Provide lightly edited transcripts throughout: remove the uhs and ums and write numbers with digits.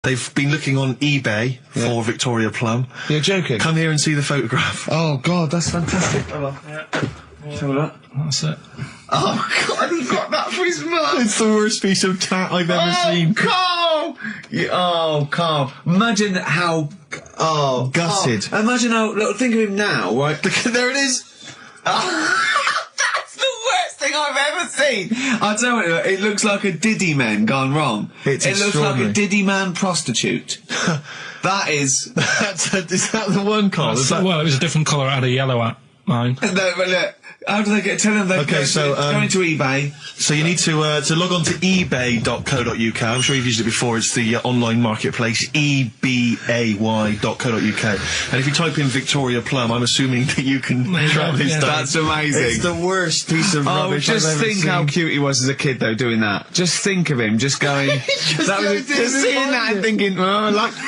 They've been looking on eBay for Victoria Plum. You're joking? Come here and see the photograph. Oh, God, that's fantastic. Show that. That's it. Oh, God, he got that for his mum. It's the worst piece of tat I've ever seen. Carl! Carl. Imagine how... Oh, gutted. Carl. Imagine how... Look, think of him now, right? There it is. That's the worst thing I've ever seen. I'll tell you, it looks like a Diddy man gone wrong. It looks like a Diddy man prostitute. That is... Is that the one, Carl? Well, it was a different colour. It had a yellow at mine. No, but look, how do they get... Tell them they go into eBay. So you need to log on to ebay.co.uk. I'm sure you've used it before. It's the online marketplace, ebay.co.uk. And if you type in Victoria Plum, I'm assuming that you can track this down. That's amazing. It's the worst piece of rubbish just I've ever think seen. how cute he was as a kid, though, doing that. Just think of him, just going... just seeing that and thinking,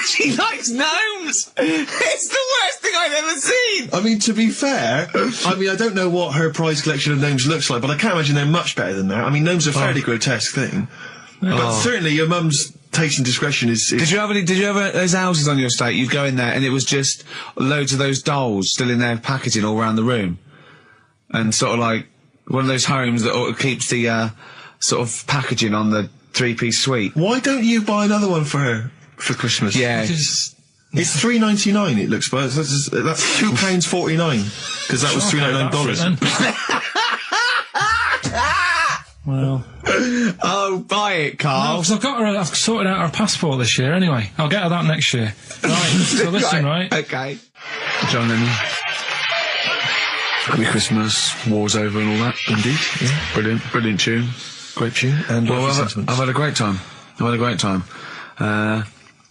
she likes gnomes! It's the worst thing I've ever seen! I mean, to be fair, I don't know what her prize collection of gnomes looks like, but I can't imagine they're much better than that. I mean, gnomes are a fairly grotesque thing. But certainly your mum's taste and discretion is... Did you have those houses on your estate? You'd go in there and it was just loads of those dolls still in their packaging all around the room. And sort of like one of those homes that keeps the sort of packaging on the three-piece suite. Why don't you buy another one for her for Christmas? Yeah. It's $3.99. It looks, but that's £2.49 because that was $3.99. Well. Oh, buy it, Carl. No, because I've sorted out her passport this year anyway. I'll get her that next year. Right, so listen, right? Okay. John Lennon. Happy Christmas, war's over and all that. Indeed. Yeah. Brilliant tune. Great tune. And I've had a great time.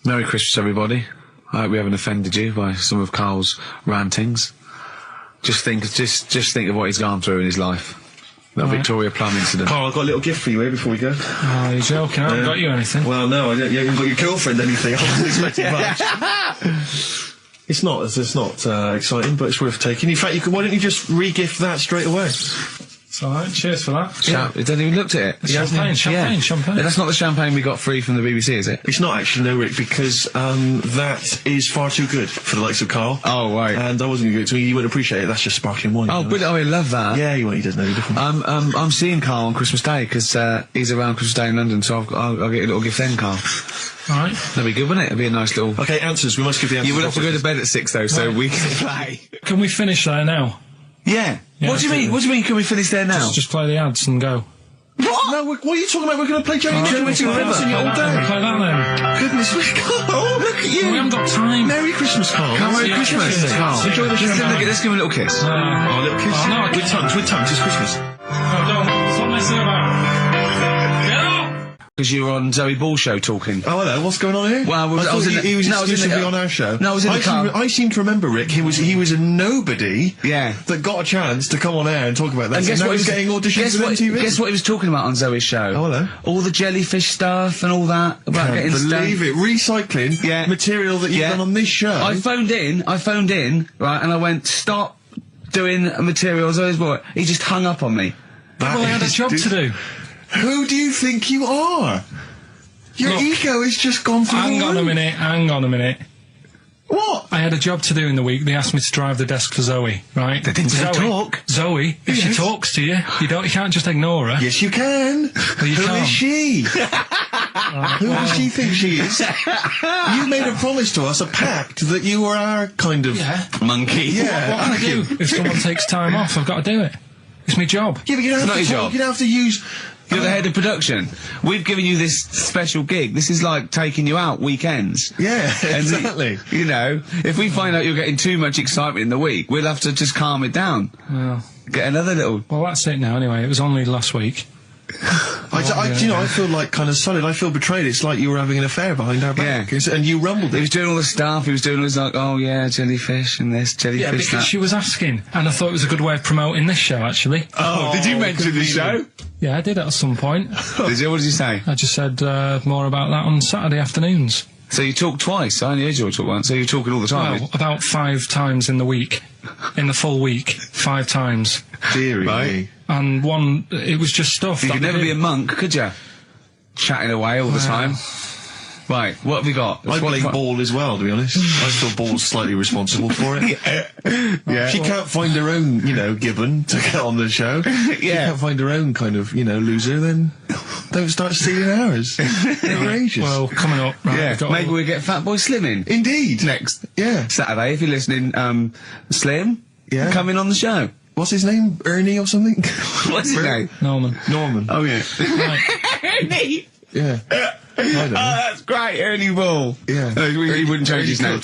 Merry Christmas, everybody. I hope we haven't offended you by some of Carl's rantings. Just think of what he's gone through in his life. That Victoria Plum incident. Carl, I've got a little gift for you here before we go. Oh, you're joking. I haven't got you anything. Well, no, you haven't got your girlfriend anything. I wasn't expecting much. It's not exciting, but it's worth taking. In fact, why don't you just re-gift that straight away? It's alright, cheers for that. He hasn't even looked at it. Champagne. That's not the champagne we got free from the BBC, is it? It's not actually, no, Rick, because that is far too good for the likes of Carl. Oh, right. And I wasn't going to give it to me. You wouldn't appreciate it. That's just sparkling wine. Oh, brilliant. Oh, I love that. Yeah, he doesn't know the difference. I'm seeing Carl on Christmas Day, because he's around Christmas Day in London, so I'll get a little gift then, Carl. Alright. That'd be good, wouldn't it? It'd be a nice little... Okay, answers. We must give the answers. You would have to go to bed at 6, though, so we can play. Can we finish there now? Yeah. What do you mean? What do you mean? Can we finish there now? Just play the ads and go. What? No, what are you talking about? We're going to play Johnny River all day. Play that then. Goodness me, Carl! Look at you! We haven't got time. Merry Christmas, Carl. Merry Christmas, Carl. Enjoy the show. Let's give him a little kiss. A little kiss. Oh, no, with tongues. It's Christmas. No, don't. Stop messing about. Because you were on Zoe Ball's show talking. Oh, hello. What's going on here? Well, he was exclusively on our show. No, I was in the car. I seem to remember, Rick, he was a nobody. Yeah. That got a chance to come on air and talk about that. And guess what he was getting auditions for MTV. Guess what he was talking about on Zoe's show? Oh, hello. All the jellyfish stuff and all that. About Can't getting believe it. Recycling material that you've done on this show. I phoned in, right, and I went, stop doing material Zoe's boy. He just hung up on me. Well, I had a job to do. Who do you think you are? Your ego has just gone through the roof. Hang on a minute. What? I had a job to do in the week. They asked me to drive the desk for Zoe, right? They didn't say talk. Zoe, if she talks to you, you can't just ignore her. Yes, you can. Well, you Who can't. is she? Who does she think she is? You made a promise to us, a pact, that you were our kind of monkey. Yeah. What can I do? If someone takes time off, I've got to do it. It's my job. Yeah, but you don't have to talk. You don't have to use... You're the head of production. We've given you this special gig. This is like taking you out weekends. Yeah, exactly. If we find out you're getting too much excitement in the week, we'll have to just calm it down. Well, get another little... Well, that's it now anyway. It was only last week. I feel like kind of solid. I feel betrayed. It's like you were having an affair behind our back. Yeah. And you rumbled it. He was doing all the stuff. He was doing all this like, oh yeah, jellyfish and this, jellyfish that. Yeah, because she was asking. And I thought it was a good way of promoting this show, actually. Oh, did you mention the show? Yeah, I did at some point. Did you? What did you say? I just said more about that on Saturday afternoons. So you talk twice? I only heard you talk once. So you're talking all the time? Well, about 5 times in the week. In the full week. 5 times. Deary me. And it was just stuff. You could never be a monk, could you? Chatting away all the time. Right, what have we got? I blame Ball as well, to be honest. I feel Ball's slightly responsible for it. Yeah. She can't find her own, Gibbon to get on the show. She can't find her own kind of, loser, then don't start stealing ours. Outrageous. Well, coming up, right? Yeah, we've got maybe we get Fatboy Slim in. Indeed. Next. Yeah. Saturday, if you're listening, Slim, come in on the show. What's his name? Ernie or something? What's his name? Norman. Oh, yeah. Right. Ernie! Yeah. I don't know. That's great, Ernie Ball. Yeah. He wouldn't change his name.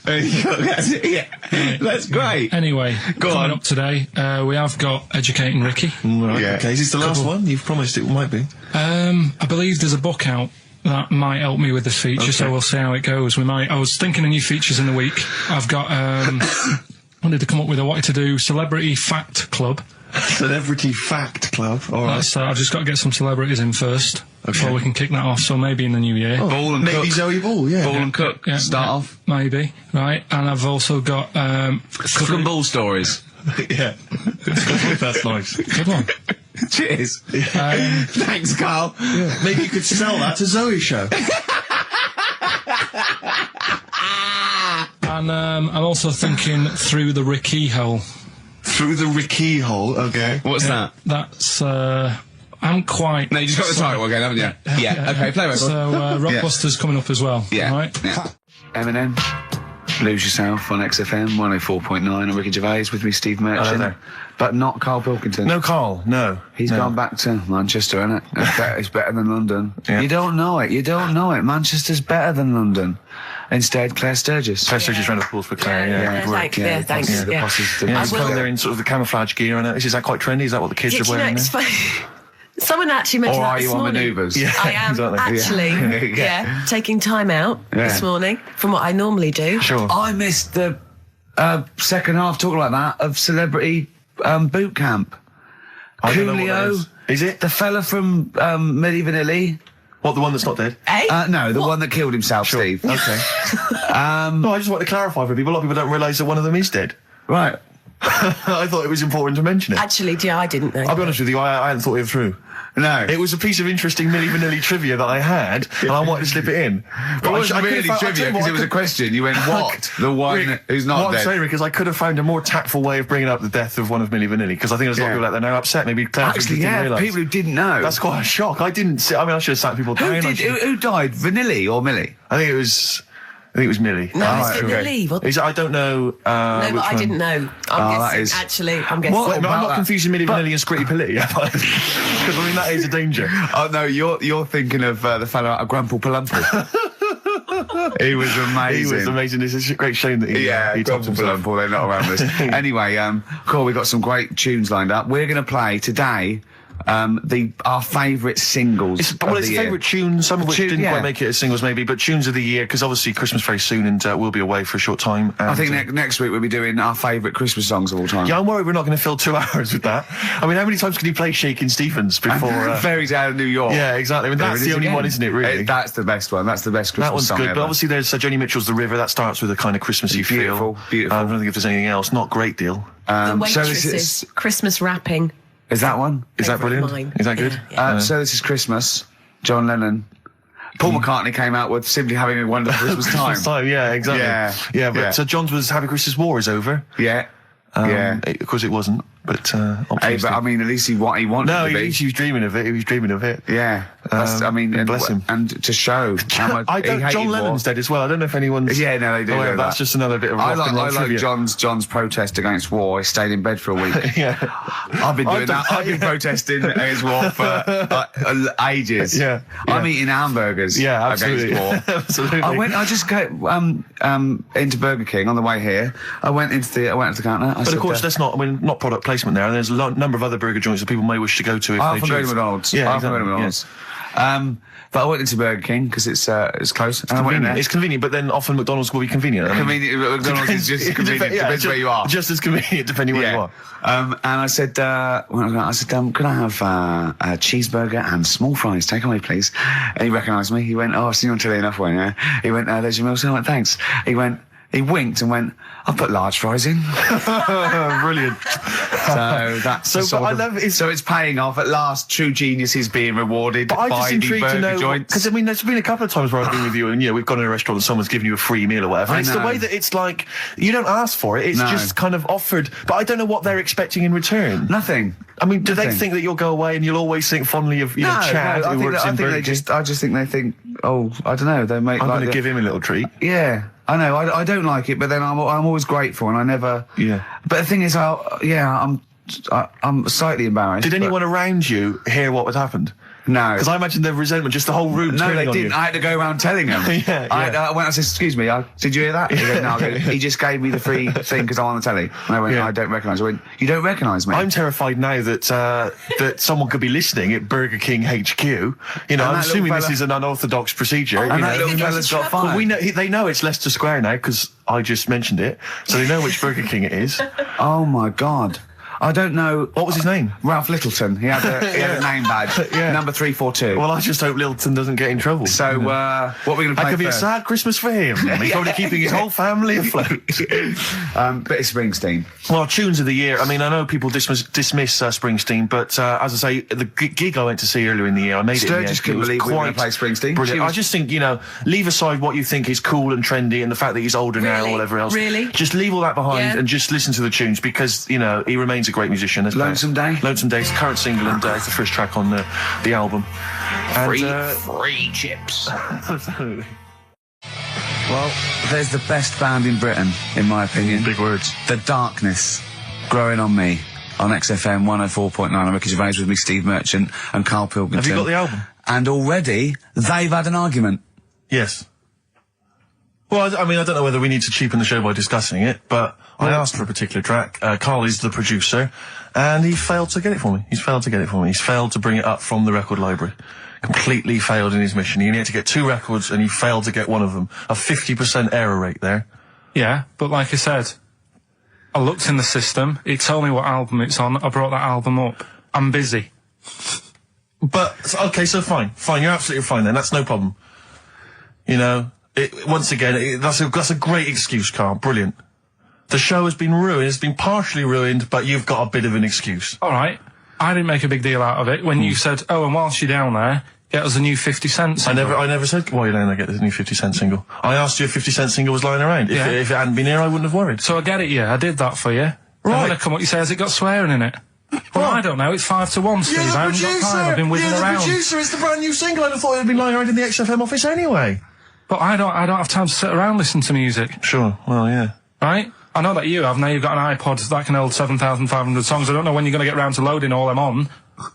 Ernie Cook, that's it, yeah. That's great. Anyway, coming up today, we have got Educating Ricky. Right, Yeah. okay. Is this the last one? You've promised it might be. I believe there's a book out that might help me with this feature, so we'll see how it goes. I was thinking of new features in the week. I've got, wanted to come up with, I wanted to do Celebrity Fact Club. Celebrity Fact Club. All right. I've just got to get some celebrities in first before we can kick that off, so maybe in the new year. Ball and Maybe Cook. Zoe Ball, yeah. Ball and Cook. Yeah, Start off. Maybe, right. And I've also got... Cook and Ball stories. Yeah. That's nice. Good one. Cheers. Thanks, Carl. Yeah. Maybe you could sell that to Zoe's show. And I'm also thinking Through the Ricky Hole. Through the Ricky Hole, okay. What's that? That's... I'm quite... No, you just got the title again, haven't you? Yeah. Okay, play record. So, Rockbusters coming up as well. Yeah. Right? Yeah. Eminem, Lose Yourself on XFM 104.9. I'm Ricky Gervais, with me Steve Merchant. Hello there. But not Karl Pilkington. No, Carl, no. He's gone back to Manchester, innit? It's better than London. Yeah. You don't know it. Manchester's better than London. Instead, Claire Sturgis. Claire Sturgis round of applause for Claire, yeah. Yeah, thanks. Yeah, thanks. Yeah, the Yeah. posses. Yeah, I he's will- coming there in sort of the camouflage gear, and is that quite trendy? Is that what the kids Do are you know, wearing it's now? funny. Someone actually mentioned Or that are this you on morning. manoeuvres? Yeah, I am exactly. actually, taking time out this morning from what I normally do. Sure. I missed the second half, talking like that, of Celebrity Boot Camp. I don't know what Coolio. that is it? The fella from Milli Vanilli. What, the one that's not dead? Eh? No, the one that killed himself, Steve. Okay. No, I just want to clarify for people. A lot of people don't realise that one of them is dead. Right. I thought it was important to mention it. Actually, yeah, I didn't know. I'll be honest with you, I hadn't thought it through. No. It was a piece of interesting Milli Vanilli trivia that I had, and I wanted to slip it in. It wasn't I could really have found- trivia, I tell you because what, it was a question. You went, what? The one Rick, who's not what dead. I'm saying, Rick, is I could have found a more tactful way of bringing up the death of one of Milli Vanilli, because I think there's a lot of Yeah. people out there now upset. Maybe Claire Actually, didn't yeah, realise. people who didn't know. That's quite a shock. I didn't see. I mean, I should have sat people down. Who died? Vanilli or Millie? I think it was Millie. No, Right, it's okay. Millie. What? I don't know. No, but I one. didn't know. I'm that guessing. is- Actually, I'm guessing. What? Well, I'm about not that? confusing Milli Vanilli and Scritti Politti, because I mean that is a danger. Oh no, you're thinking of the fellow out of Grumple Palumple. He was amazing. He was amazing. It's a great shame that he topped Grumple himself. Palumple, they're not around this. Anyway, cool, we've got some great tunes lined up. We're going to play today our favourite singles It's of a the year. favourite tune, some of which Tune, didn't yeah. quite make it as singles maybe, but tunes of the year, because obviously Christmas very soon and we'll be away for a short time. And, I think next week we'll be doing our favourite Christmas songs of all time. yeah, I'm worried we're not going to fill 2 hours with that. I mean, how many times can you play Shakin' Stevens before... Fairies Out of New York. yeah, exactly. I mean, that's There it the is only again. one, isn't it, really? That's the best one. That's the best Christmas That one's song good, ever. but obviously there's Joni Mitchell's The River. That starts with a kind of Christmassy Beautiful, feel. beautiful. I don't think if there's anything else. Not a great deal. the so waitresses, this is Christmas wrapping. that one? Is that Favourite of brilliant? mine. Is that good? Yeah. So this is Christmas. John Lennon. Paul McCartney came out with Simply Having a Wonderful Christmas Time. Christmas time, yeah, exactly. Yeah, but yeah. So John's was Happy Christmas War is over. Yeah. Yeah. Of course it wasn't, but Hey, optimistic. but I mean, at least he wanted No, to be. he was dreaming of it. He was dreaming of it. Yeah. That's, I mean, and, bless him. and to show how much he hated John war. Lennon's dead as well. I don't know if anyone's. Yeah, no, they do. aware know of that. That's that. just another bit of I rock and roll like trivia. John's protest against war. He stayed in bed for a week. Yeah. I've been doing I've done that. I've been yeah. protesting against war for ages. Yeah, I'm yeah. eating hamburgers Yeah, absolutely. against war. Absolutely. I just go into Burger King on the way here. I went to the counter. But of course, that's not. I mean, not product placement there. And there's a number of other burger joints that people may wish to go to if I they often go to choose. McDonald's. Yeah, I often go to exactly, McDonald's. But I went into Burger King because it's close. And I went in there. It's convenient, but then often McDonald's will be convenient. I mean, Convenient. McDonald's is just convenient. Depends where you are. Just as convenient depending where you are. And I said, could I have a cheeseburger and small fries? Take away, please. And he recognised me. He went, oh, I've seen you on telly enough, won't you? He went, there's your meal. So I went, thanks. He he winked and went, "I'll put large fries in." Brilliant. So that's so it's paying off at last. True genius is being rewarded. But I'm by just the intrigued to burger know, joints. because I mean, there's been a couple of times where I've been with you, and we've gone to a restaurant and someone's given you a free meal or whatever. I And it's the know. way that it's like you don't ask for it; it's No. just kind of offered. But I don't know what they're expecting in return. Nothing. I mean, do they Nothing. think that you'll go away and you'll always think fondly of Chad, who works in Burger King? I just think they think, oh, I don't know, they make I'm like going to the- give him a little treat. Yeah, I know. I don't like it, but then I'm always grateful, and I never. Yeah. But the thing is, I'm slightly embarrassed. Did but- anyone around you hear what had happened? No. Because I imagine the resentment, just the whole room No, turning they on didn't. you. I had to go around telling them. Yeah, I went and said, "Excuse me, did you hear that?" He goes, "No." I go, "He just gave me the free thing because I'm on the telly." And I went, Yeah. "I don't recognise." I went, "You don't recognise me?" I'm terrified now that that someone could be listening at Burger King HQ. I'm that assuming little this fella- is an unorthodox procedure. and that know. little fella's got But fired. they know it's Leicester Square now because I just mentioned it, so they know which Burger King it is. Oh my God. I don't know. What was his name? Ralph Littleton. He had a name badge. Yeah. Number 342. Well, I just hope Littleton doesn't get in trouble. So, what are we going to That play could be a first? sad Christmas for him. He's probably keeping his whole family afloat. Bit of Springsteen. Well, tunes of the year. I mean, I know people dismiss Springsteen, but as I say, the gig I went to see earlier in the year, I made it. in the Sturgis end. couldn't It was believe we were quite going to play Springsteen. Brilliant. She was- I just think, leave aside what you think is cool and trendy and the fact that he's older now Really? or whatever else. Really? Just leave all that behind Yeah. and just listen to the tunes because, he remains a great musician. Lonesome Day? Lonesome Day is the current single and it's the first track on the album. And, Free chips. absolutely. Well, there's the best band in Britain, in my opinion. Big words. The Darkness, Growing on Me, on XFM 104.9. I'm Ricky Gervais with me, Steve Merchant and Karl Pilkington. Have you got the album? And already, they've had an argument. Yes. Well, I mean, I don't know whether we need to cheapen the show by discussing it, but I asked for a particular track. Carl is the producer, and he failed to get it for me. He's failed to bring it up from the record library. Completely failed in his mission. He needed to get 2 records, and he failed to get one of them. A 50% error rate there. Yeah, but like I said, I looked in the system. It told me what album it's on. I brought that album up. I'm busy. But, okay, so fine. Fine, you're absolutely fine then. That's no problem. Once again, that's a great excuse, Carl. Brilliant. The show has been ruined. It's been partially ruined, but you've got a bit of an excuse. All right. I didn't make a big deal out of it when you said, "Oh, and whilst you're down there, get us a new 50 Cent single." I never said, "Why you don't get this new 50 Cent single?" I asked you if 50 Cent single was lying around. Yeah. If it hadn't been here, I wouldn't have worried. So I get it, yeah. I did that for you. Right. And when I come up, you say, "Has it got swearing in it?" Well, I don't know. It's 5-1, Steve. I haven't got time. I've been whizzing You're the around. producer. It's the brand new single. I'd have thought it had been lying around in the XFM office anyway. But I don't have time to sit around listening to music, Sure. Well, yeah. right? I know that you have. Now you've got an iPod that can hold 7,500 songs. I don't know when you're going to get round to loading all them on,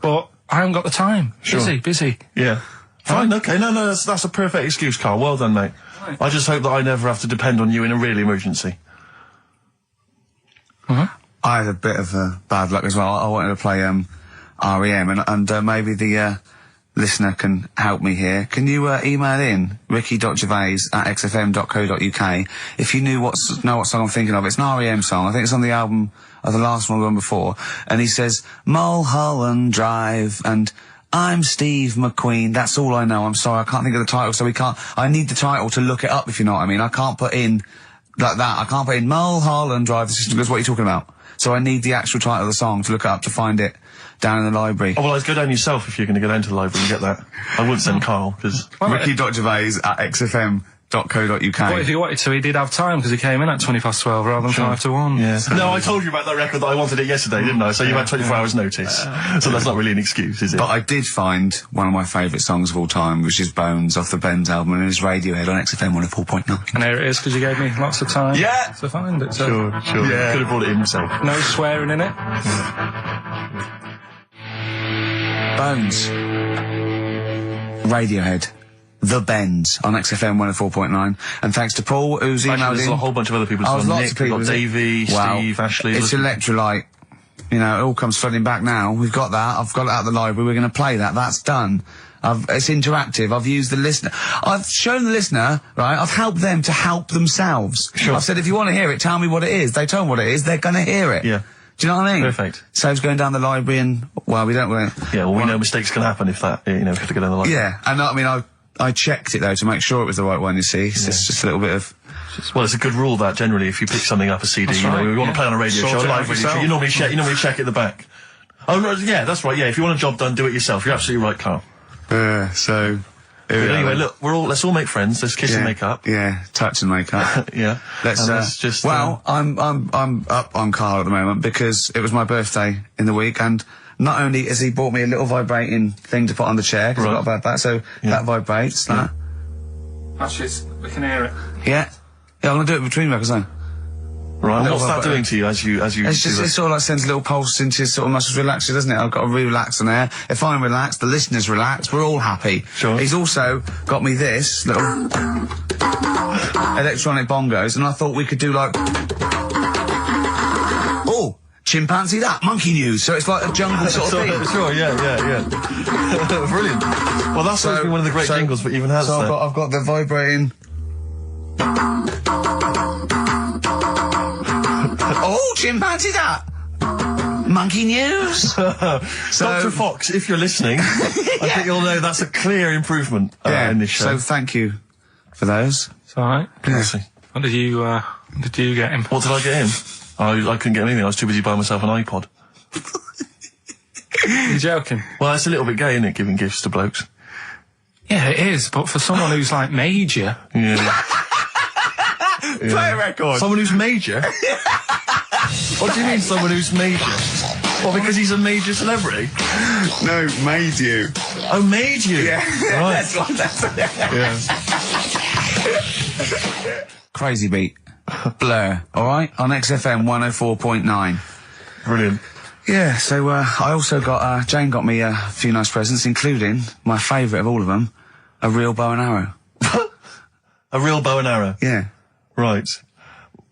but I haven't got the time. Sure. Busy. Yeah. Fine. Okay. No. That's a perfect excuse, Carl. Well done, mate. Right. I just hope that I never have to depend on you in a real emergency. I had a bit of bad luck as well. I wanted to play REM, and maybe the listener can help me here. Can you email in ricky.gervais@xfm.co.uk if you know what song I'm thinking of? It's an REM song. I think it's on the album of the last one before. And he says Mulholland Drive and I'm Steve McQueen. That's all I know. I'm sorry, I can't think of the title, so I need the title to look it up, if you know what I mean. I can't put in like that. I can't put in Mulholland Drive. The system goes, what are you talking about? So I need the actual title of the song to look it up to find it down in the library. Oh, well, I'd go down yourself if you're going to go down to the library and get that. I wouldn't send Carl, because... Ricky.gervais@xfm.co.uk. But if he wanted to, he did have time because he came in at 12:20 rather than 5-1. Yeah. No, I told you about that record that I wanted it yesterday, didn't I? So you had 24 hours notice. So that's not really an excuse, is it? But I did find one of my favourite songs of all time, which is Bones off the Benz album, and it's Radiohead on XFM 104.9. And there it is, because you gave me lots of time Yeah. to find it. So Sure. Yeah. Could have brought it in himself. no swearing in it. Bones. Radiohead. The Bends on XFM 104.9. And thanks to Paul, who's Actually, emailed there's in. a whole bunch of other people. Oh, There's lots Nick, of people. we've got Davey, Wow. Steve, Ashley. It's Electrolyte. You know, it all comes flooding back now. We've got that. I've got it out of the library. We're going to play that. That's done. It's interactive. I've used the listener. I've shown the listener, right? I've helped them to help themselves. Sure. I've said, if you want to hear it, tell me what it is. They tell me what it is. They're going to hear it. Yeah. Do you know what I mean? Perfect. Saves going down the library and, well, we don't want to... Yeah, well, we know mistakes can happen if that, if you have to go down the line. Yeah, and I mean, I checked it though to make sure it was the right one. You see, it's just a little bit of Well, it's a good rule that generally, if you pick something up a CD, That's you know, right, we want yeah. to play on a radio Sort show, it a out live radio show. yourself. You normally check at the back. Oh, no, yeah, that's right. Yeah, if you want a job done, do it yourself. You're absolutely right, Carl. So. But anyway, look, let's all make friends. Let's kiss and make up. Yeah, touch and make up. Yeah. Let's just. Well, I'm up on Carl at the moment because it was my birthday in the week, and not only has he bought me a little vibrating thing to put on the chair because I've got about that, so that vibrates. Yeah. That. Actually, we can hear it. Yeah. Yeah, I'm gonna do it between records now. Right. Little What's that doing to you as you? It's do just, that? it sort of like sends a little pulse into your sort of muscles, relaxes, doesn't it? I've got to relax on air. If I'm relaxed, the listeners relax, we're all happy. Sure. He's also got me this little electronic bongos, and I thought we could do like, oh, chimpanzee that, monkey news, so it's like a jungle sort of thing. Sure, yeah. Brilliant. Well, that's always been one of the great jingles that even has. So I've got the vibrating. Oh, chimpanzee that! Monkey news! Dr. Fox, if you're listening, I think you'll know that's a clear improvement in this show. So thank you for those. It's alright. Classy. What did you get him? What did I get him? I couldn't get him anything. I was too busy buying myself an iPod. You're joking? Well, it's a little bit gay, isn't it, giving gifts to blokes? Yeah, it is, but for someone who's like major... Yeah. Play a record. Someone who's major? What do you mean, someone who's major? Well, because he's a major celebrity? No, made you. Oh, made you? Yeah. Right. That's Yeah. Crazy Beat. Blur. Alright? On XFM 104.9. Brilliant. Yeah, so I also got, Jane got me a few nice presents, including my favourite of all of them, a real bow and arrow. A real bow and arrow? Yeah. Right.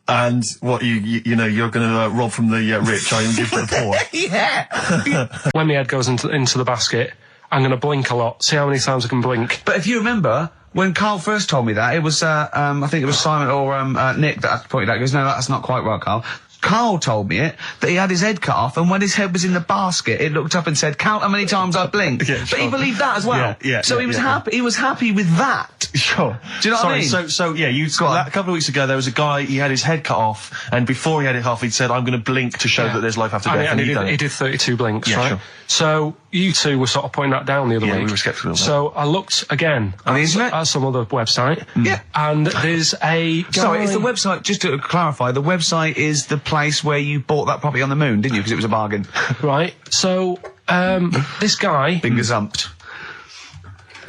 And what, you know, you're going to rob from the rich, and give to the poor? Yeah! When my head goes into the basket, I'm going to blink a lot. See how many times I can blink. But if you remember, when Carl first told me that, it was, I think it was Simon or Nick that pointed out. He goes, no, that's not quite right, Carl. Carl told me that he had his head cut off, and when his head was in the basket, it looked up and said, count how many times I blinked. Yeah, But he believed that as well. So he was happy. He was happy with that. Sure. Do you know what I mean? So yeah, a couple of weeks ago, there was a guy, he had his head cut off, and before he had it off, he'd said, I'm going to blink to show that there's life after death, and he did 32 blinks, Yeah, right? sure. So you two were sort of pointing that down the other week. Yeah, we were sceptical of that. So I looked again On the internet? at some other website. Yeah. And there's a guy... Sorry, it's the website, just to clarify, the website is the place where you bought that property on the moon, didn't you? Because it was a bargain. Right. So, this guy... Been gazumped.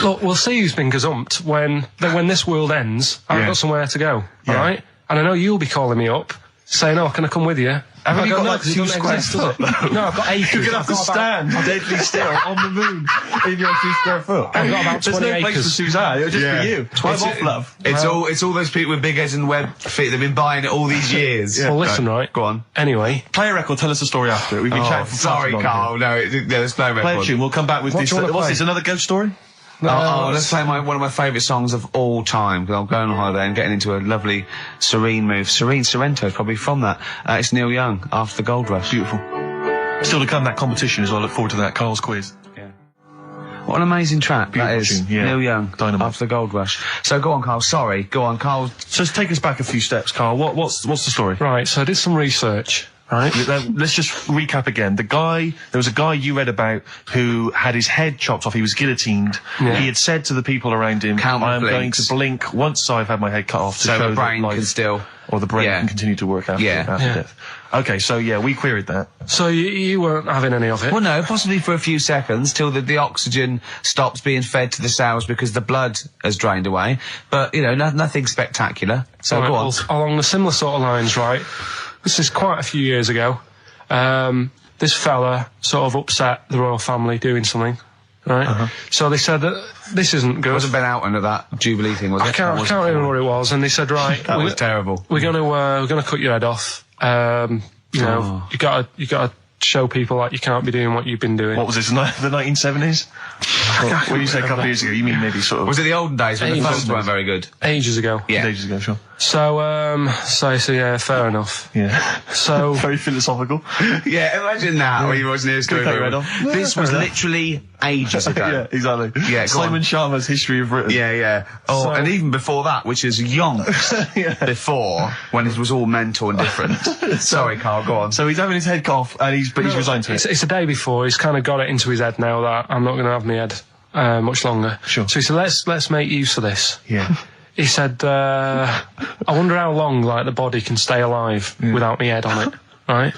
Look, we'll see who's been gazumped when this world ends. I've got somewhere to go, Yeah. alright? And I know you'll be calling me up, saying, oh, can I come with you? Haven't you got no, like 'cause it 2 doesn't square exist, does foot? it? No, I've got acres. You're going to have to I've got about- stand deadly still on the moon in your 2 square foot. I've got about 20 There's no place acres. for Suzanne, it'll just Yeah. be you. 12 off, love. It's all those people with big heads and web feet that've been buying it all these years. Well, listen, right? Go on. Anyway, Play a record, tell us a story after it. We've been chatting for far sorry, too long Carl. No, there's no record. Play a tune, we'll come back with What this. do you wanna What's play? this, another ghost story? Let's play one of my favourite songs of all time, because I'm going on holiday and getting into a lovely serene mood. Sorrento is probably from that. It's Neil Young, After the Gold Rush. Beautiful. Still to come, that competition as well. I look forward to that. Carl's quiz. Yeah. What an amazing track that Beautiful is. tune, yeah. Neil Young, Dynamite. After the Gold Rush. So go on, Carl. Sorry. Go on, Carl. So let's take us back a few steps, Carl. What's the story? right, so I did some research, right? Let's just recap again. There was a guy you read about who had his head chopped off. He was guillotined. Yeah. He had said to the people around him, Count I am going blinks. to blink once I've had my head cut off to So show the brain that life, can still... or the brain Yeah. can continue to work after Yeah. death. Okay, so yeah, we queried that. So you weren't having any of it? Well, no, possibly for a few seconds till the oxygen stops being fed to the cells because the blood has drained away. But, you know, nothing spectacular. So Right, go on. well, along the similar sort of lines, right? This is quite a few years ago. This fella sort of upset the royal family doing something, right? So they said that this isn't good. It wasn't Ben Alton at that Jubilee thing, was it? I can't remember what it was, and they said, right, That was terrible. we're gonna cut your head off. You know, you gotta show people like you can't be doing what you've been doing. What was this, the 1970s? When you say a couple of years ago, you mean maybe sort of... Was it the olden days when the Ages phones weren't very good? Ages ago. Yeah. Ages ago, sure. So yeah, fair enough. Yeah. So Very philosophical. Yeah, imagine that when you watch News Good cut your head Story. off. This was literally ages ago. Yeah, exactly. Yeah, go Simon on. Sharma's History of Britain. Yeah, yeah. Oh, So- and even before that, which is yonks before, when it was all mental and different. Sorry, Carl, go on. So he's having his head cut off, and he's resigned to it. it's the day before. He's kind of got it into his head now that I'm not going to have my head much longer. Sure. So he said, let's make use of this. Yeah. He said, I wonder how long like the body can stay alive without my head on it, right?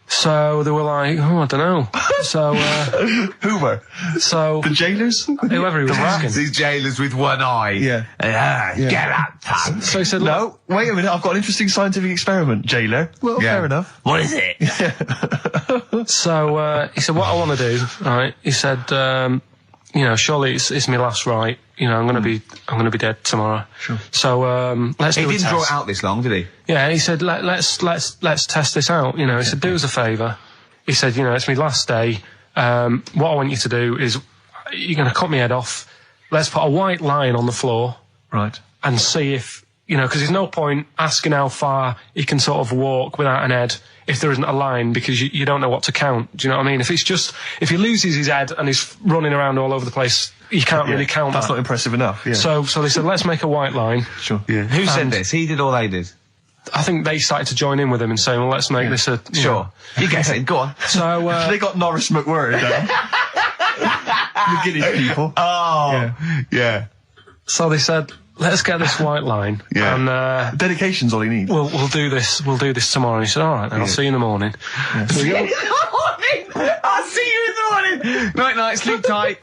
So they were like, oh, I don't know. So Hoover. so The jailers? whoever he was asking. These jailers with one eye. Yeah. Get out, pants. So he said, No, wait a minute, I've got an interesting scientific experiment, jailer. Well, Yeah. fair enough. What is it? So he said, what I want to do, right? He said, surely it's my last right. I'm going to be dead tomorrow. Sure. So let's He do a didn't test. draw it out this long, did he? Yeah, he said, let's test this out. He said, do us a favour. He said, it's my last day. What I want you to do is, you're going to cut my head off. Let's put a white line on the floor Right. and see if, because there's no point asking how far he can sort of walk without an head if there isn't a line, because you don't know what to count. Do you know what I mean? If he loses his head and he's running around all over the place, you can't really count That's that. not impressive enough, yeah. So they said, let's make a white line. Sure. Yeah. Who said And- this? He did or they did? I think they started to join in with him and saying, well, let's make this a... you know. You guess it. Go on. So, They got Norris McWhirr down. The Guinness people. Oh. Yeah. so they said, let's get this white line. Yeah. And Dedication's all he needs. we'll do this tomorrow. And he said, all right, then I'll see you in the morning. So we go- I'll see you in the morning. Night, night. Sleep tight.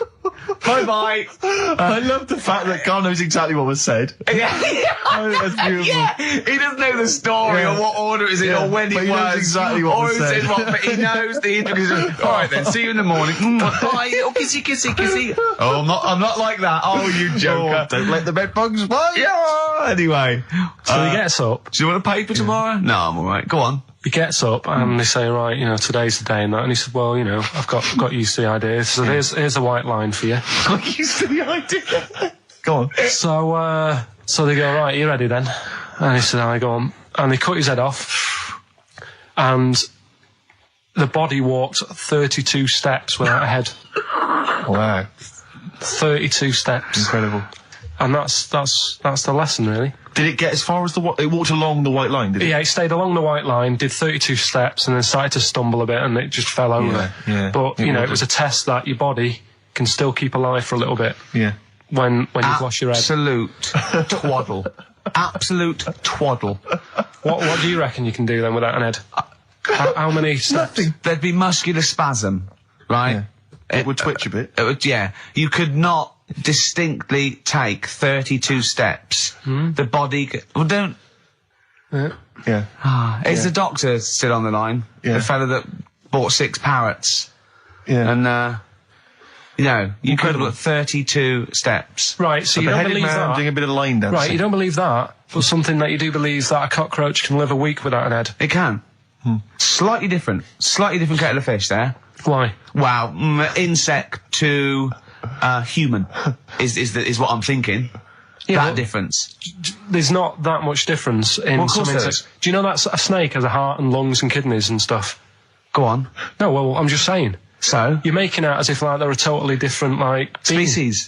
Bye, bye. I love the fact that Carl knows exactly what was said. Oh, that's beautiful. Yeah, he doesn't know the story Yeah. or what order it's in Yeah, or when but it he was. knows exactly what or was who said. said what, but he knows the intricacies. All right then, see you in the morning. Bye, little kissy, kissy, kissy. Oh, I'm not like that. Oh, you joker. Don't let the bed bugs fly. Yeah, anyway. so he gets up. Do you want a paper tomorrow? No, I'm alright. Go on. He gets up and they say, right, today's the day and that. And he said, well, I've got used to the idea. So here's a white line for you. Got used to the idea. Go on. So they go, right, you ready then? And he said, I go on. And they cut his head off. And the body walked 32 steps without a head. Wow. 32 steps. Incredible. And that's the lesson, really. Did it get as far as it walked along the white line, did it? Yeah, it stayed along the white line, did 32 steps, and then started to stumble a bit, and it just fell over. Yeah. But, It it was a test that your body can still keep alive for a little bit Yeah. when you've lost your head. Absolute twaddle. Absolute twaddle. What do you reckon you can do then without an head? How many steps? Nothing. There'd be muscular spasm, right? Yeah. It would twitch a bit. It would, yeah. You could not distinctly take 32 steps. The body... Well, don't... Yeah. Is the doctor still on the line? Yeah. The fella that bought 6 parrots. Yeah. And, you could Incredible. have got 32 steps. Right, so A you don't beheaded believe man that. doing a bit of line dancing. Right, you don't believe that, but something that you do believe is that a cockroach can live a week without an head. It can. Slightly different kettle of fish there. Why? Wow, insect to human is what I'm thinking. Yeah, that but difference. There's not that much difference in Well, of some course there insects. is. Do you know that a snake has a heart and lungs and kidneys and stuff? Go on. No, well, I'm just saying. So? You're making out as if like they're a totally different being. Species.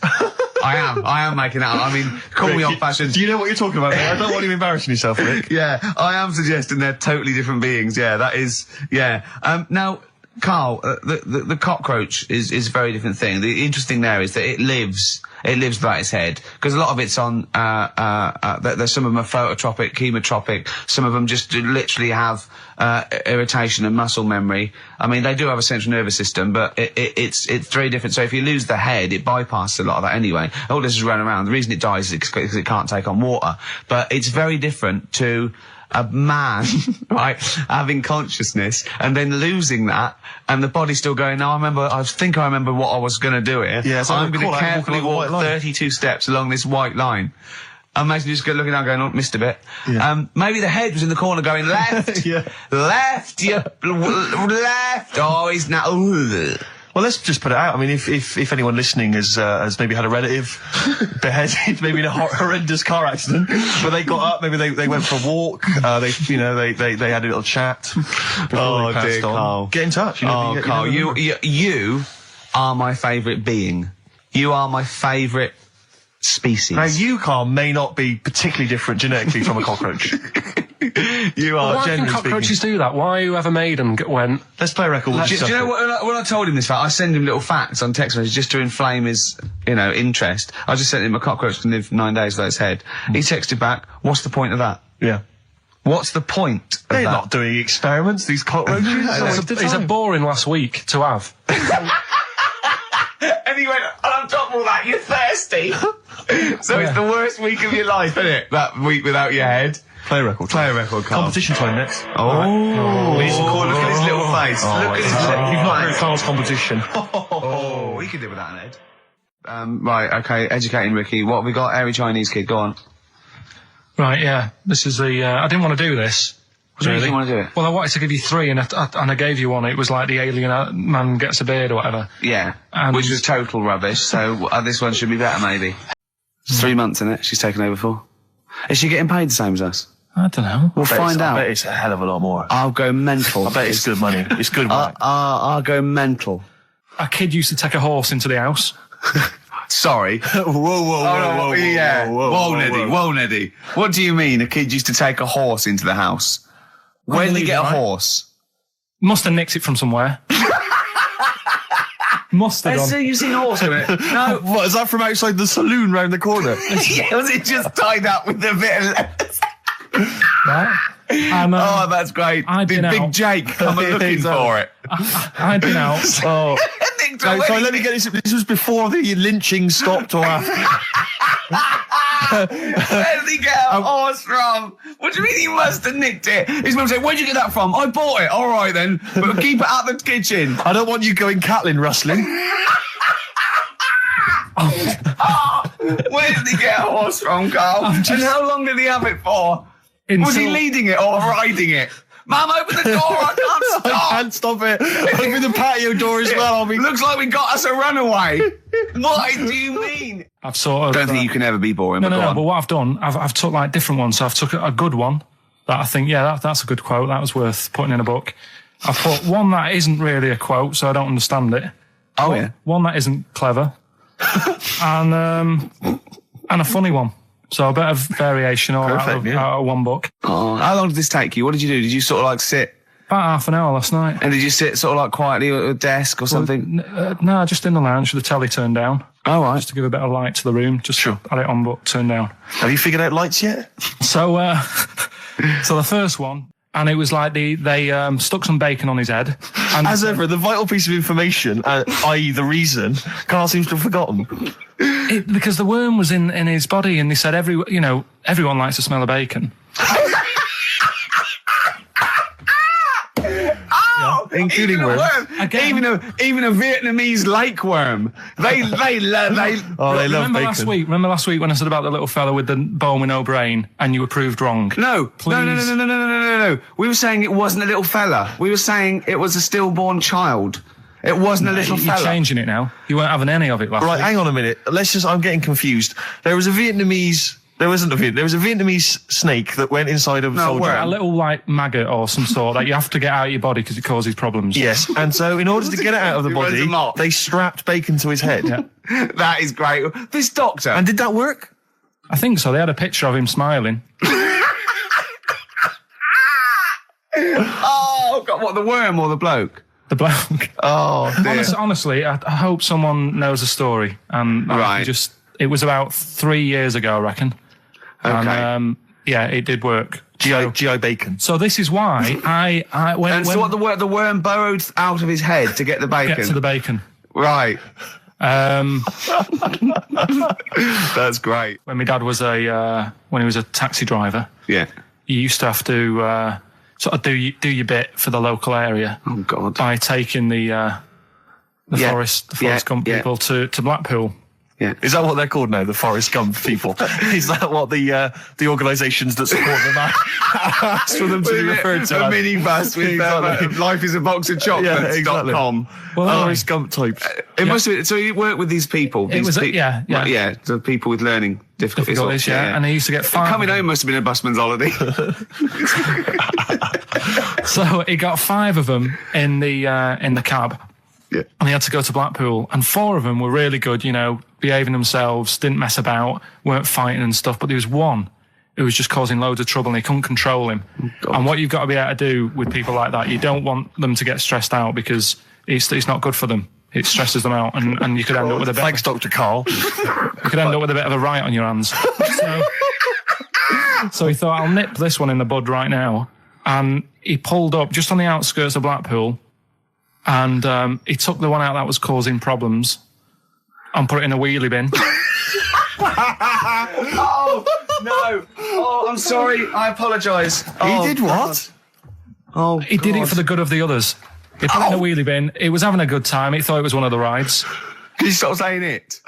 I am making that up. I mean, call me Rick, old fashioned. Do you know what you're talking about, mate? I don't want you embarrassing yourself, Rick. Yeah, I am suggesting they're totally different beings. Yeah, that is. Yeah. Now, Carl, the cockroach is a very different thing. The interesting there is that it lives without its head, because a lot of it's on. There's some of them are phototropic, chemotropic. Some of them just literally have irritation and muscle memory. I mean, they do have a central nervous system, but it's very different. So if you lose the head, it bypasses a lot of that anyway. All this is running around. The reason it dies is because it can't take on water. But it's very different to a man, right, having consciousness and then losing that, and the body still going, no, I think I remember what I was going to do here. Yeah, so I'm going call to out carefully walking along the walk white line. 32 steps along this white line. Imagine just looking down going, oh, missed a bit. Yeah. Maybe the head was in the corner going, left, Yeah. left, left. Oh, he's now... Well, let's just put it out. I mean, if anyone listening has maybe had a relative beheaded, maybe in a horrendous car accident, but they got up, maybe they went for a walk, they had a little chat. Oh, dear, Carl. Get in touch. Carl, you are my favourite being. You are my favourite species. Now, you, Carl, may not be particularly different genetically from a cockroach. You are, Why can generally cockroaches do that? Why whoever made them went... Let's play a record. Do you know what, when I told him this fact, I send him little facts on text messages just to inflame his, interest. I just sent him a cockroach can live 9 days without its head. He texted back, what's the point of that? Yeah. What's the point of They're that? not doing experiments, these cockroaches. It's a boring last week to have. And he went, on top of all that, you're thirsty. So it's the worst week of your life, isn't it? That week without your head. Play a record. Play a record, Carl. Competition time next. Oh. We should call, look at his little face. Look at his little face. You've not heard Carl's competition. Oh, we could live with that, Ed. Right, okay, educating Ricky. What have we got? Airy Chinese kid, go on. Right, yeah. This is the... I didn't want to do this. What do you want to do it? Well, I wanted to give you three, and I gave you one. It was like the alien man gets a beard or whatever. Yeah, And- which was total rubbish, so this one should be better, maybe. It's 3 months, isn't it? She's taken over for. Is she getting paid the same as us? I don't know. We'll find I out. bet it's a hell of a lot more. I'll go mental. I bet it's good money. It's good work. I'll go mental. A kid used to take a horse into the house. Sorry. whoa, Yeah. Whoa, whoa. Neddy. What do you mean a kid used to take a horse into the house? Where did he get a horse? Must have nicked it from somewhere. Must have done. You've seen a horse with it? No. What, is that from outside the saloon round the corner? Yeah, was it just tied up with a bit of leather? Right? Oh, that's great. I'd Did been Big out. Jake come and looking for it? I'd been out. Oh. Sorry, let me get this. This was before the lynching stopped or after. Where did he get a horse from? What do you mean he must have nicked it? His mum said, where'd you get that from? I bought it. All right then, but keep it out the kitchen. I don't want you going Catlin rustling. Where did he get a horse from, Carl? And how long did he have it for? Was he leading it or riding it? Mum, open the door, I can't stop. I can't stop it. Open the patio door as well. I'll be... Looks like we got us a runaway. What do you mean? I've sort of... Don't think you can ever be boring, No, but no, go no, on. but what I've done, I've took like different ones. So I've took a good one that I think, yeah, that's a good quote. That was worth putting in a book. I've put one that isn't really a quote, so I don't understand it. Oh, yeah. One that isn't clever. and a funny one. So a bit of variation out of one book. Oh, how long did this take you? What did you do? Did you sort of like sit? About half an hour last night. And did you sit sort of like quietly at a desk or something? No, just in the lounge with the telly turned down. Oh, right. Just to give a bit of light to the room. Just had it on, but turned down. Have you figured out lights yet? So, so the first one, and it was like they stuck some bacon on his head. And As ever, the vital piece of information, i.e. the reason, Carl seems to have forgotten. because the worm was in his body, and they said everyone likes the smell of bacon. Including worms. Again. Even a Vietnamese lake worm. They love Remember bacon. Remember last week when I said about the little fella with the bone with no brain, and you were proved wrong? No. Please. No. We were saying it wasn't a little fella. We were saying it was a stillborn child. It wasn't a little You're fella. changing it now. You weren't having any of it last Right, week. hang on a minute. I'm getting confused. There was a Vietnamese snake that went inside of a soldier. A little like maggot or some sort that you have to get out of your body because it causes problems. Yes, and so in order to get it out of the It was body, a lot. they strapped bacon to his head. Yeah. That is great. This doctor. And did that work? I think so. They had a picture of him smiling. Oh, God, what, the worm or the bloke? The bloke. Oh, dear. Honestly, I hope someone knows the story. And Right. it was about 3 years ago, I reckon. Okay. And, yeah, it did work. GI bacon. So this is why And so what the worm burrowed out of his head to get the bacon? get to the bacon. Right. Um, That's great. when my dad was when he was a taxi driver, Yeah. you used to have to sort of do your bit for the local area Oh, God. by taking the Yeah. forest Yeah, gump yeah. people to Blackpool. Yeah. Is that what they're called now, the Forrest Gump people? Is that what the organisations that support them ask for them to be referred to? A minibus with Life is a Box of Chocolates. Exactly. .com. Well, Forrest Gump types. It must have been, so you work with these people. The people with learning difficulties. And they used to get 5. Coming home must have been a busman's holiday. So he got 5 of them in the cab. Yeah. And he had to go to Blackpool, and 4 of them were really good, behaving themselves, didn't mess about, weren't fighting and stuff, but there was one who was just causing loads of trouble and he couldn't control him. And what you've got to be able to do with people like that, you don't want them to get stressed out because it's not good for them. It stresses them out, and you could end up with a bit. Thanks, Dr. Karl. You could end up with a bit of a riot on your hands. So he thought, I'll nip this one in the bud right now. And he pulled up just on the outskirts of Blackpool, and he took the one out that was causing problems and put it in a wheelie bin. Oh, no. Oh, I'm sorry. I apologise. He did what? Oh, he did it for the good of the others. He put it in a wheelie bin. He was having a good time. He thought it was one of the rides. Can you stop saying it?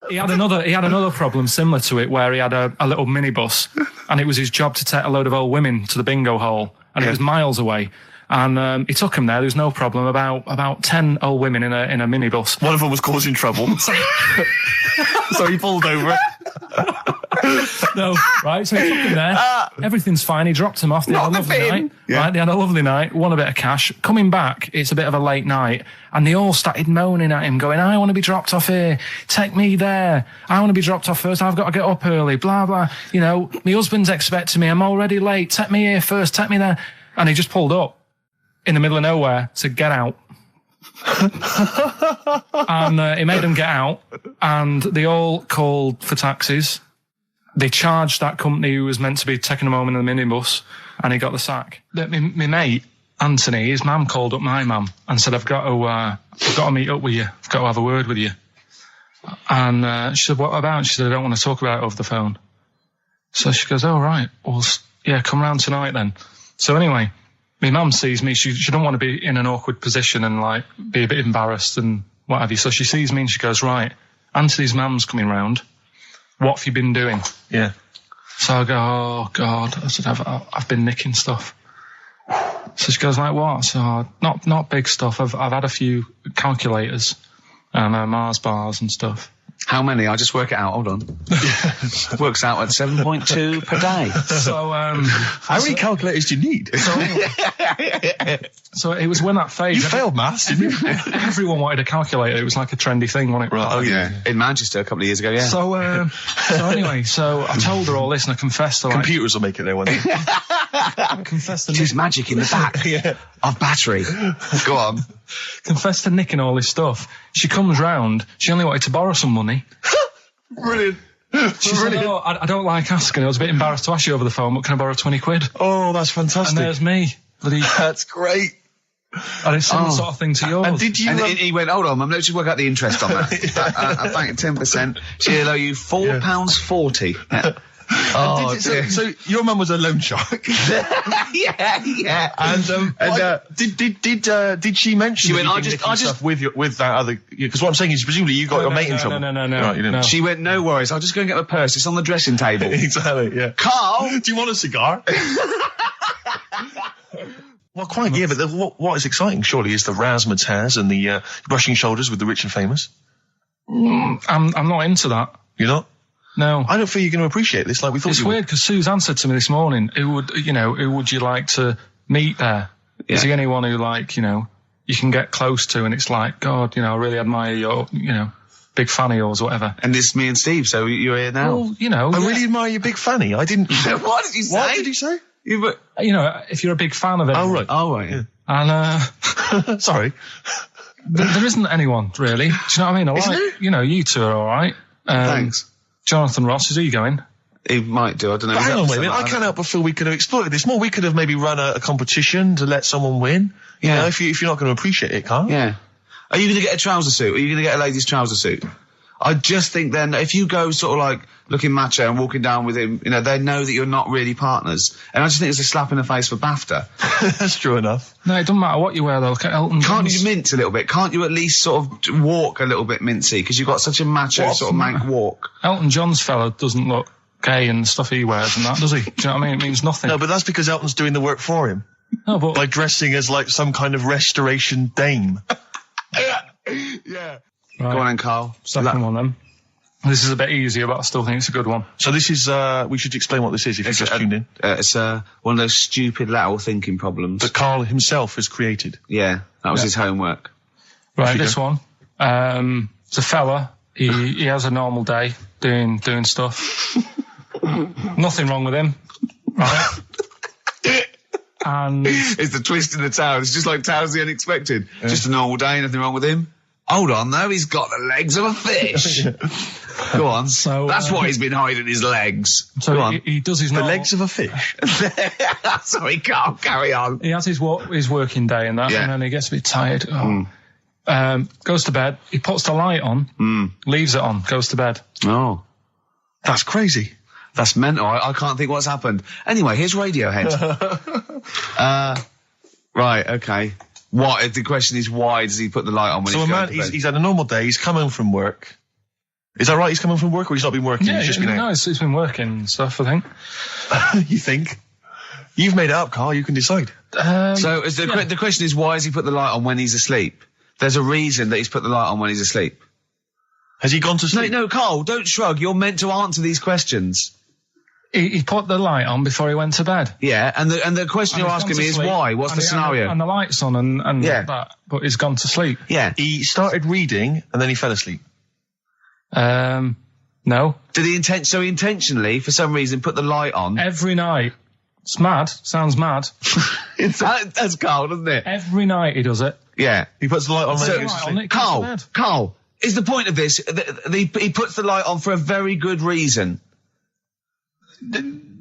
He had another problem similar to it where he had a little minibus, and it was his job to take a load of old women to the bingo hall, and it was miles away. And he took him there. There was no problem. About 10 old women in a minibus. One of them was causing trouble, so he pulled over it. No, right? So he took him there. Everything's fine. He dropped him off. They had a lovely night. Yeah. Right? They had a lovely night. Won a bit of cash. Coming back, it's a bit of a late night, and they all started moaning at him, going, "I want to be dropped off here. Take me there. I want to be dropped off first. I've got to get up early. Blah blah. My husband's expecting me. I'm already late. Take me here first. Take me there." And he just pulled up in the middle of nowhere, said, "Get out." And he made them get out, and they all called for taxis. They charged that company who was meant to be taking him home in the minibus, and he got the sack. My mate, Anthony, his mum called up my mum and said, I've got to meet up with you. I've got to have a word with you. And she said, what about? She said, I don't want to talk about it over the phone. So she goes, oh, right. Well, yeah, come round tonight then. So anyway, my mum sees me. She don't want to be in an awkward position and be a bit embarrassed and what have you. So she sees me and she goes, right, Anthony's mum's coming round. What have you been doing? Yeah. So I go, oh God. I said, I've been nicking stuff. So she goes, like what? So not big stuff. I've had a few calculators and Mars bars and stuff. How many? I'll just work it out. Hold on. Works out at 7.2 per day. So, how many calculators do you need? So it was when that phase. You failed maths, didn't you? Everyone wanted a calculator. It was like a trendy thing, wasn't it? Right. Oh yeah. In Manchester a couple of years ago. Yeah. So anyway, so I told her all this and I confessed to computers will make it there one day. I confessed to There's magic in the back of battery. Go on. Confessed to nicking all this stuff. She comes round. She only wanted to borrow some money. Brilliant. She said, oh, I don't like asking. I was a bit embarrassed to ask you over the phone, but can I borrow 20 quid? Oh, that's fantastic. And there's me. That's great. And it's similar sort of thing to yours. And did you? And he went, hold on, let's just work out the interest on that. I think 10%. She'll owe you £4.40. Oh, so your mum was a loan shark. yeah. And did she mention? She went, I just with that other, because what I'm saying is presumably you got your mate in trouble. No. Right, you didn't. No. She went, no worries, I'll just go and get my purse. It's on the dressing table. Exactly. Yeah. Carl, do you want a cigar? Well, quite, yeah, but what is exciting, surely, is the razzmatazz and the brushing shoulders with the rich and famous. I'm not into that. You're not? No. I don't feel you're going to appreciate this like we thought It's you would. weird, because Suzanne said to me this morning, who would you like to meet there? Yeah. Is there anyone who, you can get close to, and it's like, God, I really admire your, big fan of yours or whatever. And it's me and Steve, so you're here now. Well, I really admire your big fanny. I didn't... What did you say? What did you say? If you're a big fan of it. Oh, right. Yeah. And, sorry. there isn't anyone, really. Do you know what I mean? You two are all right. Thanks. Jonathan Ross, is he going? He might do, I don't know. Hang on, wait a minute. I can't help but feel we could have exploited this more. We could have maybe run a competition to let someone win. Yeah. If you're not going to appreciate it, Carl. Yeah. Are you going to get a trouser suit? Are you going to get a ladies' trouser suit? I just think then if you go sort of like looking macho and walking down with him, you know, they know that you're not really partners. And I just think it's a slap in the face for BAFTA. That's true enough. No, it doesn't matter what you wear though. Look at Elton Can't John's. you mince a little bit? Can't you at least sort of walk a little bit mincy? Because you've got such a macho sort of mank walk. Elton John's fella doesn't look gay and the stuff he wears and that, does he? Do you know what I mean? It means nothing. No, but that's because Elton's doing the work for him. No, but By dressing as like some kind of restoration dame. Yeah. right, Go on then, Carl. second one then. This is a bit easier, but I still think it's a good one. So this is, we should explain what this is if you've just tuned in. It's one of those stupid lateral thinking problems. That Karl himself has created. Yeah, that was his homework. Right, this one. It's a fella. He has a normal day doing stuff. Nothing wrong with him. Right. And It's the twist in the tale. It's just like Tales of the Unexpected. Just a normal day, nothing wrong with him. Hold on, though, he's got the legs of a fish. Go on. So, that's what he's been hiding his legs. Go so on. he does his The normal, legs of a fish. Sorry, Carl, carry on. He has his working day and that, Yeah. and then he gets a bit tired. Goes to bed. He puts the light on, leaves it on, goes to bed. Oh, That's crazy. that's mental. I can't think what's happened. Anyway, here's Radiohead. Right, okay. The question is, why does he put the light on when So he's a going man, to bed? he's had a normal day, he's come home from work. Is that right? He's come home from work or he's not been working? Yeah, he's just been no, out? it's been working and stuff, I think. You think? You've made it up, Karl, you can decide. So is the question is, why has he put the light on when he's asleep? There's a reason that he's put the light on when he's asleep. Has he gone to sleep? No, Carl, don't shrug. You're meant to answer these questions. He put the light on before he went to bed. Yeah, and the question And you're he's asking gone me to is sleep, why? What's and the he- scenario? And the light's on and Yeah. that, but he's gone to sleep. Yeah. He started reading and then he fell asleep. No. Did he intentionally, for some reason, put the light on? Every night. It's mad. Sounds mad. That's Carl, doesn't it? Every night he does it. Yeah. He puts the light on when he So- goes to Light sleep. on, it goes to bed. Carl, is the point of this, he puts the light on for a very good reason.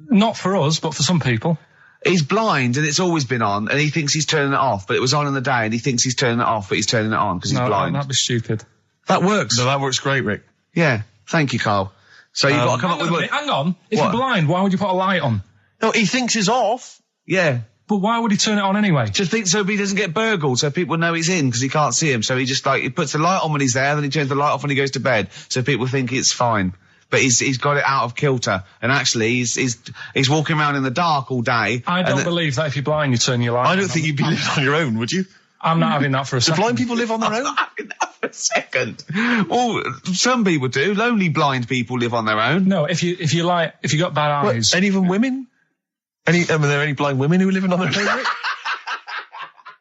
Not for us, but for some people. He's blind and it's always been on and he thinks he's turning it off, but it was on in the day and he thinks he's turning it off, but he's turning it on because he's No, blind. that'd be stupid. That works. No, that works great, Rick. Yeah. Thank you, Carl. So you've got to come up with what... Hang on. If What? you're blind, why would you put a light on? No, he thinks it's off. Yeah. But why would he turn it on anyway? Just think so he doesn't get burgled, so people know he's in because he can't see him. So he just he puts the light on when he's there, then he turns the light off when he goes to bed, so people think it's fine. But he's got it out of kilter, and actually he's walking around in the dark all day. I don't believe that if you're blind, you turn your light on. I don't think you'd be living on your own, would you? I'm not having that for a Do second. blind people live on their own? For a second. Well, some people do. Lonely blind people live on their own. No, if you got bad eyes. What, any of them women? Are there any blind women who are living on their own,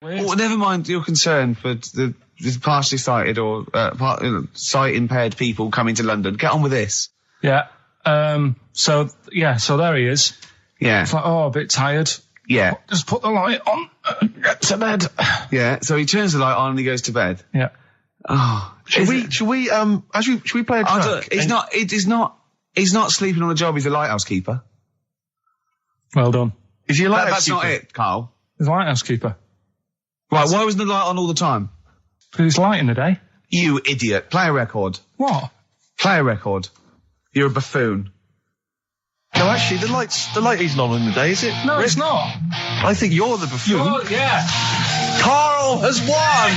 Rick? Well, never mind your concern for the partially sighted or sight impaired people coming to London. Get on with this. Yeah. So there he is. Yeah. It's like, oh, a bit tired. Yeah. Just put the light on. Get to bed. Yeah. So he turns the light on and he goes to bed. Yeah. Oh. Should we play a track? He's not sleeping on the job. He's a lighthouse keeper. Well done. Is he a lighthouse That's not keeper? it, Carl. He's a lighthouse keeper. Right. Why wasn't the light on all the time? Because it's light in the day. You idiot. Play a record. What? Play a record. You're a buffoon. No, actually, the light isn't on in the day, is it? No, Rick? it's not. I think you're the buffoon. Oh, yeah. Karl has won!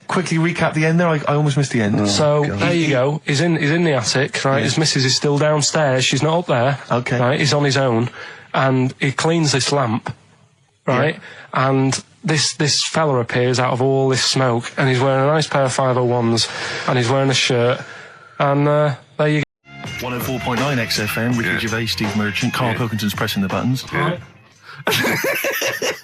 Quickly recap the end there. I almost missed the end. So there you go. He's in the attic, right? His missus is still downstairs. She's not up there. Okay. Right? He's on his own, and he cleans this lamp, right? Yeah. And this fella appears out of all this smoke, and he's wearing a nice pair of 501s, and he's wearing a shirt, and there you go. 104.9 XFM, Ricky Gervais, Steve Merchant, Karl Pilkington's pressing the buttons. Right.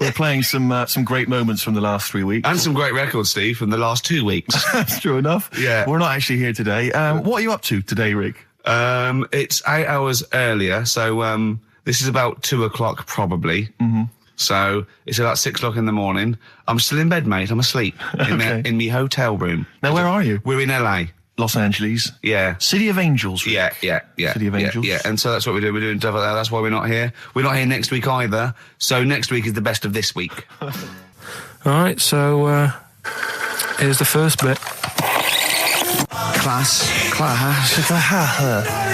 We're playing some great moments from the last 3 weeks. And some great records, Steve, from the last 2 weeks. That's true enough. Yeah. We're not actually here today. What are you up to today, Rick? It's 8 hours earlier, so this is about 2 o'clock probably. Mm-hmm. So it's about 6 o'clock in the morning. I'm still in bed, mate. I'm asleep in my hotel room. Now, where are you? We're in LA. Los Angeles. Yeah. City of Angels, Rick. Yeah. City of Angels. Yeah, and so that's what we do. We're doing stuff like that. That's why we're not here. We're not here next week either. So next week is the best of this week. All right, so Here's the first bit. Class.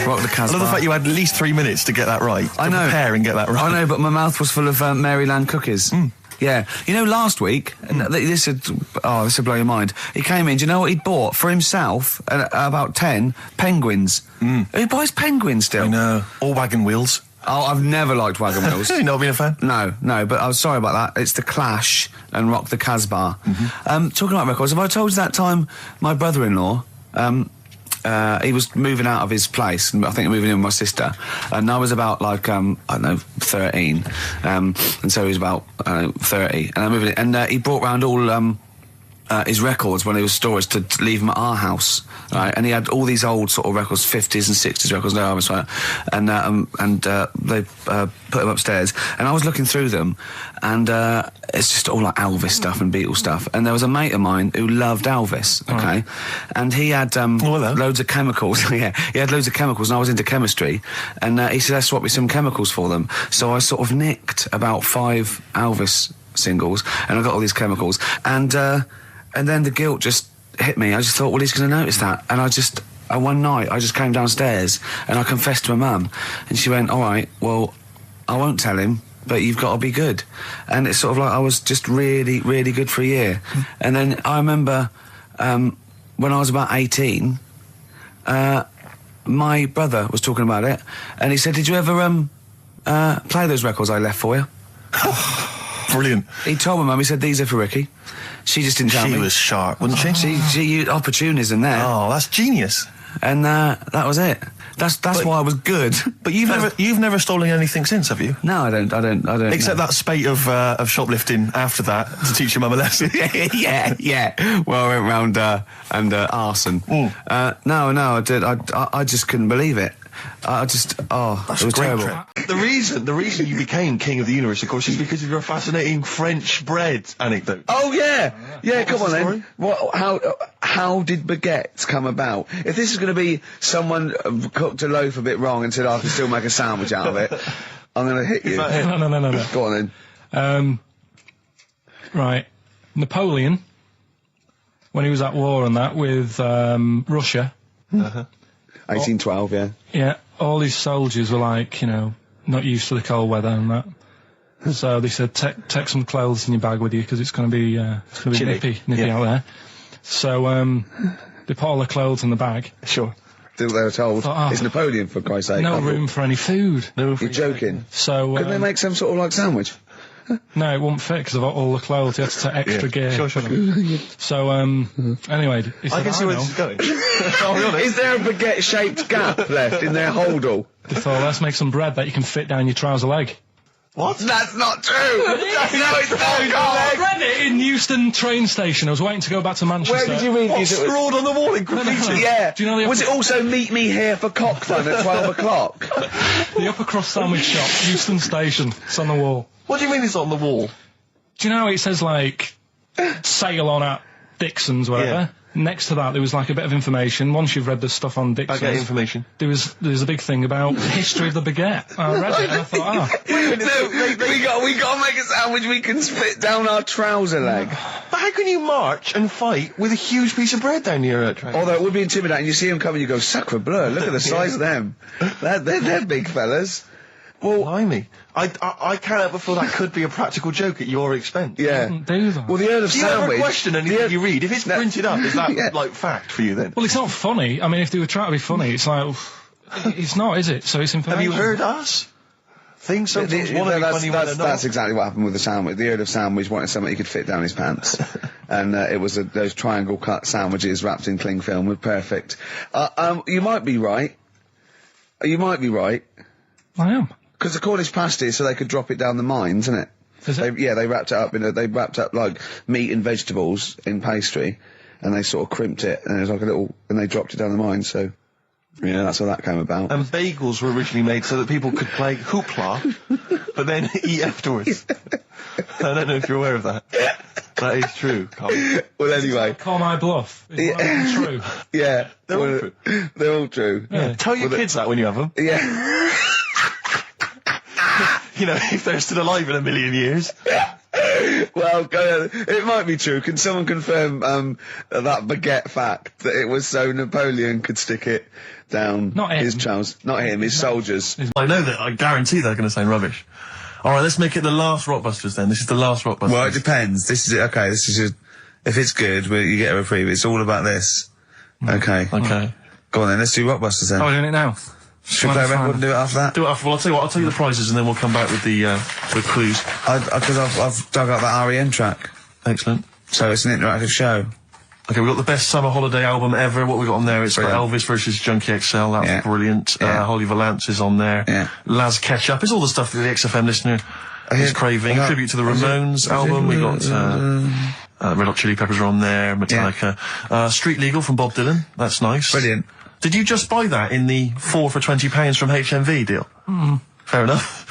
Rock the Casbah. I love the fact you had at least 3 minutes to get that right. I know. Prepare and get that right. I know, but my mouth was full of Maryland cookies. Yeah. You know, last week, this would blow your mind. He came in, do you know what he'd bought? For himself, about 10 penguins. Who buys penguins still? I know. Or wagon wheels. Oh, I've never liked wagon wheels. You've not been a fan? No, but I was sorry about that. It's The Clash and Rock the Casbah. Talking about records, have I told you that time my brother-in-law, he was moving out of his place, I think moving in with my sister, and I was about like, I don't know, 13, and so he was about, 30, and I moved in, and he brought round all, his records when he was storage to leave them at our house, right? And he had all these old sort of records, 50s and 60s records, no, I was right, and they put them upstairs, and I was looking through them, and it's just all like Elvis stuff and Beatles stuff, and there was a mate of mine who loved Elvis, okay, and he had loads of chemicals, yeah, he had loads of chemicals, and I was into chemistry, and he said, let's swap me some chemicals for them, so I sort of nicked about 5 Elvis singles, and I got all these chemicals, and then the guilt just hit me. I just thought, well, he's going to notice that. And one night, I just came downstairs and I confessed to my mum. And she went, all right, well, I won't tell him, but you've got to be good. And it's sort of like I was just really, really good for a year. And then I remember when I was about 18, my brother was talking about it. And he said, did you ever play those records I left for you? Brilliant. He told my mum, he said, these are for Ricky. She just didn't tell me. She was sharp, wasn't she? She used opportunism there. Oh, that's genius. And that was it. That's why I was good. But you've never stolen anything since, have you? No, I don't. Except that spate of shoplifting after that to teach your mum a lesson. yeah. Well, I went round and arson. No, I did. I just couldn't believe it. It was terrible. The reason you became king of the universe, of course, is because of your fascinating French bread anecdote. Oh yeah. Come on then. How did baguettes come about? If this is going to be someone cooked a loaf a bit wrong and said I can still make a sandwich out of it, I'm going to hit you. No. Go on then. Right, Napoleon, when he was at war and that with Russia. 1812, yeah. Yeah, all his soldiers were like, not used to the cold weather and that. So they said, take some clothes in your bag with you because it's going to be nippy out there. So they put all the clothes in the bag. Sure. They were told, it's Napoleon, for Christ's sake. No room for any food. You're joking. So couldn't they make some sort of like sandwich? No, it wouldn't fit because of all the clothes. You had to take extra gear. Sure. So, anyway, he said, I can see where this is going. I'll be honest. Is there a baguette-shaped gap left in their holdall? They thought, let's make some bread that you can fit down your trouser leg. What? That's not true! No, it's not! I read it in Euston train station. I was waiting to go back to Manchester. Where did you read What, scrawled on the wall in graffiti? Yeah. Do you know was it also meet me here for cock fun at 12 o'clock? The Upper Cross Sandwich Shop, Euston Station. It's on the wall. What do you mean it's on the wall? Do you know it says, like, sail on at Dixon's, whatever? Yeah. Next to that, there was, like, a bit of information. Once you've read the stuff on Dixon's... I get information. There was a big thing about the history of the baguette. I read it and I thought, we got to make a sandwich we can split down our trouser leg. But how can you march and fight with a huge piece of bread down your train? Although it would be intimidating. You see them coming, you go, sacre bleu, look at the size of them. They're big fellas. Well, blimey. I can't help but feel that could be a practical joke at your expense. Yeah. do that. Well, the Earl of Do you Sandwich... ever question anything you read? If it's printed up, is that, like, fact for you then? Well, it's not funny. I mean, if they were trying to be funny, it's like... it's not, is it? So it's information. Have you heard us? Things sometimes want to be funny when they're not. That's exactly what happened with the sandwich. The Earl of Sandwich wanted something he could fit down his pants. And it was those triangle cut sandwiches wrapped in cling film were perfect. You might be right. I am. Because the Cornish pasty, so they could drop it down the mines, isn't it? Is it? They wrapped it up they wrapped up like meat and vegetables in pastry, and they sort of crimped it, and it was like and they dropped it down the mine. So, yeah, that's how that came about. And bagels were originally made so that people could play hoopla, but then eat afterwards. I don't know if you're aware of that. That is true, Carl. Well, anyway. Call my bluff. Is that true? Yeah. They're all true. They're all true. Yeah. Tell your kids that when you have them. Yeah. If they're still alive in a million years. Well, it might be true. Can someone confirm that baguette fact that it was so Napoleon could stick it down Not him. his trousers? Not him, his soldiers. I know that. I guarantee they're going to say rubbish. All right, let's make it the last Rockbusters then. This is the last Rockbusters. Well, it depends. This is okay. This is if it's good, you get a reprieve. It's all about this. Okay. Okay. Go on then. Let's do Rockbusters then. Oh, we're doing it now. Should we play a record and do it after that? Do it after. Well, I'll tell you what. I'll tell you the prizes, and then we'll come back with the clues. Because I've dug up that REM track, Excellent. so it's an interactive show. Okay, we've got the best summer holiday album ever. What we got on there? It's got Brilliant. Elvis versus Junkie XL. That's Yeah. brilliant. Yeah. Holly Valance is on there. Yeah. Laz Ketchup. It's all the stuff that the XFM listener is craving. A tribute to the Ramones album. We got Red Hot Chili Peppers are on there. Metallica. Street Legal from Bob Dylan. That's nice. Brilliant. Did you just buy that in the 4 for £20 from HMV deal? Fair enough.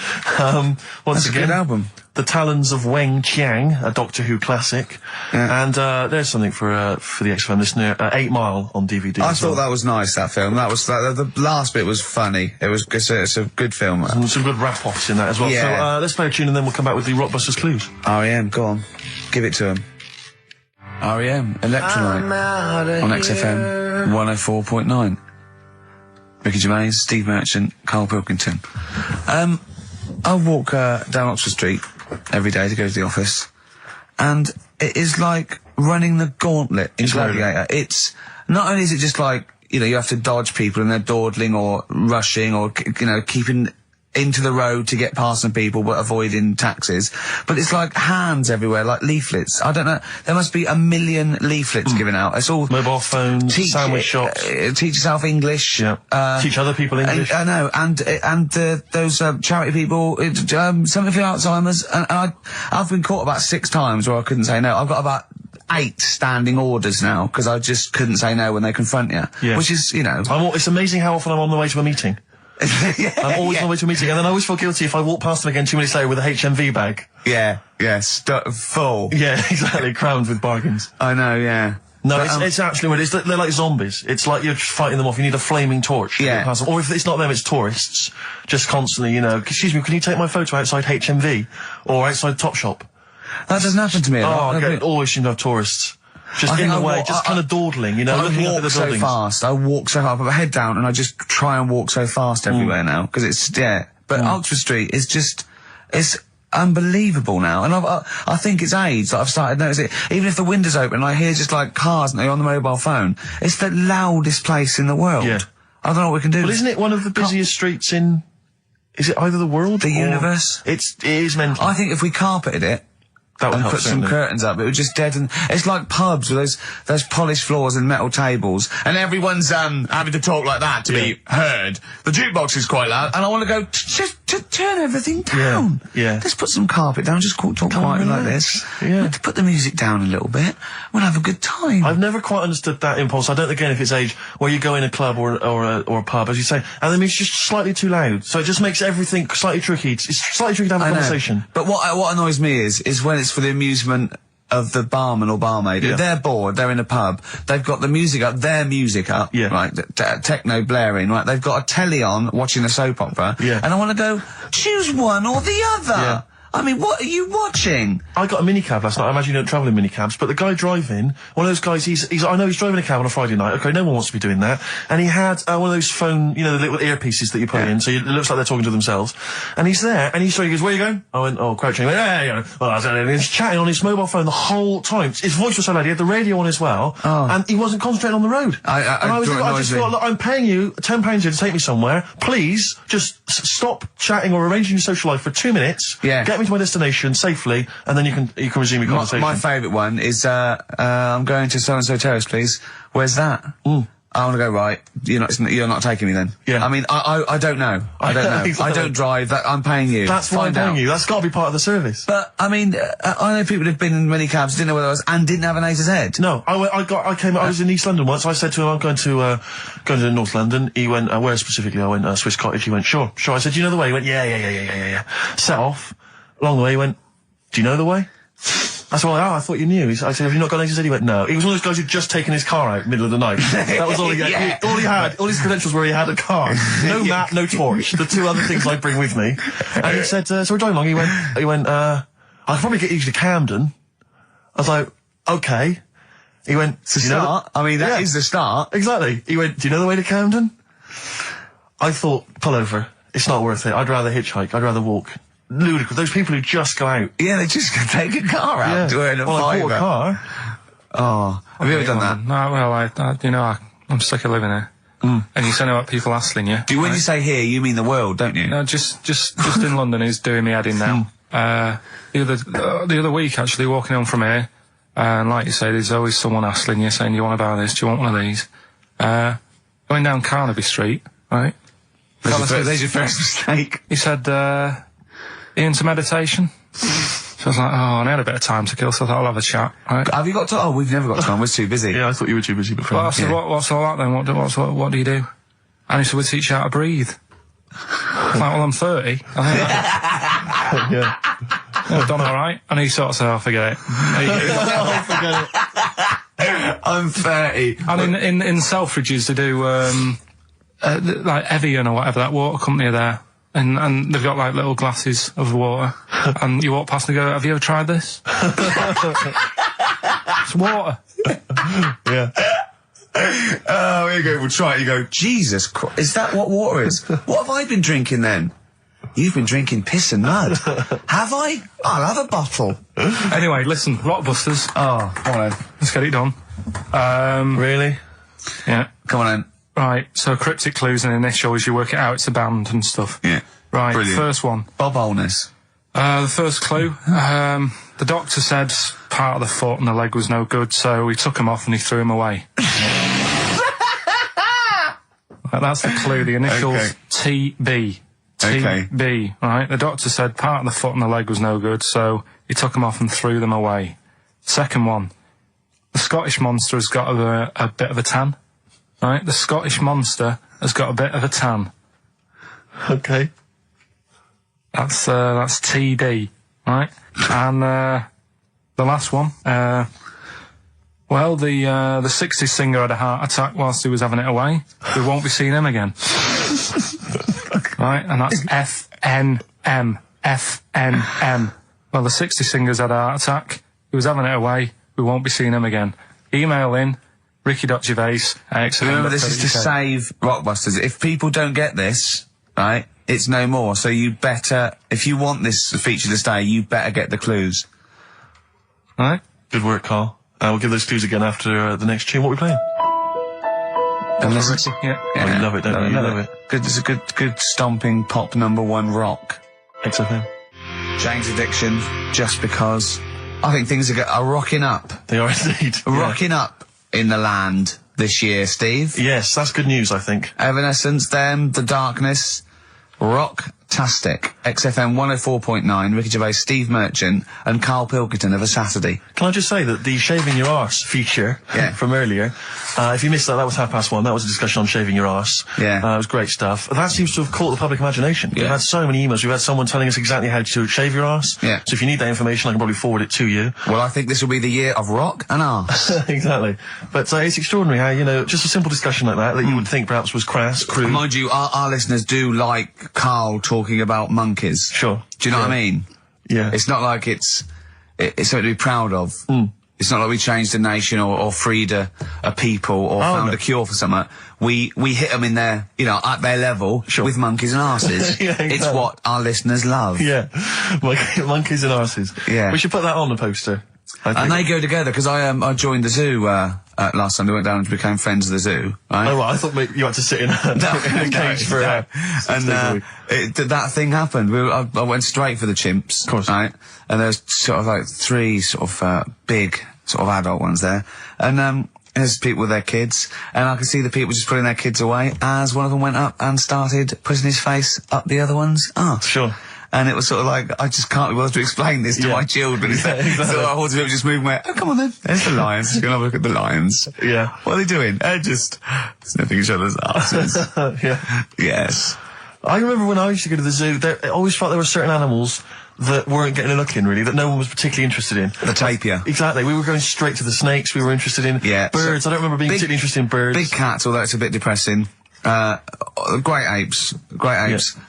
Once That's a again, good album. The Talons of Weng Chiang, a Doctor Who classic. Yeah. And there's something for the XFM listener. 8 Mile on DVD. I as thought well. that was nice, that film. That was the last bit was funny. It's a good film. Some good rap-offs in that as well. Yeah. So let's play a tune and then we'll come back with the Rockbusters clues. REM, go on. Give it to him. REM, Electrolyte on XFM 104.9. Ricky Gervais, Steve Merchant, Karl Pilkington. I walk down Oxford Street every day to go to the office, and it is like running the gauntlet in Gladiator. It's not only is it just like, you have to dodge people and they're dawdling or rushing or, keeping into the road to get past some people but avoiding taxis, but it's like hands everywhere, like leaflets. I don't know, there must be 1 million leaflets given out. It's all Mobile phones, sandwich shops. Teach yourself English. Yeah. Teach other people English. I know, and those charity people, something for Alzheimer's, and I've been caught about 6 times where I couldn't say no. I've got about 8 standing orders now because I just couldn't say no when they confront you. Yeah. Which is, It's amazing how often I'm on the way to a meeting. I'm always on the way to a meeting, and then I always feel guilty if I walk past them again 2 minutes later with a HMV bag. Full. Yeah, exactly, crammed with bargains. I know, yeah. No, but, it's actually weird. They're like zombies. It's like you're fighting them off. You need a flaming torch to get past them. Or if it's not them, it's tourists. Just constantly, excuse me, can you take my photo outside HMV? Or outside Topshop? That doesn't happen to me. Always seem to have tourists. Just in the way, just kind of dawdling, looking up at the buildings. I walk so fast. I put my head down and I just try and walk so fast everywhere now, because it's, But Oxford Street is just, it's unbelievable now. And I think it's age that I've started noticing it. Even if the window's open and I hear just like cars and they're on the mobile phone, it's the loudest place in the world. Yeah. I don't know what we can do. Well, isn't it one of the busiest streets in, is it either the world? The universe? It is mental. I think if we carpeted it, that would and help, put some curtains up, it would just deaden. It's like pubs with those polished floors and metal tables, and everyone's having to talk like that to be heard. The jukebox is quite loud, and I want to go just turn everything down. Yeah. Let's put some carpet down. Just talk quietly like this. Yeah. Let's put the music down a little bit. We'll have a good time. I've never quite understood that impulse. I don't know, again, if it's age where you go in a club or a pub, as you say, and then it's just slightly too loud. So it just makes everything slightly tricky. It's slightly tricky to have a conversation. But what annoys me is when it's for the amusement of the barman or barmaid. Yeah. They're bored, they're in a pub, they've got the music up, their music up, right, techno blaring, right, they've got a telly on, watching a soap opera, and I want to go, choose one or the other. Yeah. I mean, what are you watching? I got a minicab last night. I imagine you don't travel in minicabs, but the guy driving, one of those guys, I know he's driving a cab on a Friday night. Okay, no one wants to be doing that. And he had one of those phone, the little earpieces that you put in, so it looks like they're talking to themselves. And he's there, and he goes, where are you going? I went, crouching. He went, and he's chatting on his mobile phone the whole time. His voice was so loud, he had the radio on as well, and he wasn't concentrating on the road. I just thought, look, I'm paying you £10 here to take me somewhere. Please, just stop chatting or arranging your social life for 2 minutes. Yeah. Get me to my destination safely, and then you can resume your conversation. My favourite one is, I'm going to so-and-so terrace, please. Where's that? I want to go, right, you're not taking me then. Yeah. I mean, I don't know. I don't know. Exactly. I don't drive, I'm paying you. That's why I'm paying you. That's got to be part of the service. But, I mean, I know people who've been in many cabs, didn't know where I was, and didn't have an A to Z. No, I was in East London once, I said to him, I'm going to North London. He went, where specifically? I went, Swiss Cottage. He went, sure. I said, do you know the way? He went, yeah. Set off. Along the way, he went, do you know the way? I said, I thought you knew. I said, have you not got an A to Z? He went, no. He was one of those guys who'd just taken his car out middle of the night. That was all he had. All he had, all his credentials were he had a car. No map, no torch. The 2 other things I bring with me. And he said, so we're driving along. He went, I could probably get you to Camden. I was like, okay. He went, It's the start. I mean, that is the start. Exactly. He went, do you know the way to Camden? I thought, pull over. It's not worth it. I'd rather hitchhike. I'd rather walk. Ludicrous. Those people who just go out. Yeah, they just take a car out to earn a I fiver. bought a car. Oh, have you ever done that? No, well, I'm sick of living here. And you say about people hassling you. When you say here, you mean the world, don't you? No, just in London is doing me head in now. The other week, actually, walking home from here, and like you say, there's always someone hassling you, saying, do you want to buy this? Do you want one of these? Going down Carnaby Street, right? There's your first mistake. He said, into meditation? So I was like, and I had a bit of time to kill, so I thought I'll have a chat, right? Have you got time? Oh, we've never got time. We're too busy. Yeah, I thought you were too busy before. Well, I said, what's all that then? What do you do? And he said, we teach you how to breathe. I was like, well, I'm 30. I think I've done all right. And he sort of said, forget it. Forget it. I'm 30. And in Selfridges, they do, like Evian or whatever, that water company are there. And they've got like little glasses of water. And you walk past and go, have you ever tried this? It's water. Yeah. Oh, here you go. We'll try it. You go, Jesus Christ. Is that what water is? What have I been drinking then? You've been drinking piss and mud. Have I? I'll have a bottle. Anyway, listen, Rockbusters. Oh, come on then. Let's get it done. Really? Yeah. Come on then. Right, so cryptic clues and initials, you work it out, it's a band and stuff. Yeah. Right, Brilliant. First one. Bob Holness. The first clue, the doctor said part of the foot and the leg was no good, so he took him off and he threw him away. Right, that's the clue, the initials TB. TB, right? The doctor said part of the foot and the leg was no good, so he took him off and threw them away. Second one, the Scottish monster has got a bit of a tan. Right, the Scottish monster has got a bit of a tan. Okay. That's TD, right? And the last one, the 60s singer had a heart attack whilst he was having it away. We won't be seeing him again. Right, and that's FNM. Well, the 60s singer's had a heart attack. He was having it away. We won't be seeing him again. Email in. Ricky.Gervais. Remember, this is to save Rockbusters. If people don't get this, right, it's no more. So you better, if you want this feature to stay, you better get the clues. Right? Good work, Carl. We'll give those clues again after the next tune. What are we playing? Yeah. Oh, you love it, don't you? You love it. Good, it's a good stomping pop #1 rock. XFM. Jane's Addiction, Just Because. I think things are rocking up. They are indeed. Rocking up in the land this year, Steve. Yes, that's good news, I think. Evanescence, them, The Darkness, rock-tastic. XFM 104.9, Ricky Gervais, Steve Merchant, and Karl Pilkington of a Saturday. Can I just say that the shaving your arse feature from earlier, if you missed that was 1:30. That was a discussion on shaving your arse. Yeah. It was great stuff. That seems to have caught the public imagination. Yeah. We've had so many emails. We've had someone telling us exactly how to shave your arse. Yeah. So if you need that information, I can probably forward it to you. Well, I think this will be the year of rock and arse. Exactly. But it's extraordinary how, just a simple discussion like that you would think perhaps was crass, crude. Mind you, our listeners do like Carl talking about monkeys. Sure. Do you know what I mean? Yeah. It's not like it's something to be proud of. It's not like we changed a nation or freed a people or found a cure for something. We hit them in their, at their level with monkeys and arses. Yeah, exactly. It's what our listeners love. Yeah. Monkeys and arses. Yeah. We should put that on the poster. And they go together, because I joined the zoo last Sunday, went down and became friends of the zoo. Right? Oh, well, I thought maybe you had to sit in a cage for that thing happened. I went straight for the chimps. Of course. Right? And there's sort of like 3 sort of big sort of adult ones there. And there's people with their kids, and I could see the people just putting their kids away as one of them went up and started putting his face up the other one's arse. Sure. And it was sort of like, I just can't be bothered to explain this to my children. Exactly. So I wanted to just move my, oh, come on then. There's the lions. You're going to have a look at the lions. Yeah. What are they doing? They're just sniffing each other's asses. Yeah. Yes. I remember when I used to go to the zoo, I always felt there were certain animals that weren't getting a look in, really, that no one was particularly interested in. The tapir. Exactly. We were going straight to the snakes we were interested in. Yeah. Birds. I don't remember being particularly interested in birds. Big cats, although it's a bit depressing. Great apes.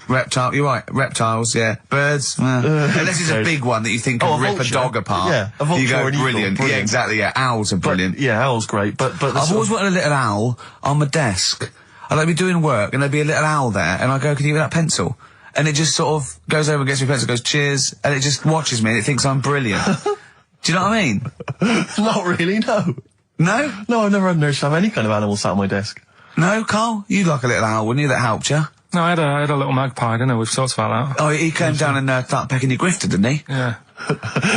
Reptile, you're right, reptiles, yeah. Birds, unless it's a big one that you think can rip a dog apart. Yeah, a vulture you go, or an eagle, brilliant. Yeah, exactly, yeah. Owls are brilliant. Yeah, owl's great, but I've always wanted a little owl on my desk. I'd like be doing work and there'd be a little owl there and I go, can you get that pencil? And it just sort of goes over and gets me a pencil, goes, cheers, and it just watches me and it thinks I'm brilliant. Do you know what I mean? Not really, no. No? No, I've never had noticed to have any kind of animal sat on my desk. No, Carl? You'd like a little owl, wouldn't you, that helped you? No, I had a little magpie, didn't I? We've talked about that. Oh, he came down and started pecking your grifter, didn't he? Yeah.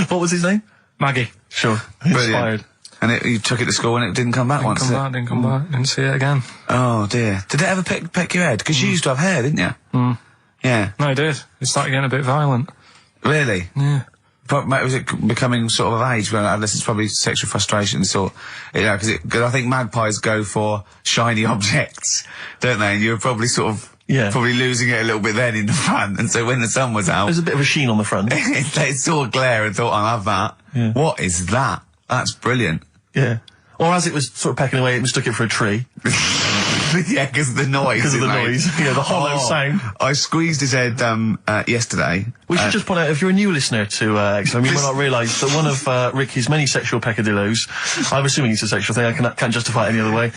What was his name? Maggie. Sure. Brilliant. Inspired. And you took it to school and it didn't come back once, Didn't come back. Didn't see it again. Oh, dear. Did it ever peck your head? Because you used to have hair, didn't you? Yeah. No, it did. It started getting a bit violent. Really? Yeah. But was it becoming sort of age when adolescence, probably sexual frustration sort, because I think magpies go for shiny objects, don't they? And you were probably sort of, probably losing it a little bit then in the front, and so when the sun was out... There's a bit of a sheen on the front. They saw a glare and thought, I'll have that. Yeah. What is that? That's brilliant. Yeah. Or as it was sort of pecking away, it mistook it for a tree. Yeah, because of the noise. Because of the noise. Yeah, the hollow sound. I squeezed his head yesterday. We should just point out, if you're a new listener to XFM, you might not realise that one of Ricky's many sexual peccadillos, I'm assuming it's a sexual thing, I can't justify it any other way,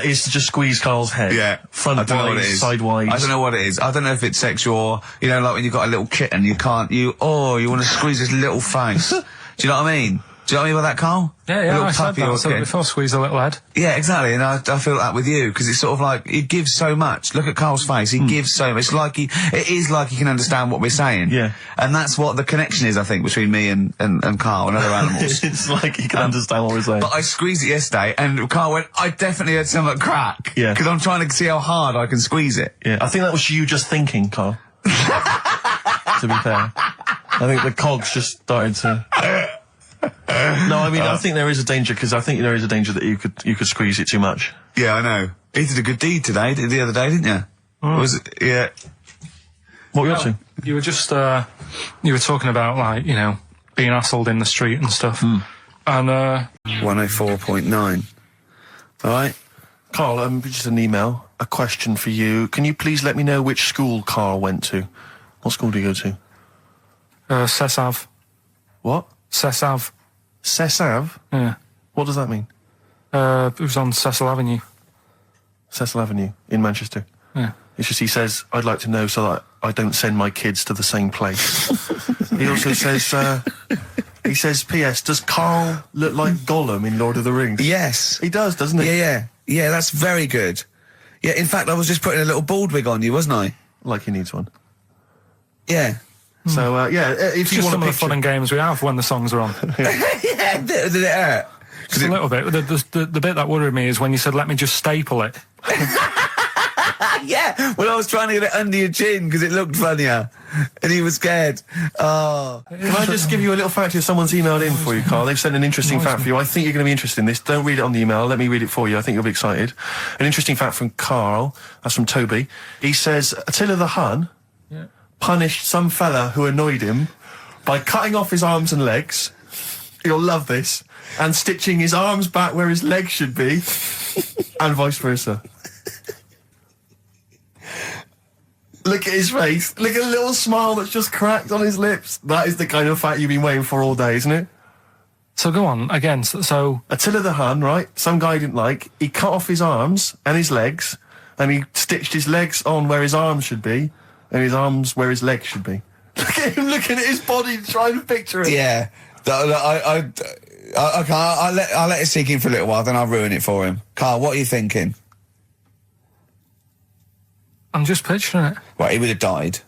is to just squeeze Carl's head. Yeah. Front-wise, sidewise. I don't know what it is. I don't know if it's sexual or, like when you've got a little kitten, you want to squeeze his little face. Do you know what I mean? Do you know what I mean by that, Carl? Yeah, I said that before, squeeze a little head. Yeah, exactly, and I feel that with you, because it's sort of like, he gives so much. Look at Carl's face, he gives so much. It is like he can understand what we're saying. Yeah. And that's what the connection is, I think, between me and Carl and other animals. It's like he can understand what we're saying. But I squeezed it yesterday, and Carl went, I definitely had something crack. Yeah. Because I'm trying to see how hard I can squeeze it. Yeah, I think that was you just thinking, Carl. To be fair. I think the cogs just started to... No, I mean, I think there is a danger, because I think there is a danger that you could squeeze it too much. Yeah, I know. He did a good deed today, the other day, didn't you? Was it? Yeah. What were you up to? You were just, you were talking about, like, being hassled in the street and stuff. And, 104.9. Alright. Carl, just an email, a question for you. Can you please let me know which school Carl went to? What school do you go to? Cessav. What? Cessav. Cessav? Yeah. What does that mean? It was on Cecil Avenue. Cecil Avenue in Manchester. Yeah. It's just, he says, I'd like to know so that I don't send my kids to the same place. He also says, he says, P.S., does Carl look like Gollum in Lord of the Rings? Yes. He does, doesn't he? Yeah, that's very good. Yeah, in fact, I was just putting a little bald wig on you, wasn't I? Like he needs one. Yeah. So, if you Just want some to of the fun and games we have when the songs are on. Yeah, did it hurt? Just a little bit. The bit that worried me is when you said, let me just staple it. Yeah, well, I was trying to get it under your chin because it looked funnier. And he was scared. Oh. Can I just give you a little fact here? Someone's emailed in for you, Carl. They've sent an interesting fact for you. I think you're going to be interested in this. Don't read it on the email. Let me read it for you. I think you'll be excited. An interesting fact from Carl. That's from Toby. He says, Attila the Hun punished some fella who annoyed him by cutting off his arms and legs. You'll love this. And stitching his arms back where his legs should be. And vice versa. Look at his face. Look at the little smile that's just cracked on his lips. That is the kind of fact you've been waiting for all day, isn't it? So go on, again, so... Attila the Hun, right? Some guy didn't like. He cut off his arms and his legs, and he stitched his legs on where his arms should be, and his arms where his legs should be. Look at him looking at his body, trying to picture it. Yeah. I'll let it sink in for a little while, then I'll ruin it for him. Carl, what are you thinking? I'm just picturing it. Right, he would have died.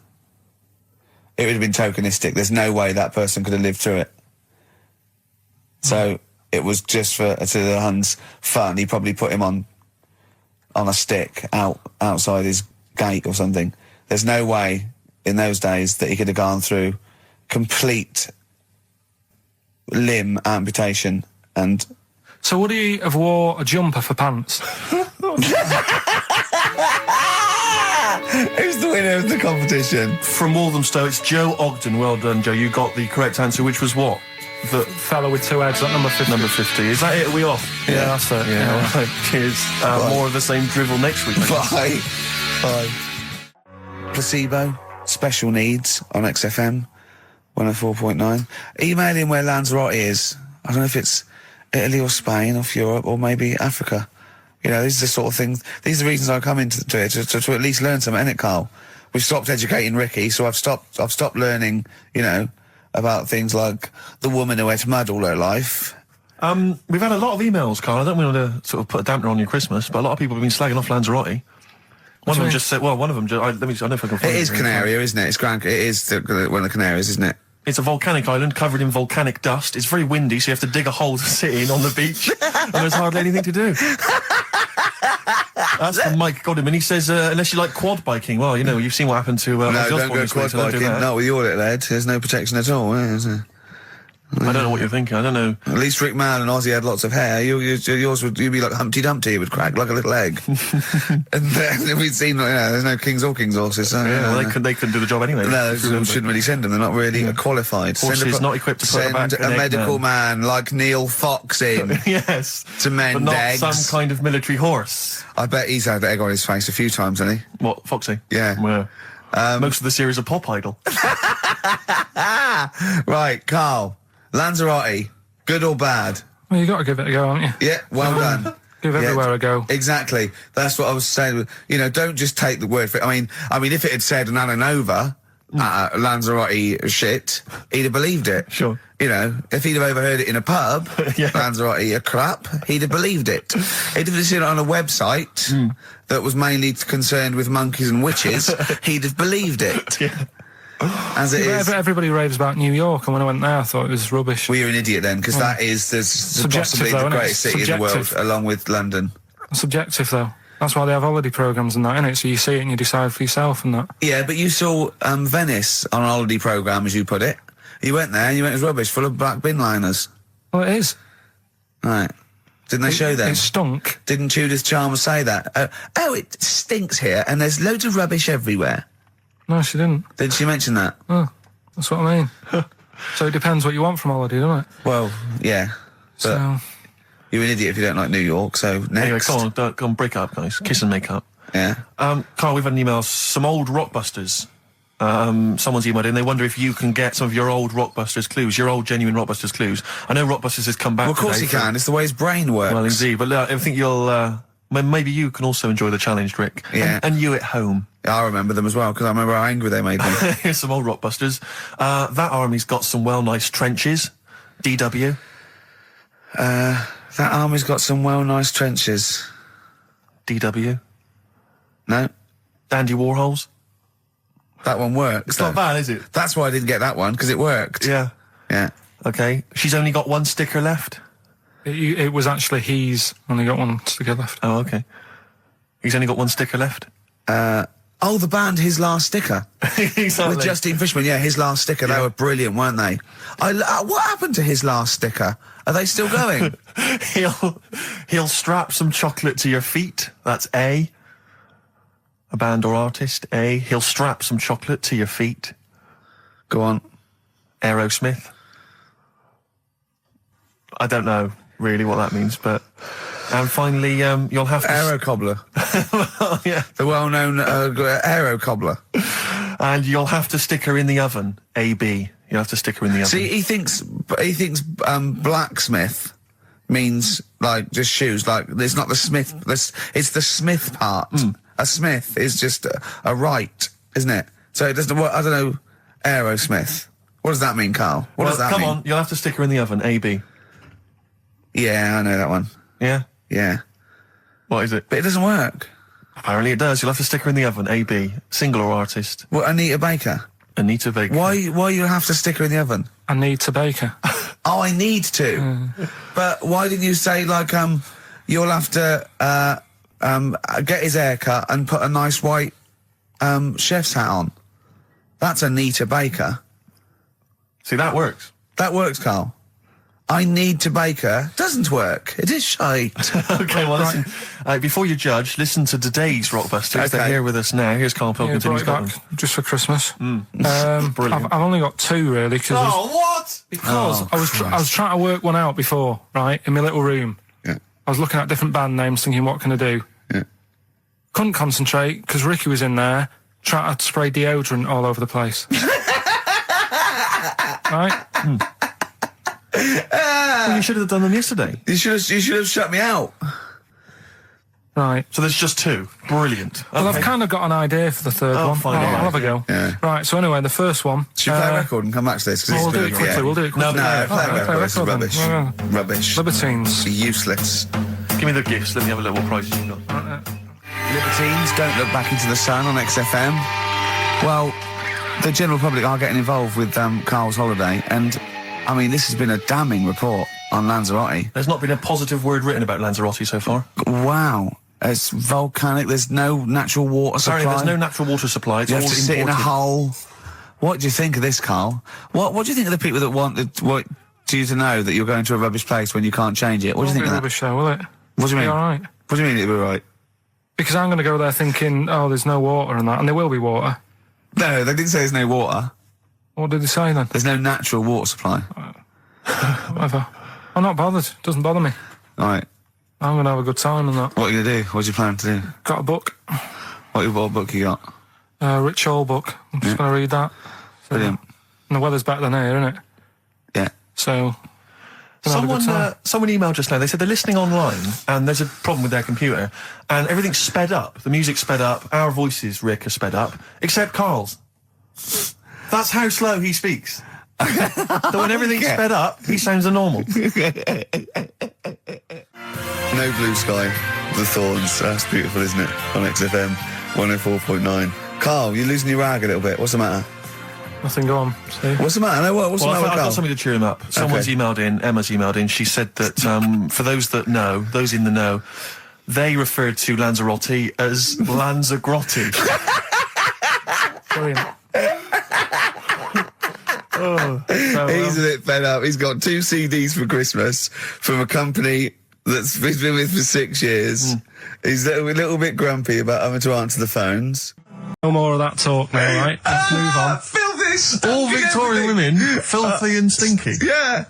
It would have been tokenistic. There's no way that person could have lived through it. So it was just for Attila the Hun's fun. He probably put him on a stick outside his gate or something. There's no way in those days that he could have gone through complete limb amputation and... So would he have wore a jumper for pants? Who's the winner of the competition? From Walthamstow, it's Joe Ogden. Well done, Joe. You got the correct answer, which was what? The fellow with two heads, that number 50. Number 50. Is that it? Are we off? Yeah, that's it. Yeah. Yeah. Right. Cheers. More of the same drivel next week. Bye. Bye. Placebo, special needs on XFM 104.9. Email in where Lanzarote is. I don't know if it's Italy or Spain or Europe or maybe Africa. You know, these are the sort of things, these are the reasons I come into it, to at least learn something, innit, Carl? We've stopped educating Ricky, so I've stopped learning, you know, about things like the woman who ate mud all her life. We've had a lot of emails, Carl. I don't want to sort of put a dampener on your Christmas, but a lot of people have been slagging off Lanzarote. One of them just said, well, one of them, I don't know if I can find it. It is Canaria, isn't it? It is one of the Canaries, isn't it? It's a volcanic island covered in volcanic dust. It's very windy, so you have to dig a hole to sit in on the beach, and there's hardly anything to do. That's from Mike Godham, and he says, unless you like quad biking, well, you know, you've seen what happened to... no, don't go quad biking. Not with your little head. There's no protection at all, is there? I don't know what you're thinking. I don't know. At least Rick Mann and Ozzy had lots of hair. Yours would be like Humpty Dumpty. It would crack like a little egg. And then we'd seen, there's no kings or king's horses. So, yeah, well, they couldn't do the job anyway. No, we shouldn't really send them. They're not really qualified. Horses not equipped to put back a medical man like Neil Fox in. Yes. To mend but not eggs. Some kind of military horse. I bet he's had egg on his face a few times, hasn't he? What, Foxy? Yeah. Most of the series are Pop Idol. Right, Carl. Lanzarote, good or bad? Well, you got to give it a go, haven't you? Yeah, well done. Give everywhere a go. Exactly. That's what I was saying. You know, don't just take the word for it. I mean, if it had said Nananova, Lanzarote shit, he'd have believed it. Sure. You know, if he'd have overheard it in a pub, Yeah. Lanzarote a crap, he'd have believed it. He'd have seen it on a website that was mainly concerned with monkeys and witches, he'd have believed it. Yeah. As it is. Everybody raves about New York, and when I went there, I thought it was rubbish. Well, you're an idiot then, because that is possibly though, the isn't it? greatest city in the world, Subjective. along with London. Subjective, though. That's why they have holiday programmes and that, innit? So you see it and you decide for yourself and that. Yeah, but you saw Venice on a holiday programme, as you put it. You went there and you went, it was rubbish, full of black bin liners. Well, it is. Right. Didn't they show them? It stunk. Didn't Judith Chalmers say that? Oh, it stinks here and there's loads of rubbish everywhere. No, she didn't. Did she mention that? Oh, that's what I mean. So it depends what you want from holiday, doesn't it? Well, yeah. But So... you're an idiot if you don't like New York, so next. Anyway, go on, break up, guys. Kiss and make up. Yeah. Carl, we've had an email. Some old Rockbusters. Someone's emailed in. They wonder if you can get some of your old Rockbusters clues, your old genuine Rockbusters clues. I know Rockbusters has come back. Well, of course today he can. It's the way his brain works. Well, indeed. But I think you'll... maybe you can also enjoy the challenge, Rick. Yeah. And you at home. I remember them as well, because I remember how angry they made them. Here's some old Rockbusters. That army's got some nice trenches. DW. That army's got some nice trenches. DW. No? Dandy Warhols. That one works. It's not bad, is it? That's why I didn't get that one, because it worked. Yeah. Yeah. Okay. She's only got one sticker left. It was actually he's only got one sticker left. Oh, okay. He's only got one sticker left. Oh, the band His Last Sticker. Exactly. With Justine Fishman, yeah, His Last Sticker. They were brilliant, weren't they? What happened to His Last Sticker? Are they still going? He'll strap some chocolate to your feet. That's A. A band or artist. A. He'll strap some chocolate to your feet. Go on. Aerosmith. I don't know really what that means, but... And finally, you'll have to... Aero Cobbler. Well, yeah. The well-known Aero Cobbler. And you'll have to stick her in the oven. AB. You'll have to stick her in the oven. See, he thinks blacksmith means, like, just shoes. Like, it's not the smith. It's the smith part. A smith is just a right, isn't it? So it doesn't... I don't know... Aerosmith. What does that mean, Carl? What does that mean? Come on, you'll have to stick her in the oven. AB. Yeah, I know that one. Yeah? Yeah. What is it? But it doesn't work. Apparently it does. You'll have to stick her in the oven. AB. Single or artist. What, Anita Baker? Anita Baker. Why you have to stick her in the oven? I need to bake her. Oh, I need to. But why didn't you say, like, you'll have to, get his hair cut and put a nice white, chef's hat on? That's Anita Baker. See, that works. That works, Carl. I need to bake her doesn't work. It is shite. Okay, well, listen, before you judge, listen to today's Rockbusters. Okay. They're here with us now. Here's Karl Pilkington. Yeah, He's brought got it them. back just for Christmas. Brilliant. I've only got 2 really because what? I was trying to work one out before, right, in my little room. Yeah. I was looking at different band names, thinking, what can I do? Yeah. Couldn't concentrate because Ricky was in there trying to spray deodorant all over the place. Right? Well, you should have done them yesterday. You should have shut me out. Right. So there's just 2. Brilliant. Well, Okay. I've kind of got an idea for the third one. fine, I'll yeah. have a go. Yeah. Right, so anyway, the first one. Should we play a record and come back to this? 'Cause We'll it's do been it quickly, we'll do it quickly. No, play Alright, a record. This is then. rubbish. Yeah. Rubbish. Libertines. Useless. Give me the gifts. Let me have a look what prizes you got. Libertines, Don't Look Back Into the Sun on XFM. Well, the general public are getting involved with Karl's holiday, and, I mean, this has been a damning report on Lanzarote. There's not been a positive word written about Lanzarote so far. Wow. It's volcanic, there's no natural water supply. Sorry, there's no natural water supply. It's You all have to sit in a imported. hole. What do you think of this, Karl? What do you think of the people that want you to know that you're going to a rubbish place when you can't change it? What do you think of that? Rubbish show, will it? What do you mean? Be all right. What do you mean it'll be right? Because I'm going to go there thinking, oh, there's no water and that, and there will be water. No, they didn't say there's no water. What did they say then? There's no natural water supply. Whatever. I'm not bothered. Doesn't bother me. All right. I'm going to have a good time and that. What are you going to do? What do you plan to do? Got a book. What book you got? Rich Hall book. I'm just going to read that. Brilliant. And the weather's better than here, isn't it? Yeah. So... gonna have a good time. Someone emailed just now. They said they're listening online and there's a problem with their computer and everything's sped up. The music's sped up. Our voices, Rick, are sped up, except Karl's. That's how slow he speaks. So when everything's sped up, he sounds a normal. No Blue Sky, The Thorns. That's beautiful, isn't it? On XFM 104.9. Karl, you're losing your rag a little bit. What's the matter? Nothing, go on. See? What's the matter? No, what's the matter with I've got Karl? something to cheer him up. Someone's emailed in, Emma's emailed in, she said that for those that know, those in the know, they referred to Lanzarote as Lanzagrotte. Brilliant. He's a bit fed up. He's got 2 CDs for Christmas from a company that's he's been with for 6 years. He's a little bit grumpy about having to answer the phones. No more of that talk now, right? Let's move on. Filthy! All Victorian women, filthy and stinky. Yeah.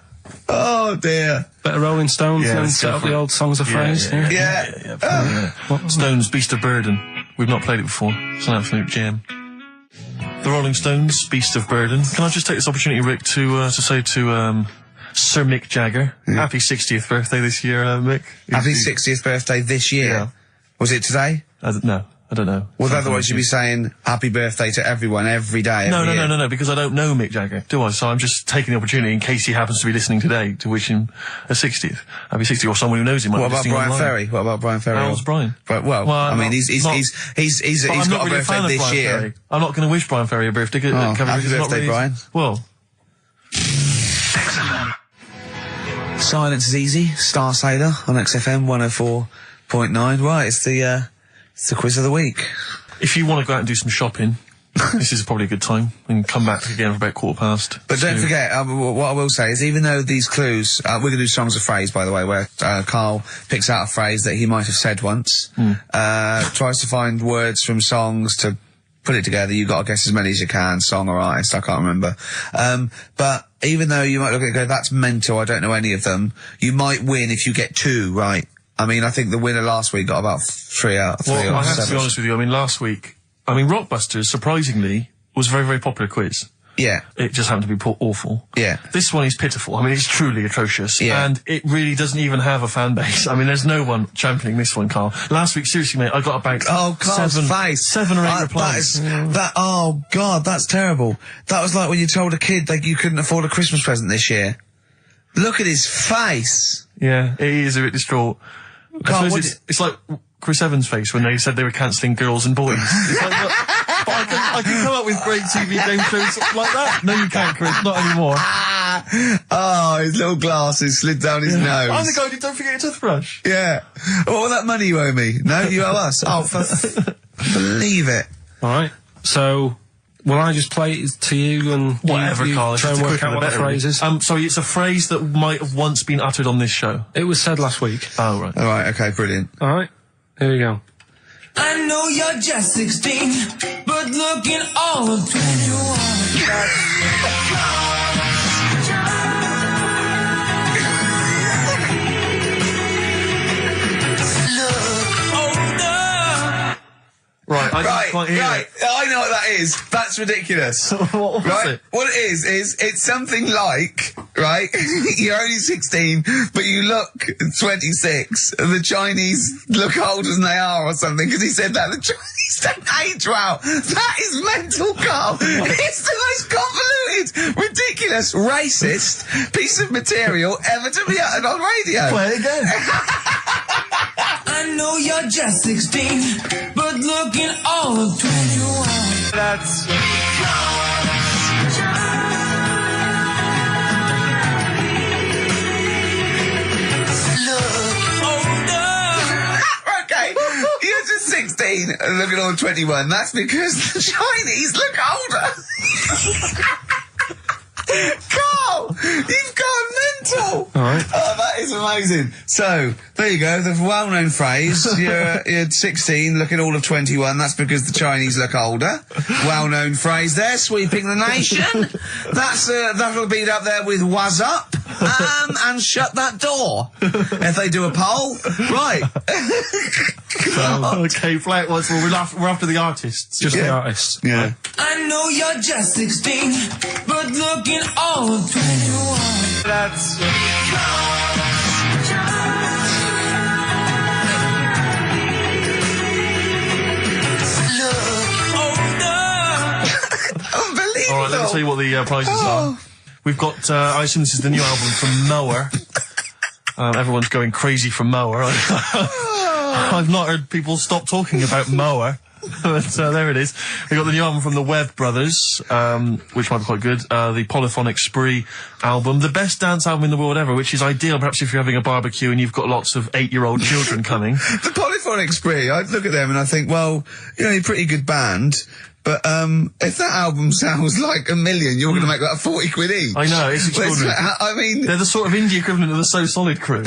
Oh dear. Better Rolling Stones Yeah, and let's set go up for the it. old songs of phrase. Yeah. Stones, Beast of Burden. We've not played it before. It's an absolute jam. The Rolling Stones, Beast of Burden. Can I just take this opportunity, Rick, to say to Sir Mick Jagger, happy 60th birthday this year, Mick. Happy 60th birthday this year. Yeah. Was it today? No, I don't know. Well, Something otherwise you'd be saying happy birthday to everyone every day. No, every year. no, because I don't know Mick Jagger, do I? So I'm just taking the opportunity, in case he happens to be listening today, to wish him a 60th. Happy 60th, or someone who knows him. What about Brian Ferry? What about Brian Ferry? How's Brian? Well, I mean, he's I'm got not a really a fan birthday of this Brian year. Ferry. I'm not going to wish Brian Ferry a birthday. Happy birthday, Brian. Well, Silence is Easy, Star Sailor on XFM 104.9. Right, it's the quiz of the week. if you want to go out and do some shopping, this is probably a good time. And come back again for about 2:15. But don't forget, what I will say is, even though these clues, we're going to do songs of phrase, by the way, where Karl picks out a phrase that he might have said once, tries to find words from songs to put it together. You've got to guess as many as you can, song or artist, I can't remember. But even though you might look at it and go, that's mental, I don't know any of them, you might win if you get 2 right. I mean, I think the winner last week got about 3 out of 3 Well, or I have 7. to be honest with you. I mean, last week, Rockbusters, surprisingly, was a very, very popular quiz. Yeah. It just happened to be awful. Yeah. This one is pitiful. I mean, it's truly atrocious. Yeah. And it really doesn't even have a fan base. I mean, there's no one championing this one, Karl. Last week, seriously, mate, I got about Karl's face. 7 or 8 replies. Oh God, that's terrible. That was like when you told a kid that you couldn't afford a Christmas present this year. Look at his face. Yeah, it is a bit distraught. Karl, I suppose it's like Chris Evans' face when they said they were cancelling Girls and Boys. It's like, but I can come up with great TV game shows like that. No, you can't, Chris. Not anymore. Oh, his little glasses slid down his nose. I'm the guy who don't forget your toothbrush. Yeah. All that money you owe me. No, you owe us. Oh, believe it. All right. So Will I just play it to you and Whatever, you Carl. try and work out what the phrase is? Sorry, it's a phrase that might have once been uttered on this show. It was said last week. Oh, right. All right, okay, brilliant. All right, here we go. I know you're just 16, but looking all of 21. Right, I didn't quite hear Right, it. I know what that is. That's ridiculous. What was Right? it? What it is it's something like, right, you're only 16, but you look 26, and the Chinese look older than they are or something, because he said that. The Chinese don't age well. That is mental, Carl. It's the most convoluted, ridiculous, racist piece of material ever to be uttered on radio. Play it again. I know you're just 16, but looking all of 21. That's... Okay, you're just 16 and looking all 21. That's because the Chinese look older. Carl, you've gone mental. All right. Oh, that is amazing. So, there you go, the well-known phrase, you're 16, looking all of 21, that's because the Chinese look older. Well-known phrase there, sweeping the nation. That'll be up there with "was up," and "shut that door." If they do a poll, right. Okay, play it once more. We're after the artists. Just the artists. Yeah. I know you're just 16, but looking all of 21. That's... Unbelievable. All right, let me tell you what the prizes are. We've got, I assume this is the new album from Mower. Everyone's going crazy for Mower. I've not heard people stop talking about Mower. But there it is. We got the new album from the Webb Brothers, which might be quite good. The Polyphonic Spree album, the best dance album in the world ever, which is ideal perhaps if you're having a barbecue and you've got lots of 8-year-old children coming. The Polyphonic Spree, I look at them and I think, well, you know, you're a pretty good band, but if that album sounds like $1 million, you're going to make that 40 quid each. I know, it's extraordinary. I mean... They're the sort of indie equivalent of the So Solid crew.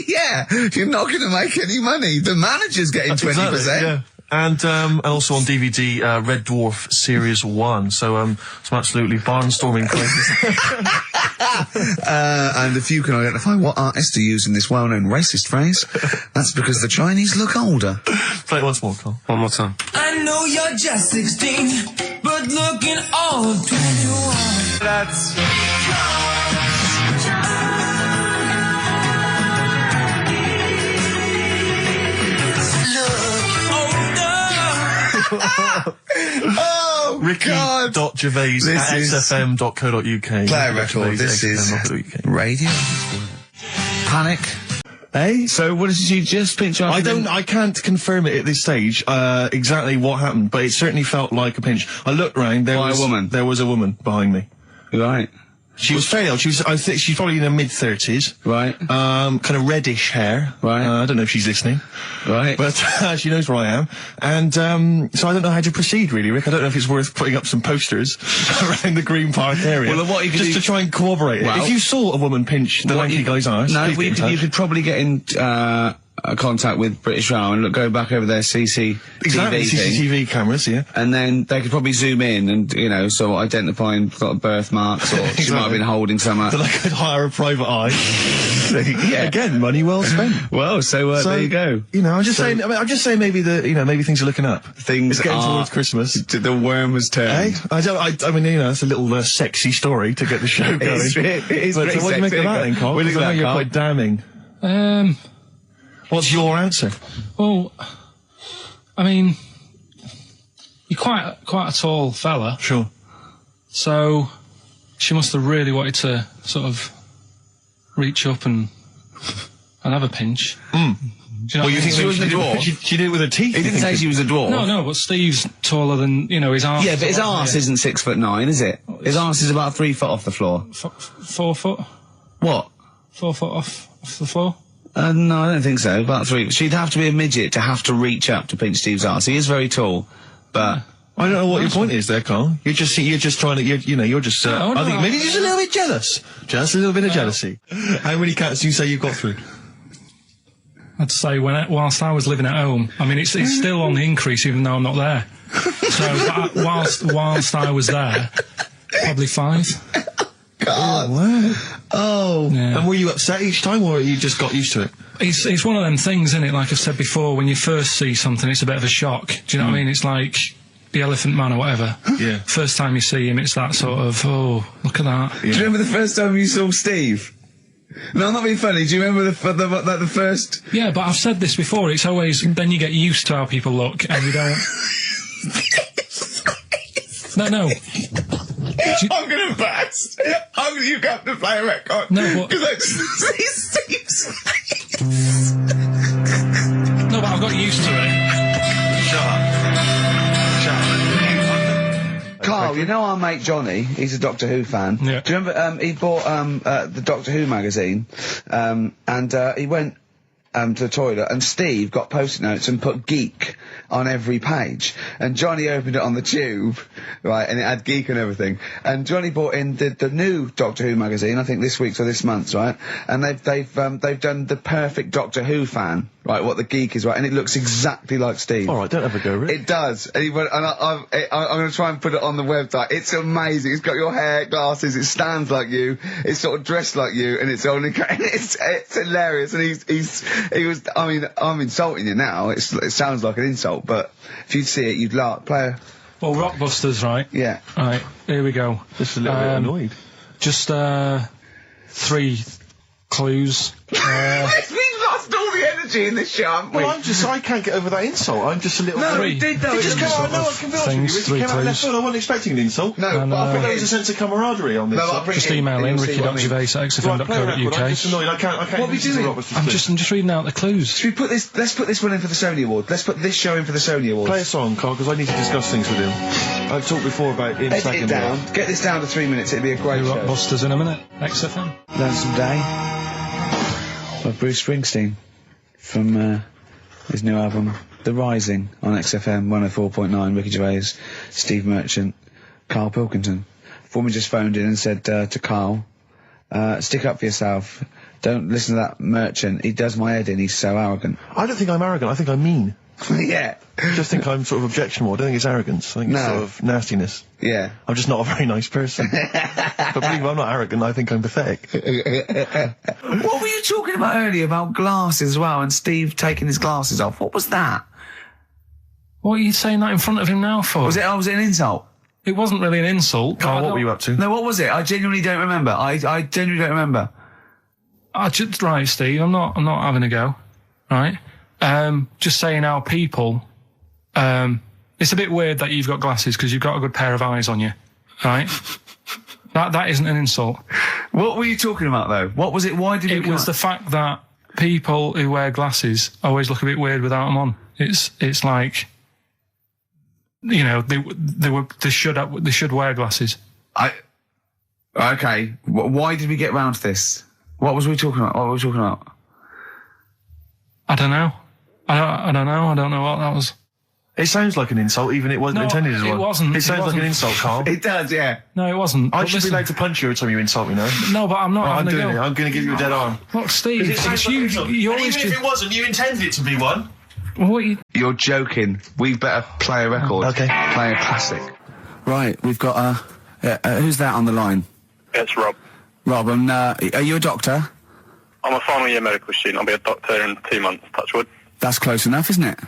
Yeah, you're not going to make any money. The manager's getting 20%. Exactly, yeah. And also on DVD, Red Dwarf Series 1. So, some absolutely barnstorming places. And if you can identify what artist to use in this well-known racist phrase, that's because the Chinese look older. Play it once more, Carl. One more time. I know you're just 16, but looking all of 21. That's... Oh, God. Ricky.Gervais at XFM.co.uk. Play a record. This is radio. Panic. Eh? So what did you just pinch off? I can't confirm it at this stage, exactly what happened, but it certainly felt like a pinch. I looked round, there was a woman behind me. Right. She was fairly old. I think she's probably in her mid-30s. Right. Kind of reddish hair. Right. I don't know if she's listening. Right. But she knows where I am. And so I don't know how to proceed, really, Rick. I don't know if it's worth putting up some posters around the Green Park area. Well, what you could just do... to try and corroborate it. If you saw a woman pinch the lanky guy's arse... No, you could probably get in contact with British Rail and go back over their CCTV CCTV cameras, yeah. And then they could probably zoom in and, you know, so identifying sort of birthmarks or she might have been holding some... Then I could hire a private eye. Yeah. Again, money well spent. Well, so there you go. You know, I'm just saying maybe maybe things are looking up. Things it's getting are towards Christmas. The worm has turned. I mean, you know, it's a little sexy story to get the show going. It is but pretty what do you make of that then, Carl? What do you think of that, you're Carl? quite damning. What's your answer? Well, I mean, you're quite a tall fella. Sure. So she must have really wanted to sort of reach up and have a pinch. Mm. Do you know You think she was a dwarf? She did it with her teeth? He didn't say she was a dwarf. No, but Steve's taller than, you know, his arse. Yeah, but his arse isn't 6'9", is it? His arse is about 3 foot off the floor. 4 foot? What? 4 foot off the floor? No, I don't think so. About 3. She'd have to be a midget to have to reach up to pinch Steve's arse. He is very tall, but I don't know what your point is there, Carl. You're just trying to, you're just, I think maybe just a little bit jealous. Just a little bit of jealousy. How many cats do you say you've got through? I'd say whilst I was living at home, I mean, it's still on the increase even though I'm not there. So whilst I was there, probably 5. God. Wow. Oh. Yeah. And were you upset each time, or you just got used to it? It's one of them things, isn't it? Like I've said before, when you first see something, it's a bit of a shock. Do you know what I mean? It's like the Elephant Man or whatever. Yeah. First time you see him, it's that sort of, oh, look at that. Yeah. Do you remember the first time you saw Steve? No, I'm not being funny. Do you remember the first? Yeah, but I've said this before. It's always, then you get used to how people look, and you don't... No. I'm gonna burst. You have to play a record. No, but... No, but I've got used to it. Shut up. Carl, you know our mate Johnny, he's a Doctor Who fan. Yeah. Do you remember, he bought, the Doctor Who magazine, and he went, to the toilet, and Steve got post-it notes and put geek on every page. And Johnny opened it on the tube, right, and it had geek and everything. And Johnny bought in the new Doctor Who magazine, I think this week's or this month's, right? And they've done the perfect Doctor Who fan, right, what the geek is, right, and it looks exactly like Steve. Alright, don't have a go, Rick. It does. And he went, and I'm gonna try and put it on the website. It's amazing. It's got your hair, glasses, it stands like you, it's sort of dressed like you, and it's only, and it's hilarious. And he was, I mean, I'm insulting you now, it sounds like an insult, but if you'd see it, you'd laugh. Well, Rockbusters, right? Yeah. Right, here we go. Just a little bit annoyed. Just, 3 clues. We've lost all the energy in this show, haven't we? Well, I can't get over that insult. I'm just a little... No, Three. he did though. It just came out, no, I can be honest with you, Rick, it came out of left field. I wasn't expecting an insult. No, but I think there was a sense of camaraderie on this. No, I'll bring Just it in, email and in, you'll see what I mean. ricky.gervais@xfm.co.uk. I'm just annoyed. I can't What are we listen to doing? Rockbusters I'm thing. just reading out the clues. Should we put this, let's put this one in for the Sony Award. Let's put this show in for the Sony Awards. Play a song, Carl, because I need to discuss things with him. I've talked before about him Edit stacking it down. Get this down to 3 minutes. It'd be a great show. Rockbusters in a minute. XFM. Lonesome Day by Bruce Springsteen from his new album The Rising on XFM 104.9. Ricky Gervais, Steve Merchant, Karl Pilkington. Foreman just phoned in and said to Karl, stick up for yourself. Don't listen to that Merchant. He does my head in. He's so arrogant. I don't think I'm arrogant. I think I'm mean. Yeah. I just think I'm sort of objectionable. I don't think it's arrogance. I think it's sort of nastiness. Yeah. I'm just not a very nice person. But believe me, I'm not arrogant. I think I'm pathetic. What were you talking about earlier about glasses as well, and Steve taking his glasses off? What was that? What are you saying that in front of him now for? Was it an insult? It wasn't really an insult. Carl, what were you up to? No, what was it? I genuinely don't remember. I genuinely don't remember. Right, Steve, I'm not having a go. Right? Just saying how people, it's a bit weird that you've got glasses because you've got a good pair of eyes on you. Right? That isn't an insult. What were you talking about though? What was it? Why did it was the fact that people who wear glasses always look a bit weird without them on. It's like, you know, they should wear glasses. Okay. Why did we get round to this? What was we talking about? I don't know. I don't know. I don't know what that was. It sounds like an insult, even it wasn't intended as one. It wasn't. It sounds like an insult, Carl. It does, yeah. No, it wasn't. I But should be listen, allowed to punch you every time you insult me, no? No, but I'm not I'm having a doing it. go. I'm going to give you a dead arm. Look, Steve, It sounds it's like an you. insult. You And always even if it wasn't, you intended it to be one. What you... You're joking. We better play a record. Okay. Play a classic. Right, we've got who's that on the line? It's Rob. Rob, are you a doctor? I'm a final year medical student. I'll be a doctor in 2 months, touch wood. That's close enough, isn't it?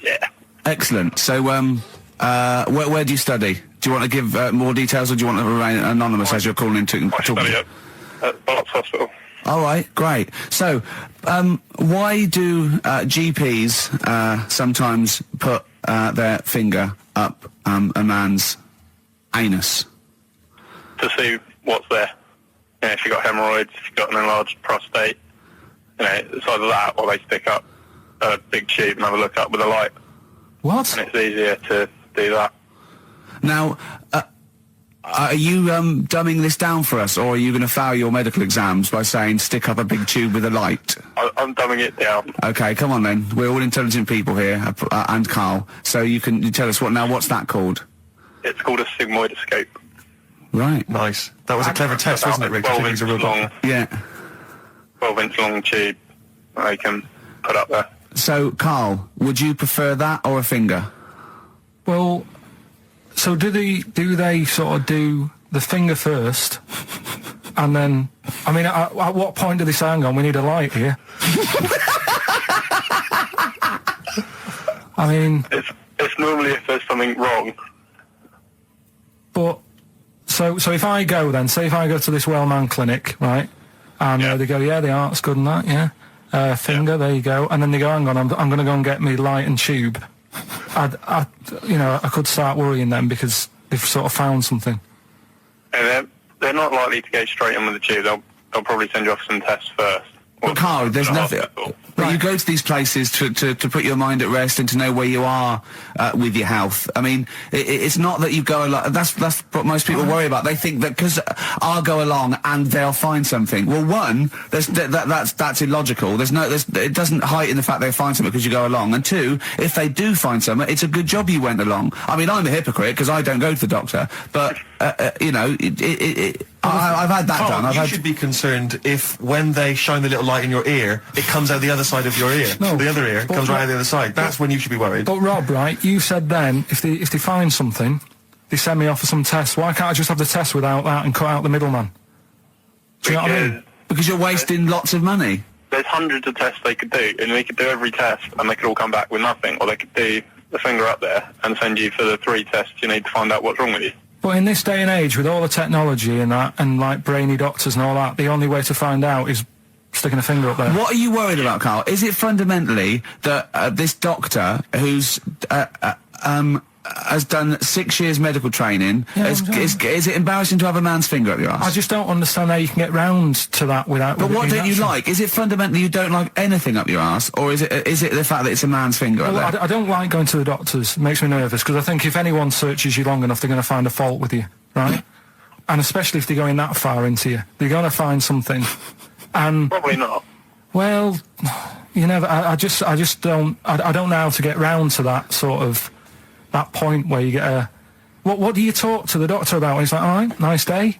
Yeah. Excellent. So, where do you study? Do you want to give more details, or do you want to remain anonymous as you're calling in to I study at Barts Hospital. All right, great. So, why do GPs sometimes put their finger up a man's anus? To see what's there. You know, if you've got hemorrhoids, if you've got an enlarged prostate, you know, it's either that or they stick up a big tube and have a look up with a light. What? And it's easier to do that. Now, are you dumbing this down for us, or are you going to fail your medical exams by saying stick up a big tube with a light? I'm dumbing it down. Okay, come on then. We're all intelligent people here, and Carl. So you tell us what's that called? It's called a sigmoidoscope. Right. Nice. That was a clever test, wasn't it, Rick? 12 inch long. Yeah. 12-inch long tube I can put up there. So, Carl, would you prefer that or a finger? Well, so do they sort of do the finger first, and then, I mean, at what point do they say, hang on, we need a light here? I mean... It's normally if there's something wrong. But, so if I go then, say if I go to this Wellman clinic, right, and they go, yeah, the art's good and that, yeah, finger, there you go, and then they go, hang on, I'm going to go and get me light and tube. I could start worrying then because they've sort of found something. And they're not likely to go straight in with the tube. They'll probably send you off some tests first. But Carl, there's nothing. But you go to these places to put your mind at rest and to know where you are with your health. I mean, it's not that you go along. That's what most people worry about. They think that because I'll go along and they'll find something. Well, one, that's illogical. It doesn't heighten the fact they find something because you go along. And two, if they do find something, it's a good job you went along. I mean, I'm a hypocrite because I don't go to the doctor, but I've had that done. You should be concerned if when they shine the little light in your ear, it comes out the other side of your ear. No, the other ear comes right out the other side. That's when you should be worried. But Rob, right, you said then, if they find something, they send me off for some tests. Why can't I just have the test without that and cut out the middleman? Do you know what I mean? Because you're wasting lots of money. There's hundreds of tests they could do, and they could do every test, and they could all come back with nothing. Or they could do the finger up there and send you for the 3 tests you need to find out what's wrong with you. But in this day and age, with all the technology and that, and like brainy doctors and all that, the only way to find out is sticking a finger up there. What are you worried about, Carl? Is it fundamentally that this doctor who's has done 6 years medical training, is it embarrassing to have a man's finger up your ass? I just don't understand how you can get round to that without... But what don't you like? Is it fundamentally you don't like anything up your ass, or is it the fact that it's a man's finger up there? I don't like going to the doctors. It makes me nervous, because I think if anyone searches you long enough, they're going to find a fault with you, right? And especially if they're going that far into you. They're going to find something. And probably not. Well, you never... I just don't... I don't know how to get round to that sort of... that point where you get a... What do you talk to the doctor about? He's like, all right, nice day.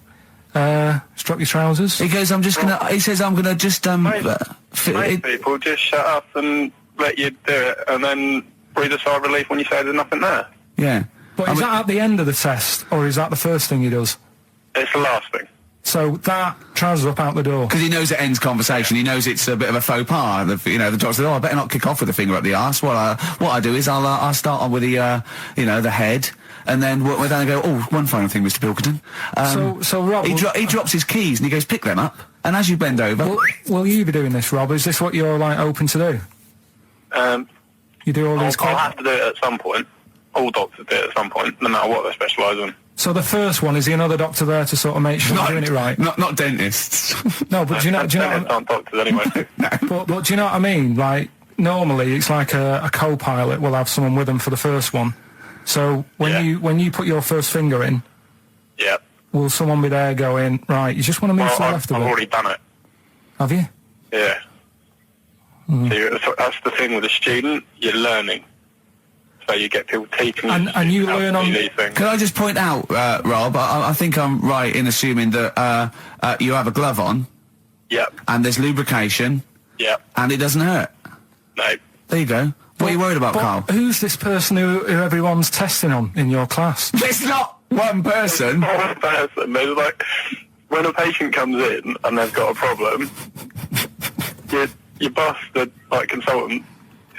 Strap your trousers. He goes, he says, I'm gonna just, Most people just shut up and let you do it, and then breathe a sigh of relief when you say there's nothing there. Yeah. But is that at the end of the test, or is that the first thing he does? It's the last thing. So that trousers up out the door. Because he knows it ends conversation. He knows it's a bit of a faux pas. The doctor says, I better not kick off with the finger up the arse. Well, what I do is I'll start on with the, the head, and then we're going to go, one final thing, Mr. Pilkington. So Rob... He drops his keys and he goes, pick them up. And as you bend over... Will you be doing this, Rob? Is this what you're, like, open to do? You do all these... I'll have to do it at some point. All doctors do it at some point, no matter what they specialise in. So the first one, is there another doctor there to sort of make sure you're doing it right? Not dentists. No, but do you know... aren't doctors anyway. But do you know what I mean? Like, normally it's like a co-pilot will have someone with them for the first one. So when you put your first finger in, will someone be there going, right, you just want to move to the left of it? I've already done it. Have you? Yeah. So that's the thing with a student, you're learning. So you get people teaching you. And you learn on... these things. Can I just point out, Rob, I think I'm right in assuming that you have a glove on. Yep. And there's lubrication. Yep. And it doesn't hurt. No. There you go. What are you worried about, Carl? Who's this person who everyone's testing on in your class? It's not one person. One person. There's like, when a patient comes in and they've got a problem, your boss, the consultant,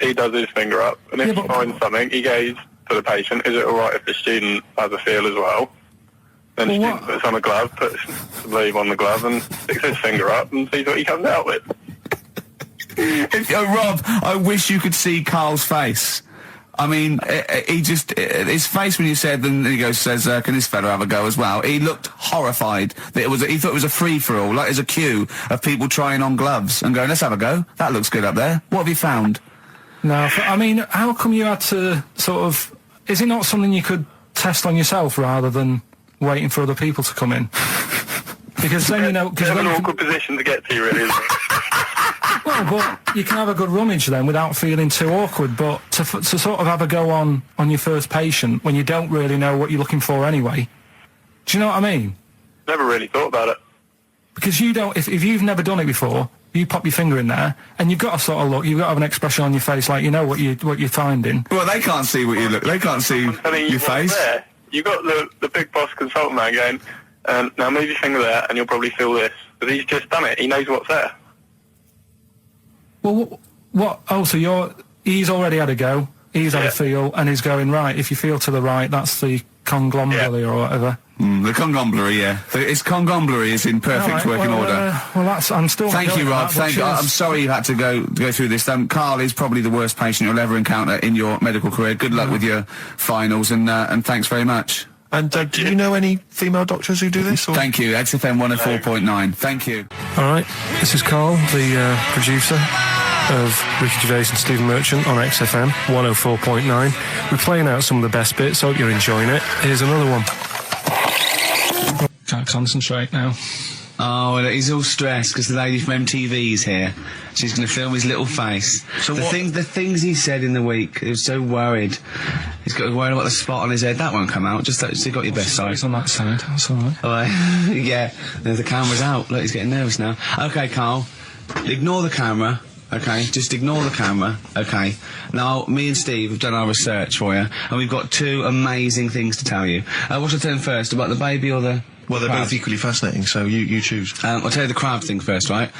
he does his finger up, and if he finds something, he goes to the patient, is it alright if the student has a feel as well? Then the student puts on a glove, puts the sleeve on the glove, and sticks his finger up and sees what he comes out with. Rob, I wish you could see Carl's face. I mean, his face when you said, and he says, can this fella have a go as well? He looked horrified. That he thought it was a free-for-all, like there's a queue of people trying on gloves and going, let's have a go. That looks good up there. What have you found? No, I mean, how come you had to sort of... Is it not something you could test on yourself rather than waiting for other people to come in. Because then, you know... It's an awkward position to get to, really, isn't it? Well, but you can have a good rummage then without feeling too awkward, but to sort of have a go on your first patient when you don't really know what you're looking for anyway, do you know what I mean? Never really thought about it. Because you don't, if you've never done it before, you pop your finger in there, and you've got to sort of look, you've got to have an expression on your face like you know what you're finding. Well, they can't see what you look, they can't see your face. There. You got the big boss consultant man going, now move your finger there and you'll probably feel this. But he's just done it, he knows what's there. Well, what? Oh, so he's already had a go, he's had a feel, and he's going, right, if you feel to the right, that's the conglomeracy or whatever. The conglomeracy, yeah. It's conglomeracy is in perfect working order. Well, that's, I'm still... Thank you, Rob. Thank you. I'm sorry you had to go through this. Karl is probably the worst patient you'll ever encounter in your medical career. Good luck with your finals, and thanks very much. And do you know any female doctors who do this? Or? Thank you. XFM 104.9. Thank you. All right, this is Karl, the producer of Ricky Gervais and Stephen Merchant on XFM 104.9. We're playing out some of the best bits. Hope you're enjoying it. Here's another one. Can't concentrate now. Oh, well, he's all stressed because the lady from MTV is here. She's going to film his little face. So the things he said in the week, he was so worried. He's got worried about the spot on his head. That won't come out. Just you got your best side. It's on that side. That's all right. Oh, yeah. The camera's out. Look, he's getting nervous now. Okay, Karl. Ignore the camera. Okay, just ignore the camera. Okay. Now, me and Steve have done our research for you, and we've got two amazing things to tell you. What should I tell him first? About the baby or the... Well, they're both equally fascinating, so you choose. I'll tell you the crab thing first, right?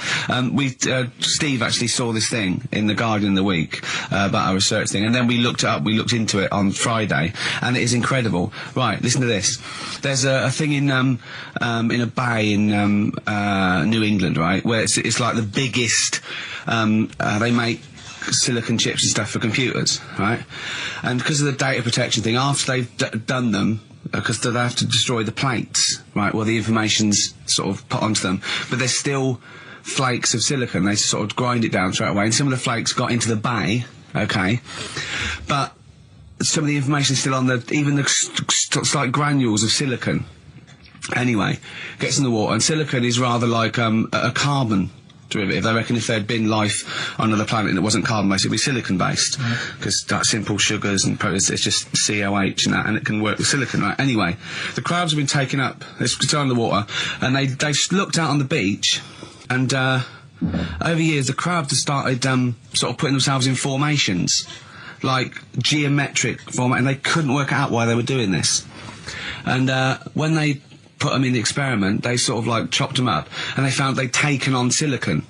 Steve actually saw this thing in The Guardian the week about our research thing, and then we looked it up, we looked into it on Friday, and it is incredible. Right, listen to this. There's a thing in a bay in New England, right, where it's like the biggest, they make silicon chips and stuff for computers, right? And because of the data protection thing, after they've done them, because they have to destroy the plates, right, well, the information's sort of put onto them, but there's still flakes of silicon. They sort of grind it down straight away, and some of the flakes got into the bay, okay, but some of the information's still on even the slight granules of silicon. Anyway, gets in the water, and silicon is rather like a carbon derivative. They reckon if there had been life on another planet and it wasn't carbon-based, it'd be silicon-based. Because like simple sugars and proteins, it's just COH and that, and it can work with silicon, right? Anyway, the crabs have been taken up, it's still in the water, and they looked out on the beach, and over years the crabs have started sort of putting themselves in formations, like geometric format, and they couldn't work out why they were doing this. And when they put them in the experiment, they sort of like chopped them up, and they found they'd taken on silicon,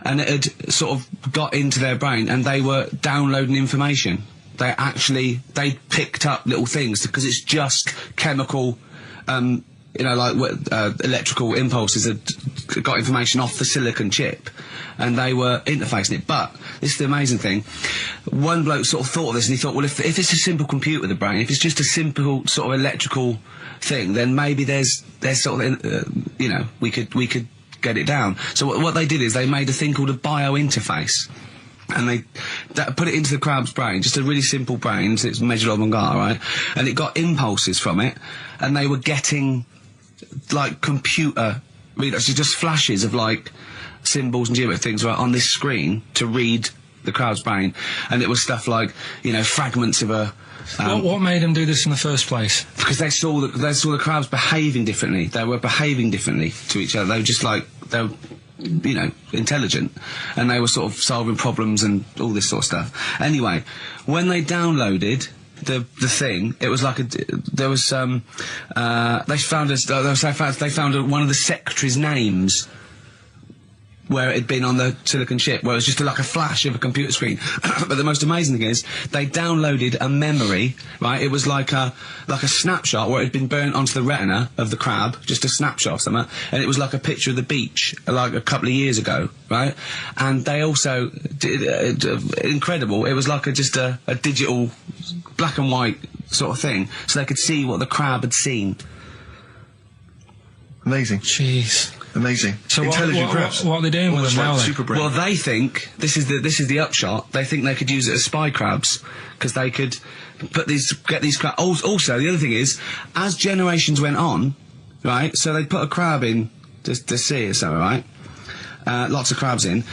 and it had sort of got into their brain, and they were downloading information. They picked up little things, because it's just chemical, you know, like electrical impulses that got information off the silicon chip, and they were interfacing it. But this is the amazing thing. One bloke sort of thought of this, and he thought, well, if it's a simple computer, the brain, if it's just a simple sort of electrical thing, then maybe there's sort of, you know, we could get it down. So what they did is they made a thing called a biointerface, and they put it into the crab's brain, just a really simple brain, so it's measured on Mangala, right? And it got impulses from it, and they were getting like computer readouts, just flashes of like symbols and geometric things right on this screen to read the crab's brain, and it was stuff like, you know, fragments of a. What made them do this in the first place? Because they saw the crabs behaving differently. They were behaving differently to each other. They were just like, they were, you know, intelligent, and they were sort of solving problems and all this sort of stuff. Anyway, when they downloaded the thing, it was like there was they found one of the secretary's names where it had been on the silicon chip, where it was just like a flash of a computer screen. But the most amazing thing is, they downloaded a memory, right? It was like a snapshot where it had been burnt onto the retina of the crab, just a snapshot of something, and it was like a picture of the beach, like a couple of years ago, right? And they also did, incredible, it was like just a digital black and white sort of thing, so they could see what the crab had seen. Amazing. Jeez. Amazing. So Intelligent crabs. what are they doing with them now? Then? Super brain. Well, they think this is the upshot. They think they could use it as spy crabs because they could get these crabs. Also, the other thing is, as generations went on, right? So they put a crab in to see it, so right? Lots of crabs in,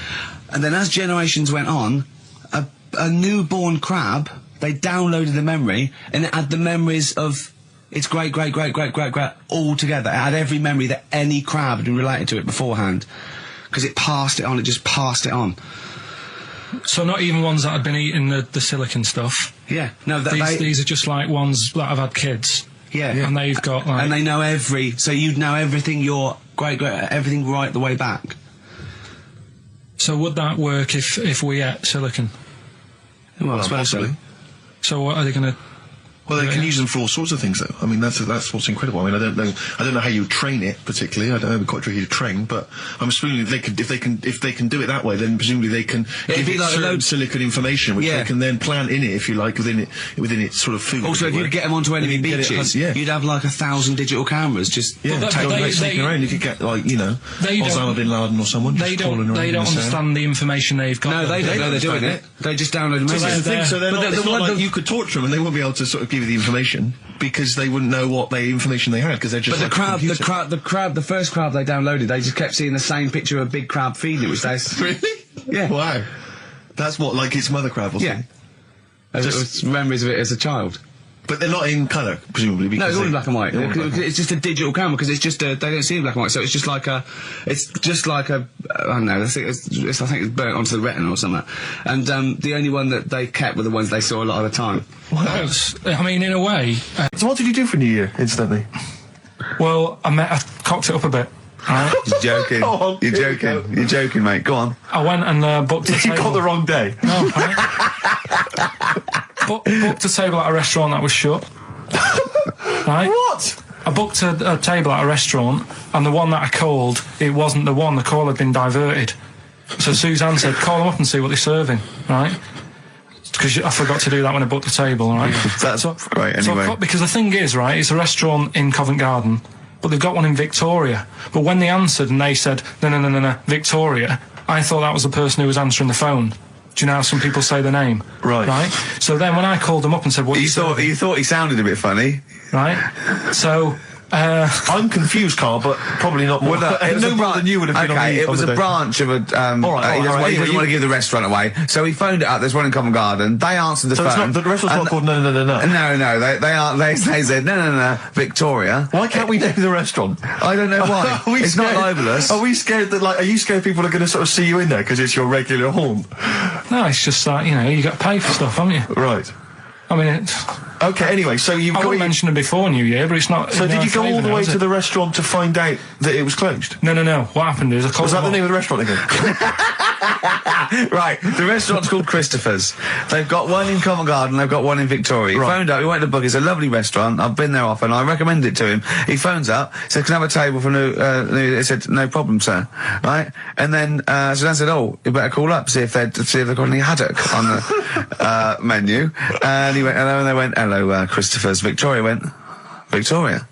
and then as generations went on, a newborn crab, they downloaded the memory and it had the memories of its great all together. It had every memory that any crab had been related to it beforehand. Because it passed it on, it just passed it on. So not even ones that had been eating the silicon stuff? Yeah. No, these are just like ones that have had kids? Yeah. And they've got like... And they know so you'd know everything everything right the way back. So would that work if we ate silicon? Well, I suppose so. So what are they going to... Well, they can use them for all sorts of things, though. I mean, that's what's incredible. I mean, I don't know how you train it particularly. I don't know, it'd be quite tricky to train, but I'm assuming if they can do it that way, then presumably they can give it like certain silicon information, which they can then plant in it, if you like, within its sort of food. Also, if you could get them onto any beaches, you'd have like 1,000 digital cameras just sneaking around. You could get Osama bin Laden or someone. They don't understand the information they've got. No, they don't know they're doing it. They just download them. So they're not like you could torture them and they won't be able to sort of give you the information because they wouldn't know what information they had because they're just. But the first crab they downloaded, they just kept seeing the same picture of a big crab feeding it, which they really. Yeah. Wow. That's what, like its mother crab or something. Yeah. Just memories of it as a child. But they're not in colour, presumably. Because no, it's all in black and white. It's just a digital camera because it's just they don't see in black and white, so it's just like a I don't know. I think it's burnt onto the retina or something. And the only one that they kept were the ones they saw a lot of the time. Well, I mean, in a way. So what did you do for New Year, incidentally? Well, I cocked it up a bit. Right? You're joking. You're joking. You're joking, mate. Go on. I went and booked a table. You got the wrong day. No, right? Booked a table at a restaurant that was shut. Right? What? I booked a table at a restaurant, and the one that I called, it wasn't the one. The call had been diverted. So Suzanne said, call them up and see what they're serving, right? Because I forgot to do that when I booked the table, right? That's great, anyway. Because the thing is, right, it's a restaurant in Covent Garden, but they've got one in Victoria. But when they answered and they said, no, Victoria, I thought that was the person who was answering the phone. Do you know how some people say the name? Right. So then when I called them up and said, what you thought he sounded a bit funny. Right? So... I'm confused, Carl, but probably not more. No more than you would have been on the it was a branch of a... he doesn't want to give the restaurant away, so he phoned it up. There's one in Covent Garden. They answered the phone. It's not, the restaurant's not called No. No, they said, no, Victoria. Why can't we name the restaurant? I don't know why. It's not libelous. Are we scared that, are you scared people are going to sort of see you in there because it's your regular haunt? No, it's just that, you got to pay for stuff, haven't you? Right. I mean, okay, anyway, so you've got... I wouldn't mention it before New Year, but it's not... So did you go all the way to the restaurant to find out that it was closed? No. What happened is I called... Was that the name of the restaurant again? Right, the restaurant's called Christopher's. They've got one in Covent Garden, they've got one in Victoria. He phoned up, he went to book, it's a lovely restaurant, I've been there often, I recommend it to him. He phones up, said, can I have a table for they said, no problem, sir. Right? And then, Suzanne said, oh, you better call up, see if they've got any haddock on the, menu. And he went, hello, and they went, hello, Christopher's. Victoria went, Victoria?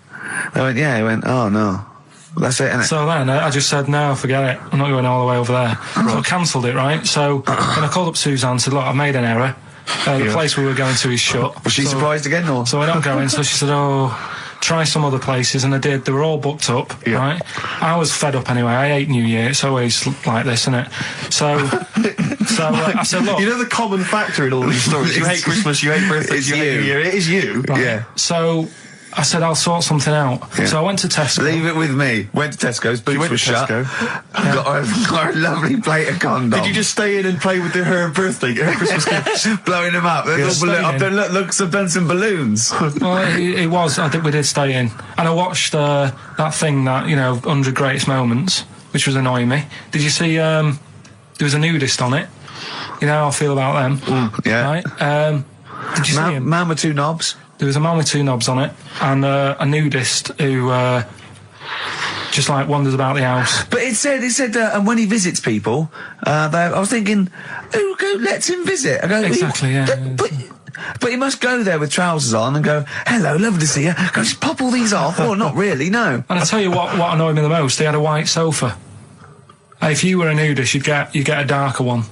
They went, yeah. He went, oh, no. That's it, innit? So then I just said, no, forget it. I'm not going all the way over there. Right. So I cancelled it, right? So then I called up Suzanne and said, look, I've made an error. The place we were going to is shut. Was she surprised again, or? So we're not going. So she said, oh, try some other places. And I did. They were all booked up, right? I was fed up anyway. I hate New Year. It's always like this, isn't it? So I said, look. You know the common factor in all these stories? You hate Christmas, you hate birthdays, you hate New Year. It is you. Right? Yeah. So I said, I'll sort something out. Yeah. So I went to Tesco. Leave it with me. Went to Tesco's, boots were shut. Got a lovely plate of condoms. Did you just stay in and play with her Christmas gift? Blowing them up. I've done some balloons. Well, it was. I think we did stay in. And I watched that thing that, 100 Greatest Moments, which was annoying me. Did you see, there was a nudist on it? You know how I feel about them. Yeah. Right? Did you see him? Man with two knobs. There was a man with two knobs on it, and a nudist who just wanders about the house. But it said, and when he visits people, I was thinking, who lets him visit? I go, exactly, yeah. But you must go there with trousers on and go, hello, lovely to see you. Go, just pop all these off. Well, not really, no. And I tell you what annoyed me the most, they had a white sofa. If you were a nudist, you'd get a darker one.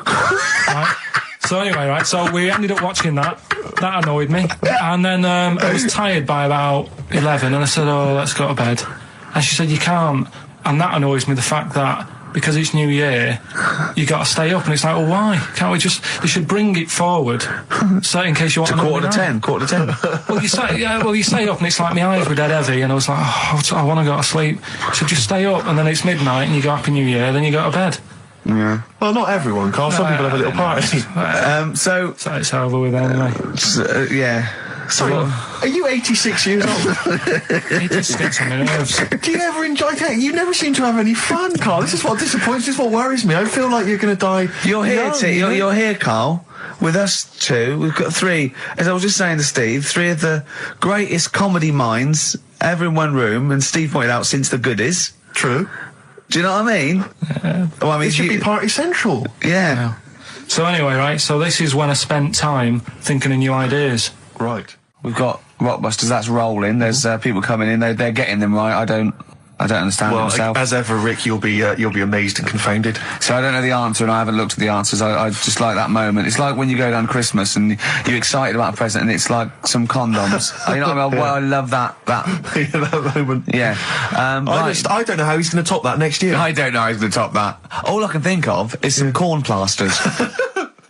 Right? So anyway, right, so we ended up watching that. That annoyed me. And then I was tired by about 11, and I said, oh, let's go to bed. And she said, you can't. And that annoys me, the fact that because it's New Year, you got to stay up. And it's like, well, why? Can't we just... They should bring it forward, so in case you want to quarter to 10. Well, you stay up, and it's like my eyes were dead heavy, and I was like, oh, I want to go to sleep. So just stay up, and then it's midnight, and you go Happy New Year, then you go to bed. Yeah. Well, not everyone, Carl. Some people have a little party. So it's over with anyway. Yeah. Sorry, are you 86 years old? It just gets on my nerves. Do you ever enjoy it? You never seem to have any fun, Carl. This is what disappoints. This is what worries me. I feel like you're going to die. You're here, you're here, Carl, with us two. We've got three, as I was just saying to Steve, three of the greatest comedy minds ever in one room, and Steve pointed out, since the goodies. True. Do you know what I mean? Well, I mean, it should be party central. Yeah. So anyway, right, so this is when I spent time thinking of new ideas. Right. We've got Rockbusters, that's rolling. There's people coming in, they're getting them right. I don't understand it myself. As ever, Rick, you'll be amazed and confounded. So I don't know the answer, and I haven't looked at the answers. I just like that moment. It's like when you go down Christmas and you're excited about a present, and it's like some condoms. You know what I mean? Well, I love that. That moment. Yeah. I don't know how he's going to top that next year. I don't know how he's going to top that. All I can think of is some corn plasters.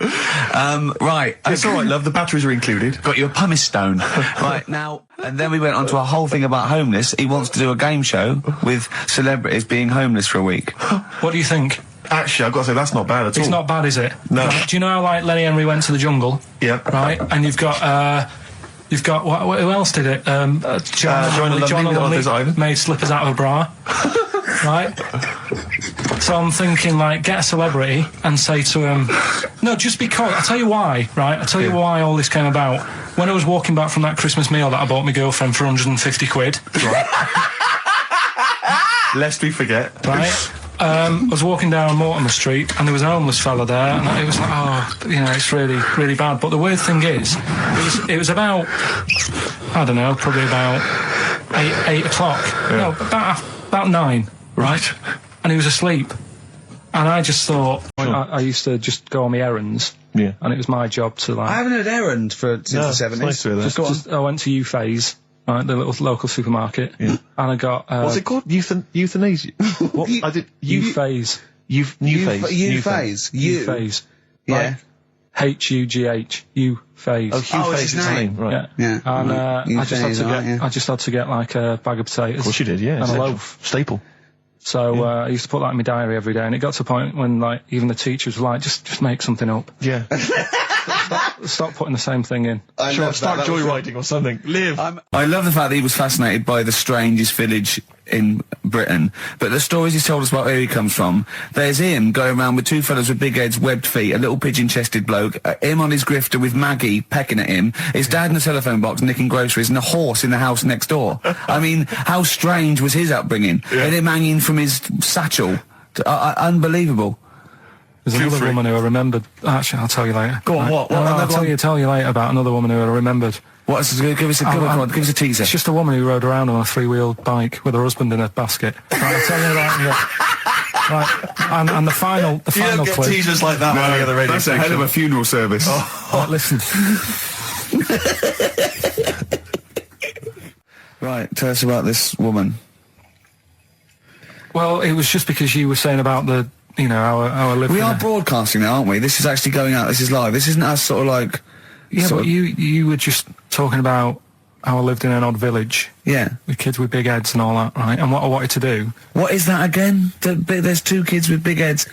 Right. It's all right, love. The batteries are included. Got you a pumice stone. Right, now, and then we went on to a whole thing about homeless. He wants to do a game show with celebrities being homeless for a week. What do you think? Actually, I've got to say, that's not bad at all. It's not bad, is it? No. Right. Do you know how, like, Lenny Henry went to the jungle? Yeah. Right? And you've got, who else did it? John Lovely made slippers out of a bra. Right? So I'm thinking, like, get a celebrity and say to him, no, just because, I'll tell you why, right? I'll tell you why all this came about. When I was walking back from that Christmas meal that I bought my girlfriend for 150 quid. Right? Lest we forget. Right? I was walking down Mortimer Street, and there was a homeless fella there, and it was like, oh, you know, it's really, really bad. But the weird thing is, it was about, I don't know, probably about 8 o'clock. Yeah. No, about 9, right? And he was asleep. And I just thought, I used to just go on my errands. Yeah. And it was my job to, like... I haven't heard errand since the 70s. Nice to hear that. I went to U-Phase, right, the little local supermarket. Yeah. And I got... what's it called? Euthanasia? What? I did... U-Phase. U-Phase. U-Phase. U-Phase. Yeah. H-U-G-H. U-Phase. Oh, U-Phase is his name. Right. Yeah. And I just had to get like a bag of potatoes. Of course you did, yeah. And a loaf. Staple. So I used to put that in my diary every day, and it got to a point when, like, even the teachers were like, just make something up. Yeah. Stop putting the same thing in. Start joyriding or something. Live. I love the fact that he was fascinated by the strangest village in Britain, but the stories he's told us about where he comes from, there's him going around with two fellas with big heads, webbed feet, a little pigeon-chested bloke, him on his grifter with Maggie pecking at him, his dad in the telephone box nicking groceries, and a horse in the house next door. I mean, how strange was his upbringing? Yeah. And him hanging from his satchel. Unbelievable. There's another woman who I remembered. Actually, I'll tell you later. Go on, right. what? I'll tell you later about another woman who I remembered. Give us a teaser. It's just a woman who rode around on a 3-wheeled bike with her husband in a basket. Right, I'll tell you that. Right, and the final you don't get clip. Teasers like that on any other radio That's a hell of a funeral service. Right, listen. Right, tell us about this woman. Well, it was just because you were saying about the, you know, our living. We are broadcasting now, aren't we? This is actually going out. This is live. This isn't us sort of like... Yeah, but you were just talking about how I lived in an odd village. Yeah. With kids with big heads and all that, right? And what I wanted to do... What is that again? There's two kids with big heads.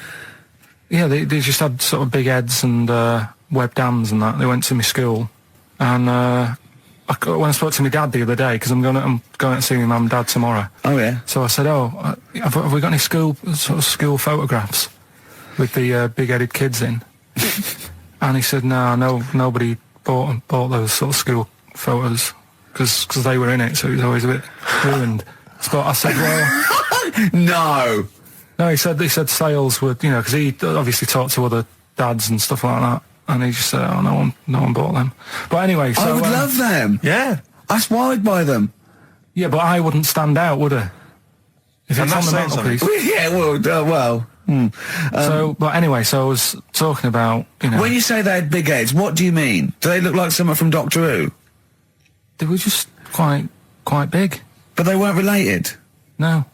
Yeah, they just had sort of big heads and webbed hands and that. They went to my school. And when I spoke to my dad the other day, because I'm going out to see my mum and dad tomorrow. Oh, yeah. So I said, have we got any school photographs with the big-headed kids in? And he said, no, nobody bought those sort of school photos because they were in it, so it was always a bit ruined. So I said, well... No, he said sales were, you know, because he obviously talked to other dads and stuff like that. And he just said, oh, no one bought them. But anyway, so... I would love them. Yeah. That's why I'd buy them. Yeah, but I wouldn't stand out, would I? If it's on the mantelpiece. Yeah, well. So, but anyway, so I was talking about, you know... When you say they had big heads, what do you mean? Do they look like someone from Doctor Who? They were just quite big. But they weren't related? No.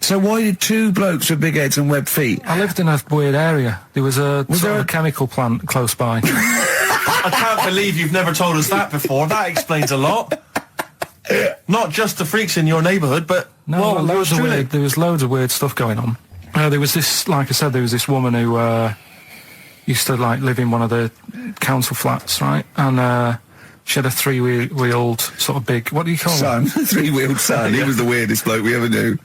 So why did two blokes with big heads and webbed feet? I lived in a weird area. There was a chemical plant close by. I can't believe you've never told us that before. That explains a lot. Not just the freaks in your neighbourhood, but... No, there was loads of weird stuff going on. There was this, like I said, there was this woman who used to like live in one of the council flats, right? And she had a three-wheeled sort of big, what do you call it? Three-wheeled son. He was the weirdest bloke we ever knew.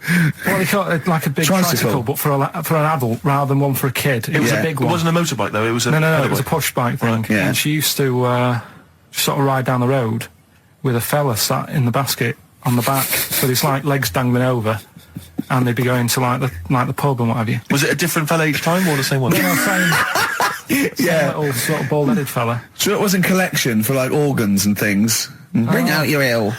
What do you call it? Like a big tricycle, but for an adult rather than one for a kid. It was a big one. It wasn't a motorbike though. It was a no. It was a push bike thing. Yeah. And she used to sort of ride down the road with a fella sat in the basket on the back, with his like legs dangling over, and they'd be going to like the pub and what have you. Was it a different fella each time or the same one? No, same. Yeah, little sort of bald-headed fella. So it was in collection for like organs and things. Bring out your ill,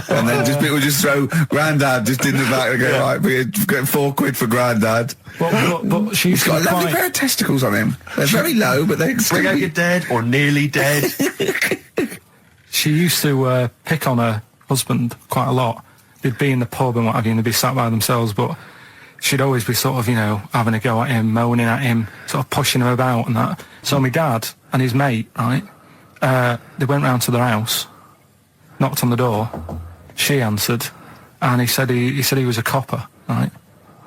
and then people just throw Grandad just in the back and go right, we get £4 for Grandad. But she's got a lovely pair of testicles on him. They're very low, but they bring out your dead or nearly dead. She used to pick on her husband quite a lot. They'd be in the pub and what have you, and they'd be sat by themselves, but she'd always be sort of, you know, having a go at him, moaning at him, sort of pushing him about and that. So my dad and his mate, right, they went round to their house, knocked on the door, she answered, and he said he was a copper, right?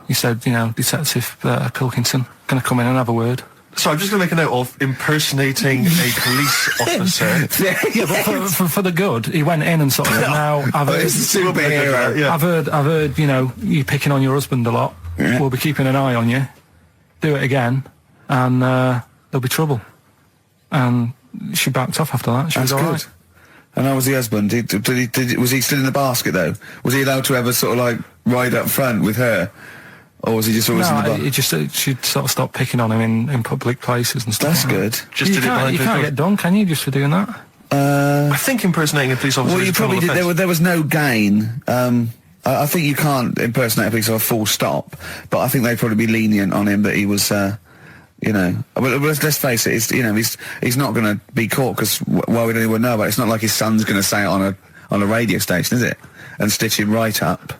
He said, you know, Detective Pilkington, gonna come in and have a word. So I'm just going to make a note of impersonating a police officer. Yeah, but for the good, he went in and sort of now I've heard, it's a superhero. Yeah. I've heard, you know, you picking on your husband a lot. Yeah. We'll be keeping an eye on you. Do it again, and there'll be trouble. And she backed off after that. She was all right. And how was the husband? Was he still in the basket though? Was he allowed to ever sort of like ride up front with her? Or was he just always in the bar? No, she'd sort of stopped picking on him in public places and stuff. That's good. Just you can't get done, can you, just for doing that? I think impersonating a police officer. Well, you probably did. There was no gain. I think you can't impersonate a police officer full stop, but I think they'd probably be lenient on him that he was, you know. Well, let's face it. He's not going to be caught because why would anyone know about it? It's not like his son's going to say it on a radio station, is it? And stitch him right up.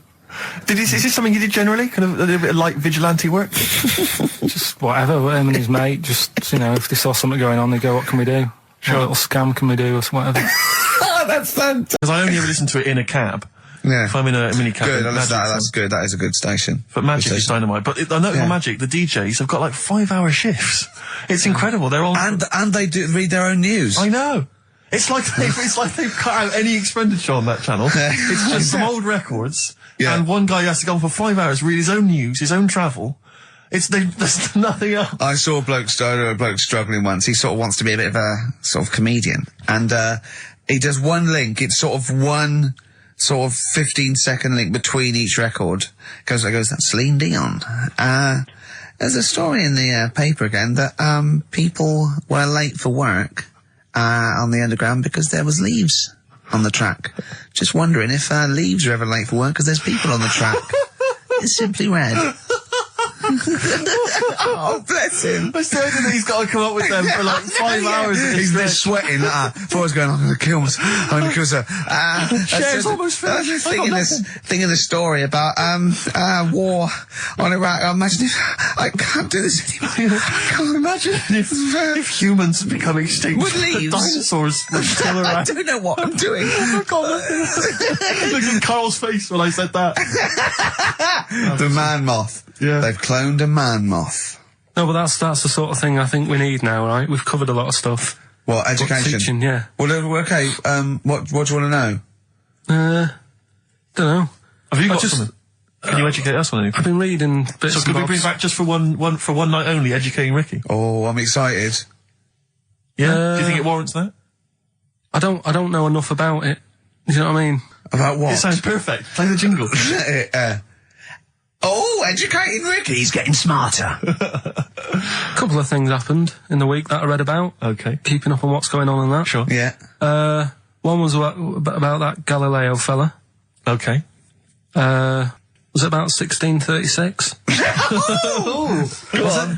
Is this something you did generally? Kind of a little bit of light vigilante work? Just whatever, him and his mate, just, you know, if they saw something going on, they go, what can we do? Sure. What little scam can we do, or whatever. Oh, that's fantastic. Because I only ever listen to it in a cab. Yeah. If I'm in a mini cab. Good, that's good. That is a good station. But Magic is dynamite. But I know on Magic, the DJs have got like 5-hour shifts. It's incredible. They're all... And they do read their own news. I know. It's like they've cut out any expenditure on that channel. It's just some old records. Yeah. And one guy has to go on for 5 hours, read his own news, his own travel. There's nothing else. I saw a bloke struggling once. He sort of wants to be a bit of a sort of comedian. And, he does one link. It's sort of one sort of 15-second link between each record. Goes, that's Celine Dion. There's a story in the paper again that, people were late for work, on the Underground because there was leaves on the track. Just wondering if leaves are ever late for work because there's people on the track. It's Simply Red. Oh, bless him. I still think he's got to come up with them for like 5 hours. He's there sweating. Before I was going, I'm going to kill myself. I'm going to kill myself. It's almost finished. Thing in the story about war on Iraq. Imagine if I can't do this anymore. I can't imagine if humans become extinct. With leaves. The dinosaurs were still around. I don't know what I'm doing. Oh, God. Look at Carl's face when I said that. The man moth. Yeah. They've cloned a man moth. No, but that's the sort of thing I think we need now, right? We've covered a lot of stuff. What, education? Teaching, yeah. Well, okay, what do you want to know? Don't know. Have you got something? Can you educate us on anything? I've been reading bits So could we bring back just for one night only, educating Ricky? Oh, I'm excited. Yeah? Do you think it warrants that? I don't know enough about it. You know what I mean? About what? It sounds perfect. Play the jingle. Oh, educating Ricky. He's getting smarter. A couple of things happened in the week that I read about. Okay. Keeping up on what's going on in that. Sure. Yeah. One was about that Galileo fella. Okay. Was it about 1636?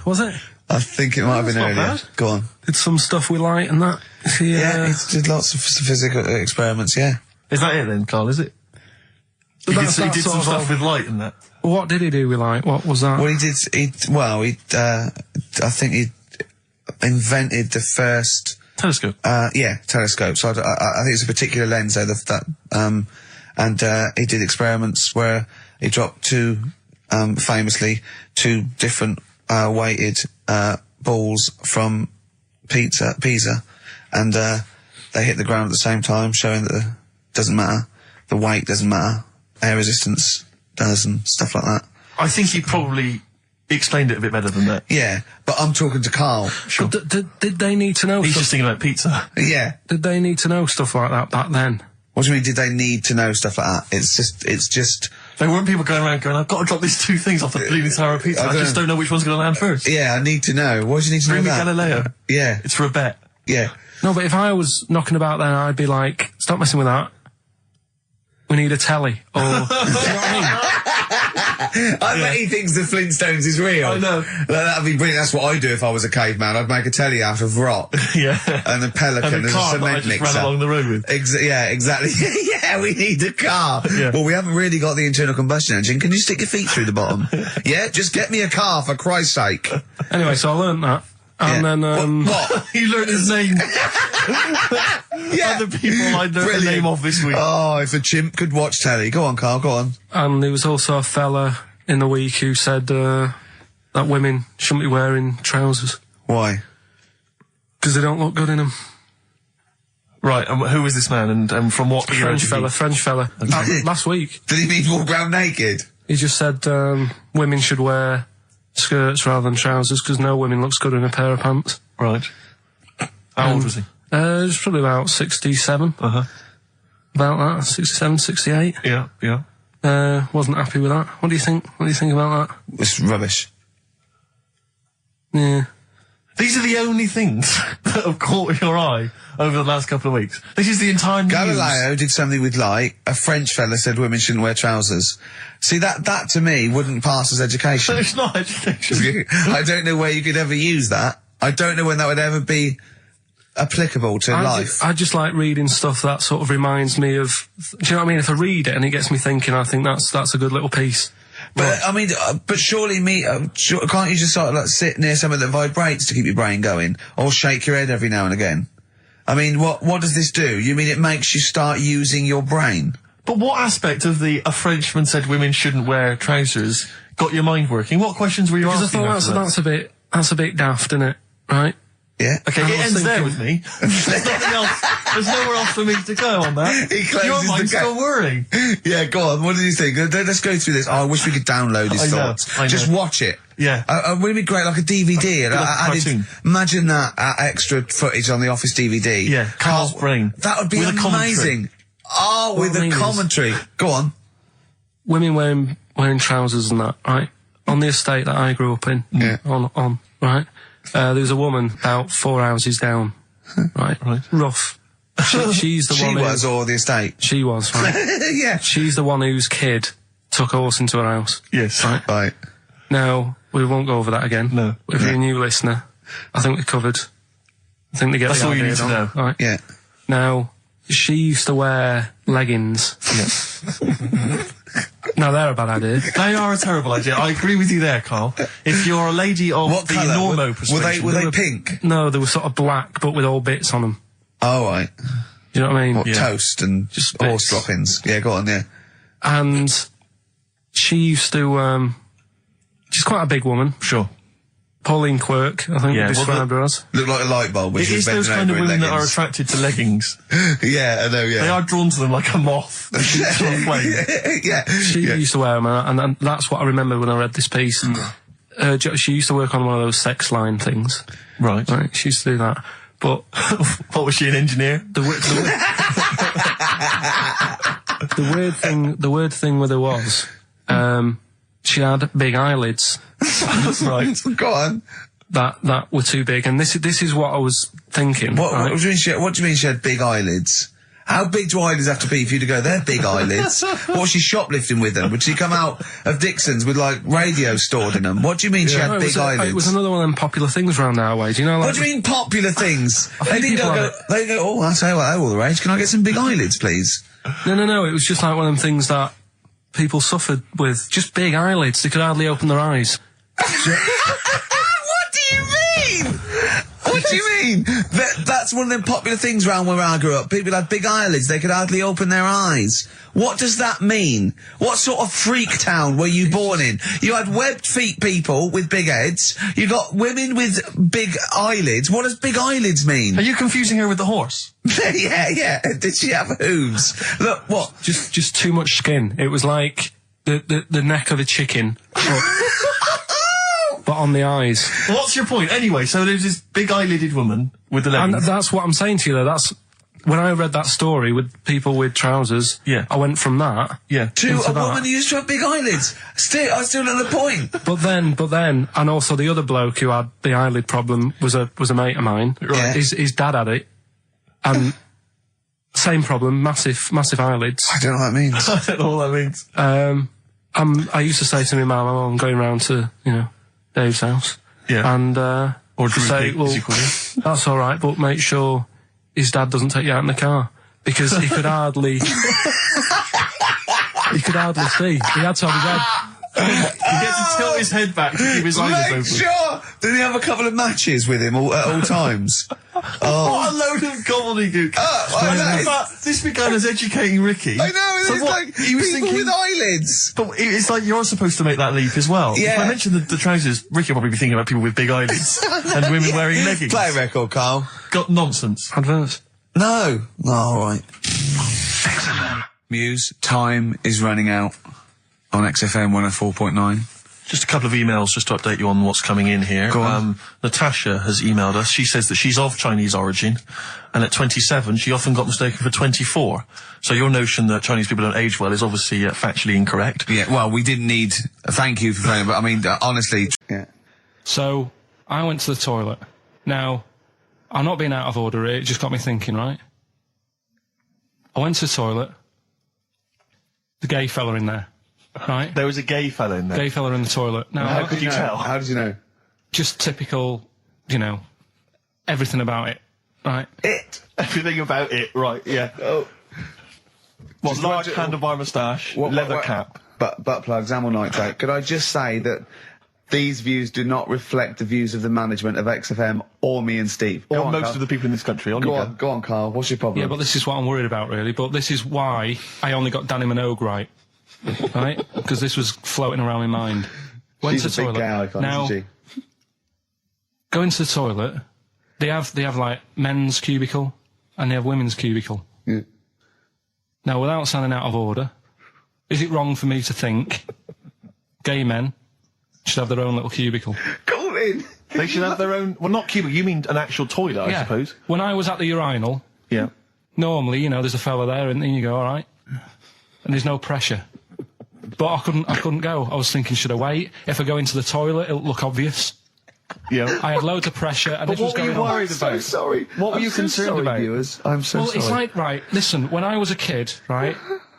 Was it? I think it might have been not earlier. bad. Go on. Did some stuff with light and that. Yeah, he did lots of physical experiments, yeah. Is that it then, Carl, is it? He did some stuff with light and that. What did he do with light? What was that? Well, I think he invented the first... Telescope. Telescope. So I think it's a particular lens though, and he did experiments where he dropped famously two different weighted balls from Pisa, and they hit the ground at the same time, showing that it doesn't matter, the weight doesn't matter, air resistance does, and stuff like that. I think he probably explained it a bit better than that. Yeah, but I'm talking to Carl. Sure. Did they need to know He's stuff? just thinking about pizza. Yeah. Did they need to know stuff like that back then? What do you mean, did they need to know stuff like that? It's just... There weren't people going around going, I've got to drop these two things off the bleeding tower of pizza. I just don't know which one's going to land first. Yeah, I need to know. Why do you need to Bring know me that? Galileo. Yeah. It's for a bet. Yeah. No, but if I was knocking about then, I'd be like, stop messing with that. We need a telly. Or, do you know what I mean? I bet he thinks the Flintstones is real. I know. That'd be brilliant. That's what I'd do if I was a caveman. I'd make a telly out of rock. Yeah. And a pelican And a as car a that I cement just mixer. ran along the road with. Yeah, exactly. Yeah, we need a car. Yeah. Well, we haven't really got the internal combustion engine. Can you stick your feet through the bottom? Yeah, just get me a car, for Christ's sake. Anyway, so I learnt that. And then, What? He learned his name. Yeah. Other people I learned the name of this week. Oh, if a chimp could watch telly. Go on, Carl, go on. and there was also a fella in the week who said, that women shouldn't be wearing trousers. Why? Because they don't look good in them. Right, and who was this man, and from what era did he- French fella. Last week. Did he mean walk around naked? He just said, women should wear skirts rather than trousers because no woman looks good in a pair of pants. Right. How old was he? He was probably about 67. Uh-huh. About that, 67, 68. Yeah, yeah. Wasn't happy with that. What do you think? What do you think about that? It's rubbish. Yeah. These are the only things that have caught your eye over the last couple of weeks. This is the entire news. Galileo did something with light. A French fella said women shouldn't wear trousers. See, that to me wouldn't pass as education. It's not education. I don't know where you could ever use that. I don't know when that would ever be applicable to life. I just like reading stuff that sort of reminds me of. Do you know what I mean? If I read it and it gets me thinking, I think that's a good little piece. But I mean, but surely can't you just sort of like sit near something that vibrates to keep your brain going, or shake your head every now and again? I mean, what does this do? You mean it makes you start using your brain? But what aspect of a Frenchman said women shouldn't wear trousers got your mind working? What questions were you Because I asking? thought that's a bit daft, isn't it? Right? Yeah. Okay, it ends there with me. There's nothing else. There's nowhere else for me to go on that. He closes Your the mind's gate. still worrying. Yeah, go on. What do you think? Let's go through this. Oh, I wish we could download his I know, thoughts. I know. Just watch it. Yeah. Wouldn't it be great, like a DVD? And Like a cartoon. Imagine that extra footage on the Office DVD. Yeah, Carl's brain. That would be With a commentary. amazing. Oh, with I mean a is- commentary. Go on. Women wearing trousers and that, right? On the estate that I grew up in, Yeah. on right? There was a woman about 4 houses down, right? Rough. She's the She one. was, or the estate. She was, right? Yeah. She's the one whose kid took a horse into her house. Yes. Right. Now, we won't go over that again. No. If you're a new listener, I think we covered. I think they get That's the all you idea, need to don't they? know. Right. Yeah. Now, she used to wear leggings. Now, they're a bad idea. They are a terrible idea. I agree with you there, Carl. If you're a lady of What the colour? normo persuasion... Were they pink? No, they were sort of black, but with all bits on them. Oh, right. Do you know what I mean? What, toast and Just horse bits. droppings. Yeah, go on, yeah. And she used to, she's quite a big woman. Sure. Pauline Quirk, I think Yeah, we described her as. Looked like a light bulb when It she was is those bending kind of over in women that are leggings. attracted to leggings. Yeah, I know, yeah. They are drawn to them like a moth. That shoots on a flame. Yeah. She used to wear them, and that's what I remember when I read this piece. She used to work on one of those sex line things. Right. Right, she used to do that. But What, was she, an engineer? the weird thing with her was, she had big eyelids. Right. Go on. That were too big, and this is what I was thinking. What do you mean she had big eyelids? How big do eyelids have to be for you to go, they're big eyelids? What was she shoplifting with them? Would she come out of Dixon's with, like, radio stored in them? What do you mean she had big eyelids? It was another one of them popular things around our way. Do you know, like... What do you mean popular things? They didn't go, oh, I'll tell you what, they're all the rage. Can I get some big eyelids, please? No. It was just like one of them things that people suffered with. Just big eyelids. They could hardly open their eyes. What do you mean? What do you mean? That's one of them popular things around where I grew up. People had big eyelids. They could hardly open their eyes. What does that mean? What sort of freak town were you born in? You had webbed feet people with big heads. You got women with big eyelids. What does big eyelids mean? Are you confusing her with the horse? Yeah. Did she have hooves? Look, what? Just too much skin. It was like the neck of a chicken. But on the eyes. What's your point? Anyway, so there's this big eyelided woman with the leggings. And that's what I'm saying to you there. That's when I read that story with people with trousers. Yeah. I went from that. Yeah. To a woman who used to have big eyelids. I still at the point. But then, and also the other bloke who had the eyelid problem was a mate of mine. Right. His dad had it, and same problem, massive eyelids. I don't know what that means. I don't know what that means. I used to say to my mum, I'm going round to Dave's house. Yeah. And or to say, Pig, well, as you call it. that's all right, but make sure his dad doesn't take you out in the car, because he could hardly see. He had to have his head. He gets to tilt his head back to keep his eyes open. Make sure! Did he have a couple of matches with him at all times? What a load of gobbledygook. This began as educating Ricky. I know, So it's what, like he was people thinking, with eyelids. But it's like you're supposed to make that leap as well. Yeah. If I mentioned the trousers, Ricky will probably be thinking about people with big eyelids and women wearing leggings. Play a record, Carl. Got nonsense. Adverts. No. Oh, all right. XFM. Muse, time is running out on XFM 104.9. Just a couple of emails just to update you on what's coming in here. Go on. Natasha has emailed us. She says that she's of Chinese origin, and at 27 she often got mistaken for 24. So your notion that Chinese people don't age well is obviously factually incorrect. Yeah, well, we didn't need a thank you for playing, but I mean, honestly. Yeah. So, I went to the toilet. Now, I'm not being out of order here, it just got me thinking, right? I went to the toilet. The gay fella in there, right? There was a gay fella in there. Gay fella in the toilet. Now, How could you tell? How did you know? just typical, everything about it, right? Everything about it, right, yeah. Oh. What, large handlebar moustache, leather cap. Butt plugs, amyl nitrate. Could I just say that these views do not reflect the views of the management of XFM or me and Steve. Or most of the people in this country. Go on, Carl. What's your problem? Yeah, but this is what I'm worried about, really. But this is why I only got Danny Minogue right. Right? Because this was floating around my mind. Went She's to a the big toilet. gay icon, Now, isn't she? go into the toilet. They have like men's cubicle and they have women's cubicle. Yeah. Now, without sounding out of order, is it wrong for me to think gay men should have their own little cubicle? Call in. They should have their own... Well, not cubicle, you mean an actual toilet, I suppose. When I was at the urinal, Yeah. normally, there's a fella there and then you go, all right. And there's no pressure. But I couldn't go. I was thinking, should I wait? If I go into the toilet, it'll look obvious. Yeah. I had loads of pressure and But this was what were going you on. worried about? I'm so sorry. What were you concerned about? Viewers? I'm so Well, sorry. it's like, right, listen, when I was a kid, right,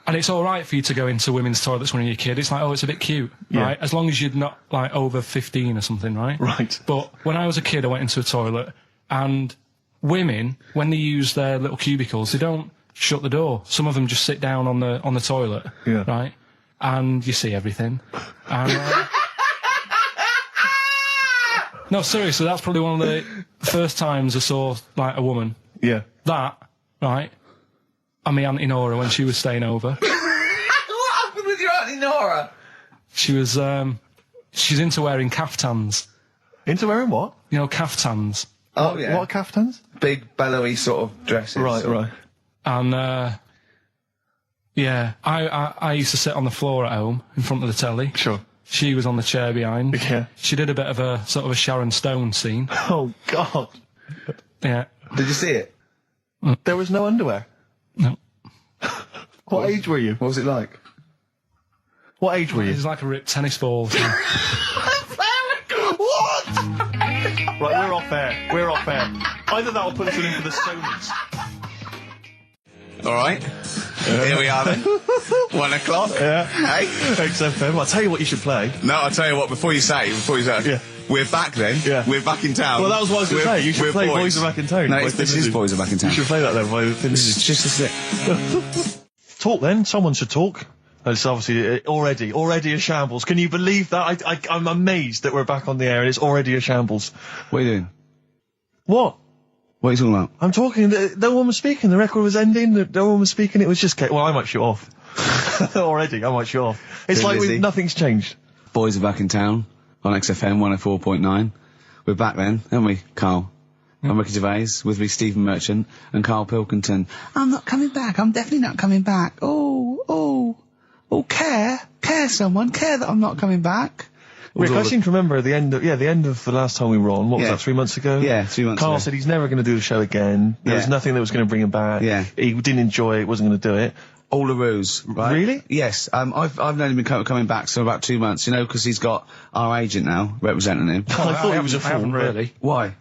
and it's all right for you to go into women's toilets when you're a kid, it's like, oh, it's a bit cute, right, as long as you're not, like, over 15 or something, right? Right. But when I was a kid, I went into a toilet, and women, when they use their little cubicles, they don't shut the door. Some of them just sit down on the toilet, Yeah. right, and you see everything. And, no, seriously, that's probably one of the first times I saw, like, a woman. Yeah. That, right, and my Auntie Nora when she was staying over. What happened with your Auntie Nora? She was, she's into wearing caftans. Into wearing what? Caftans. Oh, yeah. What caftans? Big, bellowy sort of dresses. Right. And, yeah, I used to sit on the floor at home in front of the telly. Sure. She was on the chair behind. Yeah. She did a bit of a sort of a Sharon Stone scene. Oh, God. Yeah. Did you see it? There was no underwear. No. What age were you? What was it like? What age were you? It's like a ripped tennis ball. So. What? Right, we're off air. We're off air. Either that or put us in for the Stoners. All right. Here we are then. 1 o'clock. Yeah. Hey. XFM. I'll tell you what you should play. No, I'll tell you what, before you say, Yeah. we're back then. Yeah. We're back in town. Well, that was what I was going to say. You should play Boys Are Back in Town. No, this is Boys Are Back in Town. You should play that then. This is just a Talk then. Someone should talk. It's obviously already a shambles. Can you believe that? I'm amazed that we're back on the air and it's already a shambles. What are you doing? What? What are you talking about? I'm talking. No one was speaking. The record was ending. No one was speaking. It was just. Well, I might shut off. Already, I might shut off. It's Too like busy. Nothing's changed. Boys Are Back in Town on XFM 104.9. We're back then, aren't we, Carl? I'm Ricky Gervais, with me Stephen Merchant and Karl Pilkington. I'm not coming back. I'm definitely not coming back. Oh, care someone, care that I'm not coming back. Rick, I seem to remember the end of the last time we were on. What was that, 3 months ago? Yeah, 3 months ago. Carl said he's never going to do the show again. There was nothing that was going to bring him back. Yeah. He didn't enjoy it, wasn't going to do it. All a ruse, right? Really? Yes. I've known him coming back for about 2 months, because he's got our agent now, representing him. I thought he was a I haven't fool, really. Why?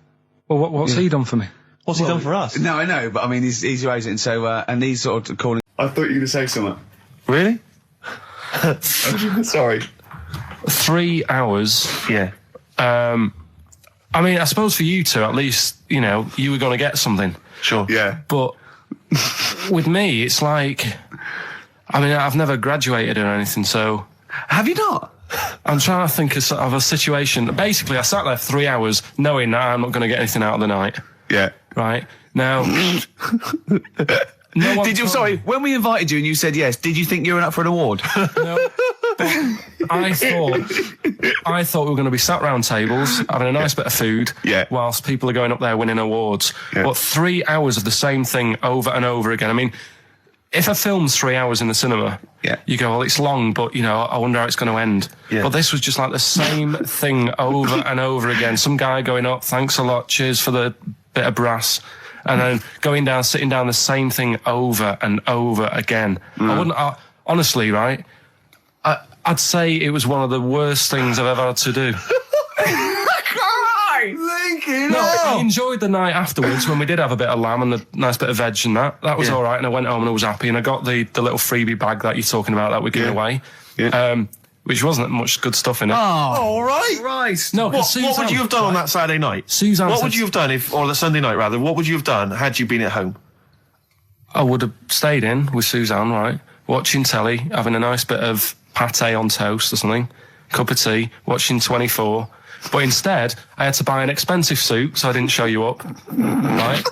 Well, what's he done for me? What's he done for us? No, I know, but I mean, he's your agent, so, and he's sort of calling... I thought you were going to say something. Really? Sorry. 3 hours. Yeah. I mean, I suppose for you two, at least, you were going to get something. Sure. Yeah. But with me, it's like, I mean, I've never graduated or anything, so... Have you not? I'm trying to think of a situation. Basically, I sat there for 3 hours knowing that I'm not going to get anything out of the night. Yeah. Right? Now... Sorry, when we invited you and you said yes, did you think you were up for an award? No. I thought we were going to be sat round tables, having a nice bit of food, whilst people are going up there winning awards. Yeah. But 3 hours of the same thing over and over again. I mean, if a film's 3 hours in the cinema, you go, well, it's long, but, I wonder how it's going to end. Yeah. But this was just like the same thing over and over again. Some guy going up, thanks a lot, cheers for the bit of brass. And then going down, sitting down, the same thing over and over again. Honestly, right, I'd say it was one of the worst things I've ever had to do. I enjoyed the night afterwards when we did have a bit of lamb and a nice bit of veg and that. That was all right, and I went home and I was happy, and I got the little freebie bag that you're talking about that we're giving away. Yeah. Which wasn't much good stuff in it. Oh, all right. Right. No, what would you have done on that Saturday night? Suzanne what would you have done or the Sunday night rather, what would you have done had you been at home? I would have stayed in with Suzanne, right, watching telly, having a nice bit of pate on toast or something, cup of tea, watching 24. But instead, I had to buy an expensive suit, so I didn't show you up. Right?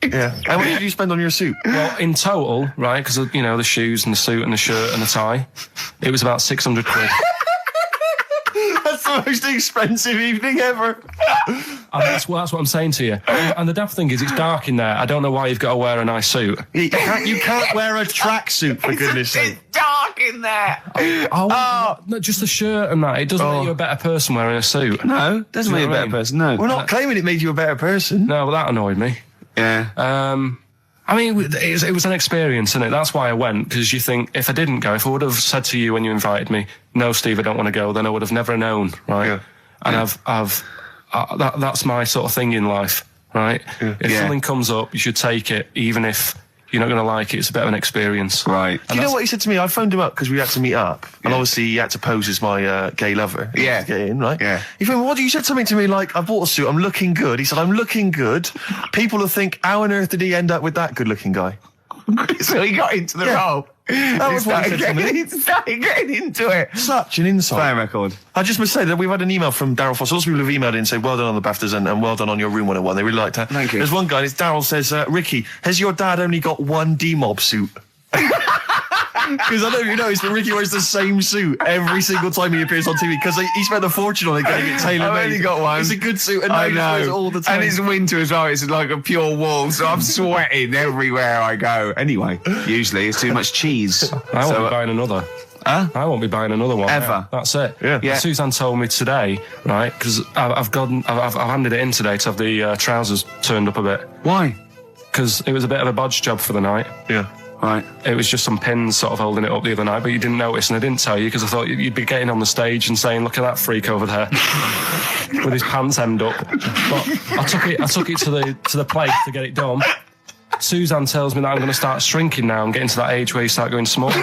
Yeah. How much did you spend on your suit? Well, in total, right, because, the shoes and the suit and the shirt and the tie, it was about 600 quid. That's the most expensive evening ever. And that's what I'm saying to you. And the daft thing is, it's dark in there. I don't know why you've got to wear a nice suit. You can't wear a tracksuit, for goodness sake. It's dark in there. No, just the shirt and that. It doesn't make you a better person wearing a suit. No, doesn't make you a better person, no. We're not claiming it made you a better person. No, but that annoyed me. Yeah. I mean, it was an experience, innit? That's why I went, because you think, if I didn't go, if I would have said to you when you invited me, no, Steve, I don't want to go, then I would have never known, right? Yeah. And that's my sort of thing in life, right? Yeah. If something comes up, you should take it, even if you're not going to like it. It's a bit of an experience. Right. Do you know what he said to me? I phoned him up because we had to meet up, and obviously he had to pose as my gay lover. Yeah. To get in, right? Yeah. He phoned me, you said something to me like, I bought a suit, I'm looking good. He said, I'm looking good. People will think, how on earth did he end up with that good-looking guy? So he got into the role. That was what he said to me. He started getting into it. Such an insult. Fair record. I just must say that we've had an email from Daryl Foss. Lots of people have emailed in and said, well done on the BAFTAs and well done on your Room 101. They really liked that. Thank you. There's one guy, Daryl says, Ricky, has your dad only got one D-Mob suit? Because I don't know if you noticed, but Ricky wears the same suit every single time he appears on TV because he spent a fortune on it getting it tailor-made. I've only got one. It's a good suit and I he know. wears it all the time. And it's winter as well. It's like a pure wool, so I'm sweating everywhere I go. Anyway, usually it's too much cheese. I won't be buying another. Huh? I won't be buying another one. Ever. That's it. Yeah. Suzanne told me today, right, because I've handed it in today to have the trousers turned up a bit. Why? Because it was a bit of a bodge job for the night. Yeah. Right. It was just some pins sort of holding it up the other night, but you didn't notice, and I didn't tell you because I thought you'd be getting on the stage and saying, "Look at that freak over there with his pants hemmed up." But I took it to the place to get it done. Suzanne tells me that I'm going to start shrinking now and getting to that age where you start going smaller.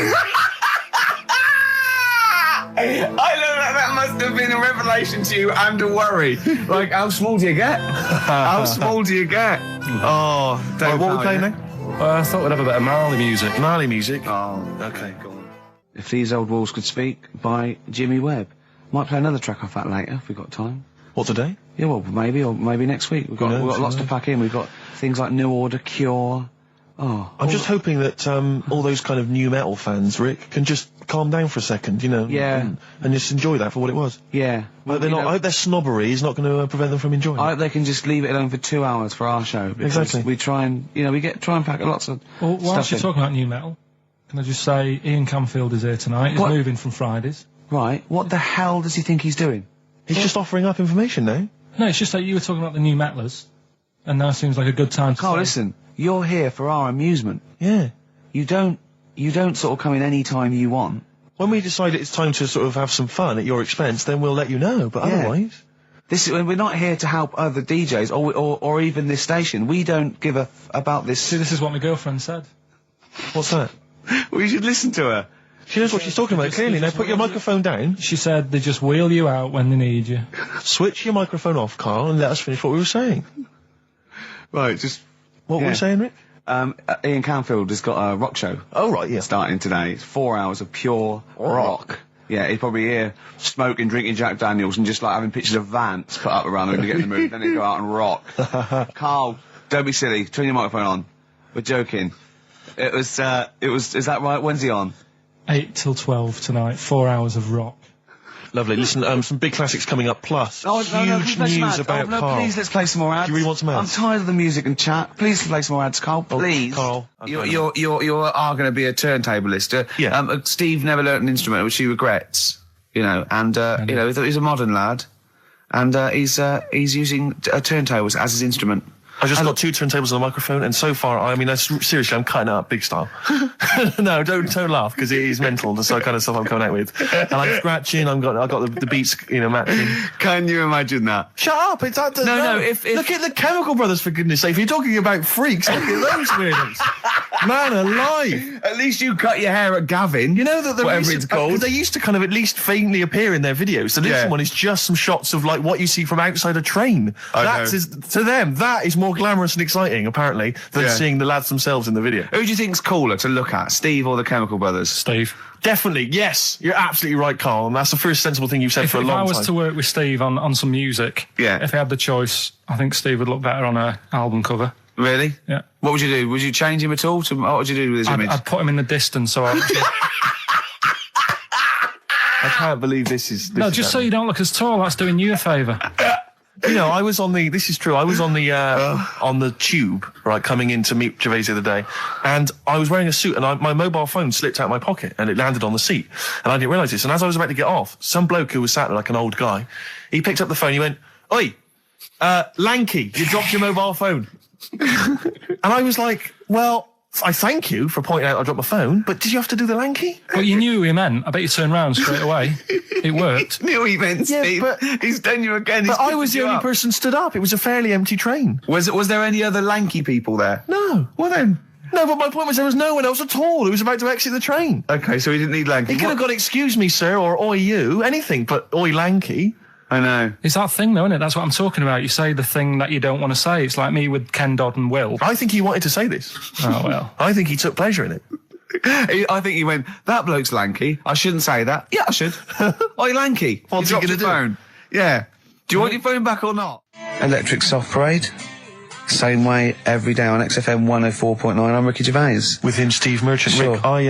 I know that must have been a revelation to you and a worry. Like, how small do you get? How small do you get? Oh, What are we playing now? I thought we'd have a bit of Marley music. Marley music? Oh, Okay, go on. If These Old Walls Could Speak by Jimmy Webb. Might play another track off that later if we've got time. What, today? Yeah, well, maybe, or maybe next week. We've got lots to pack in. We've got things like New Order, Cure. I'm just hoping that all those kind of new metal fans, Rick, can just calm down for a second, you know, Yeah. and just enjoy that for what it was. Yeah. I hope their snobbery is not going to prevent them from enjoying I it. hope they can just leave it alone for 2 hours for our show. Because Exactly. we try and, try and pack lots of Well, whilst stuff you're in. talking about new metal, can I just say Ian Camfield is here tonight. He's What? moving from Fridays. Right, what the hell does he think he's doing? He's just offering up information now. No, it's just that you were talking about the new metalers, and now seems like a good time to Carl, say- listen, you're here for our amusement. Yeah. You don't sort of come in any time you want. When we decide it's time to sort of have some fun at your expense, then we'll let you know, but Yeah. otherwise... We're not here to help other DJs or even this station. We don't give a about this. See, this is what my girlfriend said. What's that? We should listen to her. She knows what she's talking about, clearly. Now put your microphone down, She said they just wheel you out when they need you. switch your microphone off, Carl, and let us finish what we were saying. Right, just What were Yeah. we saying, Rick? Ian Canfield has got a rock show Oh, right, yeah. starting today. It's 4 hours of pure rock. Yeah, he's probably here smoking, drinking Jack Daniels and just like having pictures of Vance put up around him to get in the mood. Then he'd go out and rock. Carl, don't be silly. Turn your microphone on. We're joking. Is that right? When's he on? 8 till 12 tonight, 4 hours of rock. Lovely. Listen, some big classics coming up, plus huge can we play some news ads? about Carl. Please, let's play some more ads. Do you really want some ads? I'm tired of the music and chat. Please play some more ads, Carl. Please. Carl. You are going to be a turntablist. Yeah. Steve never learnt an instrument, which he regrets. And he's a modern lad, and he's using turntables as his instrument. I just got 2 turntables and a microphone, and so far, seriously, I'm cutting it up big style. No, don't laugh, because it is mental, the kind of stuff I'm coming out with. And I'm scratching, I've got the beats, matching. Can you imagine that? Shut up! It's that. No, if- Look at the Chemical Brothers, for goodness sake. If you're talking about freaks, look at those weirdos. Man alive! At least you cut your hair at Gavin. You know that whatever it's called. they used to kind of at least faintly appear in their videos. The next one is just some shots of like what you see from outside a train. To them, that is more glamorous and exciting, apparently, than seeing the lads themselves in the video. Who do you think's cooler to look at, Steve or the Chemical Brothers? Steve. Definitely, yes. You're absolutely right, Carl, and that's the first sensible thing you've said for a If long I was time. to work with Steve on some music, if I had the choice, I think Steve would look better on a album cover. Really? Yeah. What would you do? Would you change him at all? What would you do with his image? I'd put him in the distance, so I I can't believe this is... No, just so you don't look as tall, that's doing you a favour. You know, this is true, I was on the tube, right, coming in to meet Gervais the other day, and I was wearing a suit, and my mobile phone slipped out of my pocket, and it landed on the seat, and I didn't realise this, and as I was about to get off, some bloke who was sat there like an old guy, he picked up the phone, he went, "Oi, Lanky, you dropped your mobile phone." And I was like, well, I thank you for pointing out I dropped my phone, but did you have to do the Lanky? But you knew who he meant. I bet you turned round straight away. It worked. Knew what he meant, Steve. but- He's done you again. But I was the only person stood up. It was a fairly empty train. Was there any other lanky people there? No. Well then. No, but my point was there was no one else at all who was about to exit the train. Okay, so he didn't need lanky. He could have got "excuse me, sir," or "oi you," anything, but "oi Lanky." I know. It's that thing, though, isn't it? That's what I'm talking about. You say the thing that you don't want to say. It's like me with Ken Dodd and Will. I think he wanted to say this. Oh, well. I think he took pleasure in it. I think he went, that bloke's lanky. I shouldn't say that. Yeah, I should. Oi, lanky. What's You he dropped gonna your do? phone. Yeah. Do you want your phone back or not? Electric Soft Parade. Same way every day on XFM 104.9. I'm Ricky Gervais. With him, Steve Merchant. Sure. Rick, I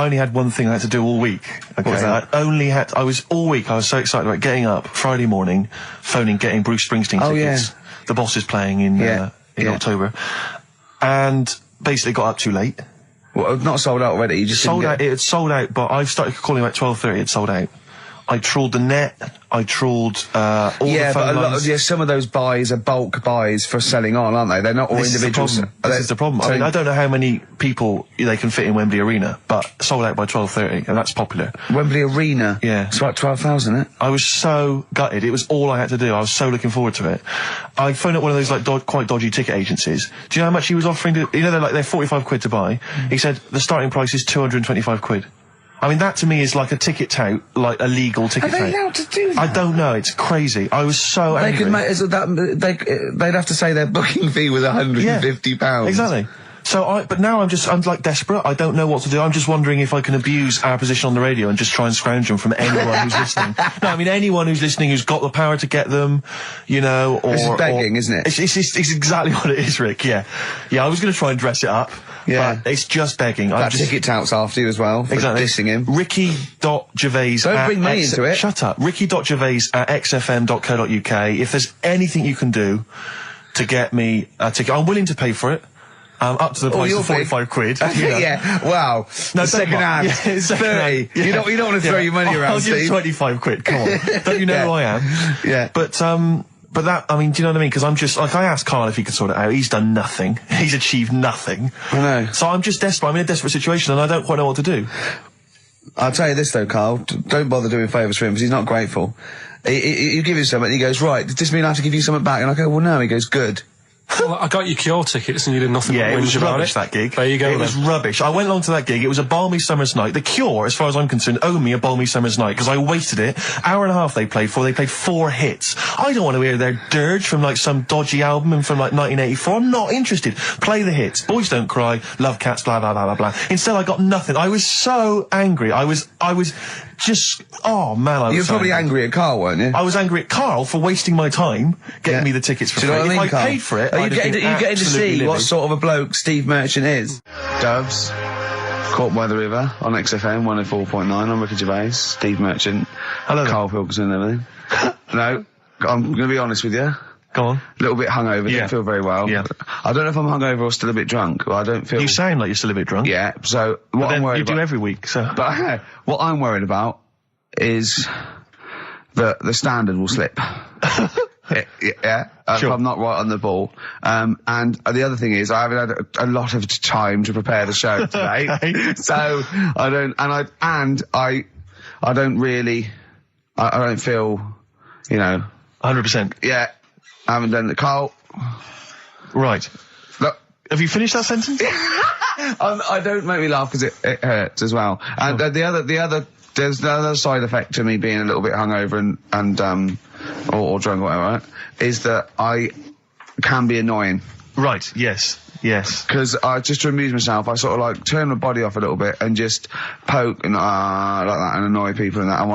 only had one thing I had to do all week. Okay, What was that? I was so excited about getting up Friday morning, phoning, getting Bruce Springsteen tickets. Yeah. The Boss is playing in October, and basically got up too late. Well, not sold out already. You just Sold didn't out. It had sold out, but I started calling about 12:30. It sold out. I trawled the net. I trawled all the phone lines. Some of those buys are bulk buys for selling on, aren't they? They're not all individuals. This is the problem. I mean, I don't know how many people they can fit in Wembley Arena, but sold out by 12:30, and that's popular. Wembley Arena? Yeah. It's about 12,000, isn't it? I was so gutted. It was all I had to do. I was so looking forward to it. I phoned up one of those like quite dodgy ticket agencies. Do you know how much he was offering to? You know, they're 45 quid to buy. He said the starting price is 225 quid. I mean, that to me is like a ticket tout, like a legal ticket tout. Are they allowed to do that? I don't know. It's crazy. I was so angry. They could make they'd have to say their booking fee was £150. Yeah, exactly. So but now I'm like desperate. I don't know what to do. I'm just wondering if I can abuse our position on the radio and just try and scrounge them from anyone who's listening. No, I mean anyone who's listening who's got the power to get them, you know, or... This is begging, isn't it? It's exactly what it is, Rick, yeah. Yeah, I was going to try and dress it up. Yeah. But it's just begging. That ticket touts after you as well, for dissing him. Ricky.Gervais... Don't bring me into it. Shut up. Ricky.Gervais@xfm.co.uk. If there's anything you can do to get me a ticket, I'm willing to pay for it. Up to the price of 45 quid. You know. Yeah, wow. No, second hand. Yeah, 30. Yeah. You don't want to throw your money around, I'll Steve. give 25 quid, come on. Don't you know who I am? Yeah. But that, I mean, do you know what I mean? Because I'm just, like, I asked Karl if he could sort it out. He's done nothing. He's achieved nothing. I know. So I'm just desperate. I'm in a desperate situation and I don't quite know what to do. I'll tell you this though, Karl. Don't bother doing favours for him because he's not grateful. You give him something and he goes, right, does this mean I have to give you something back? And I go, well, no. He goes, good. Well, I got you Cure tickets and you did nothing. Yeah, but it was whinge about rubbish, that gig. There you go. It was rubbish. I went along to that gig. It was a balmy summer's night. The Cure, as far as I'm concerned, owe me a balmy summer's night because I wasted it. Hour and a half they played for. They played 4 hits. I don't want to hear their dirge from like some dodgy album and from like 1984. I'm not interested. Play the hits. Boys Don't Cry, Love Cats, blah, blah, blah, blah, blah. Instead, I got nothing. I was so angry. I was just, oh man, I was You were so probably angry at Karl, weren't you? I was angry at Karl for wasting my time getting me the tickets for free. Do you know what I mean, if I paid for it, are you getting to see what sort of a bloke Steve Merchant is? Doves, Caught by the River on XFM 104.9. I'm Ricky Gervais, Steve Merchant, hello, Karl Pilkington and everything. No, I'm going to be honest with you. Go on. A little bit hungover, didn't feel very well. Yeah. I don't know if I'm hungover or still a bit drunk. I don't feel... You sound like you're still a bit drunk. Yeah, so what I'm worried about... You do every week, so... But what I'm worried about is that the standard will slip. Yeah, if I'm not right on the ball. And the other thing is I haven't had a lot of time to prepare the show today. Okay. So I don't feel, you know... 100%. Yeah. I haven't done the Karl. Right. Look. Have you finished that sentence? I don't make me laugh because it hurts as well. And there's the other side effect to me being a little bit hungover or drunk or whatever, right, is that I can be annoying. Right, yes. Because just to amuse myself, I sort of like turn my body off a little bit and just poke and like that and annoy people and that. I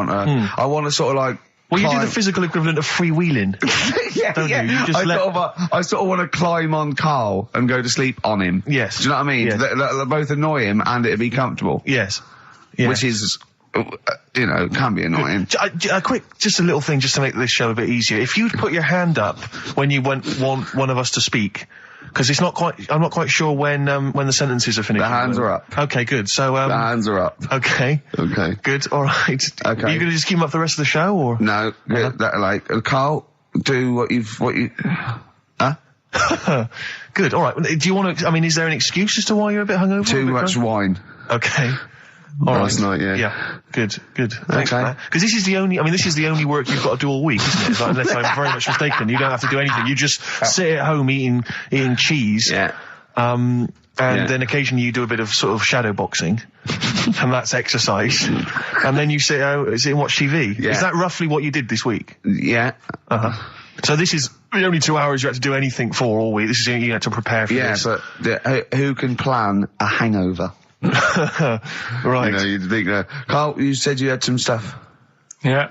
want to sort of like... Well, you do the physical equivalent of freewheeling. Don't you? You just I sort of want to climb on Karl and go to sleep on him. Yes. Do you know what I mean? Yes. They both annoy him and it'd be comfortable. Yes. Which is, can be annoying. Just a little thing just to make this show a bit easier. If you'd put your hand up when you want one of us to speak, because I'm not quite sure when the sentences are finished. The hands are up. Okay, good. So, the hands are up. Okay. Okay. Good, alright. Okay. Are you gonna just keep them up for the rest of the show, or? No, Karl, do what you, huh? Good, alright. Do you want to, is there an excuse as to why you're a bit hungover? Too much wine. Okay. Last night, yeah. Yeah. Good. Thanks for that. Because this is the only work you've got to do all week, isn't it? Like, unless I'm very much mistaken. You don't have to do anything. You just sit at home eating cheese. Yeah. And then occasionally you do a bit of sort of shadow boxing. And that's exercise. And then you sit and watch TV. Yeah. Is that roughly what you did this week? Yeah. Uh-huh. So this is the only 2 hours you had to do anything for all week. This is you had to prepare for this. Yeah, but who can plan a hangover? Right. You'd think, Karl, you said you had some stuff. Yeah.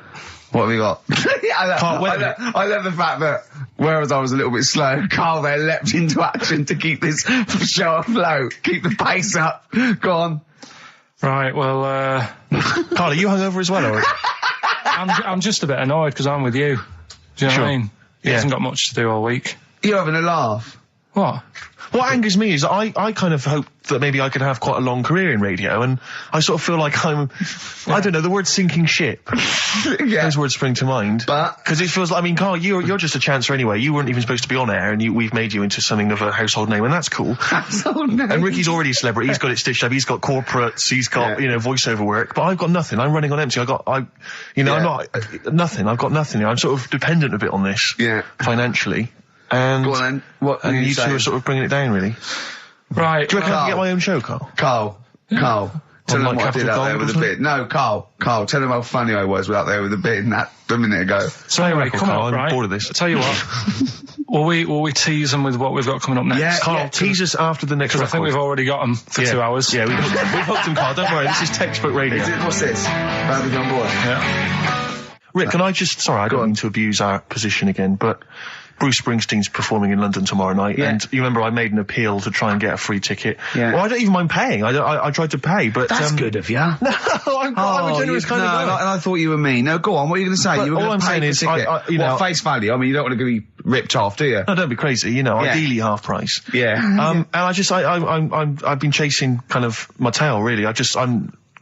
What have we got? I love the fact that, whereas I was a little bit slow, Karl there leapt into action to keep this show afloat, keep the pace up. Go on. Right, well, Karl, are you hungover as well, or? I'm just a bit annoyed because I'm with you. Do you know what I mean? He hasn't got much to do all week. You're having a laugh. What? What angers me is I kind of hope that maybe I could have quite a long career in radio, and I sort of feel like I don't know, the word sinking ship. Those words spring to mind. But... Because it feels like, I mean, Carl, you're just a chancer anyway. You weren't even supposed to be on air, and we've made you into something of a household name, and that's cool. Household name? And Ricky's already a celebrity. He's got it stitched up. He's got corporates. He's got, voiceover work. But I've got nothing. I'm running on empty. I'm not, nothing. I've got nothing. I'm sort of dependent a bit on this. Yeah. Financially. And, go on then. What and you two are sort of bringing it down, really. Right. Do you reckon I can get my own show, Carl? Carl. Tell them what I did out there with a bit. No, Carl, tell them how funny I was out there with a bit in that a minute ago. So anyway, come on, I'm bored of this. I'll tell you what. will we tease them with what we've got coming up next? Yeah, Carl, tease us after the next record. I think we've already got them for 2 hours. Yeah, we've hooked them, Carl. Don't worry, this is textbook radio. What's this? Baby on board. Yeah. Rick, can I just... Sorry, I don't mean to abuse our position again, but... Bruce Springsteen's performing in London tomorrow night, and you remember I made an appeal to try and get a free ticket. Yeah. Well, I don't even mind paying. I tried to pay, but that's good of you. No, I'm a generous kind of guy. And I thought you were me. No, go on. What are you going to say? But you were all going I'm to pay saying for is, ticket. What, face value? I mean, you don't want to be ripped off, do you? No, don't be crazy. Ideally half price. Yeah. And I've been chasing kind of my tail, really.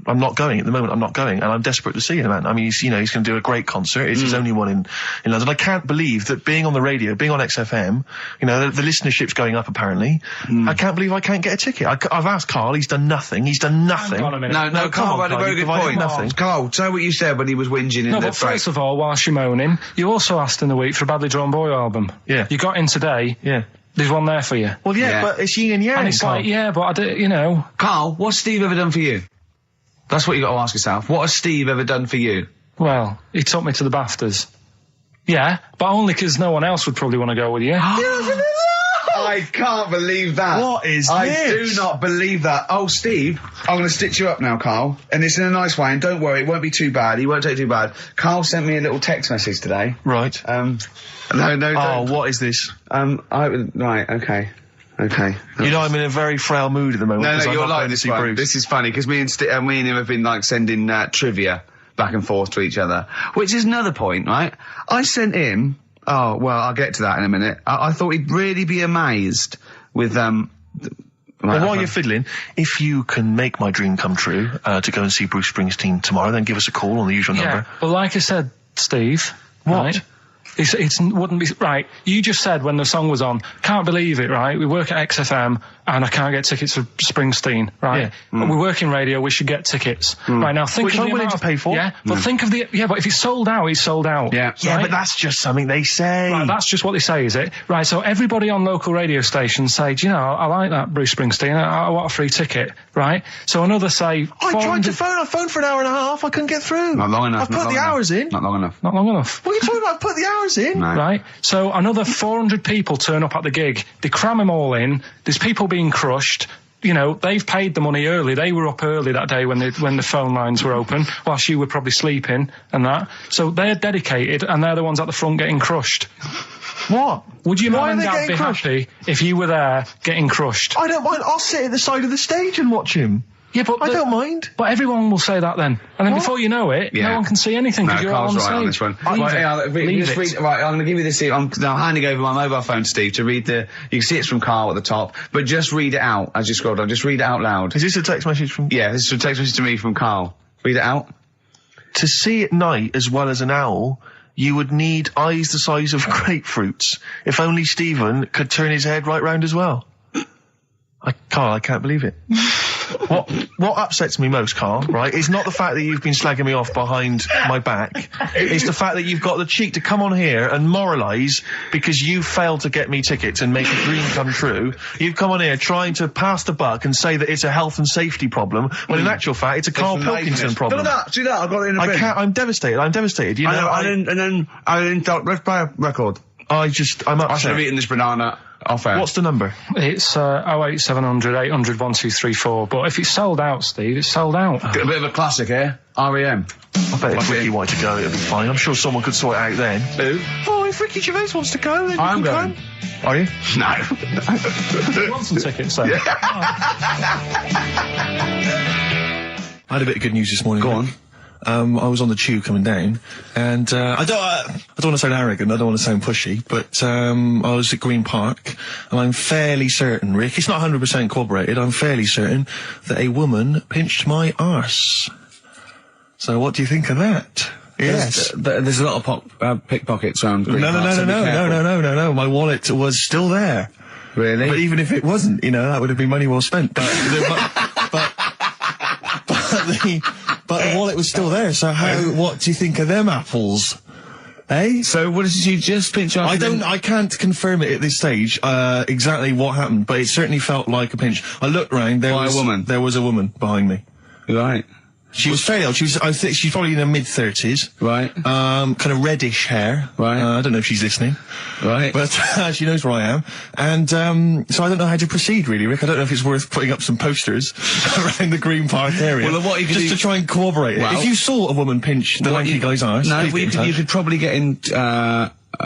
I'm not going at the moment. I'm not going, and I'm desperate to see him, man. I mean, he's going to do a great concert. It's his only one in London. I can't believe that being on the radio, being on XFM, the listenership's going up apparently. I can't believe I can't get a ticket. I've asked Carl. He's done nothing. Hang on a minute. No, Carl had a very good point. Nothing. Carl, say what you said when he was whinging in the but first of all, whilst you're moaning, you also asked in the week for a Badly Drawn Boy album. Yeah. You got in today. Yeah. There's one there for you. Well, but it's yin and yang. And it's like, but Carl, what's Steve ever done for you? That's what you got to ask yourself. What has Steve ever done for you? Well, he took me to the BAFTAs. Yeah, but only because no one else would probably want to go with you. I can't believe that. What is I this? do not believe that. Oh, Steve, I'm going to stitch you up now, Carl. And it's in a nice way, and don't worry, it won't be too bad. He won't take too bad. Carl sent me a little text message today. Right. No, Oh, what is this? Right, okay. Okay. I'm in a very frail mood at the moment. No, you're like this one. This is funny, because me and him have been, like, sending trivia back and forth to each other. Which is another point, right? I sent him... Oh, well, I'll get to that in a minute. I thought he'd really be amazed with, Well, while you're fiddling, if you can make my dream come true, to go and see Bruce Springsteen tomorrow, then give us a call on the usual number. Well, like I said, Steve... What? Right? It wouldn't be... Right, you just said when the song was on, can't believe it, right? We work at XFM, and I can't get tickets for Springsteen, right? Yeah. We work in radio, we should get tickets. Right, now think Which of the I'm willing amount to pay for. Yeah, but think of the... Yeah, but if it's sold out, it's sold out. Yeah. Yeah, right? but that's just something they say. Right, that's just what they say, is it? Right, so everybody on local radio stations say, do you know, I like that Bruce Springsteen, I want a free ticket, right? So another say... I tried to phone, I phoned for an hour and a half, I couldn't get through. Not long enough. I've put the hours in. Not long enough. Not long enough. What are you talking about? I've put the hours in. No. Right? So another 400 people turn up at the gig. They cram them all in. There's people being crushed. They've paid the money early. They were up early that day when the phone lines were open, whilst you were probably sleeping and that. So they're dedicated, and they're the ones at the front getting crushed. What? Would your Why mum and are they dad getting be crushed? happy if you were there getting crushed? I don't mind. I'll sit at the side of the stage and watch him. Yeah, but I don't mind. But everyone will say that then. And then before you know it, no one can see anything because you're all on Carl's the right stage. on this one. Leave it. Right, I'm going to give you this. I'm now handing over my mobile phone to Steve to read you can see it's from Carl at the top, but just read it out as you scroll down. Just read it out loud. Is this a text message from... Yeah, this is a text message to me from Carl. Read it out. To see at night as well as an owl, you would need eyes the size of grapefruits. If only Stephen could turn his head right round as well. Carl, I can't believe it. What upsets me most, Carl, right, is not the fact that you've been slagging me off behind my back. It's the fact that you've got the cheek to come on here and moralise because you failed to get me tickets and make a dream come true. You've come on here trying to pass the buck and say that it's a health and safety problem, when in actual fact it's a Karl Pilkington problem. Do that, I've got it in a bin. I'm devastated, let's play a record. I'm I should upset. have eaten this banana off air. What's the number? It's 08700 800 1234. But if it's sold out, Steve, it's sold out. A bit of a classic here. R.E.M. I bet if Ricky wanted to go, it'd be fine. I'm sure someone could sort it out then. Who? Oh, if Ricky Gervais wants to go, then I'm you can going. come. Are you? No. You want some tickets, then? I had a bit of good news this morning. Go on. I was on the tube coming down, and I don't want to sound arrogant, I don't want to sound pushy, but I was at Green Park, and I'm fairly certain, Rick, it's not 100% corroborated, I'm fairly certain that a woman pinched my arse. So what do you think of that? Yes. There's a lot of pickpockets around Green Park. No. My wallet was still there. Really? But even if it wasn't, that would have been money well spent. But the wallet was still there. So what do you think of them apples? Eh? So what did you just pinch off? I can't confirm it at this stage, exactly what happened, but it certainly felt like a pinch. I looked round, there was a woman behind me. Right. She was fairly old. I think she's probably in her mid-30s. Right. Kind of reddish hair. Right. I don't know if she's listening. Right. But she knows where I am. And so I don't know how to proceed, really, Rick. I don't know if it's worth putting up some posters around the Green Park area. Well, what you could just to try and corroborate it. If you saw a woman pinch the lanky guy's arse... No, you could probably get in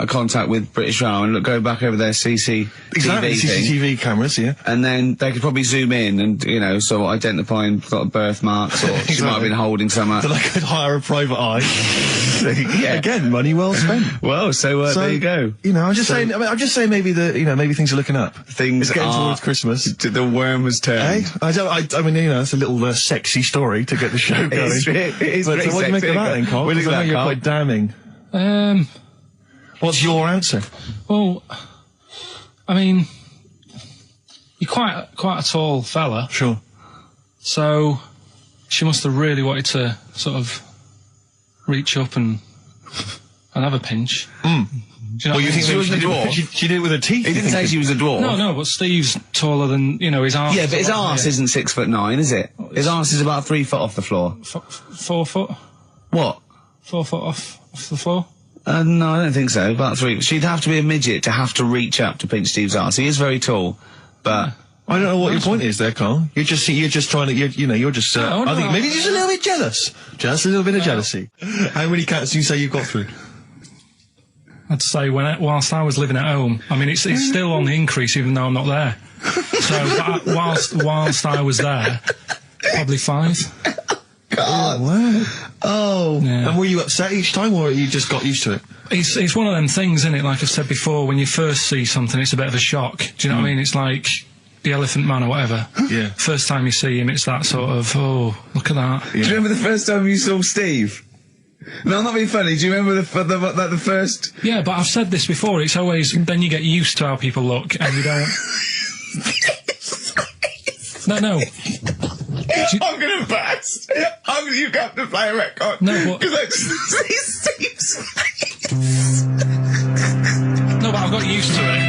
contact with British Rail and go back over their CCTV CCTV cameras, yeah. And then they could probably zoom in and, sort of identifying sort of birthmarks, or she might have been holding some... Then I could hire a private eye. Again, money well spent. Well, so there you go. I'm just saying. I'm just saying maybe maybe things are looking up. Things it's getting are towards Christmas. The worm has turned. I mean, it's a little sexy story to get the show going. It is but pretty what do you make of that, then, Carl? What do you think of that, you're Carl? quite damning. What's your answer? Well, I mean, you're quite a tall fella. Sure. So she must have really wanted to sort of reach up and have a pinch. Mm. Do you know you think she was a dwarf? She did it with her teeth. He didn't say she was a dwarf. No, but Steve's taller than, his arse. Yeah, but his arse isn't 6'9", is it? His arse is about 3 foot off the floor. 4 foot? What? 4 foot off the floor? No, I don't think so. About 3. She'd have to be a midget to have to reach up to pinch Steve's arse. He is very tall, but... I don't know what your point is there, Carl. You're just trying to, you're just, I think maybe just a little bit jealous. Just a little bit of jealousy. How many cats do you say you've got through? I'd say whilst I was living at home, I mean, it's still on the increase even though I'm not there. So whilst I was there, probably 5. God. Wow. Oh. Yeah. And were you upset each time, or you just got used to it? It's one of them things, isn't it? Like I've said before, when you first see something, it's a bit of a shock. Do you know what I mean? It's like the Elephant Man or whatever. Yeah. First time you see him, it's that sort of, oh, look at that. Yeah. Do you remember the first time you saw Steve? No, I'm not being funny. Do you remember the first... Yeah, but I've said this before. It's always... Then you get used to how people look, and you don't... No. I'm gonna burst. You have to play a record. No, but... No, but I've got used to it.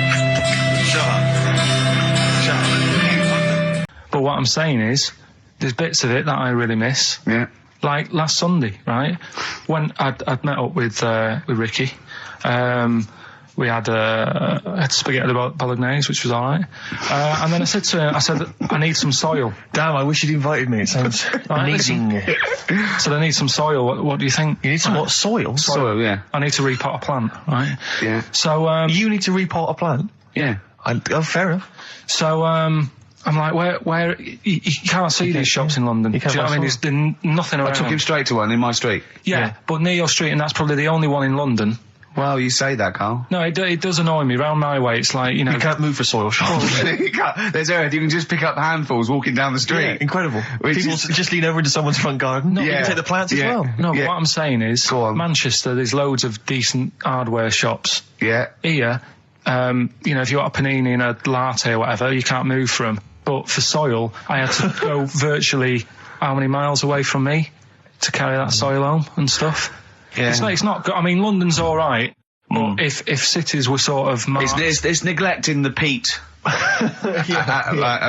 Shut up. But what I'm saying is, there's bits of it that I really miss. Yeah. Like last Sunday, right? When I'd met up with Ricky, we had spaghetti bolognese, which was alright. And then I said to him, I need some soil. Damn, I wish you'd invited me. It sounds amazing. So I need some soil. What do you think? You need some what? Soil? Soil, yeah. I need to repot a plant, right? Yeah. So, you need to repot a plant? Yeah. Fair enough. So, I'm like, where you can't see these shops in London. Do you know what I mean? There's nothing around. I took him straight to one in my street. Yeah, but near your street, and that's probably the only one in London. Well, you say that, Carl. No, it does annoy me. Round my way, it's like, you can't move for soil shops. You can't. There's earth. You can just pick up handfuls walking down the street. Yeah, incredible. People just lean over into someone's front garden. No, you can take the plants as well. No, but what I'm saying is, Go on. Manchester, there's loads of decent hardware shops. Yeah. Here, if you got a panini and a latte or whatever, you can't move from. But for soil, I had to go virtually how many miles away from me to carry that soil home and stuff. Yeah. It's not good. I mean, London's all right, but if cities were sort of marked... It's neglecting the peat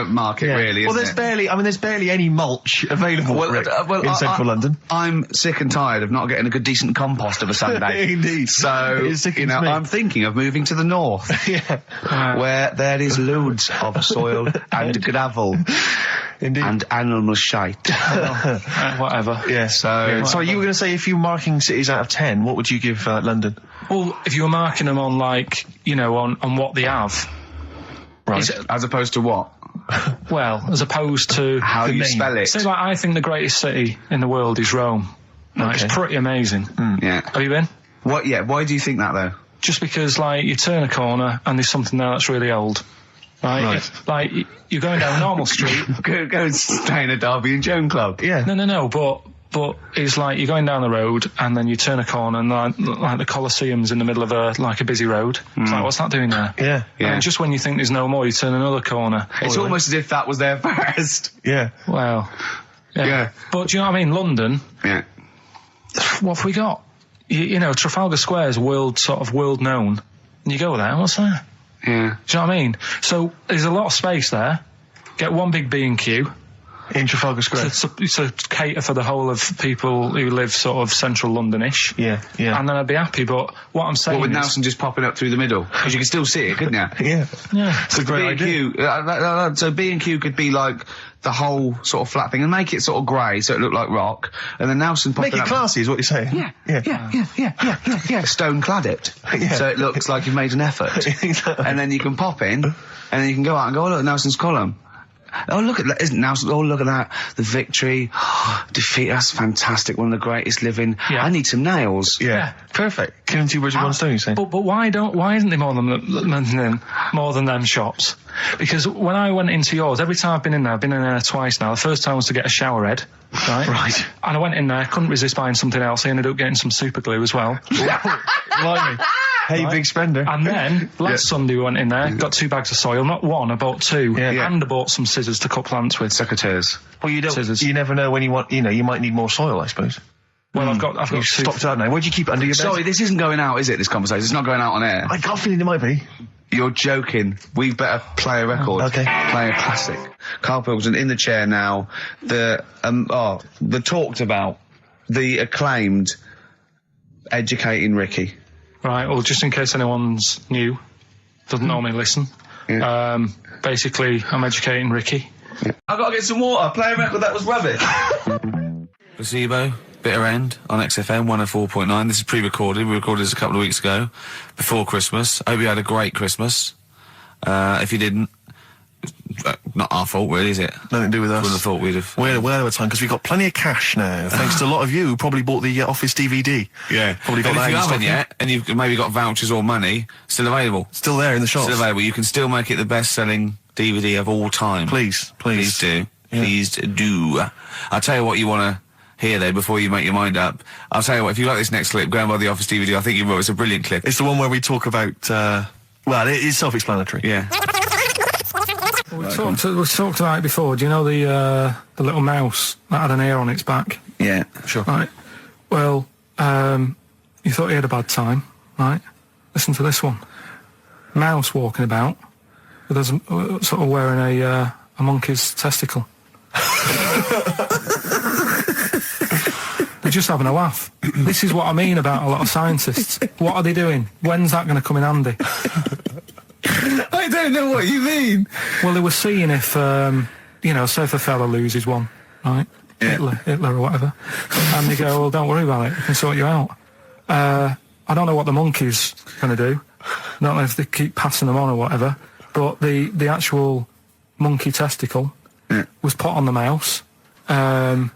market, really. Well, there's barely any mulch available in central London. I'm sick and tired of not getting a good, decent compost of a Sunday. Indeed. So, I'm thinking of moving to the north, where there is loads of soil and gravel. Indeed. And animal shite. Whatever. Yeah. So you were going to say, if you were marking cities out of 10, what would you give London? Well, if you were marking them on, like, on what they have. Right. As opposed to what? Well, as opposed to... How you spell it. Say, like, I think the greatest city in the world is Rome. Right, it's pretty amazing. Yeah. Have you been? What? Yeah. Why do you think that though? Just because, like, you turn a corner and there's something there that's really old. Right? Like, you're going down a normal street. Go and stay in a Derby and Joan club. Yeah. No, but it's like you're going down the road and then you turn a corner and like the Colosseum's in the middle of a busy road. It's like, what's that doing there? Yeah. And just when you think there's no more, you turn another corner. It's almost as if that was there first. Yeah. Well, Yeah. But do you know what I mean? London, Yeah. what have we got? You know, Trafalgar Square is world known. And you go there, what's there? Yeah. Do you know what I mean? So there's a lot of space there. Get one big B&Q. In Trafalgar Square. To cater for the whole of people who live sort of central Londonish. Yeah. And then I'd be happy, but what I'm saying Well, with is... Nelson just popping up through the middle. Because you can still see it, couldn't you? Yeah. Yeah. It's a great idea. B&Q, so B&Q could be like the whole sort of flat thing and make it sort of grey so it looked like rock. And then Nelson popping Make it up... classy is what you're saying. Yeah. Stone clad it. Yeah. So it looks like you've made an effort. Exactly. And then you can pop in, and then you can go out and go, oh look, Nelson's column. Oh look at that, isn't Nelson? Oh look at that, the victory, defeat. That's fantastic. One of the greatest living. Yeah. I need some nails. Yeah. Perfect. Killing two birds with one stone, you say? But why isn't there more than them shops? Because when I went into yours, every time I've been in there twice now. The first time was to get a shower head, right? Right. And I went in there, couldn't resist buying something else. I ended up getting some super glue as well. Blimey. Hey, big spender. And then last Sunday we went in there, got 2 bags of soil, not one, I bought 2, and I bought some scissors to cut plants with. Secateurs. Well, you don't. Scissors. You never know when you want. You know, you might need more soil, I suppose. Well, I've got You've two. stocked out now. Where'd you keep it under your bed? Sorry, this isn't going out, is it? This conversation, it's not going out on air. I got a feeling it might be. You're joking. We better play a record. Okay. Play a classic. Karl Pilkington in the chair now. The talked about, the acclaimed Educating Ricky. Right, well, just in case anyone's new, doesn't normally listen. Yeah. Basically, I'm educating Ricky. I've got to get some water. Play a record that was rubbish. Placebo, Bitter End on XFM 104.9. This is pre-recorded. We recorded this a couple of weeks ago, before Christmas. Hope you had a great Christmas. If you didn't, not our fault, really, is it? Nothing to do with us. Would have thought we'd have. We're well over time because we've got plenty of cash now, thanks to a lot of you who probably bought the Office DVD. Yeah. Probably got And that if you in haven't stock. yet, and you've maybe got vouchers or money, still available. Still there in the shops. Still available. You can still make it the best-selling DVD of all time. Please. Please do. Yeah. Please do. I'll tell you what you want to hear, though, before you make your mind up. I'll tell you what, if you like this next clip, go and buy the Office DVD. I think you will. It's a brilliant clip. It's the one where we talk about, well, it is self-explanatory. Yeah. We talked about it before. Do you know the little mouse that had an ear on its back? Yeah. Sure. Right. Well, you thought he had a bad time, right? Listen to this one. Mouse walking about with us sort of wearing a monkey's testicle. They're just having a laugh. This is what I mean about a lot of scientists. What are they doing? When's that going to come in handy? I don't know what you mean. Well, they were seeing if, say if a fella loses one, right? Yeah. Hitler or whatever. And they go, well, don't worry about it, we can sort you out. I don't know what the monkey's going to do. I don't know if they keep passing them on or whatever. But the actual monkey testicle was put on the mouse, and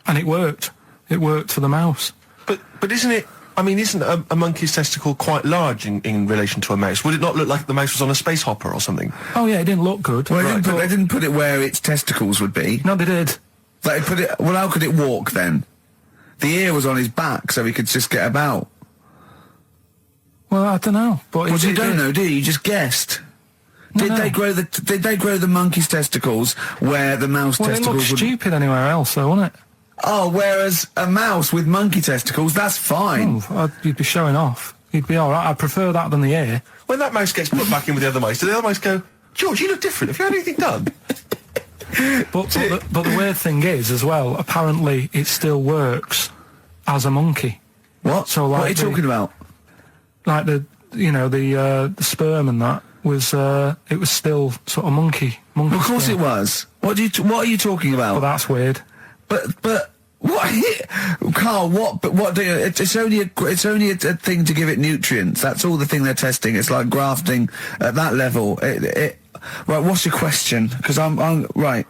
it worked. It worked for the mouse. But isn't it... I mean, isn't a monkey's testicle quite large in relation to a mouse? Would it not look like the mouse was on a space hopper or something? Oh, yeah, it didn't look good. Well, they didn't put it where its testicles would be. No, they did. Like, well, how could it walk then? The ear was on his back, so he could just get about. Well, I don't know. But Well, you don't know, do you? You just guessed. Did they grow the monkey's testicles where the mouse testicles it looked would... stupid anywhere else, though, wouldn't it? Oh, whereas a mouse with monkey testicles, that's fine. You'd be showing off. You'd be all right. I prefer that than the ear. When that mouse gets put back in with the other mice, do the other mice go, George, you look different. Have you had anything done? But the weird thing is, as well, apparently it still works as a monkey. What? So, like, what are you talking about? Like the sperm and that was it was still sort of monkey. Of course sperm. it was. What are you talking about? Well, that's weird. But what, Carl? What do you? It's only a thing to give it nutrients. That's all the thing they're testing. It's like grafting at that level. Right. What's your question? Because I'm right.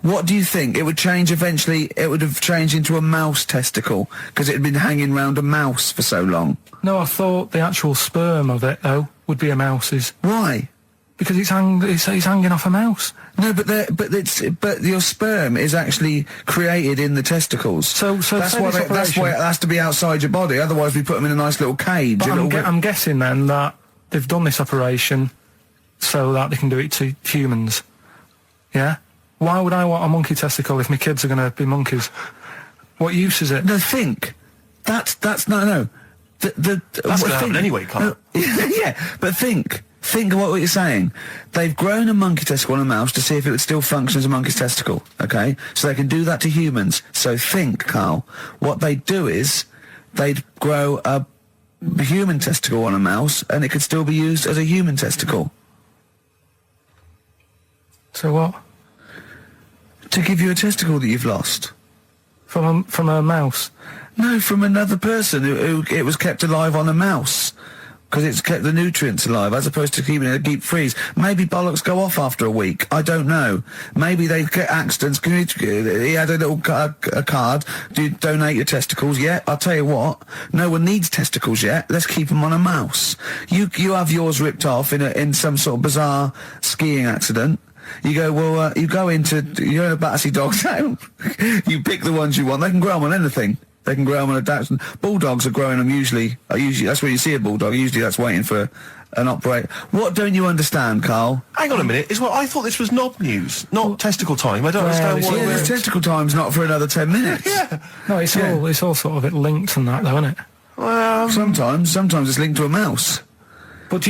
What do you think? It would change eventually, it would have changed into a mouse testicle, because it had been hanging round a mouse for so long. No, I thought the actual sperm of it, though, would be a mouse's. Why? Because it's hanging off a mouse. No, but your sperm is actually created in the testicles. So that's why it has to be outside your body. Otherwise, we put them in a nice little cage. But I'm guessing then that they've done this operation so that they can do it to humans. Yeah. Why would I want a monkey testicle if my kids are going to be monkeys? What use is it? No, think. That's no. That's going to happen anyway, Carl. Yeah, but think. Think of what you're saying. They've grown a monkey testicle on a mouse to see if it would still function as a monkey's testicle, okay? So they can do that to humans. So think, Carl. What they'd do is they'd grow a human testicle on a mouse and it could still be used as a human testicle. So what? To give you a testicle that you've lost. From a mouse? No, from another person who it was kept alive on a mouse. Because it's kept the nutrients alive, as opposed to keeping it in a deep freeze. Maybe bollocks go off after a week. I don't know. Maybe they get accidents. He had a little a card. Do you donate your testicles? Yeah, I'll tell you what. No one needs testicles yet. Let's keep them on a mouse. You have yours ripped off in some sort of bizarre skiing accident. You go, well, you're in a Battersea dog town. You pick the ones you want. They can grow them on anything. They can grow them on a Dachshund. Bulldogs are growing them usually, that's where you see a bulldog. Usually that's waiting for an operator. What don't you understand, Carl? Hang on a minute. I thought this was knob news, not testicle time. I don't understand why. Yeah, this testicle time's not for another 10 minutes. Yeah. No, it's all sort of linked and that, though, isn't it? Well, sometimes it's linked to a mouse. But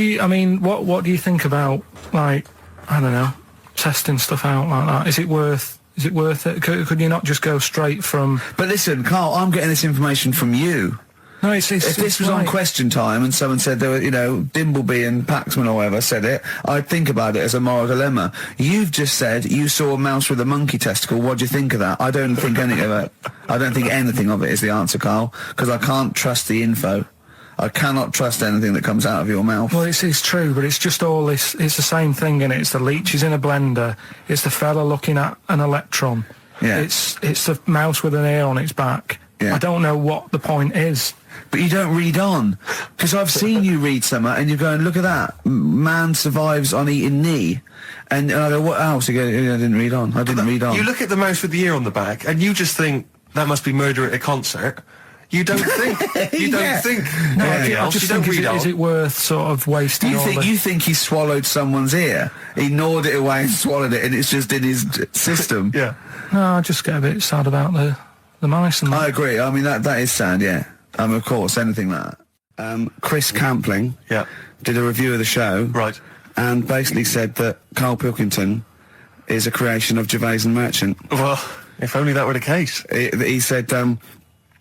what do you think about, like, I don't know, testing stuff out like that? Is it worth it? Could you not just go straight from... But listen, Carl, I'm getting this information from you. No, if this was on Question Time and someone said there were, Dimbleby and Paxman or whatever said it, I'd think about it as a moral dilemma. You've just said you saw a mouse with a monkey testicle. What do you think of that? I don't think anything of it. I don't think anything of it is the answer, Carl, because I can't trust the info. I cannot trust anything that comes out of your mouth. Well, it's true, but it's just all this. It's the same thing, innit? It's the leeches in a blender. It's the fella looking at an electron. Yeah. It's the mouse with an ear on its back. Yeah. I don't know what the point is. But you don't read on. Because I've seen you read something and you're going, look at that. Man survives on eating knee. And I go, what else? You go, I didn't read on. I didn't read on. You look at the mouse with the ear on the back and you just think, that must be murder at a concert. You don't think. You don't think. No, anything I else. just You don't think, read on. is it worth sort of wasting You think he swallowed someone's ear? He gnawed it away and swallowed it, and it's just in his system. Yeah. No, I just get a bit sad about the mice and that. I agree. I mean, that is sad, yeah. Of course, anything like that. Chris Campling did a review of the show. Right. And basically said that Karl Pilkington is a creation of Gervais and Merchant. Well, if only that were the case. He said...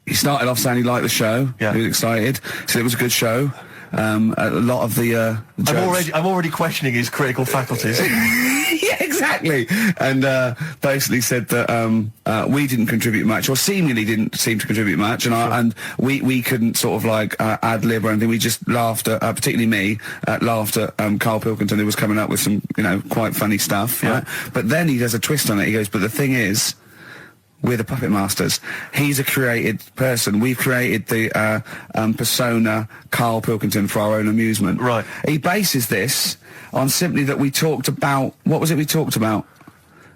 he started off saying he liked the show. Yeah. He was excited. Said it was a good show. A lot of the jokes... I'm already questioning his critical faculties. Yeah, exactly. And basically said that we didn't contribute much, or seemingly didn't seem to contribute much, and we couldn't sort of like ad lib or anything. We just laughed at, particularly me, laughed at Karl Pilkington, who was coming up with some, quite funny stuff. Yeah. Right? But then he does a twist on it. He goes, but the thing is, we're the puppet masters. He's a created person. We've created the persona Karl Pilkington for our own amusement. Right. He bases this on simply that we talked about... What was it we talked about?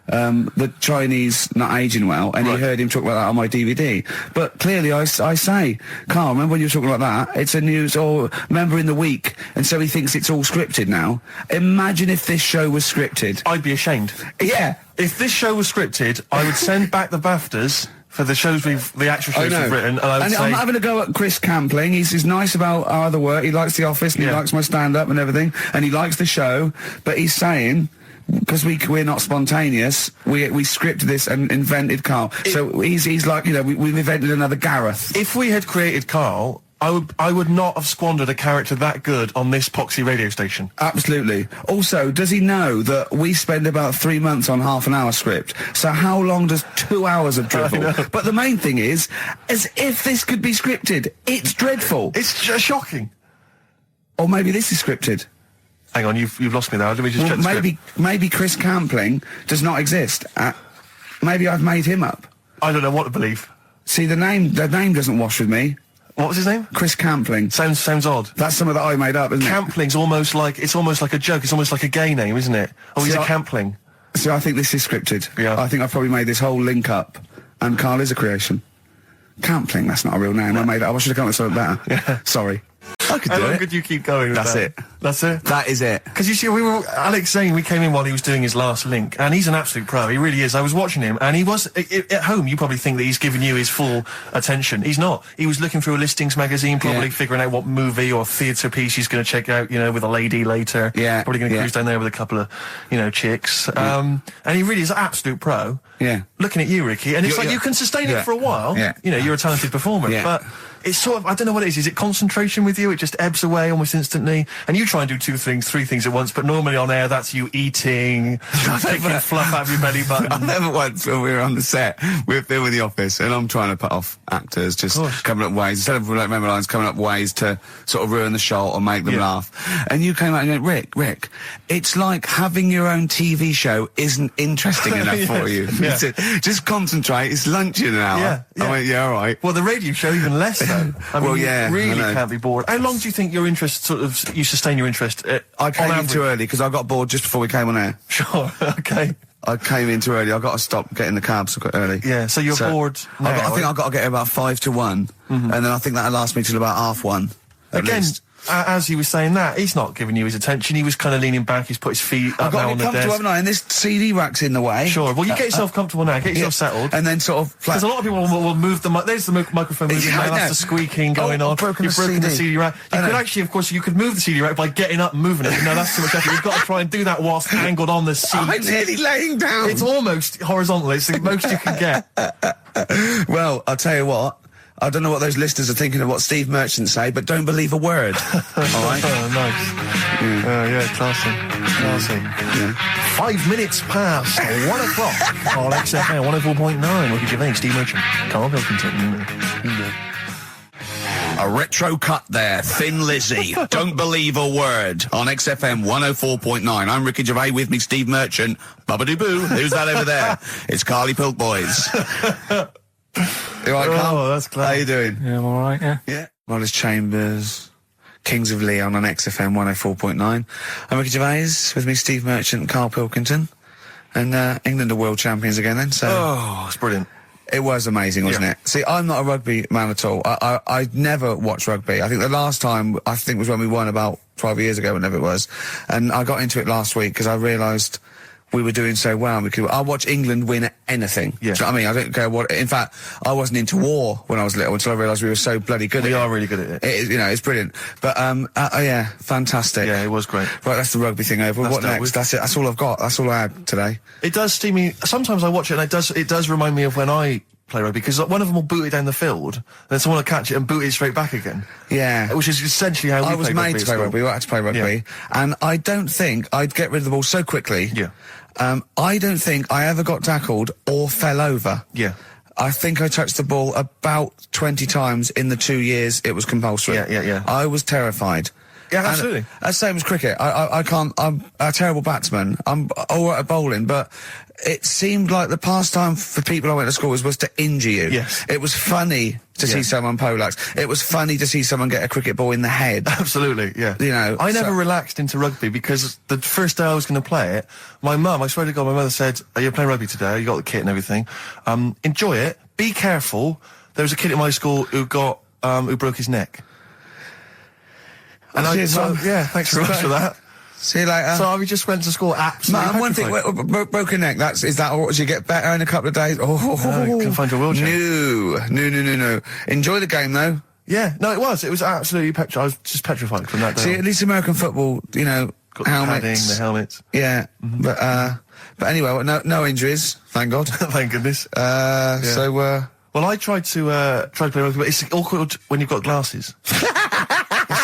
The Chinese not aging well, and he heard him talk about that on my DVD. But clearly I say, Carl, remember when you were talking about that? It's a news, or remember in the week, and so he thinks it's all scripted now. Imagine if this show was scripted. I'd be ashamed. Yeah. If this show was scripted, I would send back the BAFTAs for the actual shows we've written, and I would say... I'm having a go at Chris Campling. He's nice about our other work. He likes The Office, and he likes my stand-up and everything, and he likes the show, but he's saying... Because we're not spontaneous, we scripted this and invented Karl. So he's like, we've invented another Gareth. If we had created Karl, I would not have squandered a character that good on this poxy radio station. Absolutely. Also, does he know that we spend about 3 months on half an hour script? So how long does 2 hours of drivel? But the main thing is, as if this could be scripted, it's dreadful. It's shocking. Or maybe this is scripted. Hang on, you've lost me there. Let me just check the script. Maybe Chris Campling does not exist. Maybe I've made him up. I don't know what to believe. See, the name doesn't wash with me. What was his name? Chris Campling. Sounds odd. That's something that I made up, isn't Campling's almost like a joke. It's almost like a gay name, isn't it? Oh, he's a Campling. So I think this is scripted. Yeah. I think I've probably made this whole link up, and Karl is a creation. Campling, that's not a real name. I made it up. I should have come up with something better. Yeah. Sorry. I could do How long it. could you keep going with That's that? it. That's it? That is it. Because you see, Alex saying we came in while he was doing his last link, and he's an absolute pro. He really is. I was watching him, and he was, at home, you probably think that he's giving you his full attention. He's not. He was looking through a listings magazine, probably figuring out what movie or theatre piece he's going to check out, with a lady later. Yeah. Probably going to cruise down there with a couple of, chicks. And he really is an absolute pro. Yeah. Looking at you, Ricky, and it's like you can sustain it for a while. Yeah. You're a talented performer, but it's sort of, I don't know what it is. Is it concentration with you? It just ebbs away almost instantly. And you try and do 2 things, 3 things at once, but normally on air, that's you eating, taking fluff out of your belly button. I never once, when we were on the set, we were filming The Office, and I'm trying to put off actors, just coming up ways, instead of like member lines, coming up ways to sort of ruin the shot or make them laugh. And you came out and went, Rick, it's like having your own TV show isn't interesting enough for you. Yeah. Said, just concentrate, it's lunch in an hour. I went, yeah, all right. Well, the radio show even less so. I mean, yeah, you really can't be bored. How long do you think your interest you sustain your interest? I came in too early because I got bored just before we came on air. Sure, okay. I came in too early. I got to stop getting the cabs early. Yeah, so you're bored now. I think I've got to get about 5 to 1, and then I think that'll last me till about 1:30. Again, as he was saying that, he's not giving you his attention. He was kind of leaning back. He's put his feet up now on the desk. I've got to be comfortable, haven't I? And this CD rack's in the way. Sure. Well, you get yourself comfortable now. Get yourself settled. And then sort of... Because a lot of people will move the... There's the microphone moving now. That's the squeaking going on. You've broken the CD rack. You could actually, of course, you could move the CD rack by getting up and moving it. No, that's too much effort. You've got to try and do that whilst angled on the seat. I'm nearly laying down. It's almost horizontal. It's the most you can get. Well, I'll tell you what. I don't know what those listeners are thinking of what Steve Merchant say, but don't believe a word. All right? Oh, nice. Classy. Yeah. 5 minutes past 1 o'clock on XFM 104.9. Ricky Gervais, Steve Merchant, Karl Pilkington. A retro cut there, Thin Lizzy. Don't believe a word on XFM 104.9. I'm Ricky Gervais, with me Steve Merchant. Bubba-doo-boo. Who's that over there? It's Carly Pilk Boys. You all right, Karl? Oh, that's clever. How you doing? Yeah, I'm alright, yeah. Yeah. Wallace Chambers, Kings of Leon on XFM 104.9. I'm Ricky Gervais, with me Steve Merchant and Karl Pilkington. And England are world champions again then, so... Oh, it's brilliant. It was amazing, wasn't it? See, I'm not a rugby man at all. I never watched rugby. I think the last time, was when we won about 12 years ago, whenever it was. And I got into it last week because I realised we were doing so well. I watch England win anything. Yeah. Do you know what I mean? I don't care what... In fact, I wasn't into war when I was little until I realised we were so bloody good at it. We are really good at it. It's brilliant. But, yeah, fantastic. Yeah, it was great. Right, that's the rugby thing over. What next? That's it. That's all I've got. That's all I had today. It does steam me... Sometimes I watch it and it does remind me of when I play rugby, because one of them will boot it down the field, then someone will catch it and boot it straight back again. Yeah. Which is essentially how we I was made to play rugby. I had to play rugby. And I don't think I'd get rid of the ball so quickly. Yeah. I don't think I ever got tackled or fell over. Yeah. I think I touched the ball about 20 times in the 2 years it was compulsory. Yeah. I was terrified. Yeah, absolutely. And, same as cricket. I can't... I'm a terrible batsman. I'm all right at bowling, but it seemed like the pastime for people I went to school was to injure you. Yes. It was funny to see someone poleaxe. It was funny to see someone get a cricket ball in the head. Absolutely, yeah. You know, I never relaxed into rugby because the first day I was going to play it, my mum, I swear to God, my mother said, "Are you playing rugby today? You got the kit and everything. Enjoy it. Be careful." There was a kid at my school who broke his neck. And cheers, Mum. yeah, thanks very much for that. See you later. So I just went to school absolutely Mum, one thing, broken neck, is that or do you get better in a couple of days? Oh, you can find your wheelchair. No. Enjoy the game, though. Yeah, no, it was absolutely I was just petrified from that day. See, at least American football, you know, got helmets. the helmets. Yeah, but anyway, well, no injuries, thank God. Thank goodness. So, well, I tried to play rugby, but it's awkward when you've got glasses.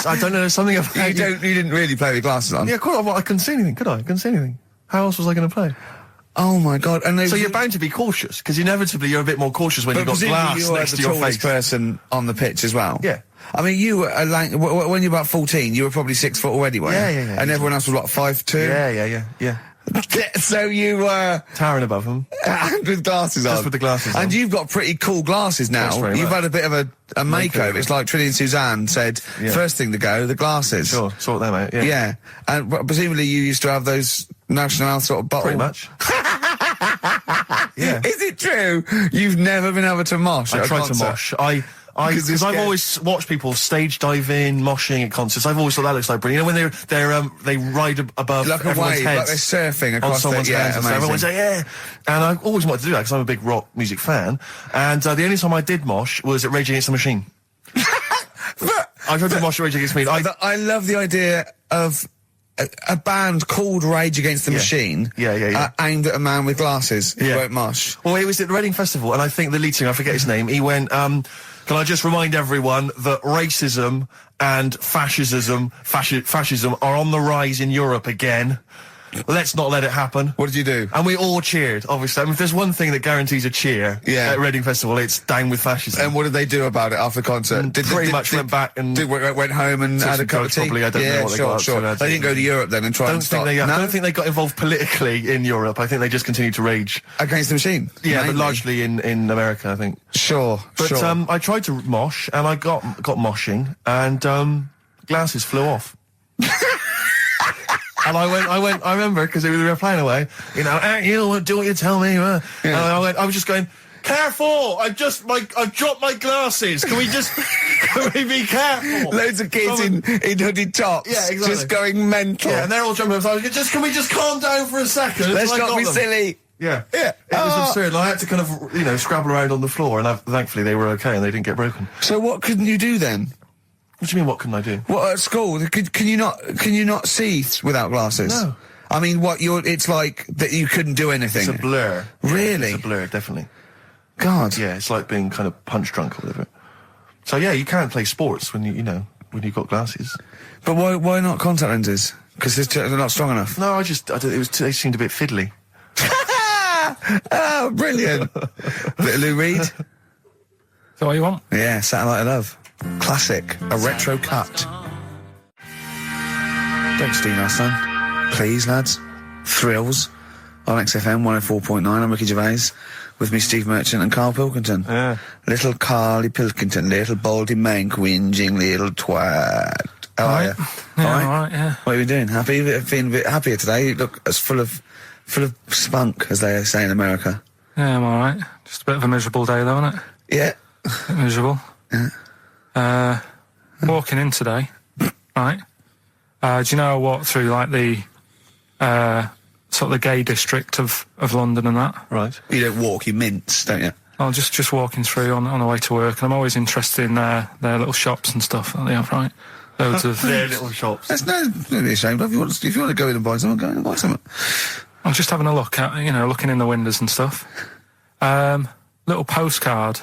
I don't know, there's something about you didn't really play with glasses on? Yeah, quite. Well, I couldn't see anything, could I? I couldn't see anything. How else was I going to play? Oh my God! And so you're bound to be cautious, because inevitably you're a bit more cautious when you've got glass next to your face. But the tallest person on the pitch as well. Yeah. I mean, you were when you were about 14, you were probably 6 foot already, weren't you? Yeah. And everyone else was what, 5'2"? Yeah. So you were towering above them. With glasses on. Just with the glasses on. And you've got pretty cool glasses now. Thanks very You've much. had a bit of a makeover. It's like Trinity and Suzanne said, first thing to go, the glasses. Sure, sort them out, yeah. Yeah. And presumably you used to have those National Health sort of bottle. Pretty much. Yeah. Is it true? You've never been able to mosh? I at a tried to concert? mosh. Because I've always watched people stage dive in, moshing at concerts. I've always thought that looks like brilliant. You know, when they ride above like a everyone's wave, heads, like they're surfing across on someone's heads. And so everyone's like, yeah. And I've always wanted to do that because I'm a big rock music fan. And the only time I did mosh was at Rage Against the Machine. I tried to mosh at Rage Against the Machine. I love the idea of a band called Rage Against the Machine. Aimed at a man with glasses who won't mosh. Well, it was at the Reading Festival, and I think the lead singer, I forget his name, he went, can I just remind everyone that racism and fascism are on the rise in Europe again. Let's not let it happen. What did you do? And we all cheered, obviously. I mean, if there's one thing that guarantees a cheer at Reading Festival, it's down with fascism. And what did they do about it after the concert? Went back and... went home and had a cup of tea? Probably, I don't know what they got up to. They didn't go to Europe then and try and start... I don't think they got involved politically in Europe. I think they just continued to rage. Against the Machine? Yeah, mainly. but largely in America, I think. Sure. I tried to mosh, and I got moshing, and glasses flew off. And I remember, because we were playing away, you know, you do what you tell me. And I was just going, careful! I've dropped my glasses. Can we be careful? Loads of kids in hooded tops. Yeah, exactly. Just going mental. Yeah, and they're all jumping up. So I was going, can we just calm down for a second? Let's not be silly. Yeah. It was absurd. And I had to kind of, scrabble around on the floor, and thankfully they were okay and they didn't get broken. So what couldn't you do then? What do you mean, what couldn't I do? What, at school? Can you not see without glasses? No. I mean, it's like that you couldn't do anything. It's a blur. Really? It's a blur, definitely. God. Yeah, it's like being kind of punch drunk or whatever. So yeah, you can't play sports when when you've got glasses. But why not contact lenses? Because they're not strong enough. No, they seemed a bit fiddly. Oh, brilliant. Bit of Lou Reed. Is that what you want? Yeah, Satellite of Love. Classic. A retro cut. Don't steal our son. Please, lads. Thrills. On XFM 104.9, I'm Ricky Gervais. With me, Steve Merchant and Karl Pilkington. Yeah. Little Carly Pilkington, little baldy mank, whinging little twat. How are you? Yeah, all right, yeah. What are you doing? Happy? Feeling a bit happier today? You look as full of spunk, as they say in America. Yeah, I'm all right. Just a bit of a miserable day, though, isn't it? Yeah. A bit miserable. Yeah. Walking in today, right? Do you know I walked through, like, the sort of the gay district of London and that? Right. You don't walk, you mince, don't you? I'm just walking through on the way to work, and I'm always interested in their little shops and stuff that they have, right? Loads of... Their little shops. That's no be ashamed of. If you want to go in and buy something, go in and buy something. I'm just having a look at, looking in the windows and stuff. Little postcard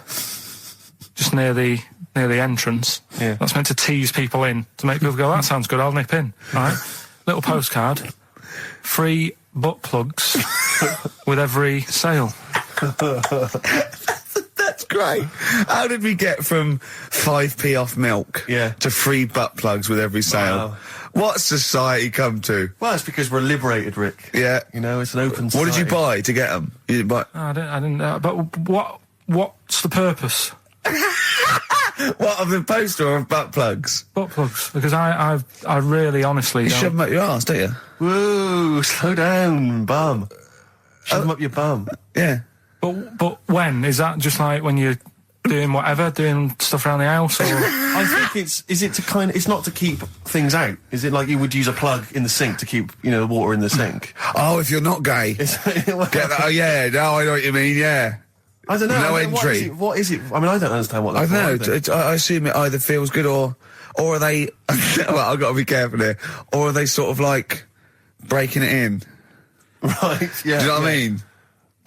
just near the entrance. Yeah. That's meant to tease people in, to make people go, that sounds good, I'll nip in. Right? Little postcard. Free butt plugs with every sale. That's great. How did we get from 5p off milk to free butt plugs with every sale? Wow. What's society come to? Well, it's because we're liberated, Rick. Yeah. It's an open society. What did you buy to get them? You didn't buy... I didn't but what's the purpose? What, of the poster or of butt plugs? Butt plugs, because I really honestly You don't... shove them up your arse, don't you? Whoa, slow down, bum. Shove them up your bum. Yeah. But when? Is that just like when you're doing whatever, doing stuff around the house, or...? I think it's not to keep things out. Is it like you would use a plug in the sink to keep, the water in the sink? Oh, if you're not gay. Get that? Oh, yeah, now I know what you mean, yeah. I don't know. No entry. What is it? I mean, I don't understand what that's I don't know. I assume it either feels good or are they... well, I've got to be careful here. Or are they sort of like breaking it in? Right, yeah. Do you know what I mean?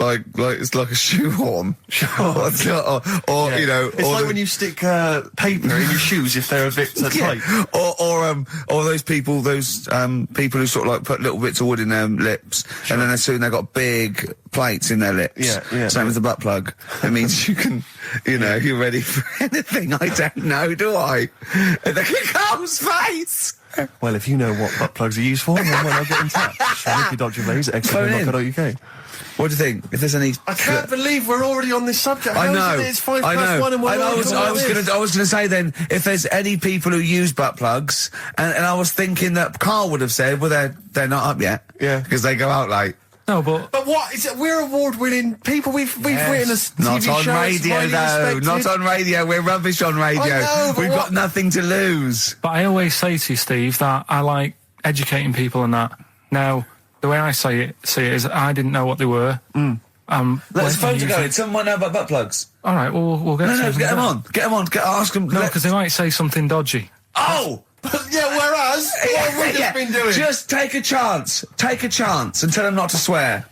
Like it's like a shoehorn. Sure. or It's like when you stick paper in your shoes if they're a bit tight. Or those people who sort of like put little bits of wood in their lips, and then as soon they've got big plates in their lips. Yeah. Same as the butt plug. It means you can, you're ready for anything. I don't know, do I? And there comes face. Well, if you know what butt plugs are used for, then why not get in touch? Ricky.Gervais at XFM.co.uk. What do you think? If there's any... I can't believe we're already on this subject. I know. It's 1:05 and we're I was going to say then, if there's any people who use butt plugs, and I was thinking that Karl would have said, well, they're not up yet. Yeah. Because they go out late. No, but what is it? We're award-winning people. We've written a TV Not on show. radio, though. Not on radio. We're rubbish on radio. I know, but We've got nothing to lose. But I always say to you, Steve, that I like educating people and that. Now, the way I see it is I didn't know what they were. Let's phone to go. Someone know about butt plugs. All right, we'll get. No, get them on. Get them on. Ask them. No, because they might say something dodgy. Oh. Yeah, whereas, what have we just been doing? Just take a chance. Take a chance and tell them not to swear.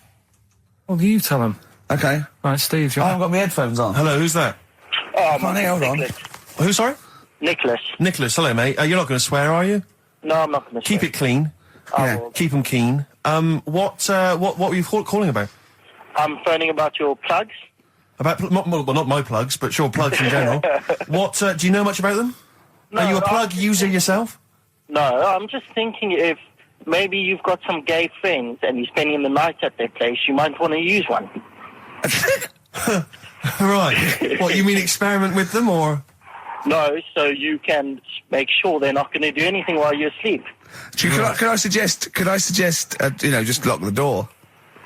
Well, you tell them. Okay. Right, Steve, I haven't got my headphones on. Hello, who's that? Hold on. Who, sorry? Nicholas. Nicholas, hello, mate. You're not going to swear, are you? No, I'm not going to Keep it clean. Yeah. Keep them keen. What were you calling about? I'm phoning about your plugs. About, not my plugs, but sure, plugs in general. What, do you know much about them? No, Are you a plug user yourself? No, I'm just thinking if maybe you've got some gay friends and you're spending the night at their place, you might want to use one. Right. What, you mean experiment with them, or...? No, so you can make sure they're not going to do anything while you're asleep. Could I suggest, just lock the door?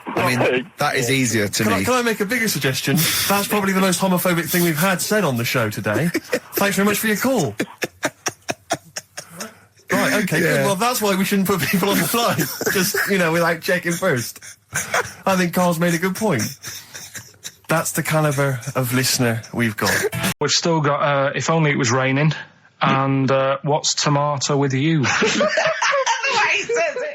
I mean, that is easier to me. Can I make a bigger suggestion? That's probably the most homophobic thing we've had said on the show today. Thanks very much for your call. Right, okay, good. Well, that's why we shouldn't put people on the line. Just, without checking first. I think Karl's made a good point. That's the calibre of listener we've got. We've still got, If Only It Was Raining, and What's Tomato With You?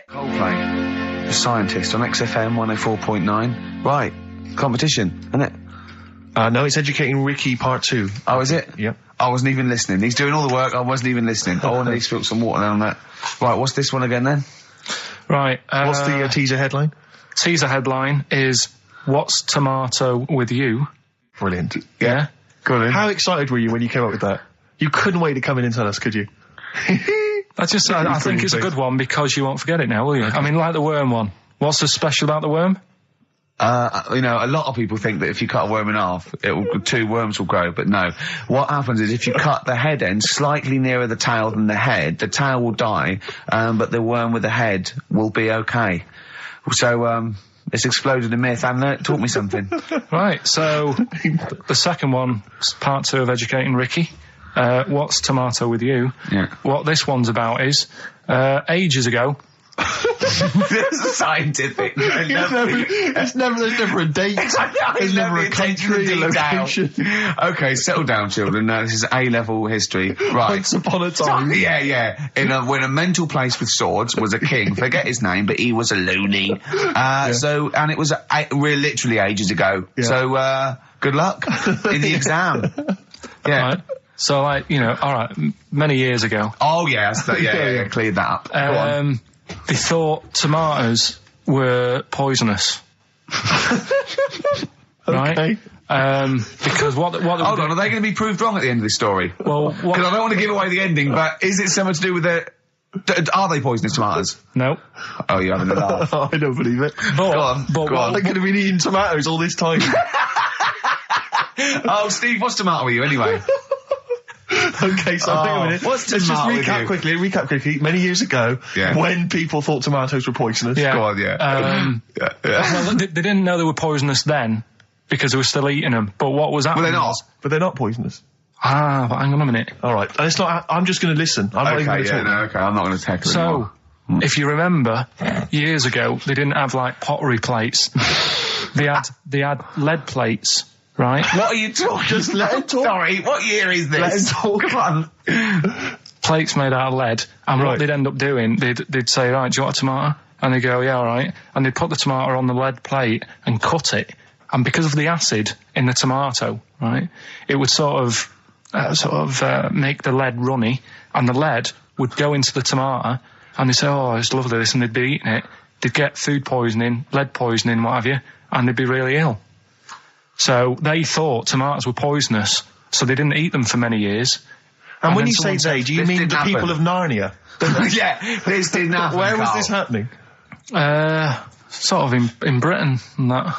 Coldplay, The Scientist on XFM 104.9. Right, competition, isn't it? No, it's Educating Ricky Part 2. Oh, is it? Yep. I wasn't even listening. He's doing all the work, I wasn't even listening. Oh, and he's spilled some water down that. Right, what's this one again then? Right. What's the teaser headline? Teaser headline is What's Tomato With You? Brilliant. Yeah? Go on in. How excited were you when you came up with that? You couldn't wait to come in and tell us, could you? I think it's a good one because you won't forget it now, will you? Okay. I mean, like the worm one. What's so special about the worm? A lot of people think that if you cut a worm in half, two worms will grow, but no. What happens is if you cut the head end slightly nearer the tail than the tail will die, but the worm with the head will be okay. So, it's exploded a myth, and it taught me something. Right, so the second one, part 2 of Educating Ricky. What's Tomato With You? Yeah. What this one's about is, ages ago... It's scientific. There's never a date. There's never a country, a location. Okay, settle down, children. This is A-level history. Right. Once upon a time. Yeah. When a mental place with swords was a king. Forget his name, but he was a loony. And it was literally ages ago. Yeah. So, good luck in the exam. Yeah. Right. So, all right, many years ago. Oh, yeah, cleared that up. Go on. They thought tomatoes were poisonous. Right? Because what hold on, are they going to be proved wrong at the end of this story? Well, because I don't want to give away the ending, but is it something to do with are they poisonous tomatoes? No. Oh, you're having a laugh. I don't believe it. Go on. They could have been eating tomatoes all this time. Oh, Steve, what's tomato with you anyway? Okay, so think a minute. Let's just recap quickly. Many years ago, when people thought tomatoes were poisonous. Yeah. Go on, Well, they didn't know they were poisonous then because they were still eating them. But what was happening? Well, they're not. But they're not poisonous. But hang on a minute. All right, and it's not. I'm just going to listen. I'm not even going to talk. Okay, I'm not going to tackle it anymore. If you remember, years ago they didn't have pottery plates. they had lead plates. Right. What are you talking? Just let him talk. Sorry, what year is this? Let him talk. Come on. Plates made out of lead, and what they'd end up doing, they'd say, right, do you want a tomato? And they'd go, yeah, all right. And they'd put the tomato on the lead plate and cut it. And because of the acid in the tomato, right, it would sort of make the lead runny, and the lead would go into the tomato, and they'd say, oh, it's lovely this, and they'd be eating it. They'd get food poisoning, lead poisoning, what have you, and they'd be really ill. So they thought tomatoes were poisonous, so they didn't eat them for many years. And when then you say someone they, do you this mean didn't the happen. people of Narnia? Yeah, this didn't happen. Where was Carl. this happening? Sort of in Britain and that.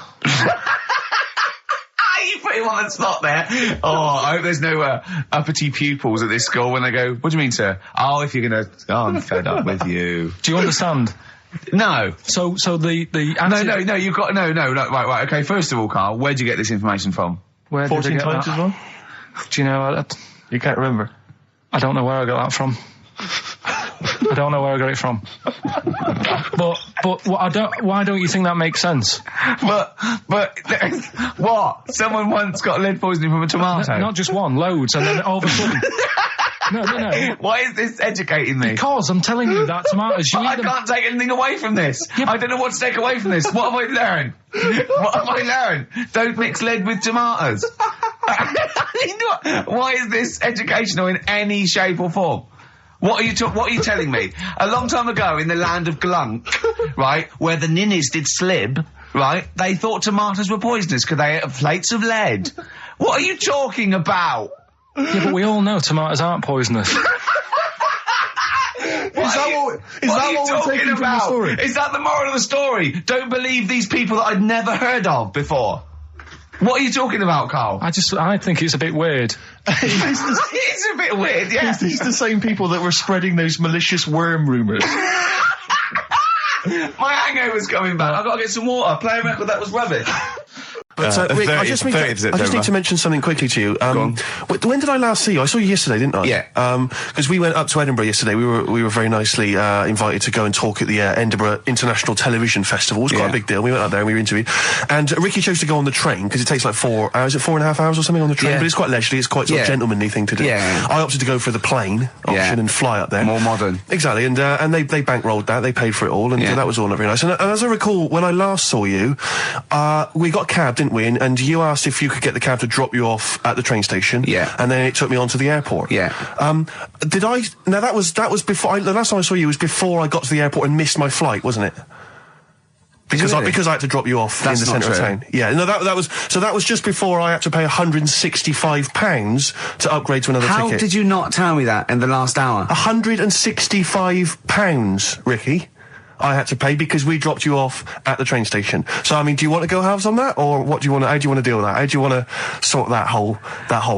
You put him on the spot there. Oh, I hope there's no uppity pupils at this school when they go, what do you mean, sir? Oh, if you're gonna... Oh, I'm fed up with you. Do you understand? No. So the answer... No, you've got... No, right, okay, first of all, Carl, where'd you get this information from? Where did I 14 get times that? as well? Do you know... You can't remember. I don't know where I got that from. I don't know where I got it from. But why don't you think that makes sense? But, what? Someone once got lead poisoning from a tomato? Not just one, loads, and then all of a sudden... No. Why is this educating me? Because I'm telling you that tomatoes... I can't take anything away from this. Yeah, I don't know what to take away from this. What have I learned? What have I learned? Don't mix lead with tomatoes. Why is this educational in any shape or form? What are you telling me? A long time ago in the land of Glunk, right, where the ninnies did slib, right, they thought tomatoes were poisonous because they ate plates of lead. What are you talking about? Yeah, but we all know tomatoes aren't poisonous. Is that what we're taking from the story? Is that the moral of the story? Don't believe these people that I'd never heard of before. What are you talking about, Carl? I think it's a bit weird. It's a bit weird, yeah. It's the same people that were spreading those malicious worm rumours. My hangover's coming back. I've got to get some water. Play a record that was rubbish. But Rick, I just need to mention something quickly to you. When did I last see you? I saw you yesterday, didn't I? Yeah. Because we went up to Edinburgh yesterday. We were very nicely invited to go and talk at the Edinburgh International Television Festival. It was quite a big deal. We went up there and we were interviewed. And Ricky chose to go on the train because it takes like 4 hours. Is it 4.5 hours or something on the train? Yeah. But it's quite leisurely. It's quite sort of gentlemanly thing to do. Yeah. I opted to go for the plane option and fly up there. More modern. Exactly. And they bankrolled that. They paid for it all, and that was all not very nice. And as I recall, when I last saw you, we got a cab, didn't we? And you asked if you could get the cab to drop you off at the train station. Yeah. And then it took me on to the airport. Yeah. Did I... Now, that was before... the last time I saw you was before I got to the airport and missed my flight, wasn't it? Because I had to drop you off in the centre of town. Yeah, no, that was just before I had to pay £165 to upgrade to another ticket. How did you not tell me that in the last hour? £165, Ricky. I had to pay because we dropped you off at the train station. So, I mean, do you want to go halves on that, or how do you want to deal with that? How do you want to sort that whole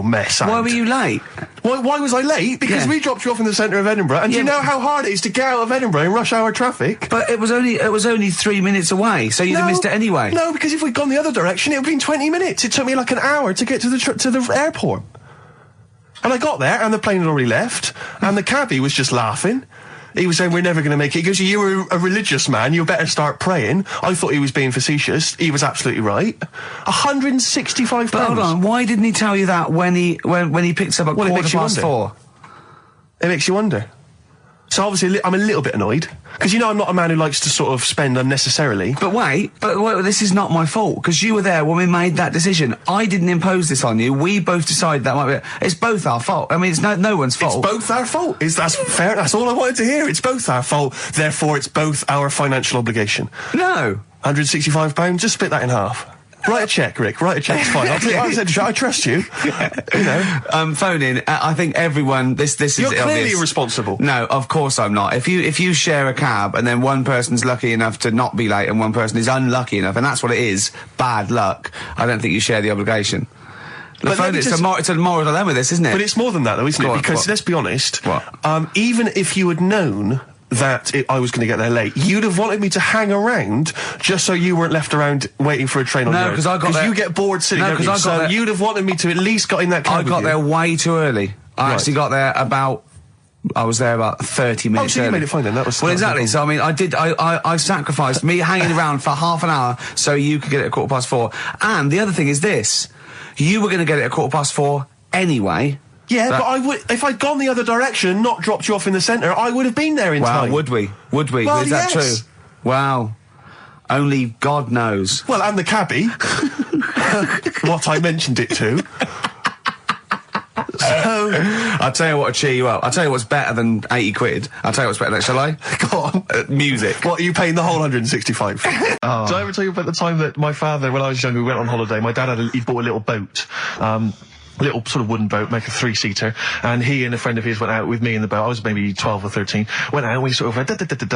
mess out? Why were you late? Why was I late? Because we dropped you off in the centre of Edinburgh, and do you know how hard it is to get out of Edinburgh in rush hour traffic? But it was only 3 minutes away, so you'd have missed it anyway. No, because if we'd gone the other direction, it would have been 20 minutes. It took me like an hour to get to the airport. And I got there, and the plane had already left, and the cabbie was just laughing. He was saying, we're never going to make it. He goes, you were a religious man, you better start praying. I thought he was being facetious. He was absolutely right. £165. But hold on, why didn't he tell you that when he picked up at 4:15? It makes you wonder. So obviously I'm a little bit annoyed. Because you know I'm not a man who likes to sort of spend unnecessarily. But wait, this is not my fault, because you were there when we made that decision. I didn't impose this on you. We both decided that might be... It's both our fault. I mean, it's no one's fault. It's both our fault. That's fair. That's all I wanted to hear. It's both our fault. Therefore, it's both our financial obligation. No. £165, just split that in half. Write a cheque, Rick. Write a cheque. It's fine. I trust you. You know. Phone in. I think everyone. This is. You're clearly obvious. irresponsible. No, of course I'm not. If you share a cab and then one person's lucky enough to not be late and one person is unlucky enough, and that's what it is, bad luck. I don't think you share the obligation. It's a moral dilemma, this, isn't it? But it's more than that, though, isn't it? Because let's be honest. Even if you had known that I was going to get there late, you'd have wanted me to hang around just so you weren't left around waiting for a train on your own. No, because you get bored sitting, don't you? So you'd have wanted me to at least got in that cab. I got there way too early. I actually got there I was there about 30 minutes early. You made it fine then, that was... Well, exactly, so I mean, I sacrificed me hanging around for half an hour so you could get it at 4:15. And the other thing is this, you were going to get it at 4:15 anyway. Yeah, but I would, if I'd gone the other direction and not dropped you off in the centre, I would have been there in time. Would we? Well, is that true? Wow. Only God knows. Well, and the cabbie. What I mentioned it to. So... I'll tell you what will cheer you up. I'll tell you what's better than 80 quid. I'll tell you what's better than that, shall I? Go on. Music. What, are you paying the whole 165? Did I ever tell you about the time that my father, when I was younger, we went on holiday, my dad he bought a little boat. little sort of wooden boat, make a 3-seater, and he and a friend of his went out with me in the boat. I was maybe 12 or 13. Went out, and we sort of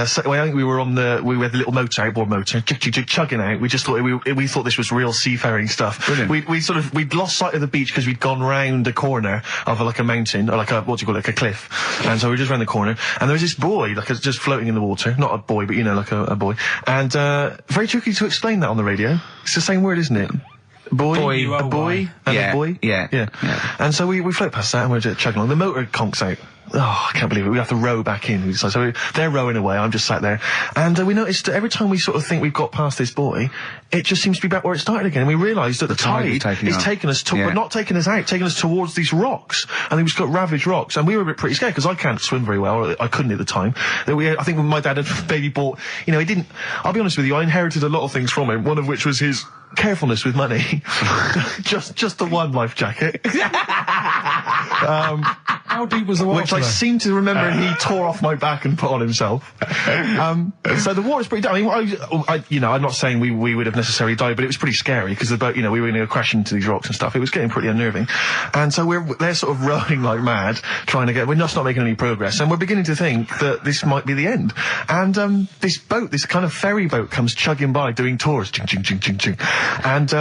so I think we were we had the little motor, outboard motor, chugging out. We just thought we thought this was real seafaring stuff. Brilliant. We'd lost sight of the beach because we'd gone round a corner of like a mountain, or like a, what do you call it, like a cliff. And so we were just round the corner, and there was this boy, just floating in the water. Not a boy, but you know, like a boy. And very tricky to explain that on the radio. It's the same word, isn't it? Boy, a boy, and a boy. Yeah. And so we float past that, and we're just chugging along. The motor conks out. Oh, I can't believe it. We have to row back in. So they're rowing away. I'm just sat there. And we noticed that every time we sort of think we've got past this buoy, it just seems to be back where it started again. And we realised that the tide is taking us but not taking us out, taking us towards these rocks. And we've got ravaged rocks. And we were pretty scared because I can't swim very well, or I couldn't at the time. I think when my dad had maybe bought, he didn't, I'll be honest with you, I inherited a lot of things from him, one of which was his carefulness with money. just the one life jacket. How deep was the water? Which I seem to remember he tore off my back and put on himself. So the water's pretty. I mean, I'm not saying we would have necessarily died, but it was pretty scary because the boat, we were going to crash into these rocks and stuff. It was getting pretty unnerving, and so they're sort of rowing like mad, trying to get. We're just not making any progress, and we're beginning to think that this might be the end. And this boat, this kind of ferry boat, comes chugging by, doing tours, ching ching ching ching ching, and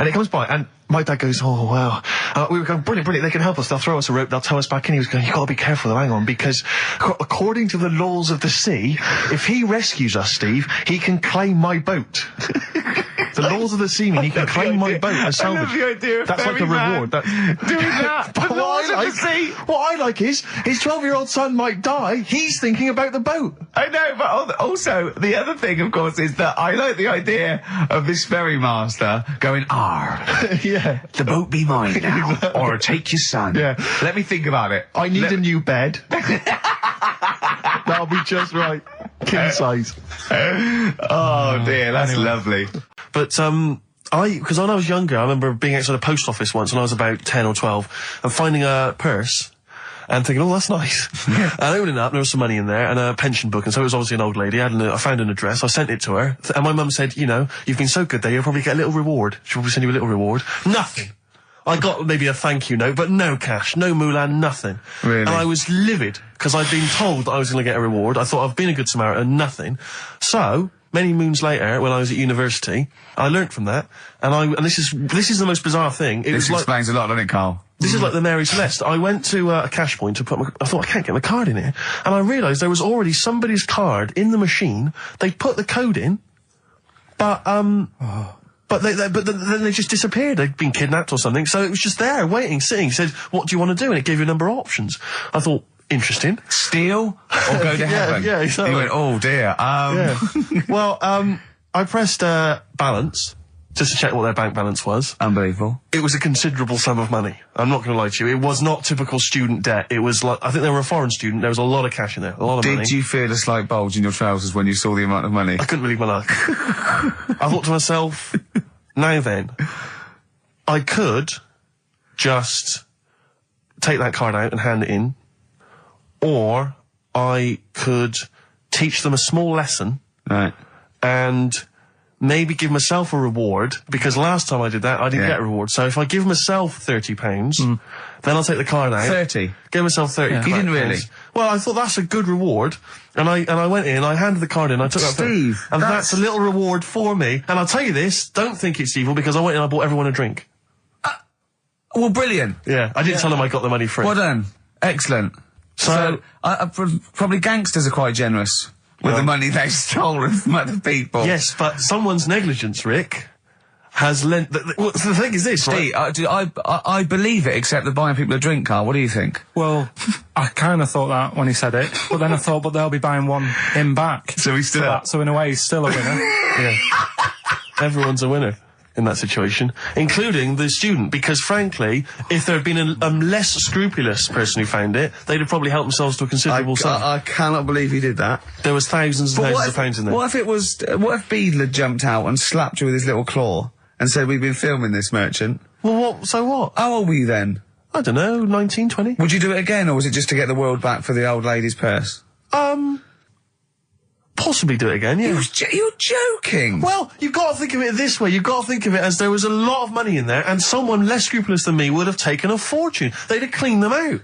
it comes by and. My dad goes, oh, wow. We were going, brilliant, they can help us. They'll throw us a rope, they'll tow us back in. He was going, you've got to be careful, though, hang on, because according to the laws of the sea, if he rescues us, Steve, he can claim my boat. The laws of the sea mean he can claim my boat as salvage. I love the idea of that's like a reward. Doing that. But what I like is, his 12-year-old son might die, he's thinking about the boat. I know, but also, the other thing, of course, is that I like the idea of this ferry master going, Yeah. The boat be mine now, or take your son. Yeah. Let me think about it. I need a new bed. That'll be just right. King size. Oh dear, that's lovely. But, because when I was younger, I remember being outside a post office once when I was about 10 or 12, and finding a purse, and thinking, oh, that's nice. And opening it up, there was some money in there, and a pension book, and so it was obviously an old lady. I found an address, I sent it to her, and my mum said, you've been so good there, you'll probably get a little reward. She'll probably send you a little reward. Nothing. I got maybe a thank you note, but no cash, no moolah, nothing. Really? And I was livid, because I'd been told that I was going to get a reward. I thought I've been a good Samaritan, nothing. So, many moons later, when I was at university, I learnt from that, and this is the most bizarre thing. This explains a lot, doesn't it, Carl? This is like the Mary Celeste. I went to a cash point to I thought, I can't get my card in here. And I realised there was already somebody's card in the machine. They put the code in, but then they just disappeared. They'd been kidnapped or something. So it was just there, waiting, sitting. It said, what do you want to do? And it gave you a number of options. I thought, interesting. Steal or go to heaven? Yeah, exactly. You went, oh dear. Yeah. Well, I pressed balance just to check what their bank balance was. Unbelievable. It was a considerable sum of money. I'm not going to lie to you. It was not typical student debt. It was like, I think they were a foreign student. There was a lot of cash in there. A lot of money. Did you feel a slight bulge in your trousers when you saw the amount of money? I couldn't believe my luck. I thought to myself, now then, I could just take that card out and hand it in, or I could teach them a small lesson. Right. And maybe give myself a reward, because last time I did that, I didn't get a reward. So if I give myself £30, then I'll take the card out. 30? Give myself 30. Yeah. You didn't really? Well, I thought that's a good reward. And I went in, I handed the card in, I took that. Steve! And that's a little reward for me. And I'll tell you this, don't think it's evil, because I went in and I bought everyone a drink. Well, brilliant. Yeah, I didn't tell them I got the money free. Well done. Excellent. So probably gangsters are quite generous with the money they've stolen from other people. Yes, but someone's negligence, Rick, has lent... the thing is this, Steve, right? I believe it, except that buying people a drink, Carl. What do you think? Well, I kind of thought that when he said it, but then I thought, but they'll be buying him back. So he's still... that, so in a way, he's still a winner. Yeah. Everyone's a winner in that situation, including the student, because frankly, if there had been a less scrupulous person who found it, they'd have probably helped themselves to a considerable sum. I cannot believe he did that. There was thousands and thousands of pounds in there. What if Beadle had jumped out and slapped you with his little claw and said, we've been filming this merchant? Well, so what? How old were you then? I don't know, 19, 20. Would you do it again, or was it just to get the world back for the old lady's purse? possibly do it again, yeah. You're joking. Well, you've got to think of it this way. You've got to think of it as there was a lot of money in there, and someone less scrupulous than me would have taken a fortune. They'd have cleaned them out.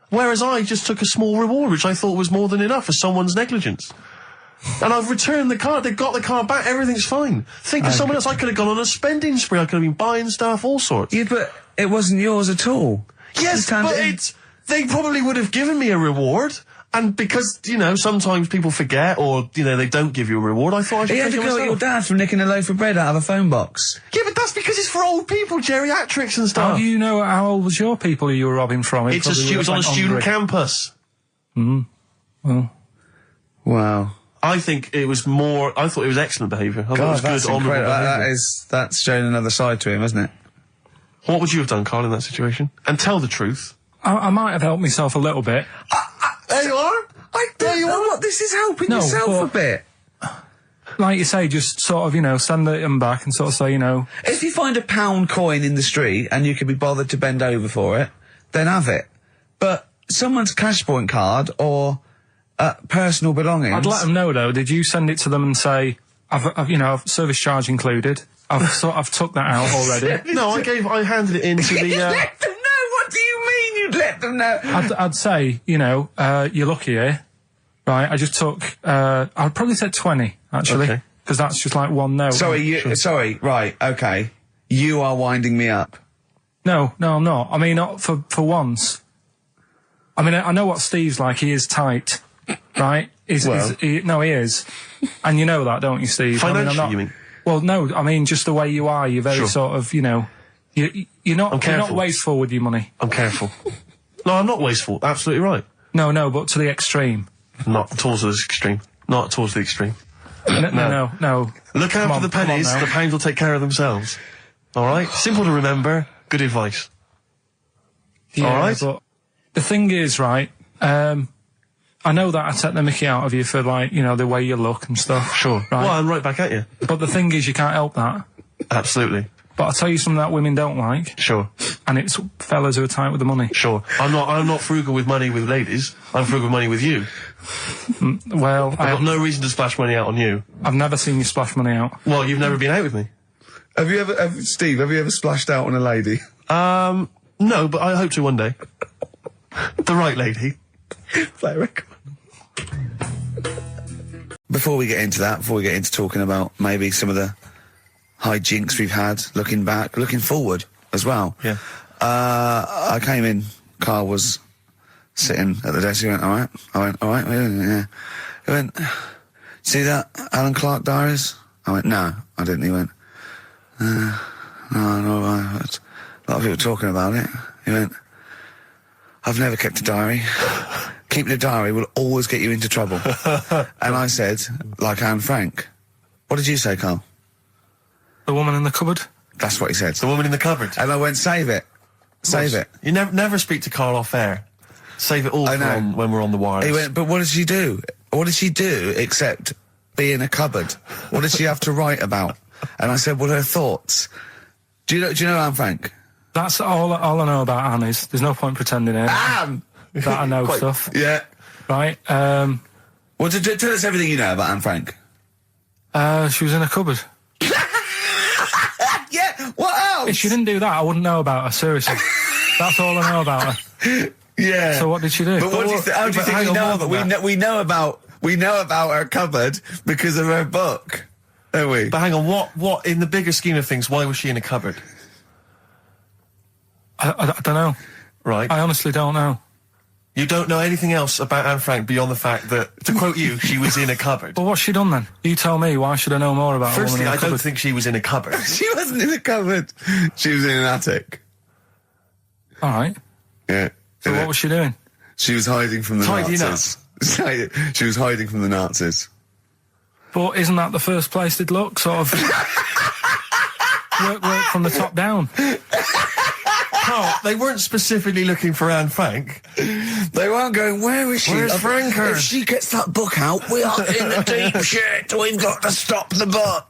Whereas I just took a small reward, which I thought was more than enough for someone's negligence. And I've returned the car. They've got the car back. Everything's fine. Think of someone else. I could have gone on a spending spree. I could have been buying stuff, all sorts. Yeah, but it wasn't yours at all. Yes, but they probably would have given me a reward. And because, you know, sometimes people forget or, you know, they don't give you a reward, I thought I should You had take to it go at your myself. dad for nicking a loaf of bread out of a phone box. Yeah, but that's because it's for old people, geriatrics and stuff. How do you know how old was your people who you were robbing from? It was on a student campus. Well. Wow. I think it was more. I thought it was excellent behaviour. I thought it was that's good, honourable incredible. behaviour. That's showing another side to him, isn't it? What would you have done, Carl, in that situation? And tell the truth. I might have helped myself a little bit. There you are. I don't know what this is helping No, yourself but- a bit. Like you say, just sort of, you know, send them back and sort of say, you know... If you find a £1 coin in the street and you can be bothered to bend over for it, then have it. But someone's cash point card or personal belongings... I'd let them know, though. Did you send it to them and say, I've service charge included. I've took that out already. No, I handed it in to the. You'd let them know? What do you mean you'd let them know? I'd say, you know, you're lucky here. Right, I just took, I'd probably say 20, actually. Okay. Because that's just like one note. Sorry, right, okay. You are winding me up. No, I'm not. I mean, not for once. I mean, I know what Steve's like. He is tight, right? He is. And you know that, don't you, Steve? Financially, you mean? Well, no, I mean, just the way you are. You're very sort of, you know, you're not wasteful with your money. I'm careful. No, I'm not wasteful. Absolutely right. No, but to the extreme. Not towards the extreme. Not towards the extreme. No. Look after the pennies. The pounds will take care of themselves. All right. Simple to remember. Good advice. Yeah, all right. But the thing is, right. I know that I take the mickey out of you for, like, you know, the way you look and stuff. Sure. Right. Well, I'm right back at you. But the thing is, you can't help that. Absolutely. But I'll tell you something that women don't like. Sure. And it's fellas who are tight with the money. Sure. I'm not frugal with money with ladies. I'm frugal with money with you. Well, I've got no reason to splash money out on you. I've never seen you splash money out. Well, you've never been out with me. Steve, have you ever splashed out on a lady? No, but I hope to one day. The right lady. Play a record. Before we get into talking about maybe some of the hijinks we've had, looking back, looking forward as well. Yeah. I came in, Carl was sitting at the desk, he went, alright? I went, alright, yeah. He went, see that Alan Clark diaries? I went, no, I didn't. He went, no, I heard a lot of people talking about it. He went, I've never kept a diary. Keeping a diary will always get you into trouble. And I said, like Anne Frank. What did you say, Carl? The woman in the cupboard? That's what he said. The woman in the cupboard. And I went, save it. Save it. You never speak to Carl off air. Save it all for when we're on the wires. He went, but what did she do? What did she do except be in a cupboard? What did she have to write about? And I said, well, her thoughts. Do you know Anne Frank? That's all I know about Anne is. There's no point pretending it. Anne! That I know stuff. Yeah. Right, well, tell us everything you know about Anne Frank. she was in a cupboard. Yeah, what else? If she didn't do that, I wouldn't know about her, seriously. That's all I know about her. Yeah. So what did she do? But what do you how do you think we know about we know about her cupboard because of her book, don't we? But hang on, what in the bigger scheme of things, why was she in a cupboard? I don't know. Right. I honestly don't know. You don't know anything else about Anne Frank beyond the fact that, to quote you, she was in a cupboard. Well, what's she done then? You tell me. Why should I know more about her? Firstly, I don't think she was in a cupboard. She wasn't in a cupboard. She was in an attic. All right. Yeah. So what was she doing? She was hiding from the Nazis. She was hiding from the Nazis. But isn't that the first place they'd look? Sort of work from the top down. Oh, they weren't specifically looking for Anne Frank. They weren't going, where is she? Where's Franker? If she gets that book out, we are in the deep shit. We've got to stop the book.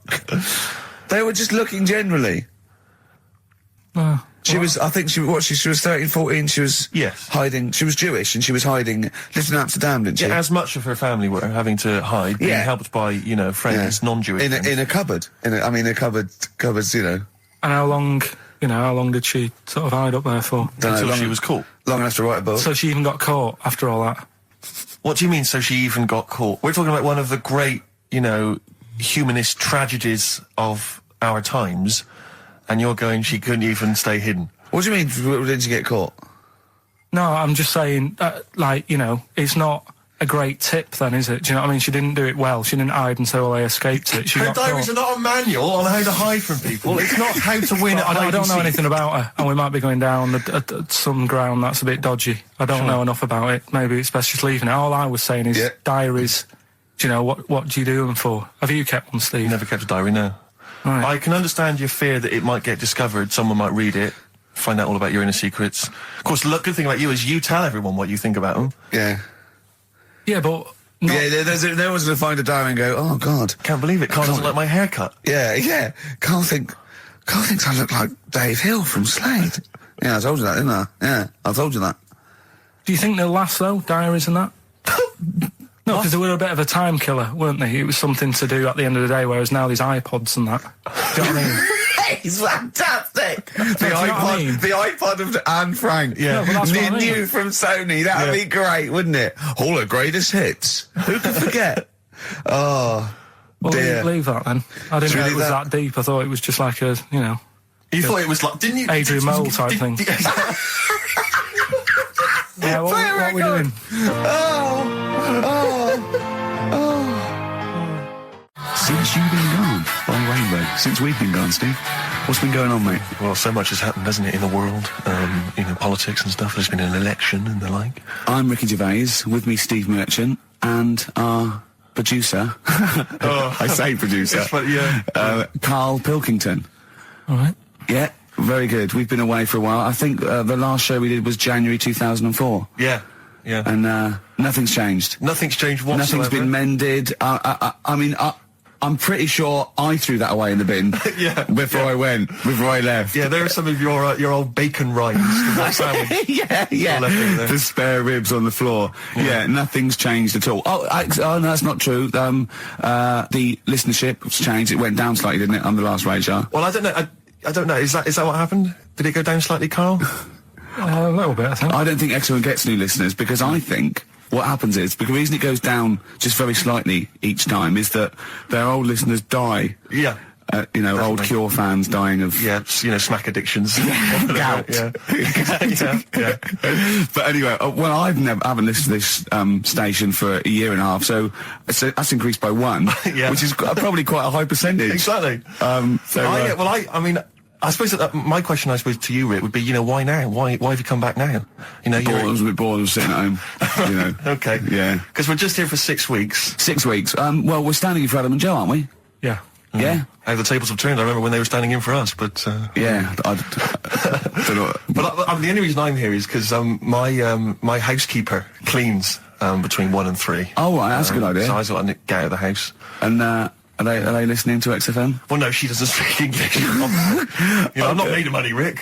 They were just looking generally. She was, I think she was 13, 14, she was Yes. hiding, she was Jewish and she was hiding, lived in Amsterdam, didn't she? Yeah, as much of her family were having to hide, being helped by, friends, non-Jewish friends. In a cupboard. A cupboards, And how long did she sort of hide up there for? Until she was caught. Long enough to write a book. So she even got caught after all that? What do you mean, so she even got caught? We're talking about one of the great, humanist tragedies of our times, and you're going, she couldn't even stay hidden. What do you mean, didn't she get caught? No, I'm just saying, it's not a great tip then, is it? Do you know what I mean? She didn't do it well. She didn't hide until they escaped it. She Her got diaries caught. are not a manual on how to hide from people. It's not how to win at hide I and don't know seek. anything about her, and we might be going down some ground that's a bit dodgy. I don't know enough about it. Maybe it's best just leaving it. All I was saying is diaries. Do you know, what do you do them for? Have you kept one, Steve? Never kept a diary, no. Right. I can understand your fear that it might get discovered, someone might read it, find out all about your inner secrets. Of course, the good thing about you is you tell everyone what you think about them. Yeah. Yeah, but... No one's going to find a diary and go, oh, God. Can't believe it. Carl doesn't like my haircut. Yeah. Carl thinks I look like Dave Hill from Slade. Yeah, I told you that, didn't I? Yeah, I told you that. Do you think they'll last, though, diaries and that? No, because they were a bit of a time killer, weren't they? It was something to do at the end of the day, whereas now there's iPods and that. Do you know what I mean? It's fantastic! The know what I mean? iPod of Anne Frank. Yeah. No, but that's what I mean. New from Sony. That'd be great, wouldn't it? All the greatest hits. Who could forget? Oh, Well, dear. leave that then. I didn't Should we know it leave was that? that deep. I thought it was just like a, You thought it was like, didn't you? Adrian Mole type thing. Yeah, what are we doing? Since you've been gone on Rainbow, since we've been gone, Steve, what's been going on, mate? Well, so much has happened, hasn't it, in the world? Politics and stuff. There's been an election and the like. I'm Ricky Gervais, with me Steve Merchant, and our producer, I say producer, Karl Pilkington. All right. Yeah, very good. We've been away for a while. I think the last show we did was January 2004. Yeah. And nothing's changed. Nothing's changed whatsoever. Nothing's been mended. I'm pretty sure I threw that away in the bin before I left. Yeah, there are some of your old bacon rinds. yeah. The spare ribs on the floor. Yeah, nothing's changed at all. Oh, no, that's not true. The listenership's changed. It went down slightly, didn't it, on the last radio? Well, I don't know. I don't know. Is that what happened? Did it go down slightly, Carl? A little bit, I think. I don't think XFM gets new listeners because I think what happens is, because the reason it goes down just very slightly each time is that their old listeners die. Yeah. Old Cure fans dying of... Yeah, smack addictions. Gout. Yeah. But anyway, I haven't listened to this station for a year and a half, so that's increased by 1, which is probably quite a high percentage. Exactly. I suppose that my question, to you, Rick, would be, why now? Why have you come back now? I was a bit bored of sitting at home. Okay. Yeah. Because we're just here for 6 weeks. 6 weeks. Well, we're standing in for Adam and Joe, aren't we? Yeah. Yeah. How the tables have turned. I remember when they were standing in for us, but... Yeah. I don't know. But the only reason I'm here is because my housekeeper cleans between 1 and 3. Oh, right, that's a good idea. So I thought I'd get out of the house. And, Are they listening to XFM? Well, no, she doesn't speak English. I'm not made of money, Rick.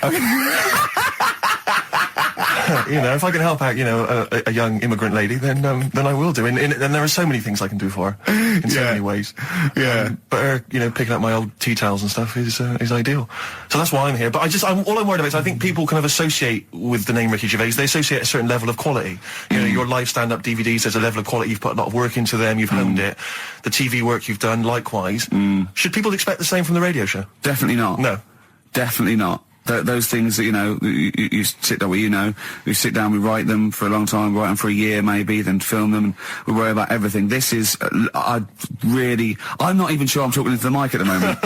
If I can help out, a young immigrant lady, then I will do. And there are so many things I can do for her in so many ways. Yeah. But her, picking up my old tea towels and stuff is ideal. So that's why I'm here. But all I'm worried about is I think people kind of associate with the name Ricky Gervais. They associate a certain level of quality. Your live stand-up DVDs, there's a level of quality. You've put a lot of work into them. You've honed it. The TV work you've done, likewise. Should people expect the same from the radio show? Definitely not. No. Definitely not. Those things that, you sit down, we sit down, we write them for a long time, write them for a year maybe, then film them, and we worry about everything. This is, I'm not even sure I'm talking into the mic at the moment.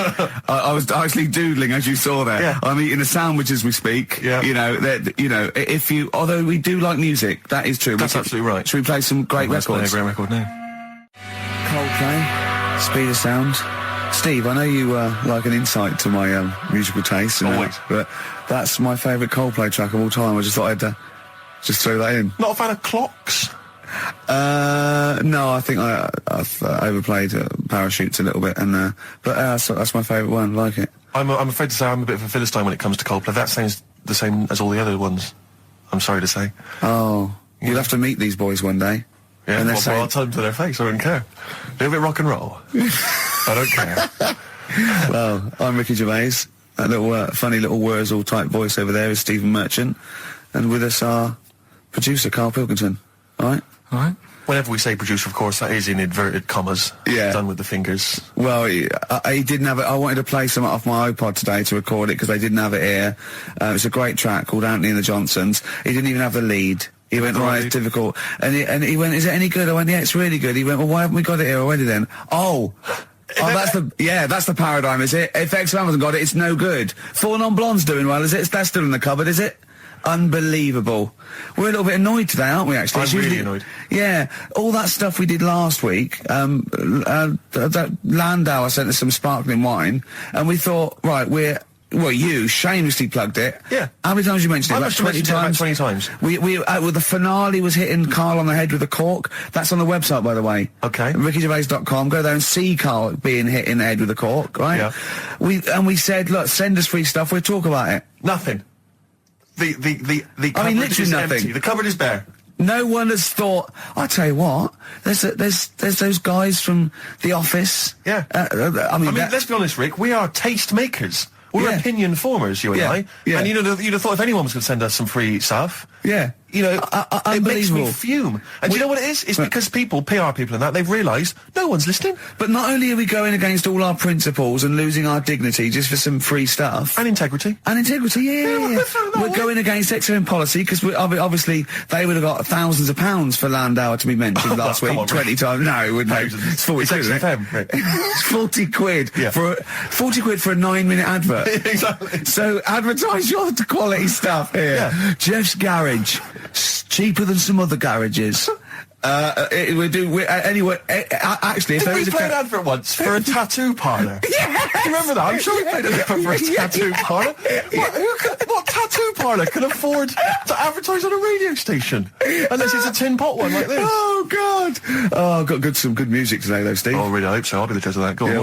I was actually doodling, as you saw there. Yeah. I'm eating a sandwich as we speak. Yeah. Although we do like music, that is true. That's absolutely right. Should we play some great records? Let's play a great record now. Coldplay, Speed of Sound. Steve, I know you like an insight to my musical taste, but that's my favourite Coldplay track of all time. I just thought I'd just throw that in. Not a fan of clocks? No, I think I've overplayed Parachutes a little bit, but that's my favourite one. I like it. I'm afraid to say I'm a bit of a Philistine when it comes to Coldplay. That sounds the same as all the other ones. I'm sorry to say. Oh, you'll have to meet these boys one day. Yeah, and well, I'll tell them to their face. I don't care. A little bit rock and roll. I don't care. Well, I'm Ricky Gervais. That little funny little Wurzel type voice over there is Stephen Merchant, and with us our producer Karl Pilkington. All right. Whenever we say producer, of course, that is in inverted commas. Yeah. Done with the fingers. Well, he didn't have it. I wanted to play some off my iPod today to record it because they didn't have it here. It's a great track called Anthony and the Johnsons. He didn't even have the lead. He went, right, it's difficult. And he went, is it any good? I went, yeah, it's really good. He went, well, why haven't we got it here already then? Oh, that's the paradigm, is it? If XFM hasn't got it, it's no good. Four Non-Blondes doing well, is it? That's still in the cupboard, is it? Unbelievable. We're a little bit annoyed today, aren't we, actually? I'm really annoyed. Yeah. All that stuff we did last week, that Landau sent us some sparkling wine, and we thought, right, you shamelessly plugged it. Yeah. How many times you mentioned it? I Like 20 times? about 20 times. Well, the finale was hitting Karl on the head with a cork. That's on the website, by the way. Okay. RickyGervais.com. Go there and see Karl being hit in the head with a cork, right? Yeah. We said, look, send us free stuff. We'll talk about it. Nothing. The cupboard literally is nothing. empty. The cupboard is bare. No one has thought. I tell you what, there's those guys from The Office. Yeah. I mean, let's be honest, Rick. We are taste makers. We're Yeah. opinion formers, you and I. Yeah. And you'd have thought if anyone was going to send us some free stuff. Yeah. You know, it makes me unbelievable. fume. And do you know what it is? It's because people, PR people and that, they've realised no one's listening. But not only are we going against all our principles and losing our dignity just for some free stuff. And integrity. Yeah. We're going against XFM policy because obviously they would have got thousands of pounds for Landau to be mentioned last week. come on, 20 times. No, it wouldn't. It's 40 quid, isn't it? XFM, Rick. It's 40 quid. Yeah. 40 quid for a 9-minute advert. Exactly. So advertise your quality stuff here. Yeah. Jeff's Garage. Cheaper than some other garages. Anyway, actually, if Did there we is play an advert once for a tattoo parlour? Yes! Do you remember that? I'm sure we played an advert for a tattoo parlour. What tattoo parlour can afford to advertise on a radio station? Unless it's a tin pot one like this. Oh, God. Oh, I've got some good music today, though, Steve. Oh, really? I hope so. I'll be the judge of that. Go on.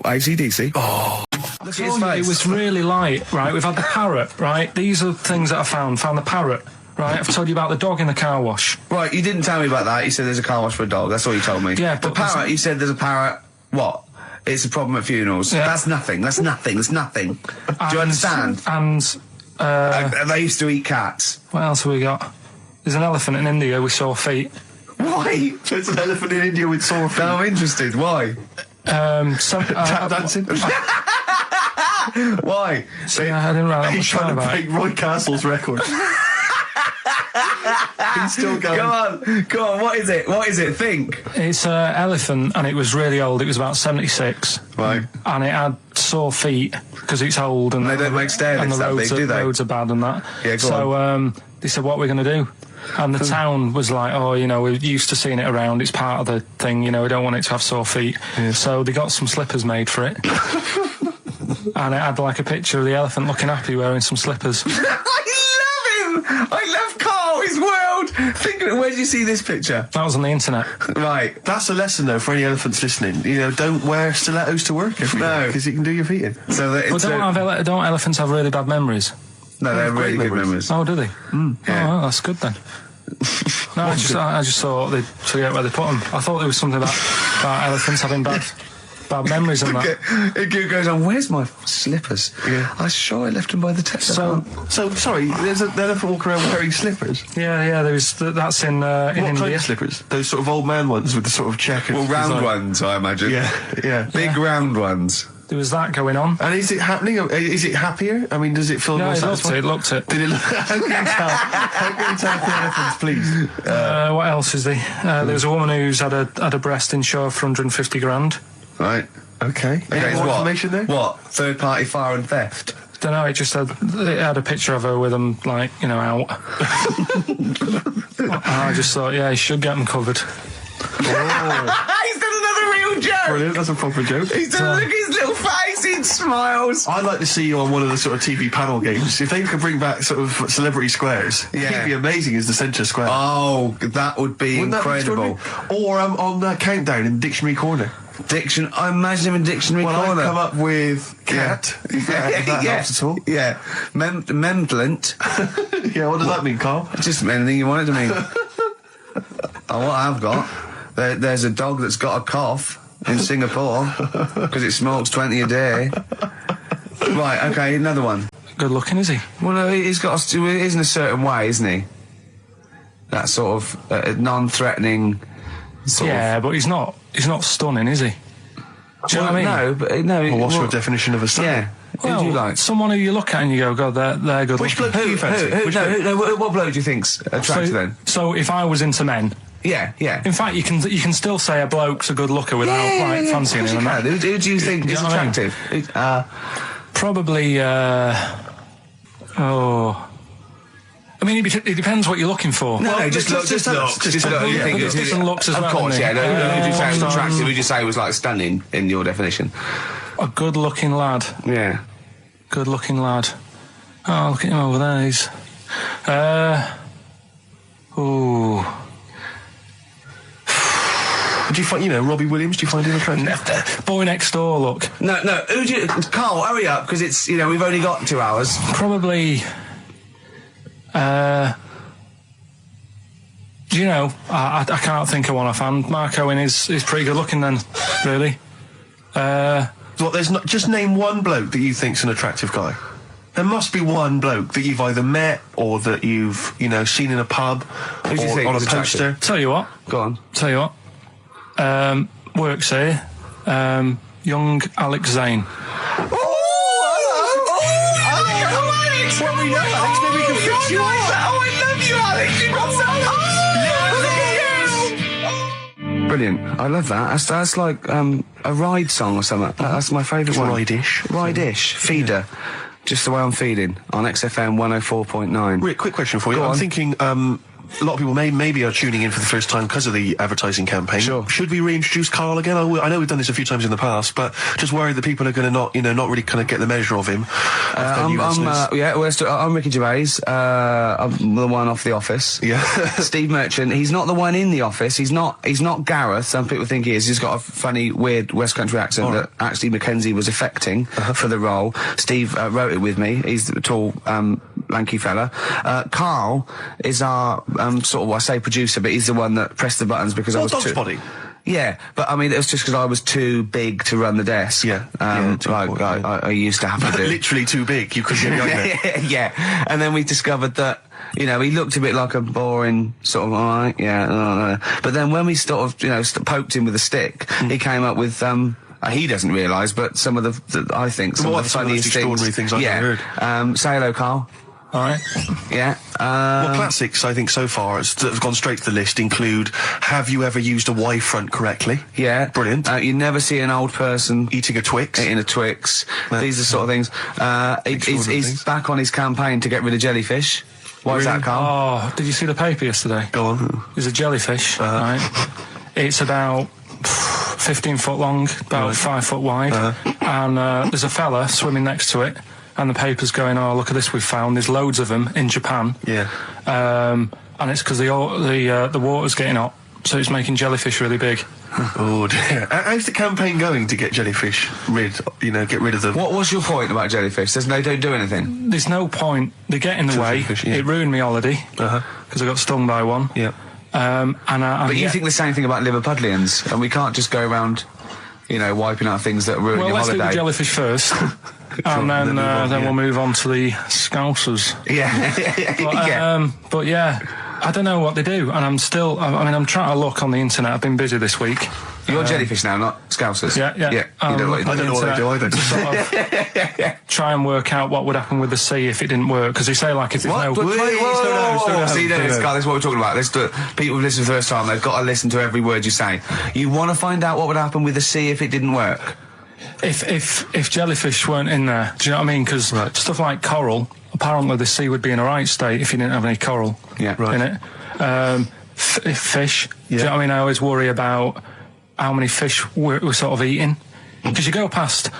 AC/DC. Oh. It was really light, right? We've had the parrot, right? These are things that I found the parrot. Right, I've told you about the dog in the car wash. Right, you didn't tell me about that. You said there's a car wash for a dog. That's all you told me. Yeah, the but parrot, you said there's a parrot. What? It's a problem at funerals. Yeah. That's nothing. That's nothing. Do you understand? And they used to eat cats. what else have we got? There's an elephant in India with sore feet. Why? There's an elephant in India with sore feet. No, I'm interested. Why? Tap dancing. Why? I didn't write that He's much trying down to about break it. Roy Castle's record. He's still going. Go on. What is it? Think. It's an elephant, and it was really old. It was about 76. Right. And it had sore feet because it's old, and They don't make stair and lifts the that roads big, do they? roads are bad and that. Yeah, go so they said, "What are we going to do?" And the town was like, "Oh, we're used to seeing it around. It's part of the thing. We don't want it to have sore feet." Yeah. So they got some slippers made for it. And it had like a picture of the elephant looking happy wearing some slippers. I love him! I love Karl, his world! Think of it, where did you see this picture? That was on the internet. Right. That's a lesson, though, for any elephants listening. Don't wear stilettos to work every day, because you can do your feet in. So that But don't elephants have really bad memories? No, they're really good memories. Oh, do they? Yeah. Oh, well, that's good then. No, I just thought they'd forget where they put them. I thought there was something about elephants having bad memories and that. It goes on, where's my slippers? Yeah. I'm sure I left them by the test. So sorry, there's an elephant walking around wearing slippers? Yeah, that's in What India. kind of slippers? Those sort of old man ones with the sort of check. Well, round ones, I imagine. Yeah. Big round ones. There was that going on. And is it happening? Is it happier? I mean, does it feel more satisfying? It looked it. Did it look? How can you tell the elephants, please? What else is there? There was a woman who's had a breast insured for 150 grand. Right. Okay. Any more information there? What? Third-party fire and theft? Don't know, it had a picture of her with them, out. I just thought, yeah, he should get them covered. Oh. He's done another real joke! Brilliant, that's a proper joke. He's done look at his little face, he smiles. I'd like to see you on one of the sort of TV panel games. If they could bring back sort of celebrity squares, he'd be amazing as the centre square. Oh, that would be incredible. Or on Countdown in the Dictionary Corner. Diction. I imagine him in dictionary Well, corner. I've come up with cat. If that helps at all. Yeah. Memblent. Yeah, what does that mean, Carl? Just anything you want it to mean. Oh, what I've got, there's a dog that's got a cough in Singapore because it smokes 20 a day. Right, okay, another one. Good looking, is he? Well, no, he's got he is in a certain way, isn't he? That sort of non-threatening sort of... But he's not stunning, is he? Do you know what I mean? No, but no. Well, what's your definition of a stunning? Yeah. Well, who do you like? Someone who you look at and you go, God, they're good Which looking. bloke do you fancy? What bloke do you think's attractive then? So if I was into men, Yeah. in fact, you can still say a bloke's a good looker without fancying him. Who do you think is attractive? Probably. I mean, it depends what you're looking for. No, just look. Just look. You think There's different looks as well. Of course, isn't yeah. there? No, who would you say was attractive? Who would you say was like stunning in your definition? A good-looking lad. Yeah. Good-looking lad. Oh, look at him over there. He's. Do you find, Robbie Williams? Do you find him attractive? Boy next door. Look. No. Who do you? Carl, hurry up, because it's we've only got 2 hours. Probably. Do you know? I can't think of one offhand. Mark Owen is pretty good looking then, really. What? There's not just name one bloke that you think's an attractive guy. There must be one bloke that you've either met or that you've seen in a pub Who do you or think on a is poster. attractive? Tell you what. Go on. Tell you what. Works here. Young Alex Zane. Brilliant. I love that. That's like a ride song or something. That's my favourite one. Ride-ish. Ride-ish. Feeder. Just the way I'm feeding on XFM 104.9. Rick, quick question for you. Go I'm on. thinking a lot of people maybe are tuning in for the first time because of the advertising campaign. Sure. Should we reintroduce Karl again? I know we've done this a few times in the past, but just worried that people are going to not really kind of get the measure of him. I'm Ricky Gervais. I'm the one off The Office. Yeah. Steve Merchant. He's not the one in The Office. He's not Gareth. Some people think he is. He's got a funny, weird West Country accent that actually Mackenzie was affecting for the role. Steve wrote it with me. He's the tall, lanky fella. Karl is our sort of, I say producer, but he's the one that pressed the buttons because I was Dog's Body. Yeah, but I mean, it was just because I was too big to run the desk. Yeah. I used to have to do. Literally too big. You couldn't get behind it. Yeah, and then we discovered that, he looked a bit like a boring sort of, alright, yeah, but then when we sort of, poked him with a stick, he came up with, he doesn't realise, but some of the I think, some of the funniest extraordinary things I've ever heard. Say hello, Karl. All right. Yeah. Well, classics, I think, so far, that have gone straight to the list include, have you ever used a Y front correctly? Yeah. Brilliant. You never see an old person eating a Twix. Eating a Twix. These are sort of things. He's back on his campaign to get rid of jellyfish. Why is that, Karl? Oh, did you see the paper yesterday? Go on. There's a jellyfish, right? It's about 15 foot long, about 5 foot wide, and there's a fella swimming next to it. And the paper's going, oh, look at this we've found. There's loads of them in Japan. Yeah. And it's because the water's getting hot, so it's making jellyfish really big. Oh dear. How's the campaign going to get jellyfish get rid of them? What was your point about jellyfish? They don't do anything. There's no point. They get in the way. It ruined me holiday because I got stung by one. Yeah. But you think the same thing about Liverpudlians, and we can't just go around, wiping out things that ruin your holiday. Well, let's do the jellyfish first. And then we'll move on to the Scousers. Yeah. But yeah, I don't know what they do, and I'm trying to look on the internet. I've been busy this week. You're jellyfish now, not Scousers. Yeah. You don't know what I don't know what they do either. To sort of try and work out what would happen with the sea if it didn't work, because they say like if there's no. See, this is what we're talking about. People who listen for the first time, they've got to listen to every word you say. You want to find out what would happen with the sea if it didn't work. If jellyfish weren't in there, do you know what I mean? Because stuff like coral, apparently the sea would be in a right state if you didn't have any coral in it. Fish, do you know what I mean? I always worry about how many fish we're sort of eating. Because you go past...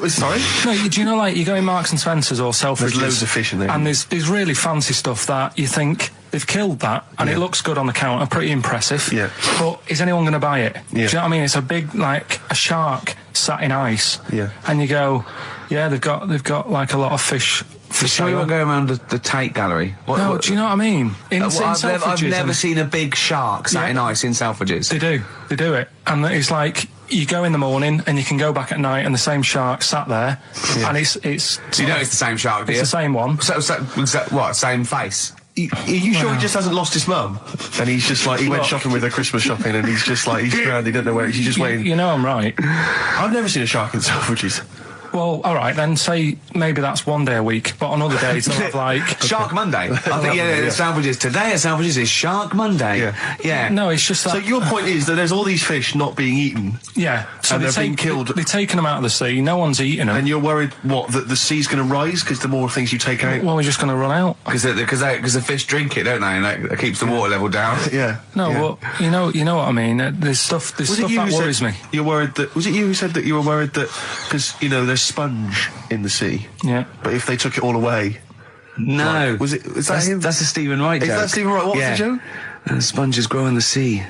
Sorry? No, do you know, like, you go in Marks and Spencer's or Selfridges... There's loads of fish in there. And there's really fancy stuff that you think... they've killed that, and it looks good on the counter, pretty impressive. Yeah. But is anyone going to buy it? Yeah. Do you know what I mean? It's a big, like, a shark sat in ice. Yeah. And you go, yeah, they've got like a lot of fish. Sure you won't go around the Tate Gallery? No, do you know what I mean? In I've Selfridges never and- seen a big shark sat in ice in Selfridges. They do it. And it's like, you go in the morning and you can go back at night and the same shark sat there. Yeah. And it's So you know it's the same shark, do it's you? the same one. So, what, same face? Are you sure he just hasn't lost his mum? And he's just like, he went shopping with her Christmas shopping and he's just like, he's drowned, he don't know where, he's just waiting. You know I'm right. I've never seen a shark in Selfridges. Well, all right, then say maybe that's one day a week, but on other days they'll have like... Shark Monday. I think, Selfridges. Today at Selfridges is Shark Monday. Yeah. No, it's just that... So your point is that there's all these fish not being eaten. Yeah. So And they're being killed. They've taken them out of the sea, no one's eating them. And you're worried, what, that the sea's going to rise because the more things you take out? Well, we're just going to run out. Because the fish drink it, don't they? And that keeps the water level down. Yeah. No, yeah. well, you know what I mean. There's stuff that worries me. You're worried that... Was it you who said that you were worried that... Because, there's sponge in the sea. Yeah. But if they took it all away... No. Was it... Is that him? That's a Stephen Wright joke. Is that Stephen Wright? What's the joke? Sponges grow in the sea.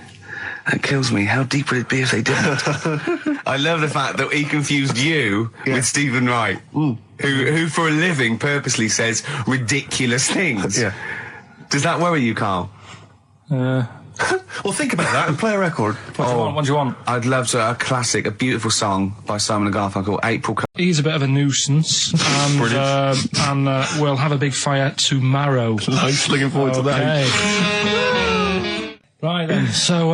That kills me. How deep would it be if they didn't? I love the fact that he confused you with Stephen Wright, who for a living purposely says ridiculous things. Yeah. Does that worry you, Carl? Well, think about that and play a record. What do you want? I'd love to. A classic, a beautiful song by Simon and Garfunkel called April. He's a bit of a nuisance, and we'll have a big fire tomorrow. Nice, looking forward to that. Right then, so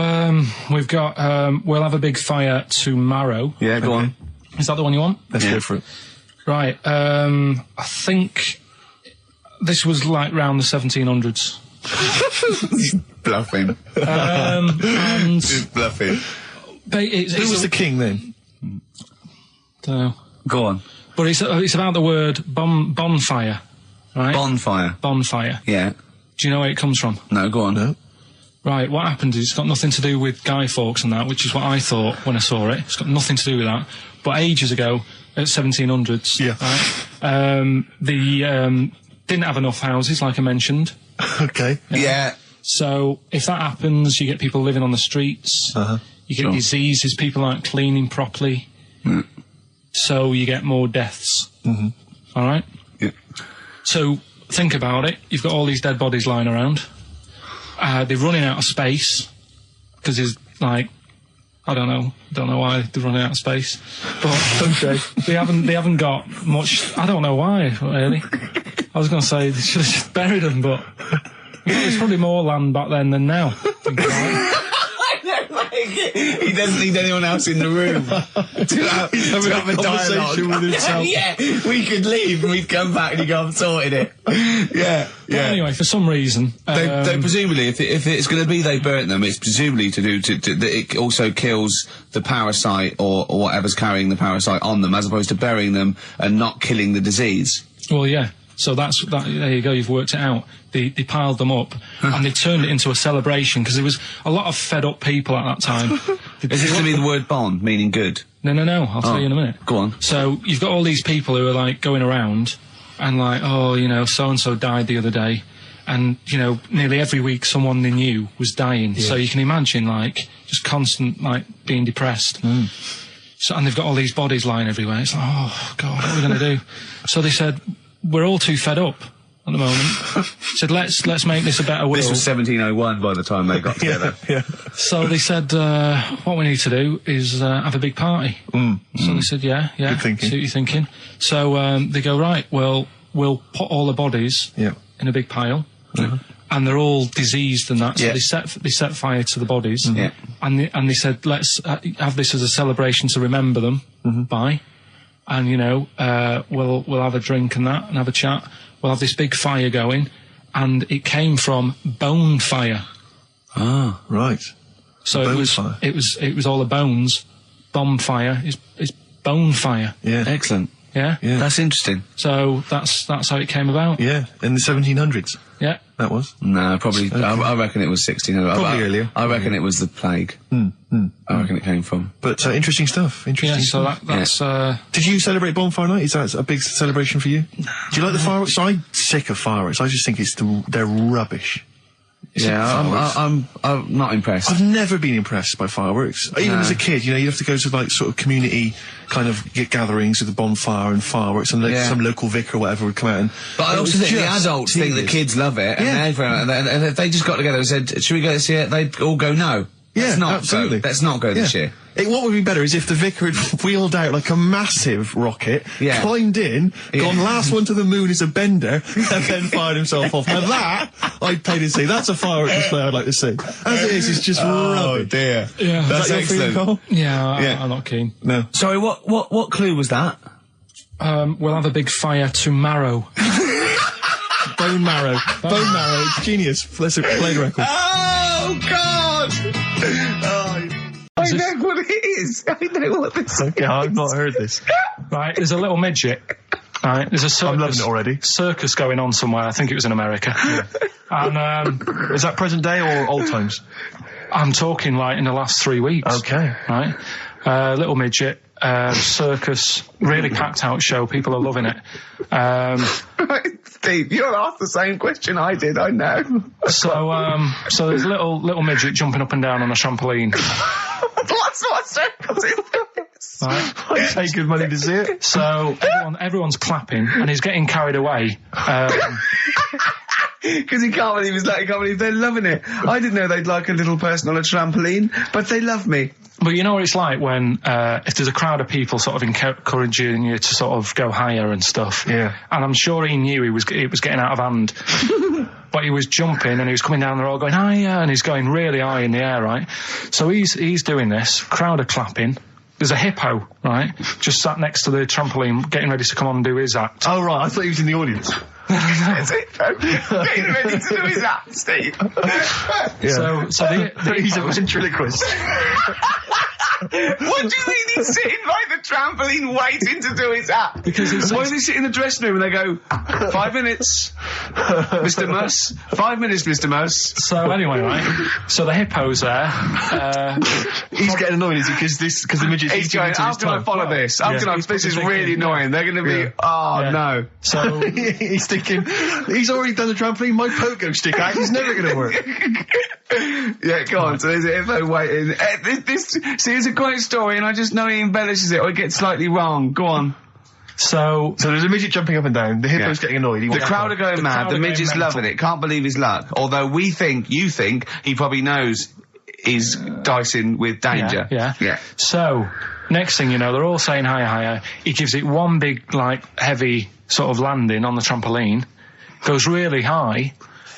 we've got we'll have a big fire tomorrow. Yeah, go on. Is that the one you want? Let's go for it. Right, I think this was like round the 1700s. Bluffing. And He's bluffing. Who was the king then? Dunno. Go on. But it's about the word bonfire, right? Bonfire. Bonfire. Yeah. Do you know where it comes from? No, go on. No. Right, what happened is it's got nothing to do with Guy Fawkes and that, which is what I thought when I saw it. It's got nothing to do with that. But ages ago, at 1700s, right, they didn't have enough houses, like I mentioned. Okay. Yeah. So if that happens, you get people living on the streets. You get diseases, people aren't cleaning properly. So you get more deaths. All right? Yeah. So think about it. You've got all these dead bodies lying around. They're running out of space because there's like, I don't know why they're running out of space, but they haven't got much. I don't know why really. I was going to say they should have just buried them, but there's probably more land back then than now. He doesn't need anyone else in the room to have a dialogue with himself. Yeah, we could leave and we'd come back and he'd go, I've sorted it. But anyway, for some reason, They presumably, if it's going to be they burnt them, it's presumably to that it also kills the parasite or whatever's carrying the parasite on them, as opposed to burying them and not killing the disease. Well, yeah. So that's that. There you go. You've worked it out. They piled them up and they turned it into a celebration because there was a lot of fed up people at that time. Is this going to be the word bon, meaning good? No. I'll tell you in a minute. Go on. So you've got all these people who are like going around and like, oh, so and so died the other day, and nearly every week someone they knew was dying. Yeah. So you can imagine like just constant like being depressed. So and they've got all these bodies lying everywhere. It's like, oh God, what are we going to do? So they said, we're all too fed up at the moment. Said, let's make this a better world. This was 1701 by the time they got together. Yeah. So they said, what we need to do is have a big party. So they said, yeah. Good thinking. See what you're thinking. So they go, right, well, we'll put all the bodies in a big pile. And they're all diseased and that. So they set fire to the bodies. And they said, let's have this as a celebration to remember them by. And we'll have a drink and that, and have a chat. We'll have this big fire going, and it came from bone fire. Ah, right. So it was all the bones. Bonfire is bone fire. Yeah, excellent. Yeah, that's interesting. So that's how it came about. Yeah, in the 1700s. Yeah, that was. No, probably. Okay. I reckon it was 1600. Probably earlier. I reckon it was the plague. I reckon it came from. But interesting stuff. Interesting. Yeah. stuff. So that's. Did you celebrate Bonfire Night? Is that a big celebration for you? Do you like the fireworks? I'm sick of fireworks. I just think they're rubbish. Yeah, I'm not impressed. I've never been impressed by fireworks. Even as a kid, you know, you have to go to like sort of community kind of gatherings with a bonfire and fireworks, and some local vicar or whatever would come out. But I also think the adults think the kids love it, and if they just got together and said, "Should we go this year?" They'd all go, "No." Yeah, absolutely. Let's not go this year. What would be better is if the vicar had wheeled out like a massive rocket, climbed in, gone last one to the moon is a bender, and then fired himself off. Now that, I'd pay to see. That's a firework display I'd like to see. As it is, it's just rubbish. Oh dear. Yeah. That's excellent. Cole? I'm not keen. No. Sorry, what clue was that? We'll have a big fire tomorrow. Bone marrow. Bone marrow. Genius. Let's play the record. Oh, God! I know what it is. I know what this is. Okay, I've not heard this. Right, there's a little midget. Right, there's a circus. I'm loving it already. Circus going on somewhere. I think it was in America. And is that present day or old times? I'm talking like in the last 3 weeks. Okay. Right, little midget. Circus, really packed out show. People are loving it. Steve, you'll ask the same question I did. I know. So there's a little midget jumping up and down on a trampoline. That's what circus is. Right. I'd pay good money to see it. So everyone's clapping, and he's getting carried away. Because he can't believe they're loving it. I didn't know they'd like a little person on a trampoline, but they love me. But you know what it's like when, if there's a crowd of people sort of encouraging you to sort of go higher and stuff. Yeah. And I'm sure he knew it was getting out of hand. But he was jumping and he was coming down the road going higher, and he's going really high in the air, right? So he's doing this, crowd are clapping. There's a hippo, right, just sat next to the trampoline, getting ready to come on and do his act. Oh, right, I thought he was in the audience. There's a hippo getting ready to do his act, Steve. So he's a ventriloquist. What do you mean he's sitting by the trampoline waiting to do his act? Because why do they sit in the dressing room and they go, 5 minutes, Mr. Muss, 5 minutes, Mr. Muss. So anyway, right, so the hippo's there. He's getting annoyed, is he? Because the midget's he's going, how can I follow this? This is really annoying. They're going to be, no. So he's thinking, he's already done the trampoline, my pogo stick act is never going to work. Yeah, go on. So there's a hippo waiting. See, it's a great story, and I just know he embellishes it or it gets slightly wrong. Go on. So there's a midget jumping up and down. The hippo's getting annoyed. The crowd are going mad. The midget's loving it. Can't believe his luck. Although you think he probably knows he's dicing with danger. Yeah. So next thing you know, they're all saying higher. He gives it one big, like, heavy sort of landing on the trampoline. Goes really high,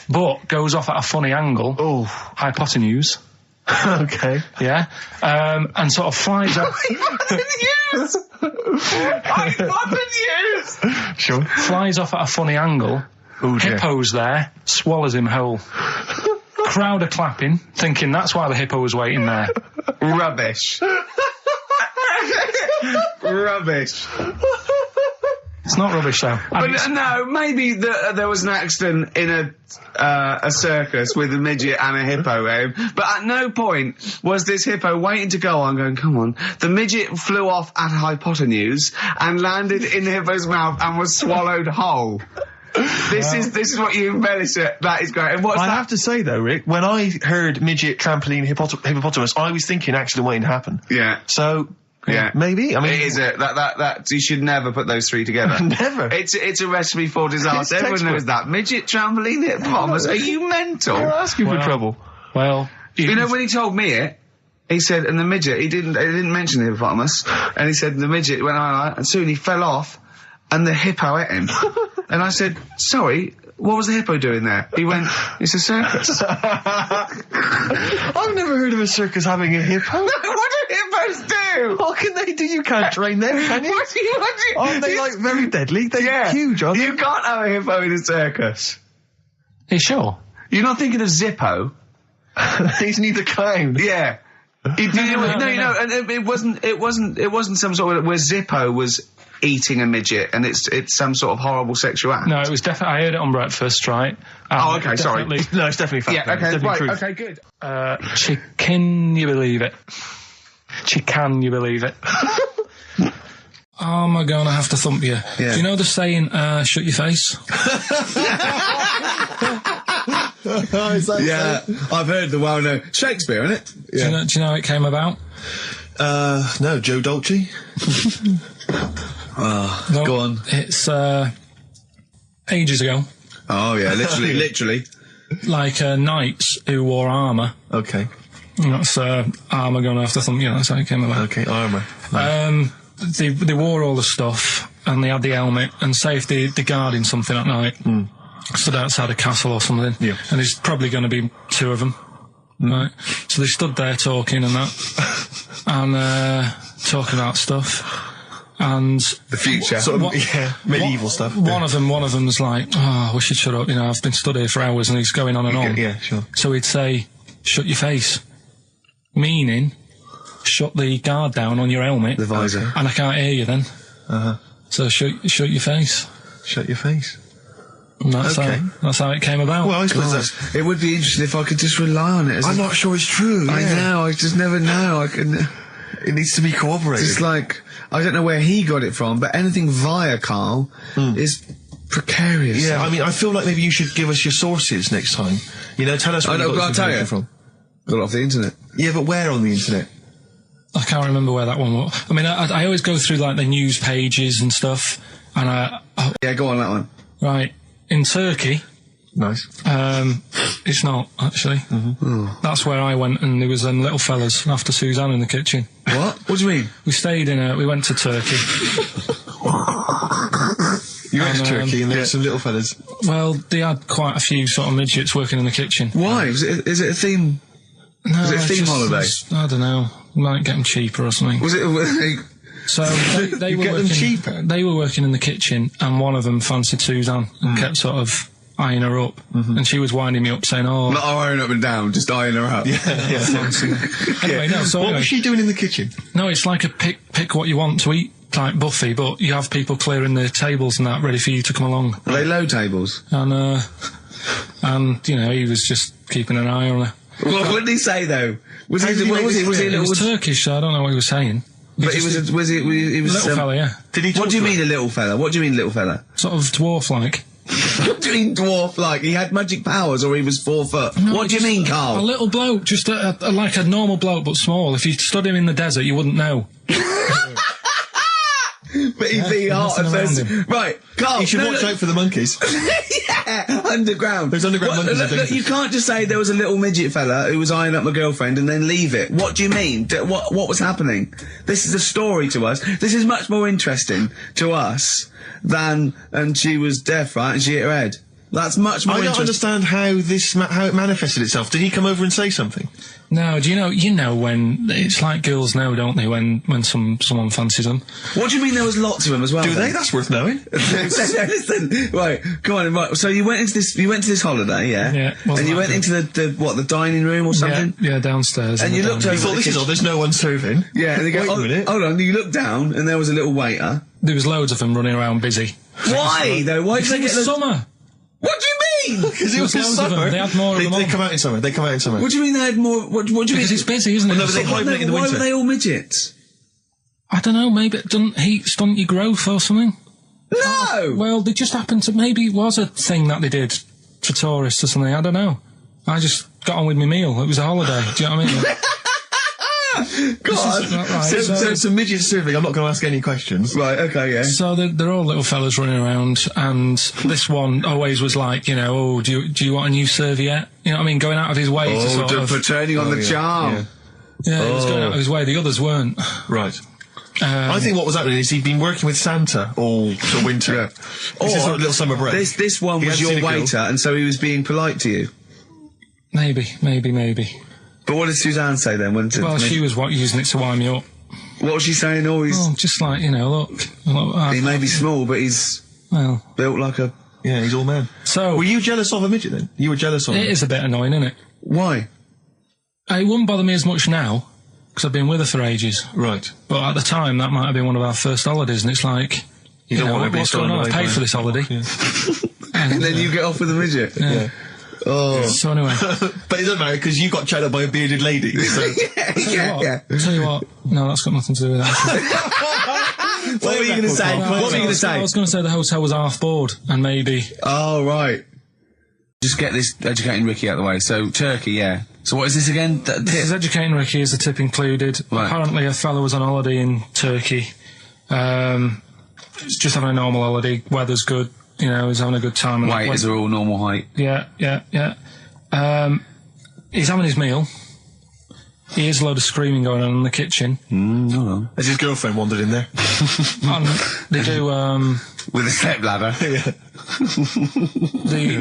but goes off at a funny angle. Oh, hypotenuse. Okay. Yeah. And sort of flies up. Hypotenuse! Sure. Flies off at a funny angle. Oh, dear. Hippo's there, swallows him whole. Crowd are clapping, thinking that's why the hippo was waiting there. Rubbish. Rubbish. It's not rubbish, though. But no, maybe there was an accident in a circus with a midget and a hippo, but at no point was this hippo waiting to go on, going, come on. The midget flew off at hypotenuse and landed in the hippo's mouth and was swallowed whole. This is what you embellish it. That is great. And what's I that? have to say though, Rick, when I heard midget, trampoline, hippopotamus, I was thinking accident waiting to happen. Yeah. So. Yeah, maybe. I mean, it is that you should never put those three together. Never. It's a recipe for disaster. Everyone knows that. Midget, trampoline, hippopotamus. Are you mental? You're asking for trouble. Well, you know when he told me it, he said, and the midget, he didn't mention the hippopotamus, and he said the midget went on, and soon he fell off, and the hippo ate him. And I said, sorry. What was the hippo doing there? He went, it's a circus. I've never heard of a circus having a hippo. What do hippos do? What can they do? You can't train them, can you? What do you... Aren't they, like, very deadly? They're huge, aren't they? You can't have a hippo in a circus. Are you sure? You're not thinking of Zippo? He's neither clown. Yeah. No, and it wasn't some sort of where Zippo was eating a midget and it's some sort of horrible sexual act. No, it was definitely, I heard it on breakfast, right? Oh, okay, sorry. No, it's definitely fact. Yeah, okay, right, truth. okay, good. Can you believe it? Can you believe it? Am I gonna have to thump you? Yeah. Do you know the saying, shut your face? Is that Yeah, I've heard the well-known Shakespeare, innit? Do you know how it came about? No, Joe Dolce. No, Go on. It's ages ago. Oh yeah, literally. Like knights who wore armour. Okay. That's armour going after something. That's how it came about. Okay, armour. They wore all the stuff and they had the helmet. And say if they're guarding something at night, stood outside a castle or something. Yeah. And there's probably going to be two of them. Right. So they stood there talking and that, and talking about stuff. And The future. Sort of, medieval stuff. One of them's like, "Oh, I wish you'd shut up. You know, I've been stood here for hours," and he's going on and on. Yeah, sure. So he'd say, "Shut your face," meaning, shut the guard down on your helmet. The visor. And I can't hear you then. So shut your face. Shut your face. And that's how it came about. Well, I suppose God, that's... it would be interesting if I could just rely on it. As I'm not sure it's true. I know. I just never know. I can. It needs to be corroborated. It's like I don't know where he got it from, but anything via Karl is precarious. Yeah, I mean, I feel like maybe you should give us your sources next time. You know, tell us where you got this information from. Got it off the internet. Yeah, but where on the internet? I can't remember where that one was. I mean, I always go through like the news pages and stuff, and Yeah, go on that one. right in Turkey. Nice. It's not actually. That's where I went, and there was little fellas after Suzanne in the kitchen. What? What do you mean? We stayed we went to Turkey. You went to And, Turkey and there were some little fellas. Well, they had quite a few sort of midgets working in the kitchen. Why? Is it a theme? No, Was it a it's theme holiday? I don't know. Might get them cheaper or something. Was it? So they were get them working. cheaper? They were working in the kitchen, and one of them fancied Suzanne and kept sort of eyeing her up, and she was winding me up saying, "Oh, Not eyeing up and down, just eyeing her up. Yeah. anyway, no." So What anyway, was she doing in the kitchen? no, it's like a pick what you want to eat type buffet, but you have people clearing the tables and that ready for you to come along. Are they low tables? And you know, he was just keeping an eye on her. What did he say though? Was he? did What he was he? make Was he a It was little? Turkish, so I don't know what he was saying. But he was. He was. Little fella, yeah, Did he talk What do you to her? mean a little fella? What do you mean little fella? sort of dwarf-like. What do you mean dwarf like? He had magic powers or he was 4 foot? What do you mean, A Karl? little bloke, just like a normal bloke but small. If you stood him in the desert, you wouldn't know. But he'd be hot nothing at around first. him. Right, Karl. You should watch out for the monkeys. Yeah, underground. There's underground monkeys Look, are dangerous. you can't just say there was a little midget fella who was eyeing up my girlfriend and then leave it. What do you mean? What was happening? This is a story to us. This is much more interesting to us than, and she was deaf, right, and she hit her head. That's much more I don't interesting. understand how it manifested itself. Did he come over and say something? No, do you know when it's like girls know, don't they? When someone fancies them. What do you mean there was lots of them as well? Do then? they? That's worth knowing. Listen, right, come on, right. So you went into this holiday, yeah? Yeah, wasn't And you that went good? into the dining room or something? Yeah, downstairs. And in you the looked dining over- room. Thought, this is odd, there's no one serving. Yeah, and they go, Wait a oh, minute. hold on, you looked down and there was a little waiter. There was loads of them running around busy. Why, though? Why did they It get was the... summer. What do you mean? Because it was Loads of them. summer. They had more of them They on. come out in summer. They come out in summer. What do you mean they had more... What do you mean? Because it's busy, isn't it? Well, no, but they hibernate in the Why winter. were they all midgets? I don't know, maybe it doesn't heat stunt your growth or something. No! Well, they just happened to, maybe it was a thing that they did for tourists or something, I don't know. I just got on with my meal. It was a holiday, do you know what I mean? God! Right, So it's a midget serving. I'm not going to ask any questions. Right, okay, yeah. So they're all little fellas running around, and this one always was like, you know, oh, do you want a new serviette? You know what I mean? Going out of his way to sort of... for turning on the charm. yeah. Yeah, he was going out of his way. The others weren't. Right. I think what was happening is he'd been working with Santa all the winter. Yeah. This is a little summer break. This one He was hadn't seen your a girl. waiter, and so he was being polite to you. Maybe. But what did Suzanne say then? Well, she was using it to wind me up. What was she saying? Oh, he's... Oh, just like, you know, look He may be small, but he's well, built like a... Yeah, he's all man. so Were you jealous of a midget then? You were jealous of him? it is a bit annoying, isn't it? Why? It wouldn't bother me as much now, because I've been with her for ages. Right. But at the time, that might have been one of our first holidays, and it's like, you don't know, want to be what's going stolen on? away I've paid by for it. this holiday. Yeah. And then you get off with a midget? Yeah. Oh. So anyway, But it doesn't matter because you got chatted up by a bearded lady. So. Yeah. tell you what, no, that's got nothing to do with that. What were you going to say? What were you going to I say? was going to say the hotel was half board, and maybe Oh, right. Just get this educating Ricky out of the way. So, Turkey, yeah. So what is this again? This is educating Ricky. Is the tip included? Right. Apparently, a fellow was on holiday in Turkey. He's just having a normal holiday. Weather's good. You know, he's having a good time. Waiters are all normal height. Yeah. He's having his meal. He hears a load of screaming going on in the kitchen. Hold on. Has his girlfriend wandered in there? And they do, With a stepladder. Yeah.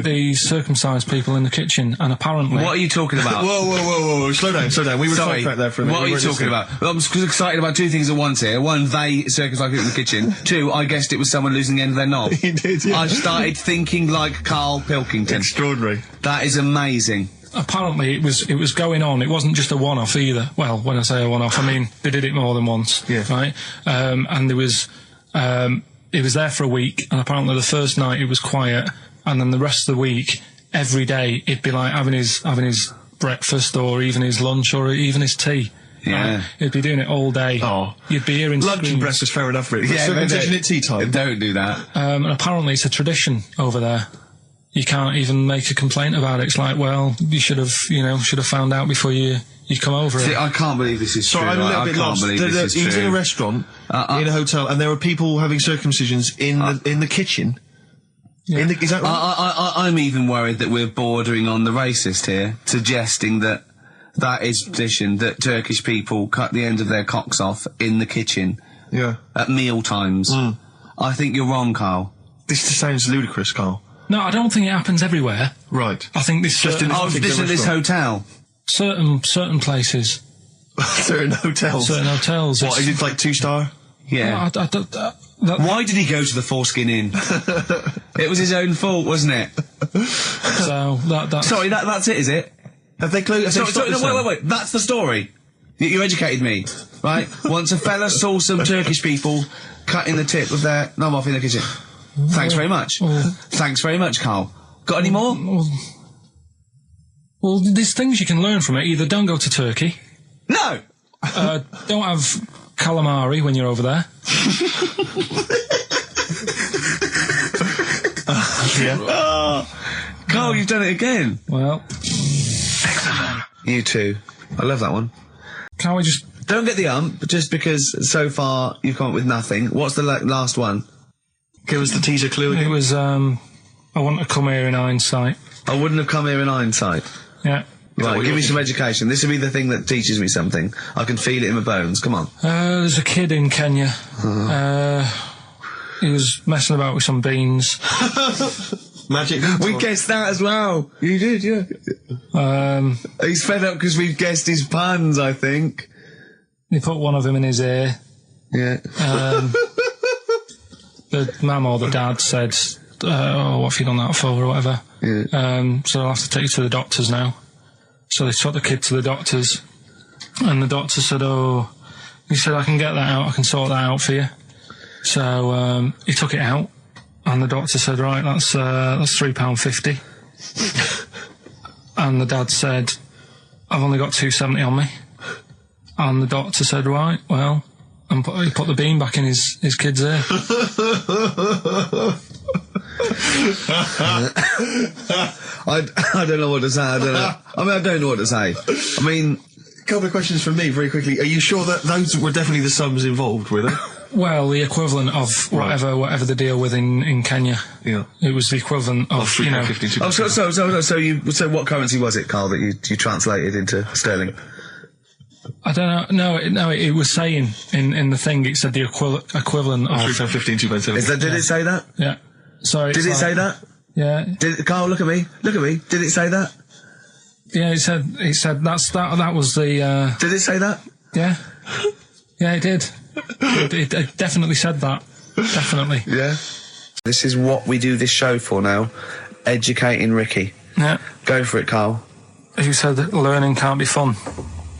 they circumcise people in the kitchen, and apparently... What are you talking about? Whoa. Slow down. We were Sorry, back there for a minute. what are you talking about? Well, I'm excited about two things at once here. One, they circumcised people in the kitchen. Two, I guessed it was someone losing the end of their knob. You did, yeah. I started thinking like Karl Pilkington. Extraordinary. That is amazing. Apparently it was going on. It wasn't just a one-off either. Well, when I say a one-off, I mean they did it more than once. Yeah. Right. And there was it was there for a week, and apparently the first night it was quiet, and then the rest of the week, every day it'd be like having his breakfast, or even his lunch, or even his tea. Yeah. Right? He'd be doing it all day. Oh. You'd be hearing Lunch screams. and breakfast, fair enough, really. Yeah, Circumcision at tea time. Don't do that. And apparently it's a tradition over there. You can't even make a complaint about it. It's like, well, you should have found out before you come over. See, I can't believe this is Sorry, true. I'm a little bit lost. He was in a restaurant, in a hotel, and there were people having circumcisions in the kitchen. Yeah. Is that right? I'm even worried that we're bordering on the racist here, suggesting that is tradition, that Turkish people cut the end of their cocks off in the kitchen. Yeah. At meal times. I think you're wrong, Karl. This just sounds ludicrous, Karl. No, I don't think it happens everywhere. Right. I think this Just in this This at this hotel. certain places, Certain hotels. certain hotels. What, is it like 2-star? Yeah. Why did he go to the Foreskin Inn? It was his own fault, wasn't it? So that's Sorry, that's it, is it? Have they closed? Wait. That's the story. You educated me, right? Once a fella saw some Turkish people cutting the tip of their knob off in the kitchen. Thanks very much. Thanks very much, Karl. Got any more? Well, there's things you can learn from it. Either don't go to Turkey. No! Don't have calamari when you're over there. Karl, you've done it again. Well, You too. I love that one. can't we just... Don't get the just because so far you've come up with nothing. What's the last one? Give us the teaser clue It again. was, I want to come here in hindsight. I wouldn't have come here in hindsight. Yeah. Right, give me some education. This will be the thing that teaches me something. I can feel it in my bones. Come on. There's a kid in Kenya. He was messing about with some beans. Magic. We guessed that as well. You did, yeah. He's fed up because we've guessed his puns, I think. He put one of them in his ear. Yeah. The mum or the dad said, what have you done that for, or whatever. Yeah. So I'll have to take you to the doctors now. So they took the kid to the doctors, and the doctor said, he said, I can get that out, I can sort that out for you. So he took it out, and the doctor said, right, that's £3.50. And the dad said, I've only got £2.70 on me. And the doctor said, right, well, and he put the bean back in his kid's ear. I don't know what to say. I don't know what to say. I mean, A couple of questions from me, very quickly. Are you sure that those were definitely the sums involved, were they? Well, the equivalent of whatever the deal with in Kenya. Yeah. It was the equivalent of, so what currency was it, Karl, that you translated into sterling? I don't know. No, it was saying in the thing. It said the equivalent of £3.15, £2.70. Did it say that? Yeah. Sorry. Did it say that? Yeah. Karl, look at me. Did it say that? Yeah. It said that was the. Did it say that? Yeah. Yeah, it did. It definitely said that. Definitely. Yeah. This is what we do this show for now. Educating Ricky. Yeah. Go for it, Karl. You said that learning can't be fun.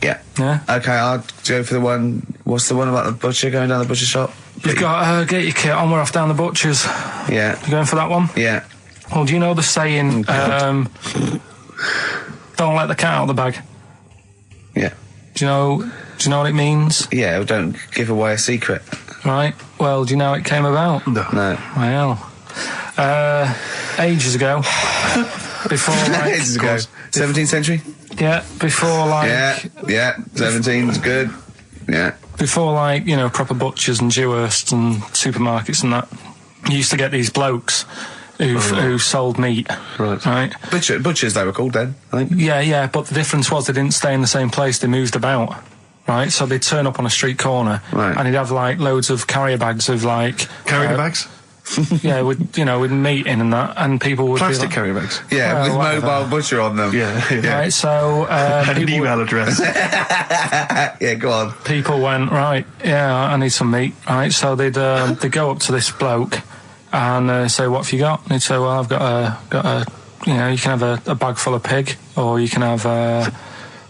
Yeah. Yeah. Okay, I'll go for the one. What's the one about the butcher going down the butcher shop? You've got get your kit on. We're off down the butcher's. Yeah. You going for that one? Yeah. Well, do you know the saying? Don't let the cat out of the bag. Yeah. Do you know what it means? Yeah. Well, don't give away a secret. Right. Well, do you know how it came about? No. Well, ages ago, before like, Ages ago. 17th century? yeah, before like, Yeah, 17's good. Yeah. before like, you know, proper butchers and Dewhursts and supermarkets and that, you used to get these blokes who sold meat. Right. Butchers they were called then, I think. Yeah, but the difference was they didn't stay in the same place, they moved about. Right, so they'd turn up on a street corner, and he'd have like loads of carrier bags of like Carrier bags? yeah, with meat in and that, and people would Plastic be like, carrier bags. Yeah, with whatever. mobile butcher on them. Yeah. Right, so And an people, email address. Yeah, go on. people went, right, yeah, I need some meat. Right, so they'd go up to this bloke and say, what have you got? And he'd say, well, I've got a you know, you can have a bag full of pig, or you can have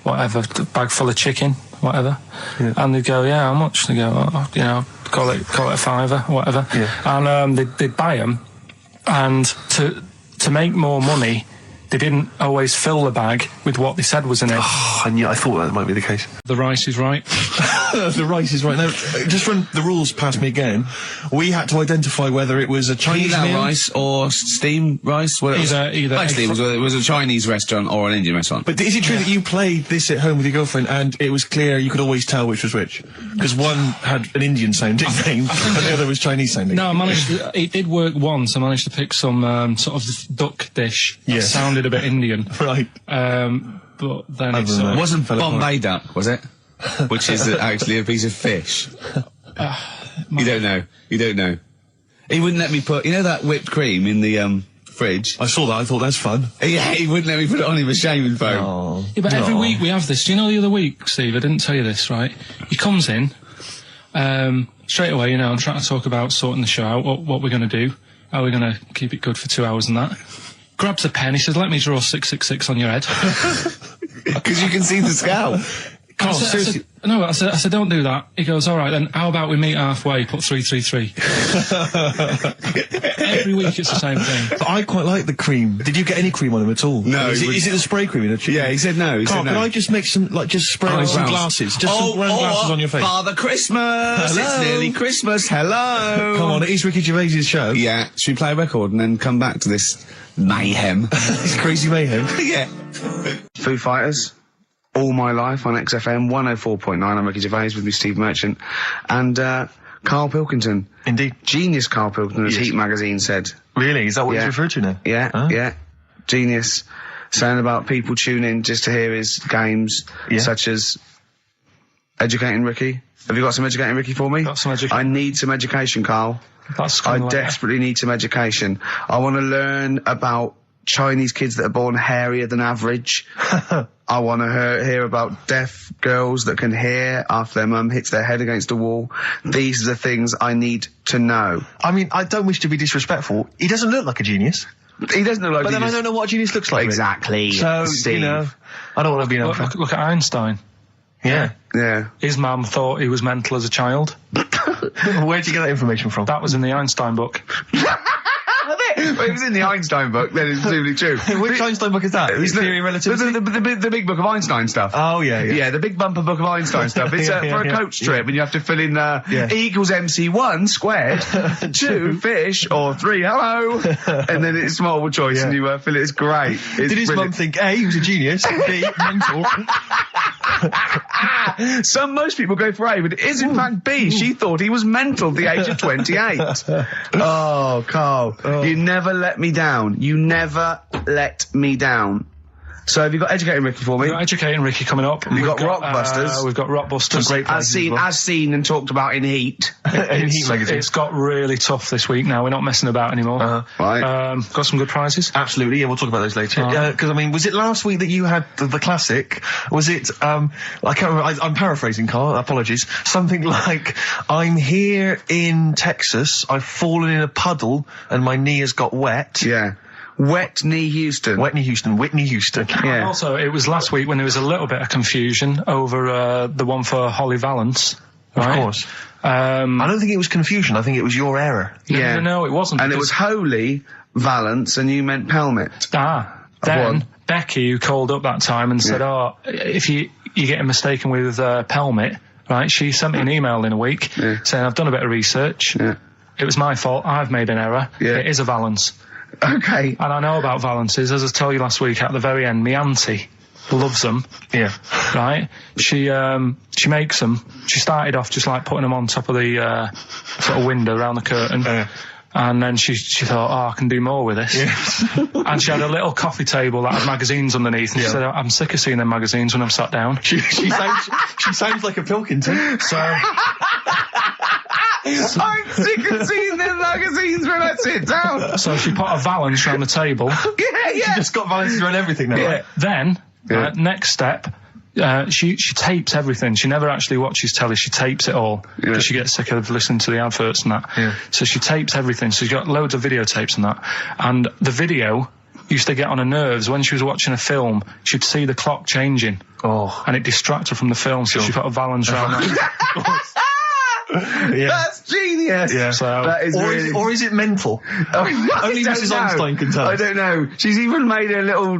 whatever, a bag full of chicken, whatever. Yeah. And they'd go, yeah, how much? They go, oh, you know, call it a fiver, whatever. Yeah. And they'd buy them, and to make more money, they didn't always fill the bag with what they said was in it. Oh, and yeah, I thought that might be the case. The rice is right. The rice is right. Now, just run the rules past me again. We had to identify whether it was a Chinese Pilau meal. rice or steam rice? Well, Either actually, it was a Chinese restaurant or an Indian restaurant. But is it true that you played this at home with your girlfriend and it was clear you could always tell which was which? Because one had an Indian sounding name and the other was Chinese sounding. No, I managed to, it did work once. I managed to pick some sort of duck dish that Yes. sounded a bit Indian. Right. But then Other it's than that. It wasn't Fell apart. Bombay duck, was it? Which is actually a piece of fish. You don't know. You don't know. He wouldn't let me put, you know, that whipped cream in the fridge. I saw that. I thought that's fun. Yeah, he wouldn't let me put it on. He was shaming phone. Oh. Yeah, but every week we have this. Do you know the other week, Steve? I didn't tell you this, right? He comes in, straight away, you know, I'm trying to talk about sorting the show out, what we're going to do, how we're going to keep it good for 2 hours and that. Grabs a pen, he says, let me draw 666 on your head. Because you can see the scalp. I said, don't do that. He goes, all right, then how about we meet halfway, put 333. Every week it's the same thing. But I quite like the cream. Did you get any cream on him at all? No, Is he it the spray cream in the chicken? Yeah, he said no. He Carl, said no. can I just make some, like, just spray on some glasses? Just some round glasses on your face. Father Christmas! Hello? It's nearly Christmas. Hello! Come on, it is Ricky Gervais' show. Yeah, should we play a record and then come back to this mayhem? It's crazy mayhem. Yeah. Foo Fighters, All My Life on XFM 104.9. I'm Ricky Gervais with me, Steve Merchant, and Karl Pilkington. Indeed. Genius Karl Pilkington, as Yes. Heat magazine said. Really? Is that what Yeah. he's referred to now? Yeah, Huh? yeah. Genius. Saying about people tune in just to hear his games, Yeah. such as Educating Ricky. Have you got some Educating Ricky for me? Got some education. I need some education, Carl. That's I kinda like- desperately need some education. I want to learn about Chinese kids that are born hairier than average. I want to hear about deaf girls that can hear after their mum hits their head against a wall. These are the things I need to know. I mean, I don't wish to be disrespectful. He doesn't look like a genius. He doesn't look like But then I genius. don't know what a genius looks like. Exactly. So, Steve. you know, I don't want to be an Look, alpha. look at Einstein. Yeah. Yeah. His mum thought he was mental as a child. Where'd you get that information from? That was in the Einstein book. Well, it was in the Einstein book, then it's presumably true. Which Einstein book is that? His Theory of Relativity? The big book of Einstein stuff. Oh, yeah. Yeah, the big bumper book of Einstein stuff. It's Yeah, for a yeah, coach trip, and you have to fill in Yeah. E equals MC1 squared, 2 fish, or 3 hello, and then it's multiple choice, Yeah. and you fill it. It's great. It's Did his mum brilliant. think A, he was a genius, B, mental? Most people go for A, but it is in fact B. She thought he was mental at the age of 28. Oh, Carl, you never let me down. You never let me down. So have you got Educating Ricky for me? We've got Educating Ricky coming up. We've got Rockbusters. We've got Rockbusters. Great As seen and talked about in Heat. In Heat magazine. It's got really tough this week now. We're not messing about anymore. Right. Got some good prizes. Absolutely, yeah, we'll talk about those later. Because, I mean, was it last week that you had the classic? Was it, I can't remember, I'm paraphrasing, Carl, apologies. Something like, I'm here in Texas, I've fallen in a puddle, and my knee has got wet. Yeah. Wet Knee Houston. Whitney Houston. Yeah. Also, it was last week when there was a little bit of confusion over the one for Holly Valance. Of Right? course. I don't think it was confusion, I think it was your error. Yeah. No, it wasn't. And it was Holy Valance, and you meant Pelmet. Then One. Becky, who called up that time and said, "Oh, if you get mistaken with Pelmet, right?" She sent me an email in a week saying, "I've done a bit of research. Yeah. It was my fault. I've made an error. Yeah. It is a Valance." Okay. And I know about valances, as I told you last week at the very end, my auntie loves them. Yeah. Right? She makes them. She started off just like putting them on top of the, sort of window around the curtain. And then she thought, I can do more with this. Yeah. And she had a little coffee table that had magazines underneath. And she said, I'm sick of seeing them magazines when I'm sat down. She sounds like a Pilkington. So... I'm sick of seeing them magazines when I sit down. So she put a valance around the table. She just got valances around everything now. Yeah. Then, next step, she tapes everything. She never actually watches telly. She tapes it all because she gets sick of listening to the adverts and that. Yeah. So she tapes everything. So she's got loads of videotapes and that. And the video used to get on her nerves. When she was watching a film, she'd see the clock changing. Oh. And it distracted her from the film. So she put a valance around that. Yeah. That's genius. Yeah. So, that is or is it mental? Only Mrs. Einstein can tell. I don't know. She's even made a little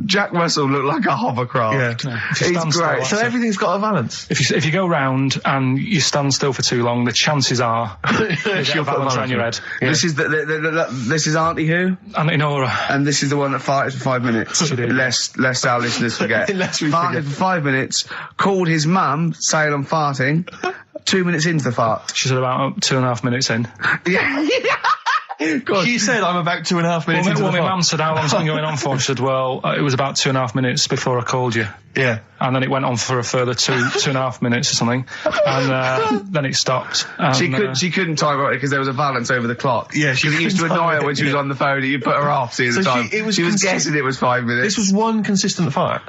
Jack Russell look like a hovercraft. Yeah. He's great. So everything's got a balance. If you go round and you stand still for too long, the chances are she'll put a balance around your head. Yeah. This is this is Auntie who? Auntie Nora. And this is the one that farted for 5 minutes. Lest our listeners forget. Farted for 5 minutes. Called his mum saying I'm farting. 2 minutes into the fart. She said about 2.5 minutes in. Yeah. God. She said I'm about 2.5 minutes into the fart. My mum said, how long's it been going on for? She said, well, it was about 2.5 minutes before I called you. Yeah. And then it went on for a further 2.5 minutes or something. And then it stopped. And, she couldn't time it because there was a balance over the clock. Yeah, she used to annoy her when she was on the phone and you put her off seeing the time. She was guessing it was 5 minutes. This was one consistent fart.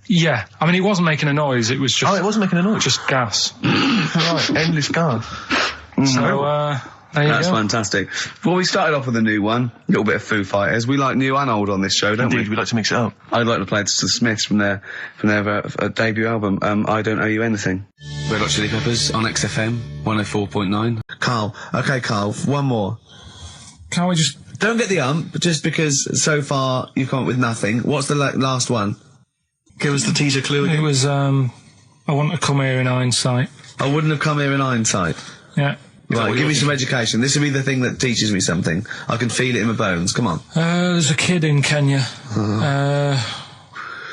Yeah, I mean, it wasn't making a noise, it was just... Oh, it wasn't making a noise? Just gas. Right, endless gas. So, there you go. That's fantastic. Well, we started off with a new one, a little bit of Foo Fighters. We like new and old on this show, don't we? Indeed, we like to mix it up. I'd like to play the Smiths from their debut album, I Don't Owe You Anything. Red Hot Chili Peppers on XFM 104.9. Carl. Okay, Carl, one more. Can't we just... Don't get the but just because so far you've come up with nothing. What's the last one? Give us the teaser clue again. It was, I want to come here in hindsight. I wouldn't have come here in hindsight. Yeah. Right, give me some education. This will be the thing that teaches me something. I can feel it in my bones. Come on. There's a kid in Kenya.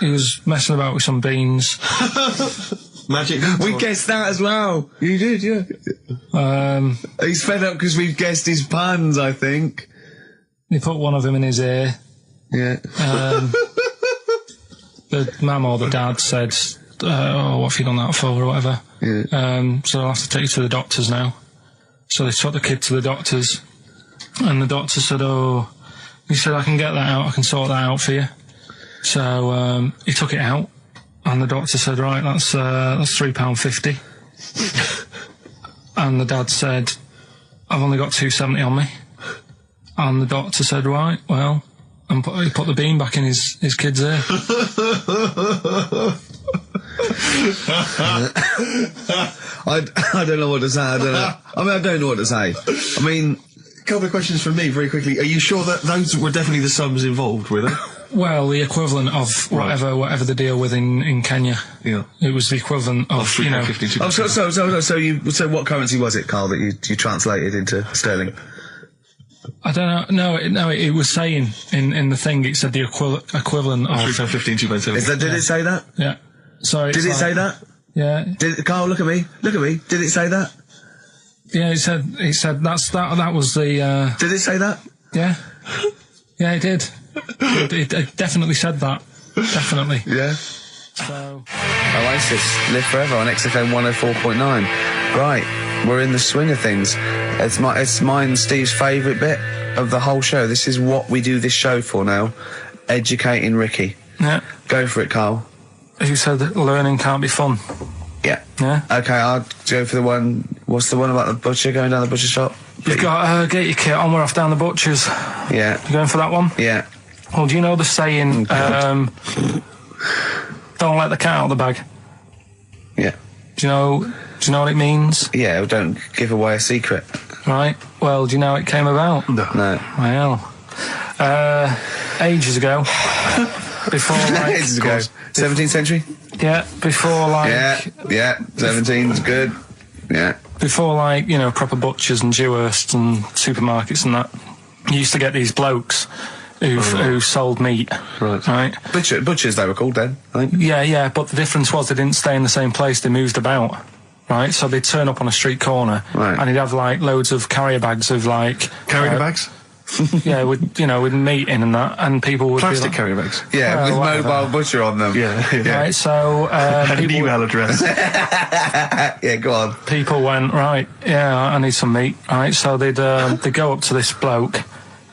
He was messing about with some beans. Magic. We guessed that as well. You did, yeah. He's fed up because we've guessed his puns, I think. He put one of them in his ear. Yeah. The mum or the dad said, what have you done that for, or whatever. Yeah. So I'll have to take you to the doctors now. So they took the kid to the doctors, and the doctor said, he said, I can get that out, I can sort that out for you. So, he took it out, and the doctor said, right, that's £3.50. And the dad said, I've only got £2.70 on me. And the doctor said, right, well, and he put the bean back in his kid's ear. I don't know what to say. I don't know what to say. I mean, a couple of questions from me very quickly. Are you sure that those were definitely the sums involved with it? Well, the equivalent of whatever the deal with in Kenya. Yeah. It was the equivalent of, you know. So what currency was it, Carl, that you translated into sterling? I don't know. No, it was saying in the thing, it said the equivalent of £3.15, £2.70. Did it say that? Yeah. Sorry. Did it say that? Yeah. Carl, look at me. Did it say that? Yeah, it said that was the. Did it say that? Yeah. Yeah, it did. It definitely said that. Definitely. Yeah. So. Oasis, Live Forever on XFM 104.9. Right, we're in the swing of things. It's mine and Steve's favourite bit of the whole show. This is what we do this show for now. Educating Ricky. Yeah. Go for it, Carl. You said that learning can't be fun. Yeah. Yeah. Okay, I'll go for the one. What's the one about the butcher going down the butcher shop? You've got get your kit on. We're off down the butcher's. Yeah. You going for that one? Yeah. Well, do you know the saying? Don't let the cat out of the bag. Yeah. Do you know what it means? Yeah. Well, don't give away a secret. Right. Well, do you know how it came about? No. Well, ages ago. Before like ages ago. 17th century. Yeah. Before like. Yeah. 17's good. Yeah. Before like proper butchers and Dewhursts and supermarkets and that. you used to get these blokes who sold meat. Right. Butchers they were called then, I think. Yeah, but the difference was they didn't stay in the same place, they moved about. Right, so they'd turn up on a street corner, and he'd have like loads of carrier bags of like carrier bags. Yeah, with meat in and that, and people would plastic be like, carrier bags. Yeah, with mobile butcher on them. Yeah. Right, so and an email address. Yeah, go on. People went, right, yeah, I need some meat. Right, so they'd go up to this bloke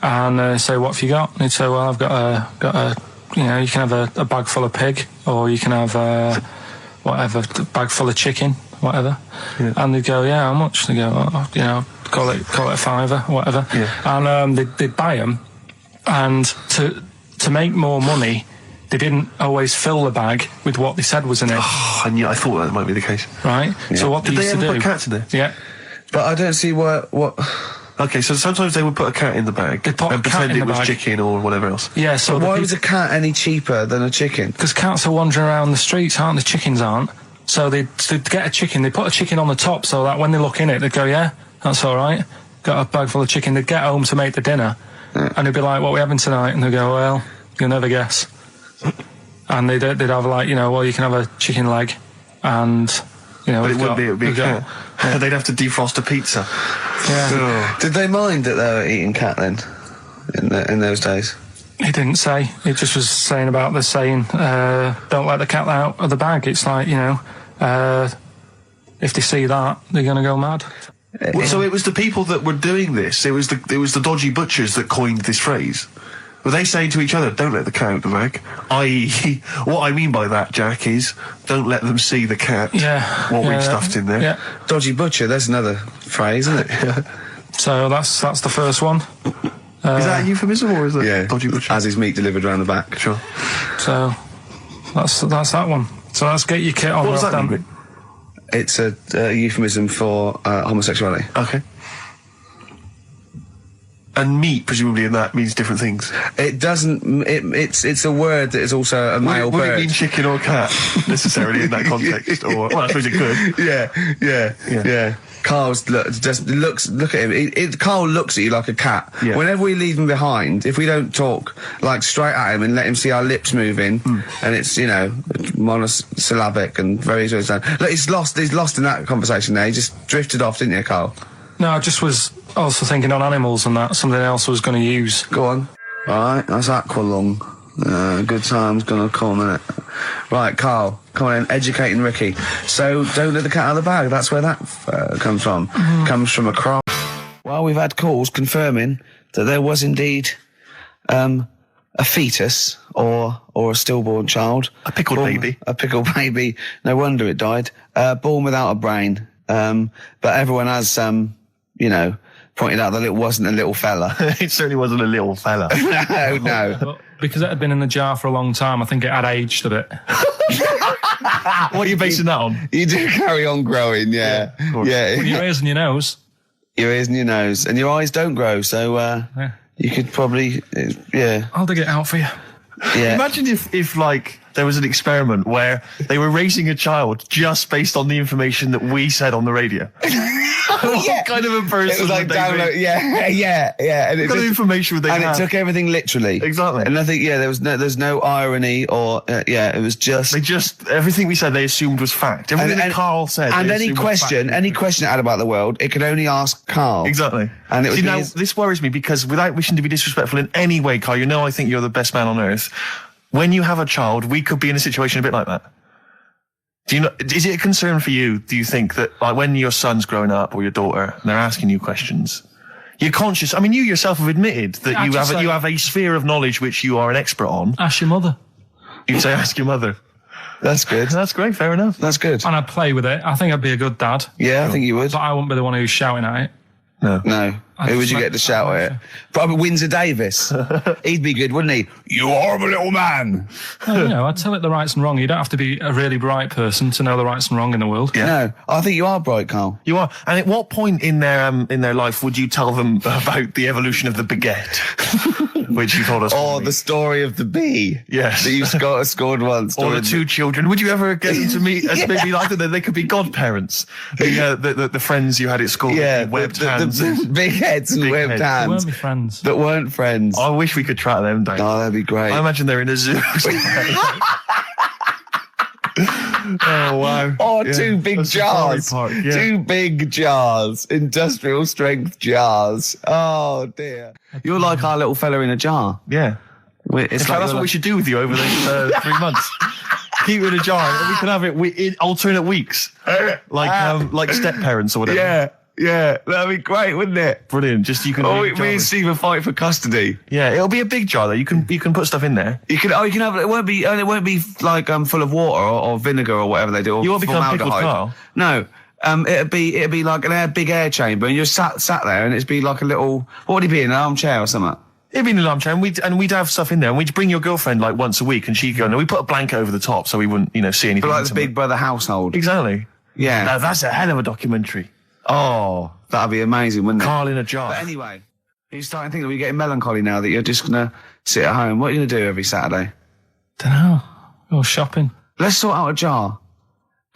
and say, what have you got? And he'd say, well, I've got a you know, you can have a bag full of pig, or you can have whatever, a bag full of chicken, whatever. Yeah. And they'd go, yeah, how much? They go, oh, you know, call it a fiver, whatever. Yeah. And they'd buy them, and to make more money, they didn't always fill the bag with what they said was in it. Oh, and yeah, I thought that might be the case. Right. Yeah. So what did they used used to to do? do? Put cats in there. Yeah. But I don't see what. Okay, so sometimes they would put a cat in the bag and pretend it was chicken or whatever else. Yeah. So why was a cat any cheaper than a chicken? Because cats are wandering around the streets, aren't they? Chickens aren't. So they'd get a chicken. They put a chicken on the top so that when they look in it, they'd go, yeah, that's all right. Got a bag full of chicken. They'd get home to make the dinner, and they'd be like, what are we having tonight? And they'd go, well, you'll never guess. And they'd have like, you know, well, you can have a chicken leg, and you know, but it would be a cat. Yeah. They'd have to defrost a pizza. Yeah. Did they mind that they were eating cat then? In those days? He didn't say. He just was saying about the saying, don't let the cat out of the bag. It's like, you know, if they see that, they're going to go mad. Well, so it was the people that were doing this. It was the dodgy butchers that coined this phrase. Were they saying to each other, don't let the cat out of the bag? I.e., what I mean by that, Jack, is don't let them see the cat. Yeah. What we've stuffed in there. Yeah. Dodgy butcher, there's another phrase, isn't it? Yeah. So that's the first one. Is that a euphemism, or is it dodgy butcher? As his meat delivered around the back. Sure. So that's that one. So let's get your kit on. What does that mean? It's a euphemism for homosexuality. Okay. And meat, presumably, in that means different things. It doesn't. It's a word that is also a male bird. Would it mean chicken or cat necessarily in that context? Or well, I suppose it could. Yeah. Carl's look at him. Carl looks at you like a cat. Yeah. Whenever we leave him behind, if we don't talk like straight at him and let him see our lips moving, and it's, you know, monosyllabic and very look, he's lost in that conversation there. He just drifted off, didn't you, Carl? No, I just was also thinking on animals and that, something else I was going to use. Go on. Alright, that's aqualung. Good time's gonna come, innit? Right, Carl, come on in, educating Ricky. So, don't let the cat out of the bag, that's where that comes from. Comes from a cry. Well, we've had calls confirming that there was indeed a fetus or a stillborn child. A pickled baby. A pickled baby. No wonder it died. Born without a brain. But everyone has, you know, pointed out that it wasn't a little fella. It certainly wasn't a little fella. No. But because it had been in the jar for a long time, I think it had aged a bit. What are you basing that on? You do carry on growing, yeah. Well, your ears and your nose. Your ears and your nose. And your eyes don't grow, so you could probably, I'll dig it out for you. Yeah. Imagine if like, there was an experiment where they were raising a child just based on the information that we said on the radio. What kind of a person it was like would they download, be? yeah. And What kind of information would they have? And it took everything literally. Exactly. And I think, there's no irony or, it was just... everything we said they assumed was fact. Everything that Carl said. And any question it had about the world, it could only ask Carl. Exactly. And it would now, this worries me because without wishing to be disrespectful in any way, Carl, you know I think you're the best man on earth. When you have a child, we could be in a situation a bit like that. Do you know, is it a concern for you, do you think, that like when your son's growing up or your daughter and they're asking you questions, you're conscious, I mean, you yourself have admitted that you have a sphere of knowledge which you are an expert on. Ask your mother. You'd say ask your mother. That's good. That's great, fair enough. That's good. And I'd play with it. I think I'd be a good dad. Yeah, I think you would. But I wouldn't be the one who's shouting at it. No. Who would you get to shout at it? Probably Windsor Davis. He'd be good, wouldn't he? You horrible little man. Well, you know, I'd tell it the rights and wrong. You don't have to be a really bright person to know the rights and wrong in the world. Yeah. No, I think you are bright, Carl. You are. And at what point in their life would you tell them about the evolution of the baguette? which you told us. Or the story of the bee. Yes. That you scored once. Or the two children. Would you ever get them to meet as maybe like that? They could be godparents. The friends you had at school. Yeah. With webbed hands. The big heads and webbed They hands. weren't my friends. That weren't friends. I wish we could track them down. Oh, that'd be great. I imagine they're in a zoo. Oh, wow. Oh, Yeah. two big A safari jars. park, yeah. Two big jars. Industrial strength jars. Oh, dear. You're like our little fella in a jar. Yeah. It's That's what we should do with you over the 3 months. Keep it in a jar, and we can have it in alternate weeks, like step parents or whatever. Yeah, that'd be great, wouldn't it? Brilliant. Just you can. Oh, me and Steve will fight for custody. Yeah, it'll be a big jar though. You can put stuff in there. You can have it. It won't be like full of water or vinegar or whatever they do. Or You won't become pickled Carl. No. It'd be like an big air chamber, and you're sat there, and it'd be like a little. What would it be, an armchair or something? It'd be an alarm chair, and we'd have stuff in there, and we'd bring your girlfriend like once a week, and she'd go. No, we put a blanket over the top so we wouldn't, see anything. But like the Big Brother household. Exactly. Yeah. Now that's a hell of a documentary. Oh, that'd be amazing, wouldn't it? Carl in a jar. But anyway, you're starting to think that you're getting melancholy now that you're just gonna sit at home. What are you gonna do every Saturday? Dunno. Go shopping. Let's sort out a jar.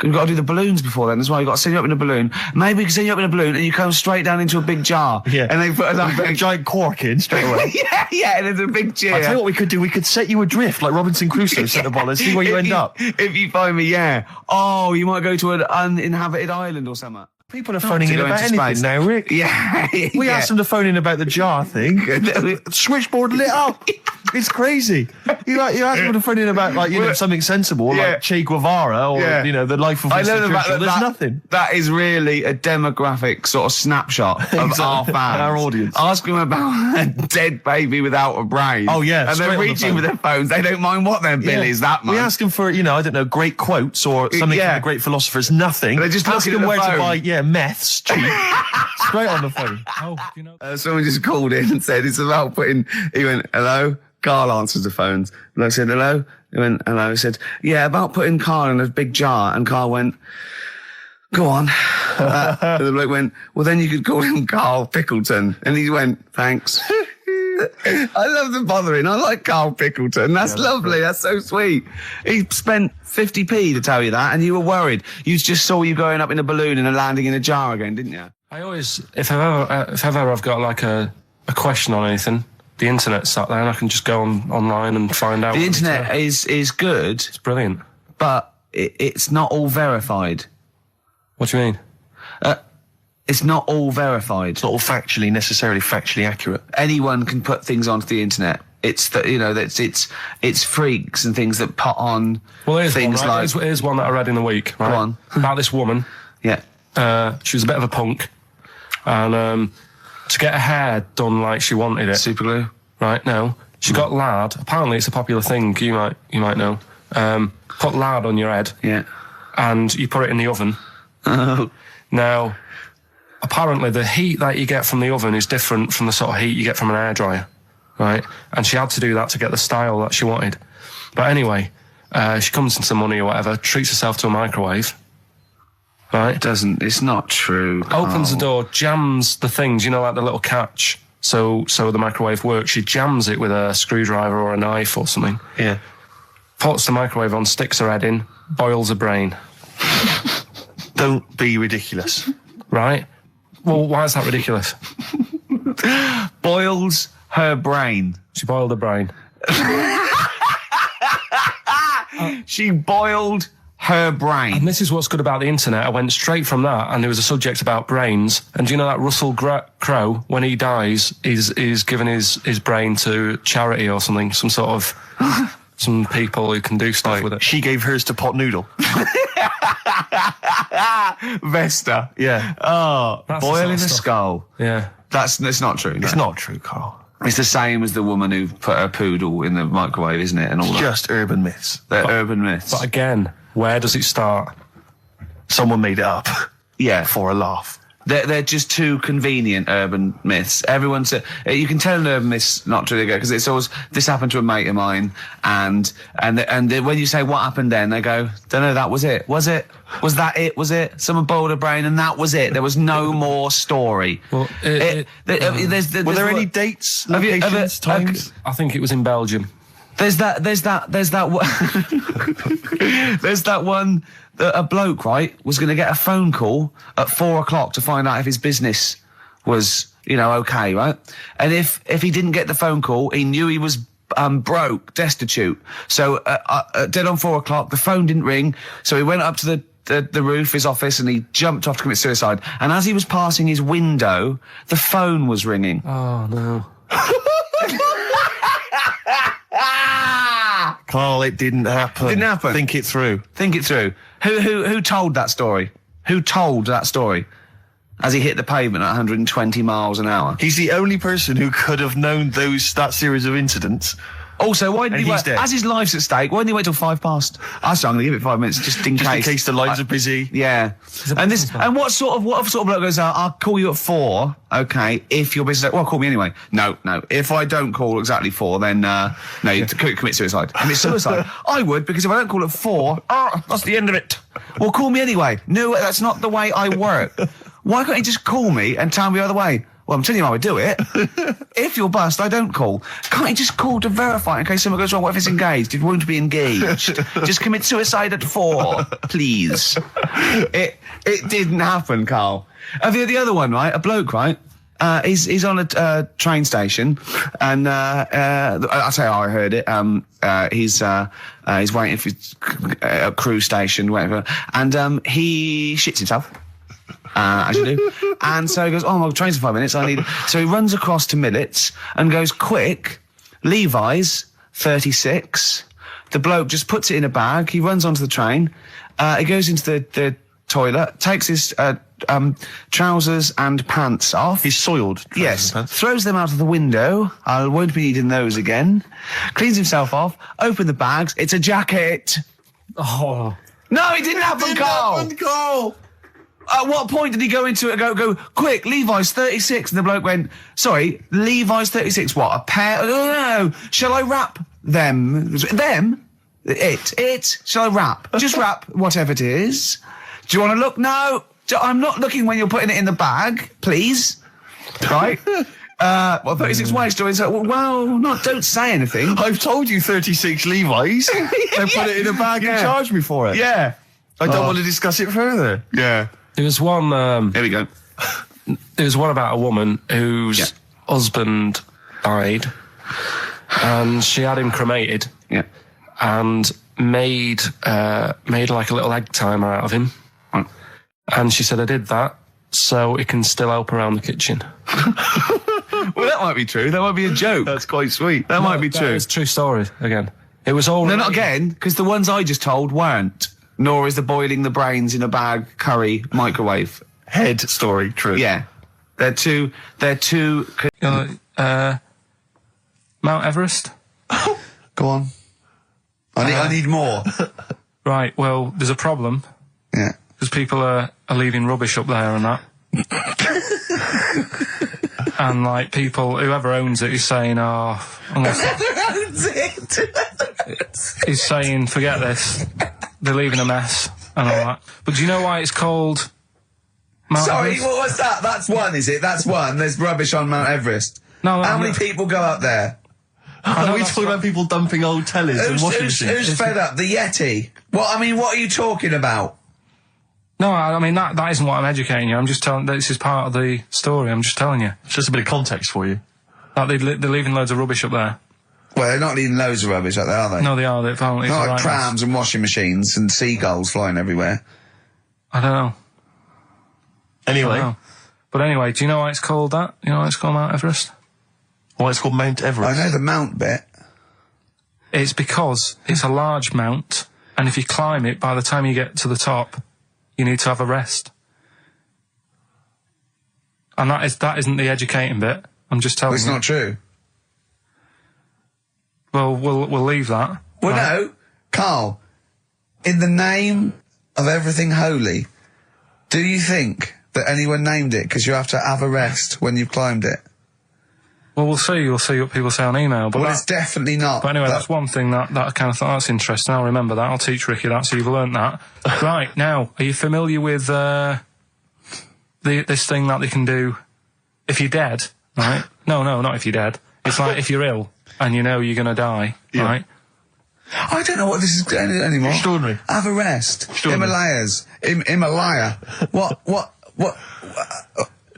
We've got to do the balloons before then as well. You've got to send you up in a balloon. Maybe we can send you up in a balloon and you come straight down into a big jar. Yeah. And they put a giant cork in straight away. yeah, and there's a big chair. I'll tell you what we could do. We could set you adrift like Robinson Crusoe, set the ball and see where you end up. If you find me, yeah. Oh, you might go to an uninhabited island or something. People are phoning in about anything now, Rick. Yeah. We asked them to phone in about the jar thing. Switchboard lit up. It's crazy. You asked them to phone in about something sensible, like Che Guevara or the life of Winston Churchill. There's nothing. That is really a demographic sort of snapshot of our fans, our audience. Ask them about a dead baby without a brain. Oh yeah, and they're reaching with their phones. They don't mind what their bill is that much. We ask them for I don't know, great quotes or something from the great philosophers. Nothing. They're just ask looking them at the where phone. to buy meths cheap. Straight on the phone. Oh, you know. Someone just called in and said it's about putting. He went, hello. Carl answers the phones. And I said, hello. He went, hello. He said, yeah, about putting Carl in a big jar. And Carl went, go on. And the bloke went, well, then you could call him Karl Pilkington. And he went, thanks. I love the bothering. I like Karl Pilkington. That's lovely. That's so sweet. He spent 50p to tell you that, and you were worried. You just saw you going up in a balloon and landing in a jar again, didn't you? I always, if ever I've got like a question on anything, the internet's sat there and I can just go online and find out. The internet is good. It's brilliant. But it's not all verified. What do you mean? It's not all verified. It's not all necessarily factually accurate. Anyone can put things onto the internet. It's it's freaks and things that put on things one, right? like. Here's one that I read in the week. Right? Go on. About this woman. Yeah. She was a bit of a punk, and to get her hair done like she wanted it. Super glue. Right? No. She got lard. Apparently, it's a popular thing. You might know. Put lard on your head. Yeah. And you put it in the oven. Oh. Now, apparently the heat that you get from the oven is different from the sort of heat you get from an hairdryer, right? And she had to do that to get the style that she wanted. But anyway, she comes into money or whatever, treats herself to a microwave, right? It's not true. Opens the door, jams the things, like the little catch, so the microwave works. She jams it with a screwdriver or a knife or something. Yeah. Puts the microwave on, sticks her head in, boils her brain. Don't be ridiculous. Right? Well, why is that ridiculous? Boils her brain. She boiled her brain. She boiled her brain. And this is what's good about the internet. I went straight from that, and there was a subject about brains. And do you know that Russell Crowe, when he dies, is giving his brain to charity or something, some sort of some people who can do stuff with it. She gave hers to Pot Noodle. Vesta. Yeah. Oh, That's boiling a the sort of stuff. skull. Yeah. It's not true. It's not true, Carl. It's the same as the woman who put her poodle in the microwave, isn't it? And all that. Just urban myths. They're urban myths. But again, where does it start? Someone made it up. Yeah. For a laugh. They're just too convenient, urban myths. Everyone's you can tell an urban myth's not true because it's always this happened to a mate of mine, and when you say what happened then, they go, don't know, that was it. Was it? Was that it? Was it? Someone boiled a brain and that was it. There was no more story. Well, Were there any dates, locations, times? I think it was in Belgium. There's that one that a bloke, right, was going to get a phone call at 4 o'clock to find out if his business was, okay, right? And if he didn't get the phone call, he knew he was broke, destitute. So dead on 4 o'clock, the phone didn't ring, so he went up to the roof, his office, and he jumped off to commit suicide. And as he was passing his window, the phone was ringing. Oh, no. Carl, it didn't happen. Didn't happen. Think it through. Think it through. Who told that story? Who told that story? As he hit the pavement at 120 miles an hour. He's the only person who could have known that series of incidents. Also, why didn't he wait? Dead. As his life's at stake, why didn't he wait till 5 past? I'm going to give it 5 minutes just in case. Just in case the lines are busy. Yeah. And what sort of bloke goes out, I'll call you at 4, okay, if your business, well, call me anyway. No. If I don't call exactly 4, then, you commit suicide. Commit suicide. I would, because if I don't call at 4, that's the end of it. Well, call me anyway. No, that's not the way I work. Why can't you just call me and tell me the other way? Well, I'm telling you how I do it. If you're bust, I don't call. Can't you just call to verify in case something goes wrong? What if it's engaged? It won't be engaged. Just commit suicide at 4, please. It didn't happen, Carl. The other one, right? A bloke, right? He's on a train station, and I'll tell you how I heard it. He's waiting for a cruise station, whatever, and he shits himself. As you do. And so he goes, my train's in 5 minutes, So he runs across to Millets and goes, quick, Levi's, 36. The bloke just puts it in a bag, he runs onto the train, he goes into the toilet, takes his trousers and pants off. His soiled trousers. Yes. And pants. Throws them out of the window. I won't be needing those again. Cleans himself off, open the bags, it's a jacket. Oh. No, it didn't happen, Carl! At what point did he go into it and go, quick, Levi's 36? And the bloke went, sorry, Levi's 36, what, a pair? No. Shall I wrap them? Them? It? Shall I wrap? Just wrap whatever it is. Do you want to look? No. I'm not looking when you're putting it in the bag, please. Right? 36 waist stories. Don't say anything. I've told you 36 Levi's. They put it in a bag and charged me for it. Yeah. I don't want to discuss it further. Yeah. There was one. Here we go. There was one about a woman whose husband died, and she had him cremated. Yeah. And made like a little egg timer out of him. Right. And she said, I did that so it can still help around the kitchen. Well, that might be true. That might be a joke. That's quite sweet. That might be true. It's a true story, again. It was all... No, not again, because the ones I just told weren't. Nor is the boiling the brains in a bag, curry, microwave. Head story true. Yeah. They're too... Mount Everest? Go on. I need more. Right, well, there's a problem. Yeah. Because people are leaving rubbish up there and that. And, like, people, whoever owns it is saying, Whoever owns it? He's saying, forget this. They're leaving a mess and all that. But do you know why it's called Mount Everest? What was that? That's one, is it? That's one. There's rubbish on Mount Everest. No, How many people go up there? Are we talking about people dumping old tellers and washing machines? Who's fed up? The Yeti? What are you talking about? No, I mean, that isn't what I'm educating you. I'm just telling, this is part of the story. I'm just telling you. It's just a bit of context for you. Like, they're leaving loads of rubbish up there. Well, they're not leaving loads of rubbish up there, are they? No, they are. They're apparently not like right trams and washing machines and seagulls flying everywhere. I don't know. Anyway. But anyway, do you know why it's called that? You know why it's called Mount Everest? Why it's called Mount Everest? I know the mount bit. It's because it's a large mount, and if you climb it, by the time you get to the top, you need to have a rest. And that isn't the educating bit. I'm just telling you. It's not true. Well, we'll leave that. Well, no, Carl. In the name of everything holy, do you think that anyone named it? Because you have to have a rest when you've climbed it. Well, we'll see. We'll see what people say on email. But Well, it's definitely not. But anyway, that's one thing that I kind of thought, that's interesting. I'll remember that. I'll teach Ricky that, so you've learnt that. Right, now, are you familiar with this thing that they can do if you're dead, right? No, not if you're dead. It's like if you're ill and you know you're going to die, right? I don't know what this is anymore. Extraordinary. Have a rest. Himalayas. Himalaya. What?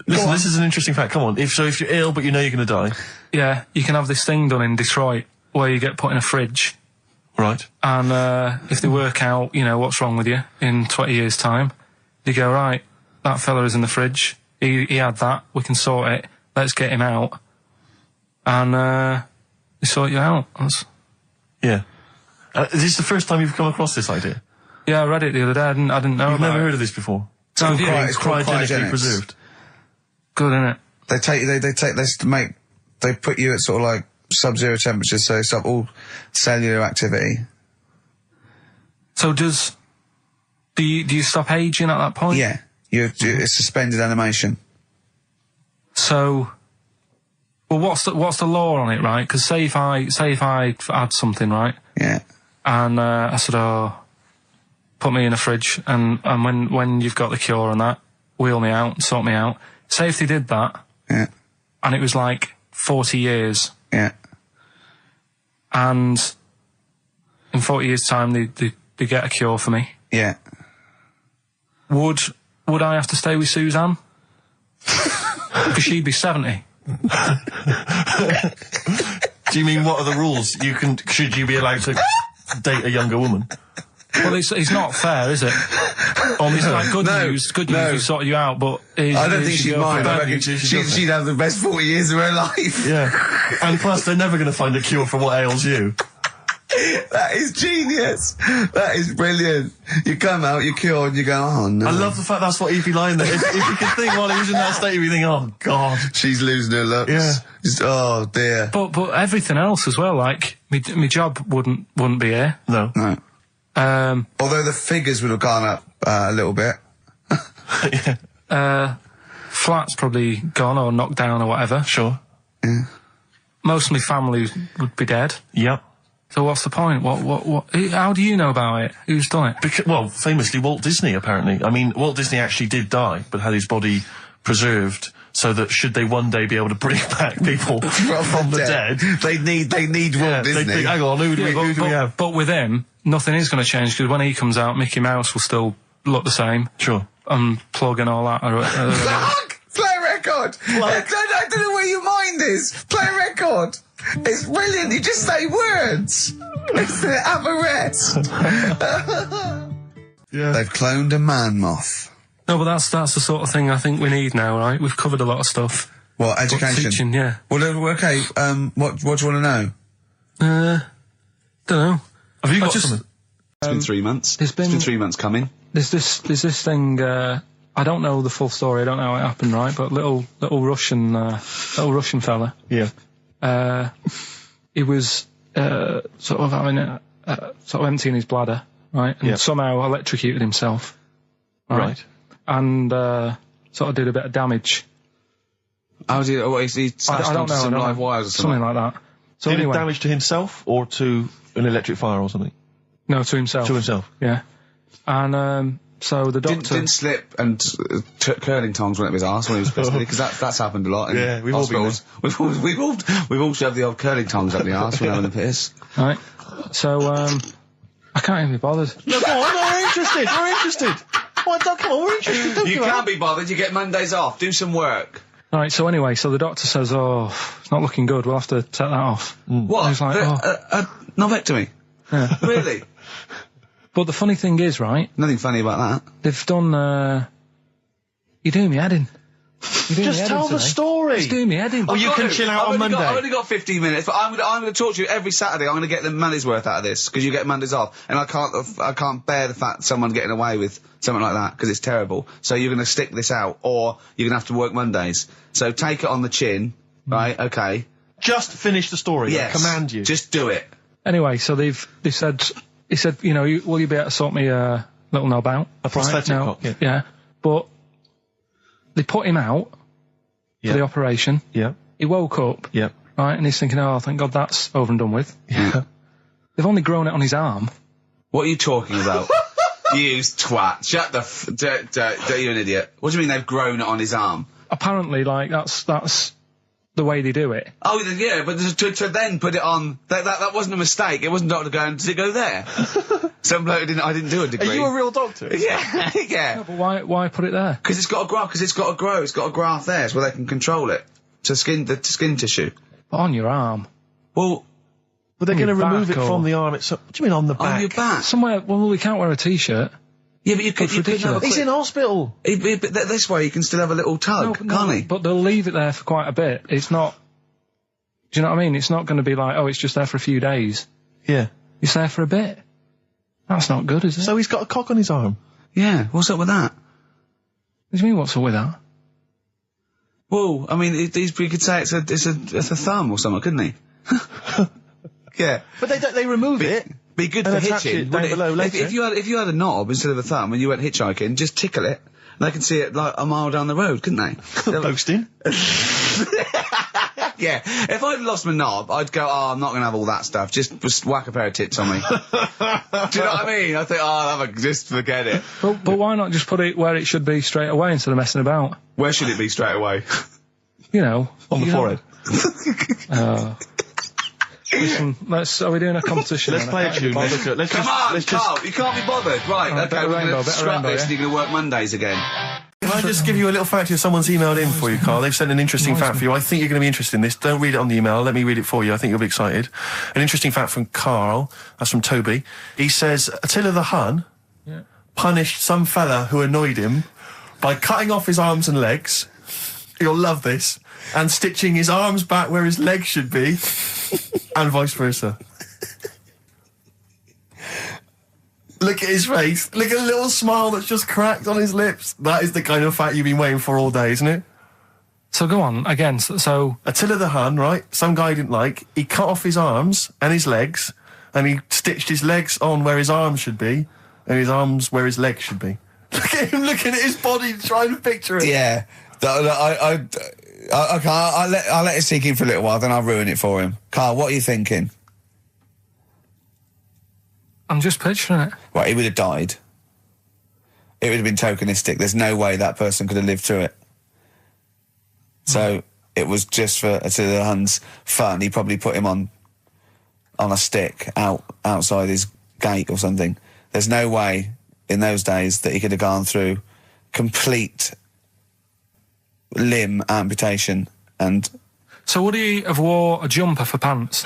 Listen, this is an interesting fact. Come on. If you're ill but you know you're going to die. Yeah, you can have this thing done in Detroit where you get put in a fridge. Right. And if they work out, you know, what's wrong with you in 20 years' time, they go, right, that fella is in the fridge. He had that. We can sort it. Let's get him out. And they sort you out. Yeah. Is this the first time you've come across this idea? Yeah, I read it the other day. I didn't know You've about never it. heard of this before? It's called cryogenically preserved. Good, isn't it? They put you at sort of like sub-zero temperatures, so stop all cellular activity. So do you stop aging at that point? Yeah. It's suspended animation. So, well, what's the law on it, right? Because say if I had something, right? Yeah. And I said, put me in a fridge, and when you've got the cure and that, wheel me out, sort me out. Say if they did that, yeah, and it was like 40 years, yeah, and in 40 years' time they get a cure for me. Yeah. Would I have to stay with Suzanne? Because she'd be 70. Do you mean what are the rules? Should you be allowed to date a younger woman? Well, it's not fair, is it? It's like good news, we sorted you out, but... I don't think she'd mind. I reckon she'd have the best 40 years of her life. Yeah. And plus, they're never going to find a cure for what ails you. That is genius. That is brilliant. You come out, you're cured, and you go, oh no. I love the fact that's what he'd be lying there. If you could think while he was in that state, you'd be thinking, oh god. She's losing her looks. Yeah. Just, oh dear. But everything else as well, like, my job wouldn't be here. No. No. Although the figures would have gone up a little bit. Yeah. Flat's probably gone or knocked down or whatever. Sure. Yeah. Most of my family would be dead. Yep. So what's the point? What? How do you know about it? Who's done it? Well, famously Walt Disney, apparently. I mean, Walt Disney actually did die, but had his body preserved so that should they one day be able to bring back people from the dead, they need Walt Disney. They'd think, hang on, who do we have? But with him, nothing is going to change, because when he comes out, Mickey Mouse will still look the same. Sure. Plug and all that. Play a record! I don't know where your mind is. Play a record! It's brilliant, you just say words! It's the have a rest! Yeah. They've cloned a man moth. No, but that's the sort of thing I think we need now, right? We've covered a lot of stuff. What, education? Teaching, yeah. Well, okay, what do you want to know? Don't know. Have you got something? It's been 3 months. It's been 3 months coming. There's this thing, I don't know the full story, I don't know how it happened, right? But little Russian fella. Yeah. He was, sort of having sort of emptying his bladder, right? And somehow electrocuted himself. Right. And, sort of did a bit of damage. How did he I don't know, some live wires or something? Something like that. So Did anyway, it damage to himself or to an electric fire or something? no, to himself. To himself. Yeah. And, so the doctor... Didn't slip and curling tongs went up his arse when he was pissed, because that's happened a lot in Yeah, we've all been hospitals. We've all shoved the old curling tongs up the arse when having a piss. Right. So, I can't even be bothered. No, go on, we're interested. We're interested. Come on, we're interested. Don't You can't be bothered. You get Mondays off. Do some work. Right, so anyway, so the doctor says, it's not looking good, we'll have to take that off. What? I was like, Novectomy? Yeah. Really? But the funny thing is, right, Nothing funny about that. they've done, you're doing me head in. Just tell the story. It's doing me head in. Oh, you can chill out on Monday. I've only got 15 minutes, but I'm going to talk to you every Saturday. I'm going to get the money's worth out of this, because you get Mondays off, and I can't bear the fact someone getting away with something like that, because it's terrible. So you're going to stick this out, or you're going to have to work Mondays. So take it on the chin, right? Okay. Just finish the story. Yes. I command you. Just do it. Anyway, so they said, he said, you know, will you be able to sort me a little knob out? A prosthetic Right? cock, yeah. Yeah. But they put him out for the operation. Yeah. He woke up. Yeah. Right, and he's thinking, oh, thank God that's over and done with. Yeah. They've only grown it on his arm. What are you talking about? You twat. Shut the you're an idiot. What do you mean they've grown it on his arm? Apparently, like, that's the way they do it. Oh, yeah, but to then put it on, that wasn't a mistake. It wasn't doctor going, did it go there? Some bloke I didn't do a degree. Are you a real doctor? Yeah, yeah. No, but why put it there? Because it's got to grow, it's got a graft there, so they can control it. To skin tissue. But on your arm. Well, But they're going to your remove it back from the arm itself. What do you mean on the back? on your back. Somewhere, well, we can't wear a t-shirt. Yeah, but you could have a He's quick... in hospital. But this way you can still have a little tug, can't he? But they'll leave it there for quite a bit. It's not... Do you know what I mean? It's not going to be like, oh, it's just there for a few days. Yeah. It's there for a bit. That's not good, is it? So he's got a cock on his arm. Yeah, what's up with that? What do you mean, what's up with that? Well, I mean, we could say it's a thumb or something, couldn't he? Yeah. But they remove it. Be good and for attach hitching. it down below later. If you had a knob instead of a thumb and you went hitchhiking, just tickle it. And they can see it like a mile down the road, couldn't they? Posting. Yeah. If I'd lost my knob, I'd go, oh, I'm not going to have all that stuff. Just whack a pair of tits on me. Do you know what I mean? I think, oh, just forget it. But why not just put it where it should be straight away instead of messing about? Where should it be straight away? You know. On the forehead. Listen, are we doing a competition? Let's play a tune. Come on, Carl, you can't be bothered. Right, okay, we're going to scrap this and you're going to work Mondays again. Can I just give you a little fact here? Someone's emailed in for you, Carl. They've sent an interesting fact for you. I think you're going to be interested in this. Don't read it on the email. Let me read it for you. I think you'll be excited. An interesting fact from Carl. That's from Toby. He says, Attila the Hun punished some fella who annoyed him by cutting off his arms and legs. You'll love this. And stitching his arms back where his legs should be. And vice versa. Look at his face. Look at the little smile that's just cracked on his lips. That is the kind of fact you've been waiting for all day, isn't it? So go on, again, so... Attila the Hun, right? Some guy he didn't like. He cut off his arms and his legs, and he stitched his legs on where his arms should be, and his arms where his legs should be. Look at him looking at his body, trying to picture it. Yeah. I'll let it sink in for a little while, then I'll ruin it for him. Carl, what are you thinking? I'm just picturing it. Right, he would have died. It would have been tokenistic. There's no way that person could have lived through it. So it was just for Attila the Hun's fun. He probably put him on a stick outside his gate or something. There's no way in those days that he could have gone through complete limb amputation and... So would he have wore a jumper for pants?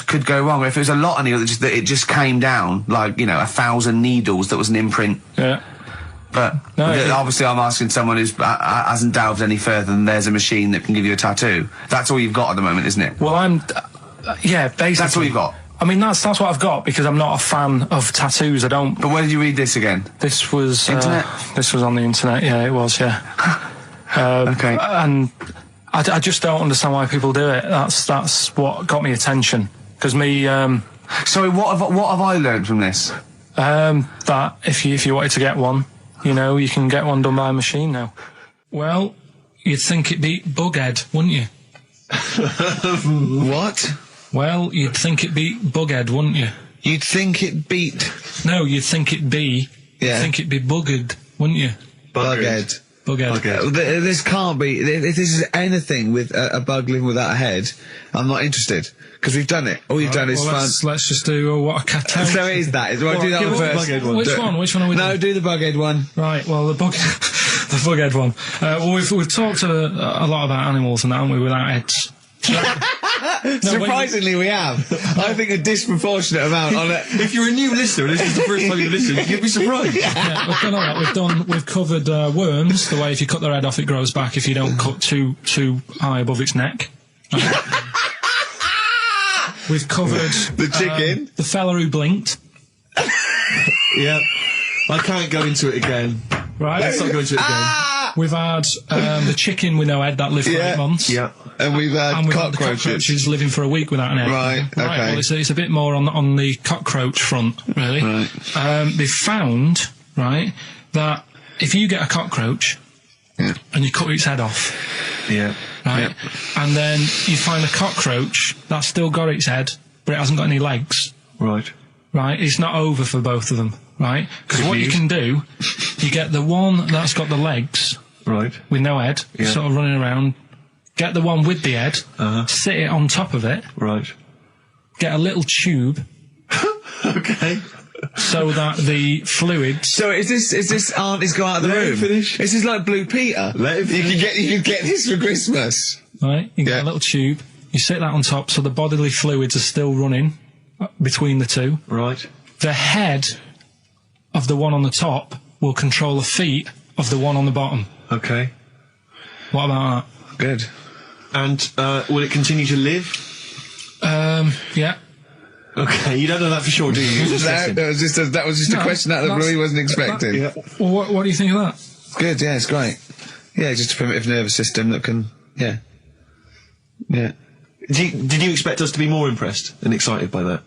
Could go wrong if it was a lot on it that it just came down like 1,000 needles. That was an imprint. Yeah. But obviously, I'm asking someone who hasn't delved any further than there's a machine that can give you a tattoo. That's all you've got at the moment, isn't it? Well, yeah, basically. That's all you've got. I mean, that's what I've got because I'm not a fan of tattoos. I don't. But where did you read this again? This was internet. This was on the internet. Yeah, it was. Yeah. Okay. And I just don't understand why people do it. That's what got me attention. Because me. Sorry, what have I learned from this? That if you wanted to get one, you can get one done by a machine now. Well, you'd think it'd be Bughead, wouldn't you? What? Well, you'd think it'd be Bughead, wouldn't you? You'd think it beat. No, you'd think it'd be. Yeah. You'd think it'd be Buggered, wouldn't you? Bughead. Bughead. This can't be. If this is anything with a bug living without a head, I'm not interested. Because we've done it. All you've done is fun. Let's just do what a cat. So it is that. Right, do that one first. Which one are we doing? No, do the Bughead one. Right, well, the Bughead one. Well, we've talked a lot about animals and that, haven't we, without heads. Surprisingly, we have. I think a disproportionate amount on it. If you're a new listener and this is the first time you've listened, you'd be surprised. Yeah, we've done all that. We've covered worms, the way if you cut their head off, it grows back if you don't cut too high above its neck. We've covered the chicken, the fella who blinked. Yeah, I can't go into it again. Right, let's not go into it again. We've had the chicken with no head that lived for 8 months. Yeah. And we've had The cockroaches. cockroaches living for a week without an head. Right, okay. Well, it's a bit more on the cockroach front, really. Right. They've found, right, that if you get a cockroach and you cut its head off, right, and then you find a cockroach that's still got its head, but it hasn't got any legs, Right. right, it's not over for both of them, right? Because what you can do, you get the one that's got the legs, Right. with no head, sort of running around, get the one with the head, sit it on top of it, Right. get a little tube, Okay. so that the fluids... So is this auntie's go out of the room? Finish. Is this like Blue Peter? Let him You can get this for Christmas. Right, you get a little tube, you sit that on top so the bodily fluids are still running between the two. Right. The head of the one on the top will control the feet of the one on the bottom. Okay. What about Good. And will it continue to live? that? Yeah. Okay, you don't know that for sure, do you? You're just guessing. That was just a question out of the blue he wasn't expecting. Well, what do you think of that? Good, yeah, it's great. Yeah, just a primitive nervous system that can, yeah. Did you expect us to be more impressed and excited by that?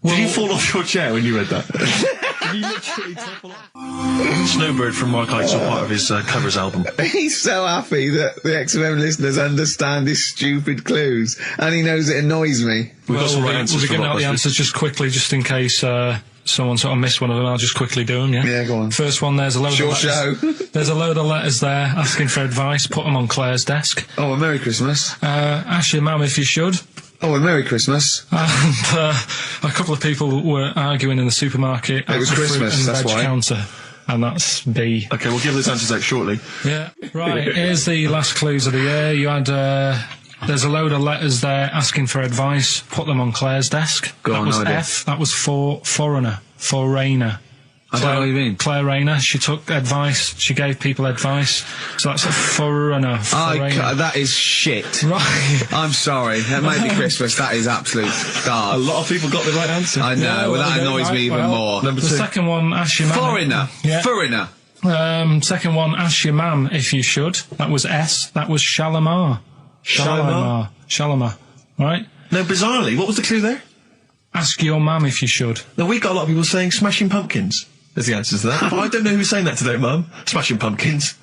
Did you fall off your chair when you read that? Did you literally topple off? Snowbird from Mark Heights are part of his covers album. He's so happy that the XFM listeners understand his stupid clues, and he knows it annoys me. We've got some right answers We'll be for giving out the Blockbusters. answers just quickly, just in case someone sort of missed one of them. I'll just quickly do them, yeah? Yeah, go on. First one, there's a load Sure of letters. show. There's a load of letters there asking for advice. Put them on Claire's desk. Oh, and Merry Christmas. Ask your mum if you should. Oh, and Merry Christmas. And a couple of people were arguing in the supermarket. It was at the fruit Christmas, and that's veg why. counter. And that's B. Okay, we'll give those answers out shortly. Yeah. Right, here's the last clues of the year. You had, there's a load of letters there asking for advice. Put them on Claire's desk. Go that on, was no idea. F. That was for foreigner. Foreigner. I don't know what you mean. Claire Rayner. She took advice. She gave people advice. So that's a foreigner. That is shit. Right. I'm sorry. That may be Christmas. That is absolute A garbage. lot of people got the right answer. I know. Yeah, well, well, that annoys right, me even well, more. Number The two. second one, ask your mum. Foreigner. Yeah. Foreigner. Second one, ask your mum if you should. That was S. That was Shalimar. Shalimar? Shalimar. Right? No, bizarrely, what was the clue there? Ask your mum if you should. No, we got a lot of people saying Smashing Pumpkins as the answer to that. But I don't know who's saying that today, Mum. Smashing Pumpkins.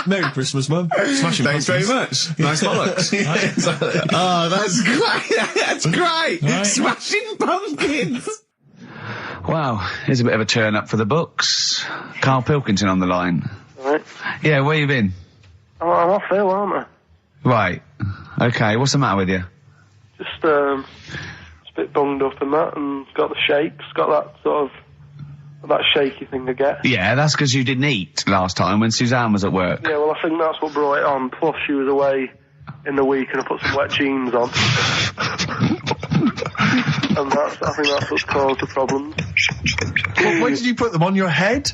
Merry Christmas, Mum. Smashing Thanks Pumpkins. very much. Nice bollocks. Oh, that's great. That's great. Right. Smashing Pumpkins. Wow, here's a bit of a turn up for the books. Karl Pilkington on the line. Right. Yeah, where you been? I'm off ill, aren't I? Right. Okay, what's the matter with you? Just a bit bunged up and that, and got the shakes, got that sort of, that shaky thing I get. Yeah, that's because you didn't eat last time when Suzanne was at work. Yeah, well, I think that's what brought it on. Plus, she was away in the week, and I put some wet jeans on. And I think that's what's caused the problem. Why did you put them on your head?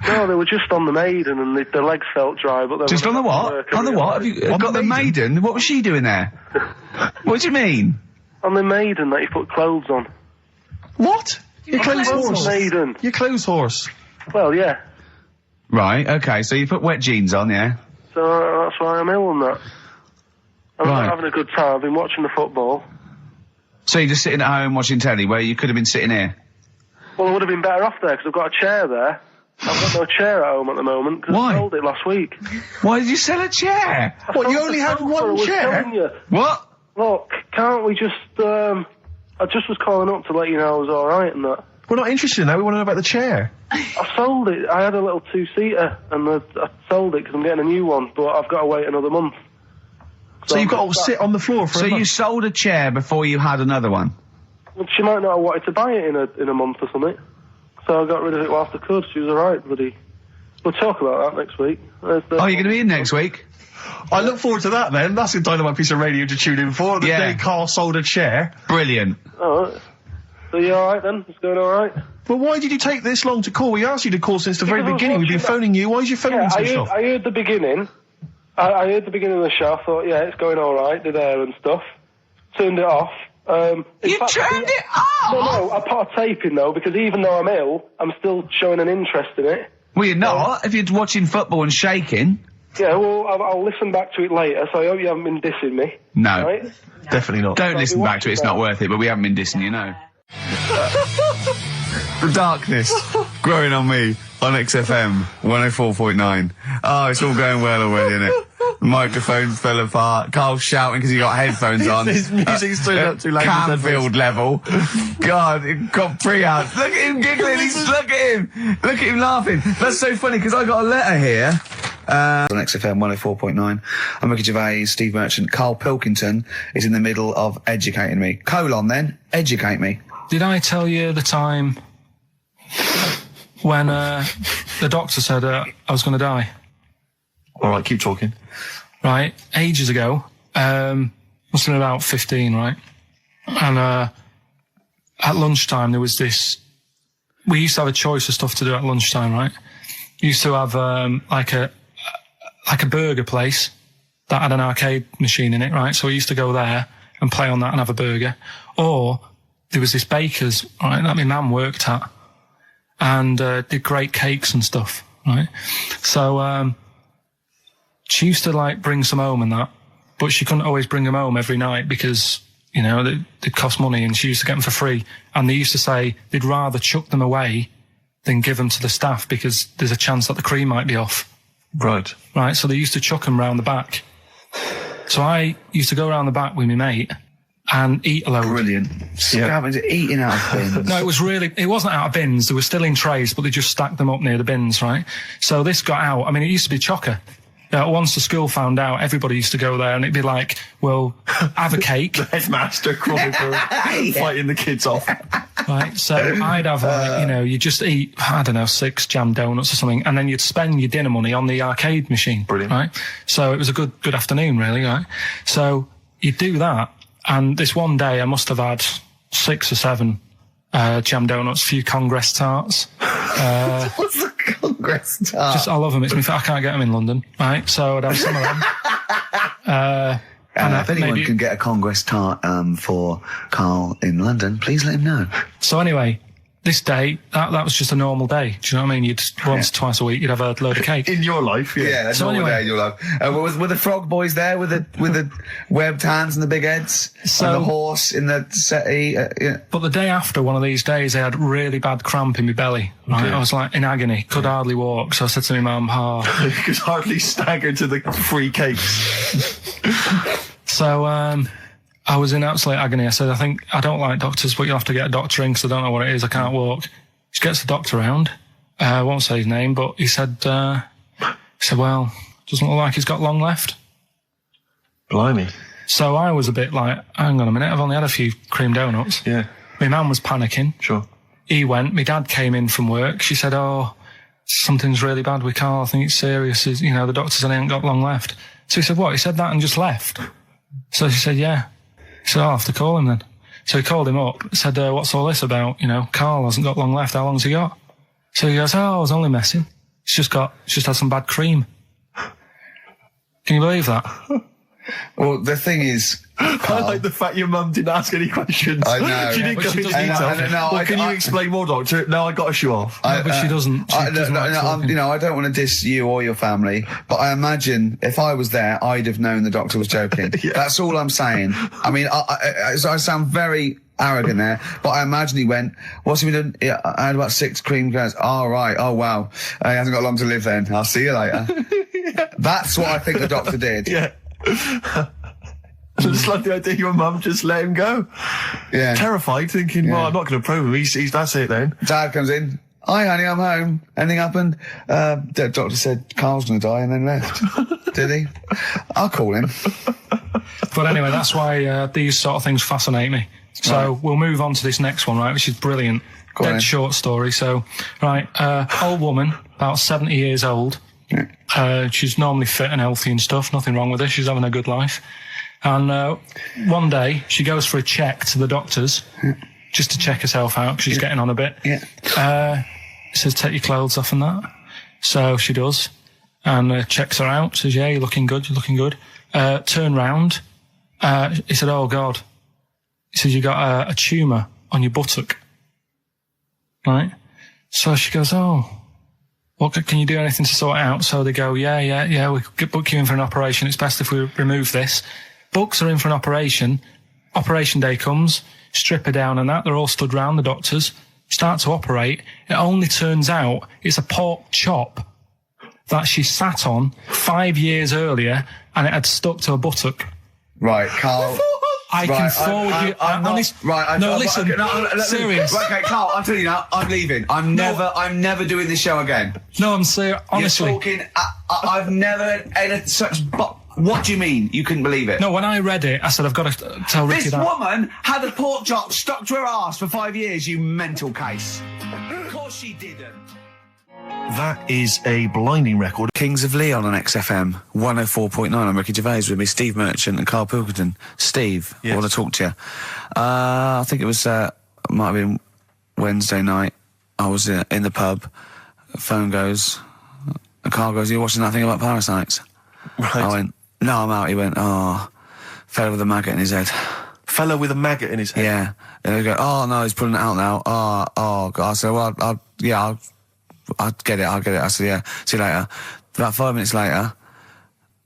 No, they were just on the Maiden, and the legs felt dry. But Just on the what? On the what? Have you got the maiden? What was she doing there? What do you mean? On the Maiden that you put clothes on. What? Your clothes horse. Maiden. Your clothes horse. Well, yeah. Right, okay, so you put wet jeans on, yeah? So that's why I'm ill and that. I'm Right. not having a good time. I've been watching the football. So you're just sitting at home watching telly where you could have been sitting here? Well, I would have been better off there because I've got a chair there. I've got no chair at home at the moment because Why? I sold it last week. Why did you sell a chair? What, you only had I one was chair? telling you. What? Look, can't we just, I just was calling up to let you know I was alright and that. We're not interested in that. We want to know about the chair. I sold it. I had a little two-seater and I sold it because I'm getting a new one, but I've got to wait another month. So you've got to sit on the floor for So a you month. sold a chair before you had another one? Well, she might not have wanted to buy it in a month or something. So I got rid of it whilst I could. She was alright, buddy. We'll talk about that next week. Oh, you're going to be in next week? I look forward to that then. That's a dynamite piece of radio to tune in for. The Yeah. day Carl sold a chair. Brilliant. Alright. So you alright then? It's going alright? Well, why did you take this long to call? We asked you to call since the very Because I was beginning. We've been watching phoning you. Why is your phone Yeah, switched off? I heard the beginning. I heard the beginning of the show. I thought, yeah, it's going alright, the air and stuff. Turned it off, You turned it off? No, I put a tape in though, because even though I'm ill, I'm still showing an interest in it. Well, you're not. If you're watching football and shaking. Yeah, well, I'll listen back to it later, so I hope you haven't been dissing me. No. Right? Definitely not. Don't listen back to it, it's not worth it, but we haven't been dissing you, no. The darkness growing on me on XFM 104.9. Oh, it's all going well already, isn't it? The microphone fell apart. Carl's shouting because he got headphones on. His music's turned up too loud. Canfield level. God, it got pre-out. Look at him giggling. Look at him laughing. That's so funny because I got a letter here. On XFM 104.9. I'm Ricky Gervais, Steve Merchant. Karl Pilkington is in the middle of educating me. Then, educate me. Did I tell you the time when the doctor said I was going to die? All right, keep talking. Right, ages ago, must have been about 15, right? And at lunchtime there was this. We used to have a choice of stuff to do at lunchtime, right? We used to have like a burger place that had an arcade machine in it, right? So we used to go there and play on that and have a burger. Or there was this baker's, right, that my mum worked at, and did great cakes and stuff, right? So she used to like bring some home and that, but she couldn't always bring them home every night because, you know, they'd cost money, and she used to get them for free. And they used to say they'd rather chuck them away than give them to the staff because there's a chance that the cream might be off. Right. Right, so they used to chuck them round the back. So I used to go round the back with my mate and eat a load. Brilliant. Eating out of bins. No, it wasn't out of bins. They were still in trays, but they just stacked them up near the bins, right? So this got out. I mean, it used to be chocker. Once the school found out, everybody used to go there, and it'd be like, well, have a cake. The headmaster crawling through, fighting the kids off. Right, so I'd have, you just eat, I don't know, 6 jam donuts or something, and then you'd spend your dinner money on the arcade machine. Brilliant. Right? So it was a good afternoon, really, right? So you'd do that, and this one day I must have had 6 or 7 jam donuts, a few Congress tarts. What's the Congress tart? I love them. I can't get them in London, right? So I'd have some of them. If anyone can get a Congress tart for Karl in London, please let him know. So anyway, this day, that was just a normal day. Do you know what I mean? Once, twice a week, you'd have a load of cake. In your life, yeah. Yeah, that's normal day in your life. Were the frog boys there with the webbed hands and the big heads? And the horse in the settee? But the day after one of these days, I had really bad cramp in my belly. Right? Okay. I was like in agony, could hardly walk. So I said to my mum, you could hardly stagger to the free cakes. So, I was in absolute agony. I said, I don't like doctors, but you'll have to get a doctor in because I don't know what it is. I can't walk. She gets the doctor round. I won't say his name, but he said, well, doesn't look like he's got long left. Blimey. So I was a bit like, hang on a minute, I've only had a few cream donuts. Yeah. My mum was panicking. Sure. He went. My dad came in from work. She said, something's really bad with Karl. I think it's serious. The doctor said he ain't got long left. So he said, what? He said that and just left. So she said, yeah. He said, I'll have to call him then. So he called him up, said, what's all this about? Karl hasn't got long left. How long's he got? So he goes, I was only messing. She's just had some bad cream. Can you believe that? Well, the thing is, I like the fact your mum didn't ask any questions. I know. She didn't go into detail. Can you explain more, doctor? No, I got a shoe off. But she doesn't. I don't want to diss you or your family, but I imagine if I was there, I'd have known the doctor was joking. Yeah. That's all I'm saying. I mean, I sound very arrogant there, but I imagine he went, what's he been doing? I had about 6 cream cones. Oh, right. Oh, wow. He hasn't got long to live then. I'll see you later. Yeah. That's what I think the doctor did. Yeah. I just like the idea your mum just let him go. Yeah. Terrified, thinking, well, I'm not going to probe him. He's that's it then. Dad comes in. Hi, honey, I'm home. Anything happened? The doctor said Karl's going to die and then left. Did he? I'll call him. But anyway, that's why these sort of things fascinate me. So we'll move on to this next one, right, which is brilliant. Dead short story. So, right, old woman, about 70 years old. Yeah. She's normally fit and healthy and stuff. Nothing wrong with her. She's having a good life. And one day she goes for a check to the doctor's just to check herself out because she's getting on a bit. Yeah. He says, take your clothes off and that. So she does and checks her out. Says, yeah, you're looking good. You're looking good. Turn round. He said, oh, God. He says, you got a tumour on your buttock. Right? So she goes, oh, what can you do anything to sort it out? So they go, yeah, we could book you in for an operation. It's best if we remove this. Books are in for an operation. Operation day comes, strip her down and that. They're all stood round, the doctors. Start to operate. It only turns out it's a pork chop that she sat on 5 years earlier and it had stuck to her buttock. Right, Carl. I can forward you. I'm not, right. No, listen. Serious. Right, okay, Carl. I'm telling you now. I'm leaving. I'm never doing this show again. No, I'm serious. Honestly, you're talking. I've never had such. What do you mean? You couldn't believe it? No, when I read it, I said I've got to tell Ricky that. This woman had a pork chop stuck to her arse for 5 years. You mental case. Of course she didn't. That is a blinding record. Kings of Leon on XFM 104.9. I'm Ricky Gervais with me, Steve Merchant and Karl Pilkington. Steve, I want to talk to you. I think it was, might have been Wednesday night. I was in the pub. Phone goes. And Karl goes, "You're watching that thing about parasites?" Right. I went, "No, I'm out." He went, "Oh, fella with a maggot in his head." Fella with a maggot in his head? Yeah. And they go, "Oh, no, he's pulling it out now." Oh, God. I said, "Well, I'll get it. I said, "Yeah, see you later." About 5 minutes later,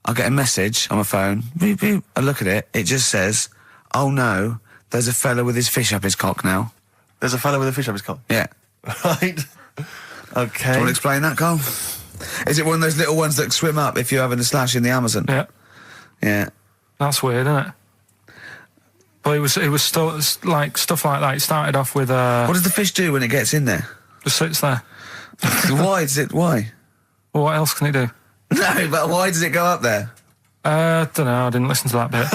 I get a message on my phone. Beep, beep. I look at it. It just says, "Oh no, there's a fella with his fish up his cock now." There's a fella with a fish up his cock? Yeah. Right. Okay. Do you want to explain that, Carl? Is it one of those little ones that swim up if you're having a slash in the Amazon? Yeah. Yeah. That's weird, isn't it? But it was still like stuff like that. It started off with What does the fish do when it gets in there? Just sits there. Why? Well, what else can it do? No, but why does it go up there? Don't know. I didn't listen to that bit.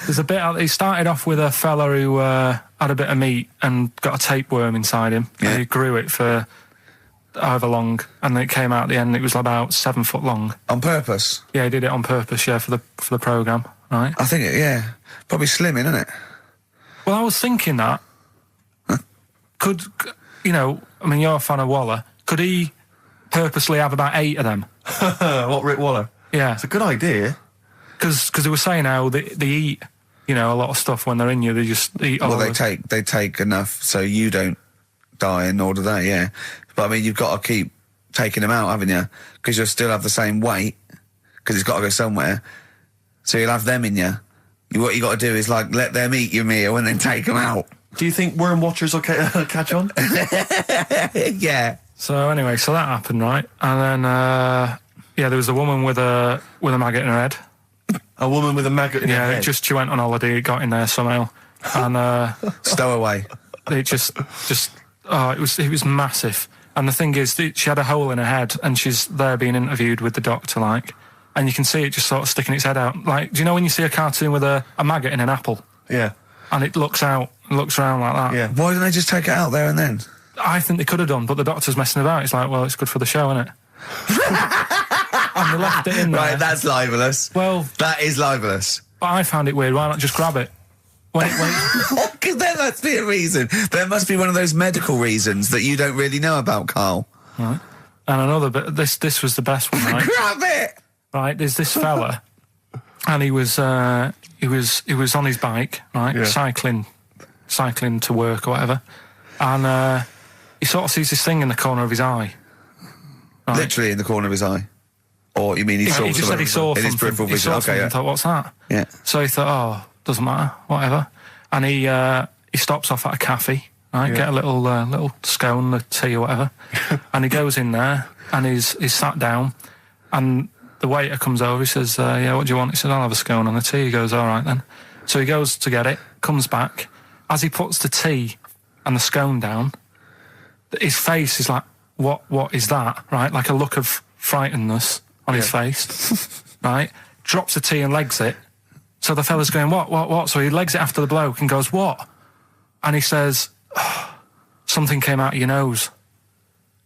There's a bit. He started off with a fella who had a bit of meat and got a tapeworm inside him. Yeah. And he grew it for however long, and then it came out at the end. It was about 7 foot long. On purpose? Yeah, he did it on purpose. Yeah, for the program, right? I think probably slimming, isn't it? Well, I was thinking that could you're a fan of Waller. Could he purposely have about 8 of them? What, Rick Waller? Yeah. It's a good idea. Because they were saying how they eat, a lot of stuff when they're in you. They just eat all Well, they take enough so you don't die, and nor do they, yeah. But, I mean, you've got to keep taking them out, haven't you? Because you'll still have the same weight, because it's got to go somewhere. So you'll have them in you. What you got to do is, let them eat your meal and then take them out. Do you think worm watchers will catch on? Yeah. So anyway, so that happened, right? And then, there was a woman with a maggot in her head. A woman with a maggot in her head? Yeah, she went on holiday, it got in there somehow. And, stowaway. It it was massive. And the thing is, she had a hole in her head, and she's there being interviewed with the doctor, and you can see it just sort of sticking its head out. Do you know when you see a cartoon with a maggot in an apple? Yeah. And it looks around like that. Yeah. Why didn't they just take it out there and then? I think they could have done, but the doctor's messing about. It's like, well, it's good for the show, isn't it? And they left it in there. Right, that's libelous. Well, that is libelous. But I found it weird. Why not just grab it? Wait. Because there must be a reason. There must be one of those medical reasons that you don't really know about, Carl. Right. And another bit. This was the best one. Right? Grab it. Right. There's this fella, and he was on his bike, right, cycling to work or whatever, and he sort of sees this thing in the corner of his eye. Right? Literally in the corner of his eye. Or you mean he saw? He just said he saw in his peripheral vision. Okay, yeah. I thought, what's that? Yeah. So he thought, oh, doesn't matter, whatever. And he stops off at a cafe, right? Get a little scone, a tea or whatever. And he goes in there and he's sat down, and the waiter comes over. He says, "Yeah, what do you want?" He says, "I'll have a scone and a tea." He goes, "All right then." So he goes to get it, comes back. As he puts the tea and the scone down, his face is like, what is that? Right, like a look of frightenedness on his face. Right, drops the tea and legs it. So the fella's going, what? So he legs it after the bloke and goes, "What?" And he says, oh, "Something came out of your nose.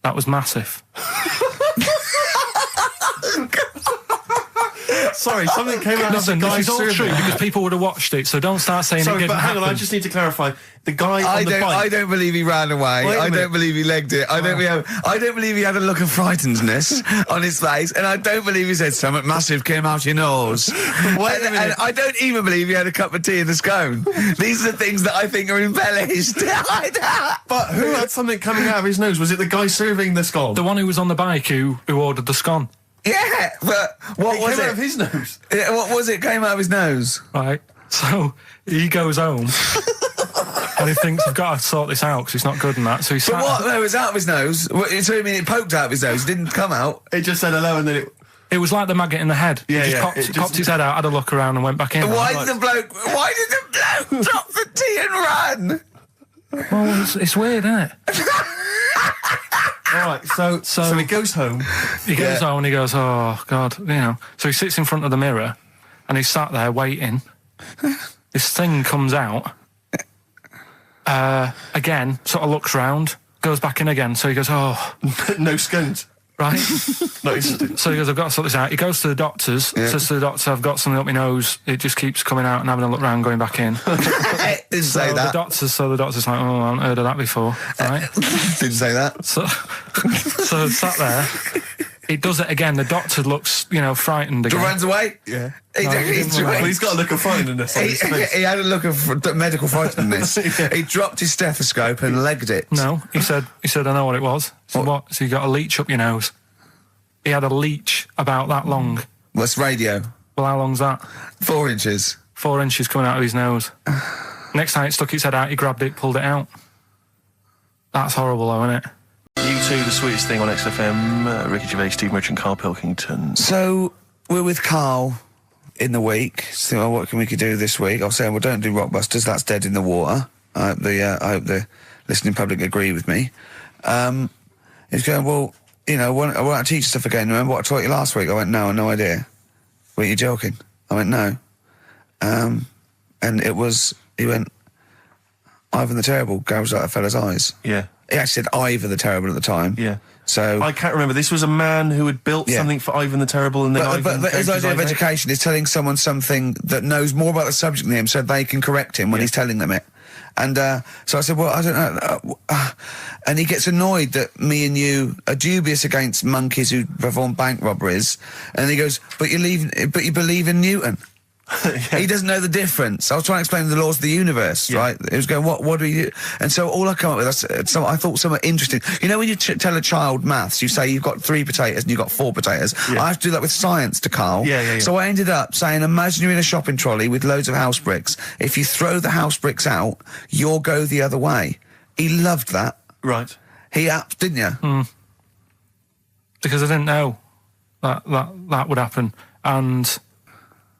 That was massive." Sorry, something came out as a Nothing. guy This is all serving. true because people would have watched it. So don't start saying it Sorry, didn't but hang on, happen. I just need to clarify. The guy I on the don't. bike. I don't believe he ran away. Wait a I minute. don't believe he legged it. I don't believe he had a look of frightenedness on his face, and I don't believe he said something massive came out your nose. Wait a minute. And I don't even believe he had a cup of tea in the scone. These are the things that I think are embellished. But who had something coming out of his nose? Was it the guy serving the scone? The one who was on the bike who ordered the scone. Yeah, but what it was came out it? of his nose. Yeah, what was it? Came out of his nose. Right. So he goes home and he thinks, I've got to sort this out because it's not good and that. So he But sat. what? No, it was out of his nose. So you mean it poked out of his nose? It didn't come out. It just said hello and then it... It was like the maggot in the head. Yeah, he just yeah, popped, it just- popped his head out, had a look around and went back in. Why did the bloke drop the tea and run? Well, it's weird, isn't it? All right, so he goes home. He goes home and he goes, oh, God, you know. So he sits in front of the mirror and he's sat there waiting. This thing comes out. Again, sort of looks round, goes back in again. So he goes, oh. No scones. Right. No, he's... So he goes, I've got to sort this out. He goes to the doctors, says to the doctor, I've got something up my nose. It just keeps coming out and having a look round, going back in. Didn't say that. The doctor's like, oh, I haven't heard of that before. Right? Didn't say that. So sat there. It does it again. The doctor looks, you know, frightened again. Runs away? Yeah. He's got a look of frightenness on his face. He had a look of medical frightenness. Yeah. He dropped his stethoscope and legged it. No, he said, I know what it was. I said, what? So you got a leech up your nose. He had a leech about that long. What's radio? Well, how long's that? 4 inches. 4 inches coming out of his nose. Next time it stuck its head out, he grabbed it, pulled it out. That's horrible, though, isn't it? You2, the sweetest thing on XFM. Ricky Gervais, Steve Merchant, Karl Pilkington. So, we're with Carl in the week. So, well, what can we do this week? I was saying, well, don't do Rockbusters. That's dead in the water. I hope the listening public agree with me. He's going, well, you know, I want to teach stuff again. Remember what I taught you last week? I went, no, no idea. Were you joking? I went, no. And it was, he went, Ivan the Terrible goes like a fella's eyes. Yeah. He actually said Ivan the Terrible at the time. Yeah. So I can't remember. This was a man who had built something for Ivan the Terrible, and then but his idea of education is telling someone something that knows more about the subject than him, so they can correct him when he's telling them it. And so I said, well, I don't know. And he gets annoyed that me and you are dubious against monkeys who perform bank robberies. And he goes, but you believe in Newton. He doesn't know the difference. I was trying to explain the laws of the universe, right? He was going, what do you do? And so all I come up with, I thought somewhat interesting. You know when you tell a child maths, you say you've got 3 potatoes and you've got 4 potatoes. Yeah. I have to do that with science to Carl. Yeah. So I ended up saying, imagine you're in a shopping trolley with loads of house bricks. If you throw the house bricks out, you'll go the other way. He loved that. Right. He didn't you? Because I didn't know that would happen. And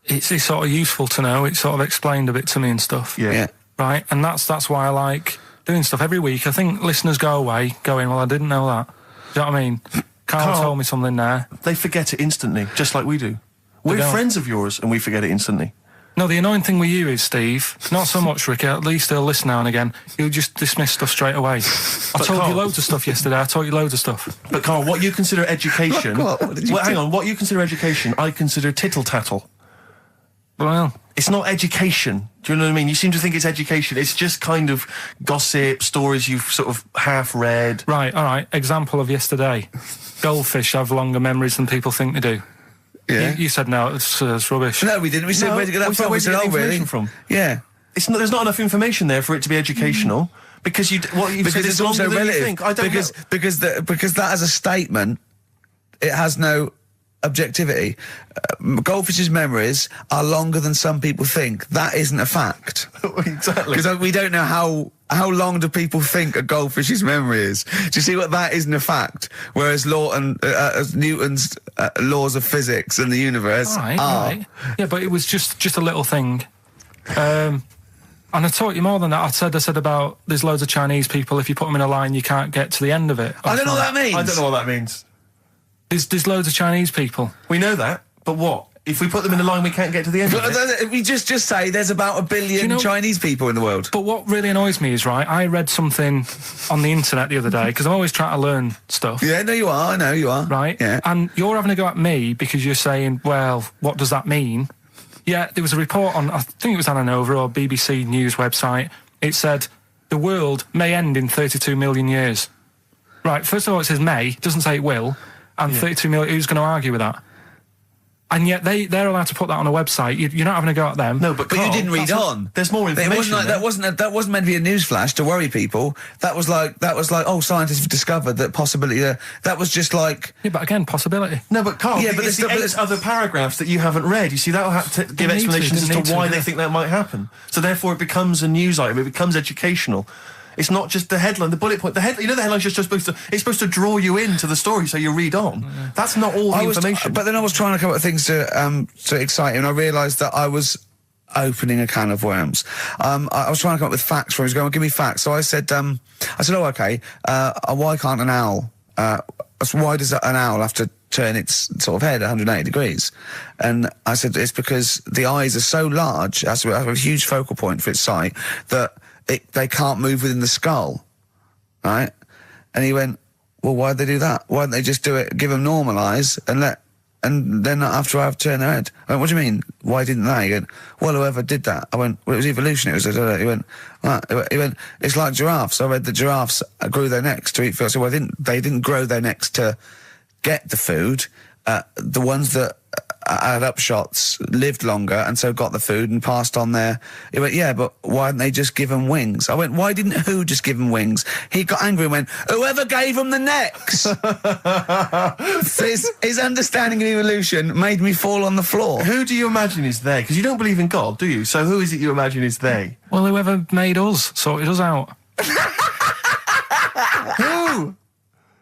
it's sort of useful to know. It sort of explained a bit to me and stuff. Yeah. Right? And that's why I like doing stuff every week. I think listeners go away going, well, I didn't know that. Do you know what I mean? Carl told me something there. They forget it instantly, just like we do. We're don't. friends of yours, and we forget it instantly. No, the annoying thing with you is, Steve, not so much, Ricky, at least he'll listen now and again, you'll just dismiss stuff straight away. I told Carl, you loads of stuff yesterday, I taught you loads of stuff. But Carl, what you consider education... What did you hang on, what you consider education, I consider tittle-tattle. Well, It's not education. Do you know what I mean? You seem to think it's education. It's just kind of gossip, stories you've sort of half read. right, all right, example of yesterday. Goldfish have longer memories than people think they do. Yeah. You said no, it's rubbish. No, we didn't. We said, where'd you get that from? Where'd you get the really? information from? Yeah. There's not enough information there for it to be educational, because what you've said Because is it's also longer than you relative. think. I don't know. Because that as a statement, it has no objectivity. Goldfish's memories are longer than some people think. That isn't a fact. Exactly. Because we don't know how long do people think a goldfish's memory is. Do you see what that isn't a fact? Whereas Newton's laws of physics and the universe are. Right. Yeah, but it was just a little thing. And I taught you more than that. I said about there's loads of Chinese people, if you put them in a line, you can't get to the end of it. I don't know what that means. I don't know what that means. There's loads of Chinese people. We know that, but what? If we put them in a line, we can't get to the end of it. We just say there's about 1 billion Chinese people in the world. But what really annoys me is, right, I read something on the internet the other day, because I'm always trying to learn stuff. Yeah, no, you are. I know you are. Right? Yeah. And you're having a go at me because you're saying, well, what does that mean? Yeah, there was a report on, I think it was on Nova or BBC News website. It said, the world may end in 32 million years. Right, first of all, it says may, it doesn't say it will, and 32 million, who's going to argue with that? And yet they're allowed to put that on a website. You're not having a go at them. No, but you didn't read on. There's more information. That wasn't meant to be a news flash to worry people. That was like, oh, scientists have discovered that possibility. That was just like. Yeah, but again, possibility. No, but Carl, yeah, but there's other paragraphs that you haven't read. You see, that'll have to give explanations as to why they think that might happen. So therefore, it becomes a news item. It becomes educational. It's not just the headline, the bullet point. The headline's just supposed to draw you into the story so you read on. That's not all the information. But then I was trying to come up with things to excite you, and I realised that I was opening a can of worms. I was trying to come up with facts for him. He was going, give me facts. So I said, oh, okay, why can't an owl, why does an owl have to turn its sort of head 180 degrees? And I said, it's because the eyes are so large, it has to have a huge focal point for its sight, that they can't move within the skull, right? And he went, well, why'd they do that? Why didn't they just do it, give them normal eyes, and then after I've turned their head? I went, what do you mean? Why didn't they? He went, well, whoever did that. I went, well, it was evolution. It was, he went, it's like giraffes. I read that giraffes grew their necks to eat food. So they didn't grow their necks to get the food. The ones that had upshots lived longer and so got the food and passed on their. He went, yeah, but why didn't they just give them wings? I went, why didn't who just give them wings? He got angry and went, whoever gave them the necks. his understanding of evolution made me fall on the floor. Who do you imagine is they? Because you don't believe in God, do you? So who is it you imagine is they? Well, whoever made us sorted us out. Who?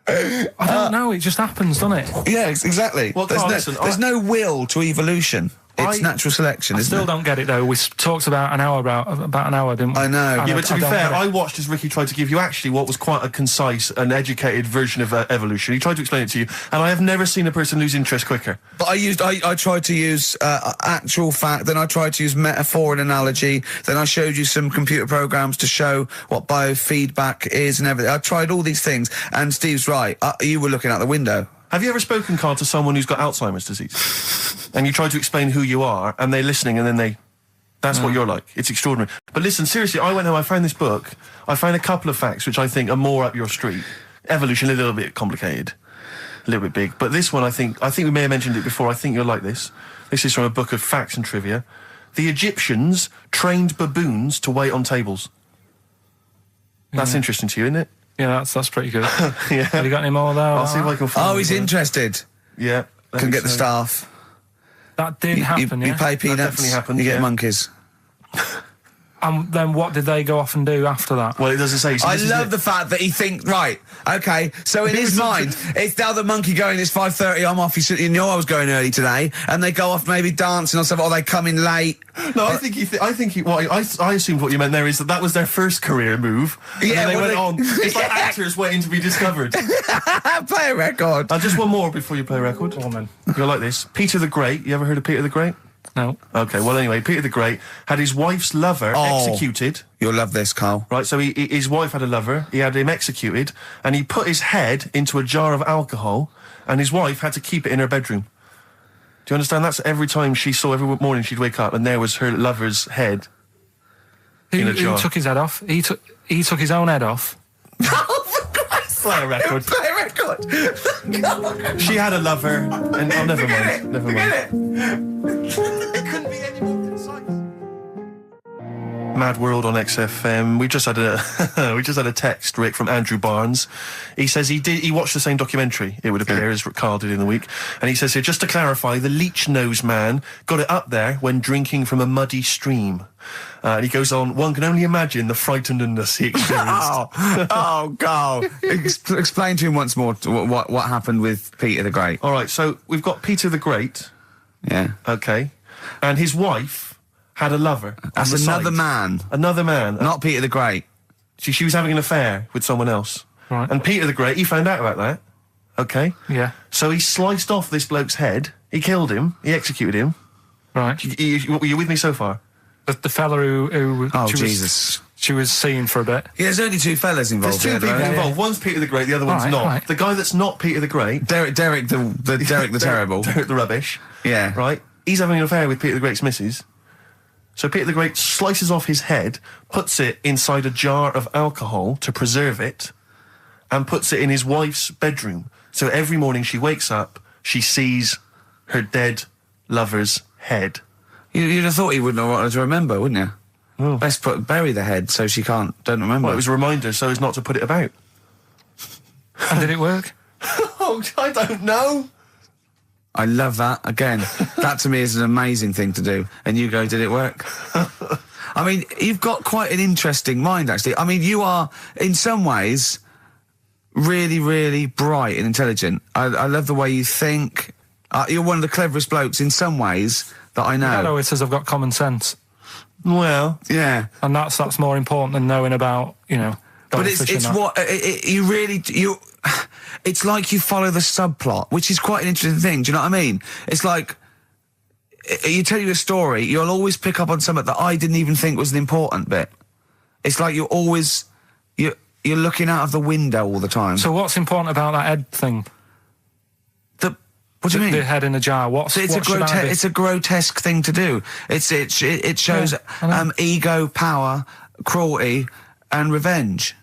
I don't know, it just happens, doesn't it? Yeah, exactly. Well, there's no will to evolution. It's natural selection, isn't it? I still don't get it, though. We talked about an hour, didn't we? I know. Yeah, but to be fair, I watched as Ricky tried to give you actually what was quite a concise and educated version of evolution. He tried to explain it to you, and I have never seen a person lose interest quicker. But I tried to use actual fact, then I tried to use metaphor and analogy, then I showed you some computer programs to show what biofeedback is and everything. I tried all these things, and Steve's right. You were looking out the window. Have you ever spoken, Carl, to someone who's got Alzheimer's disease? And you try to explain who you are, and they're listening, and then that's what you're like. It's extraordinary. But listen, seriously, I went home, I found this book, I found a couple of facts which I think are more up your street. Evolution, a little bit complicated, a little bit big. But this one, I think we may have mentioned it before, I think you'll like this. This is from a book of facts and trivia. The Egyptians trained baboons to wait on tables. That's interesting to you, isn't it? Yeah, that's pretty good. Yeah. Have you got any more there? I'll see if I can find Oh, he's interested. Yeah. Can get the staff. That did happen, You yeah? pay peanuts, That definitely happened, you get yeah. monkeys. And then what did they go off and do after that? Well, it doesn't say. So I love the fact that he thinks, right, okay, so in his mind, it's now the monkey going, it's 5:30, I'm off, you know I was going early today, and they go off maybe dancing or something, or they come in late. No, I assumed what you meant there is that was their first career move. Yeah, and they went on. It's like actors waiting to be discovered. Play a record. Just one more before you play a record. Oh, man. You'll like this. Peter the Great. You ever heard of Peter the Great? No. Okay, well anyway, Peter the Great had his wife's lover executed. You'll love this, Carl. Right, so his wife had a lover, he had him executed, and he put his head into a jar of alcohol, and his wife had to keep it in her bedroom. Do you understand? That's every time every morning she'd wake up, and there was her lover's head in a jar. Who took his head off? He took his own head off. Play a record. Play a record. She had a lover, and never mind. Never mind. It couldn't be any more concise. Mad World on XFM. We just had a text, Rick, from Andrew Barnes. He says he watched the same documentary. It would appear as Carl did in the week, and he says here, just to clarify, the leech nose man got it up there when drinking from a muddy stream. And he goes on, one can only imagine the frightenedness he experienced. Oh, Carl. Explain to him once more what happened with Peter the Great. All right, so we've got Peter the Great. Yeah. Okay. And his wife had a lover. That's another man. Another man. Not Peter the Great. She was having an affair with someone else. Right. And Peter the Great, he found out about that. Okay. Yeah. So he sliced off this bloke's head He killed him. He executed him. Right. Were you with me so far? The fella who Oh, Jesus. She was seeing for a bit. Yeah, there's only two fellas involved. There's two people involved. One's Peter the Great, the other one's not. Right. The guy that's not Peter the Great... Derek the Terrible. Derek the Rubbish. Yeah. Right? He's having an affair with Peter the Great's missus. So Peter the Great slices off his head, puts it inside a jar of alcohol to preserve it, and puts it in his wife's bedroom. So every morning she wakes up, she sees her dead lover's head. You'd have thought he wouldn't have wanted to remember, wouldn't you? Oh. Best bury the head so she don't remember. Well, it was a reminder so as not to put it about. And did it work? Oh, I don't know. I love that. Again, that to me is an amazing thing to do. And you go, did it work? I mean, you've got quite an interesting mind, actually. I mean, you are, in some ways, really, really bright and intelligent. I love the way you think. You're one of the cleverest blokes in some ways that I know. Hello, it says I've got common sense. Well, yeah. And that's more important than knowing about, But it's what it's like you follow the subplot, which is quite an interesting thing. Do you know what I mean? It's like you tell you a story, you'll always pick up on something that I didn't even think was an important bit. It's like you're looking out of the window all the time. So what's important about that head thing? What do you mean? The head in a jar. It's a grotesque thing to do. It shows ego, power, cruelty, and revenge.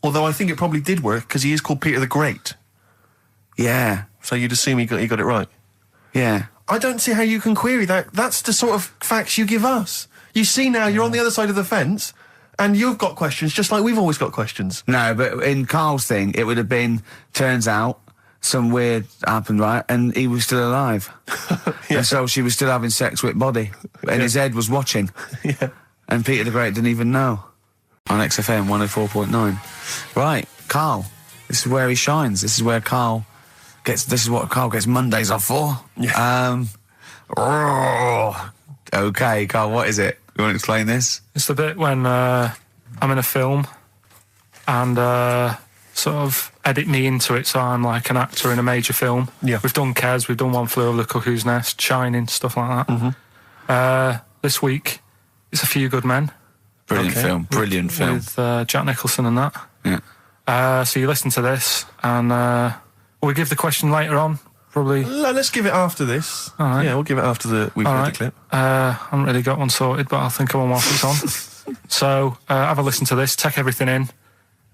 Although I think it probably did work because he is called Peter the Great. Yeah. So you'd assume he got it right. Yeah. I don't see how you can query that. That's the sort of facts you give us. You see now you're on the other side of the fence, and you've got questions just like we've always got questions. No, but in Carl's thing, it would have been. Turns out. Some weird happened, right? And he was still alive. Yeah. And so she was still having sex with Body. And his head was watching. Yeah. And Peter the Great didn't even know. On XFM 104.9. Right, Karl. This is where he shines. This is what Karl gets Mondays off for. Yeah. Okay, Karl, what is it? You want to explain this? It's the bit when I'm in a film and sort of edit me into it so I'm like an actor in a major film. Yeah. We've done Kes, we've done One Flew Over the Cuckoo's Nest, Shining, stuff like that. Mm-hmm. This week, it's A Few Good Men. Brilliant film. With Jack Nicholson and that. Yeah. So you listen to this and will we give the question later on? Probably. No, let's give it after this. All right. Yeah, we'll give it after we've heard the clip. I haven't really got one sorted, but I'll think of one whilst it's on. So have a listen to this, take everything in.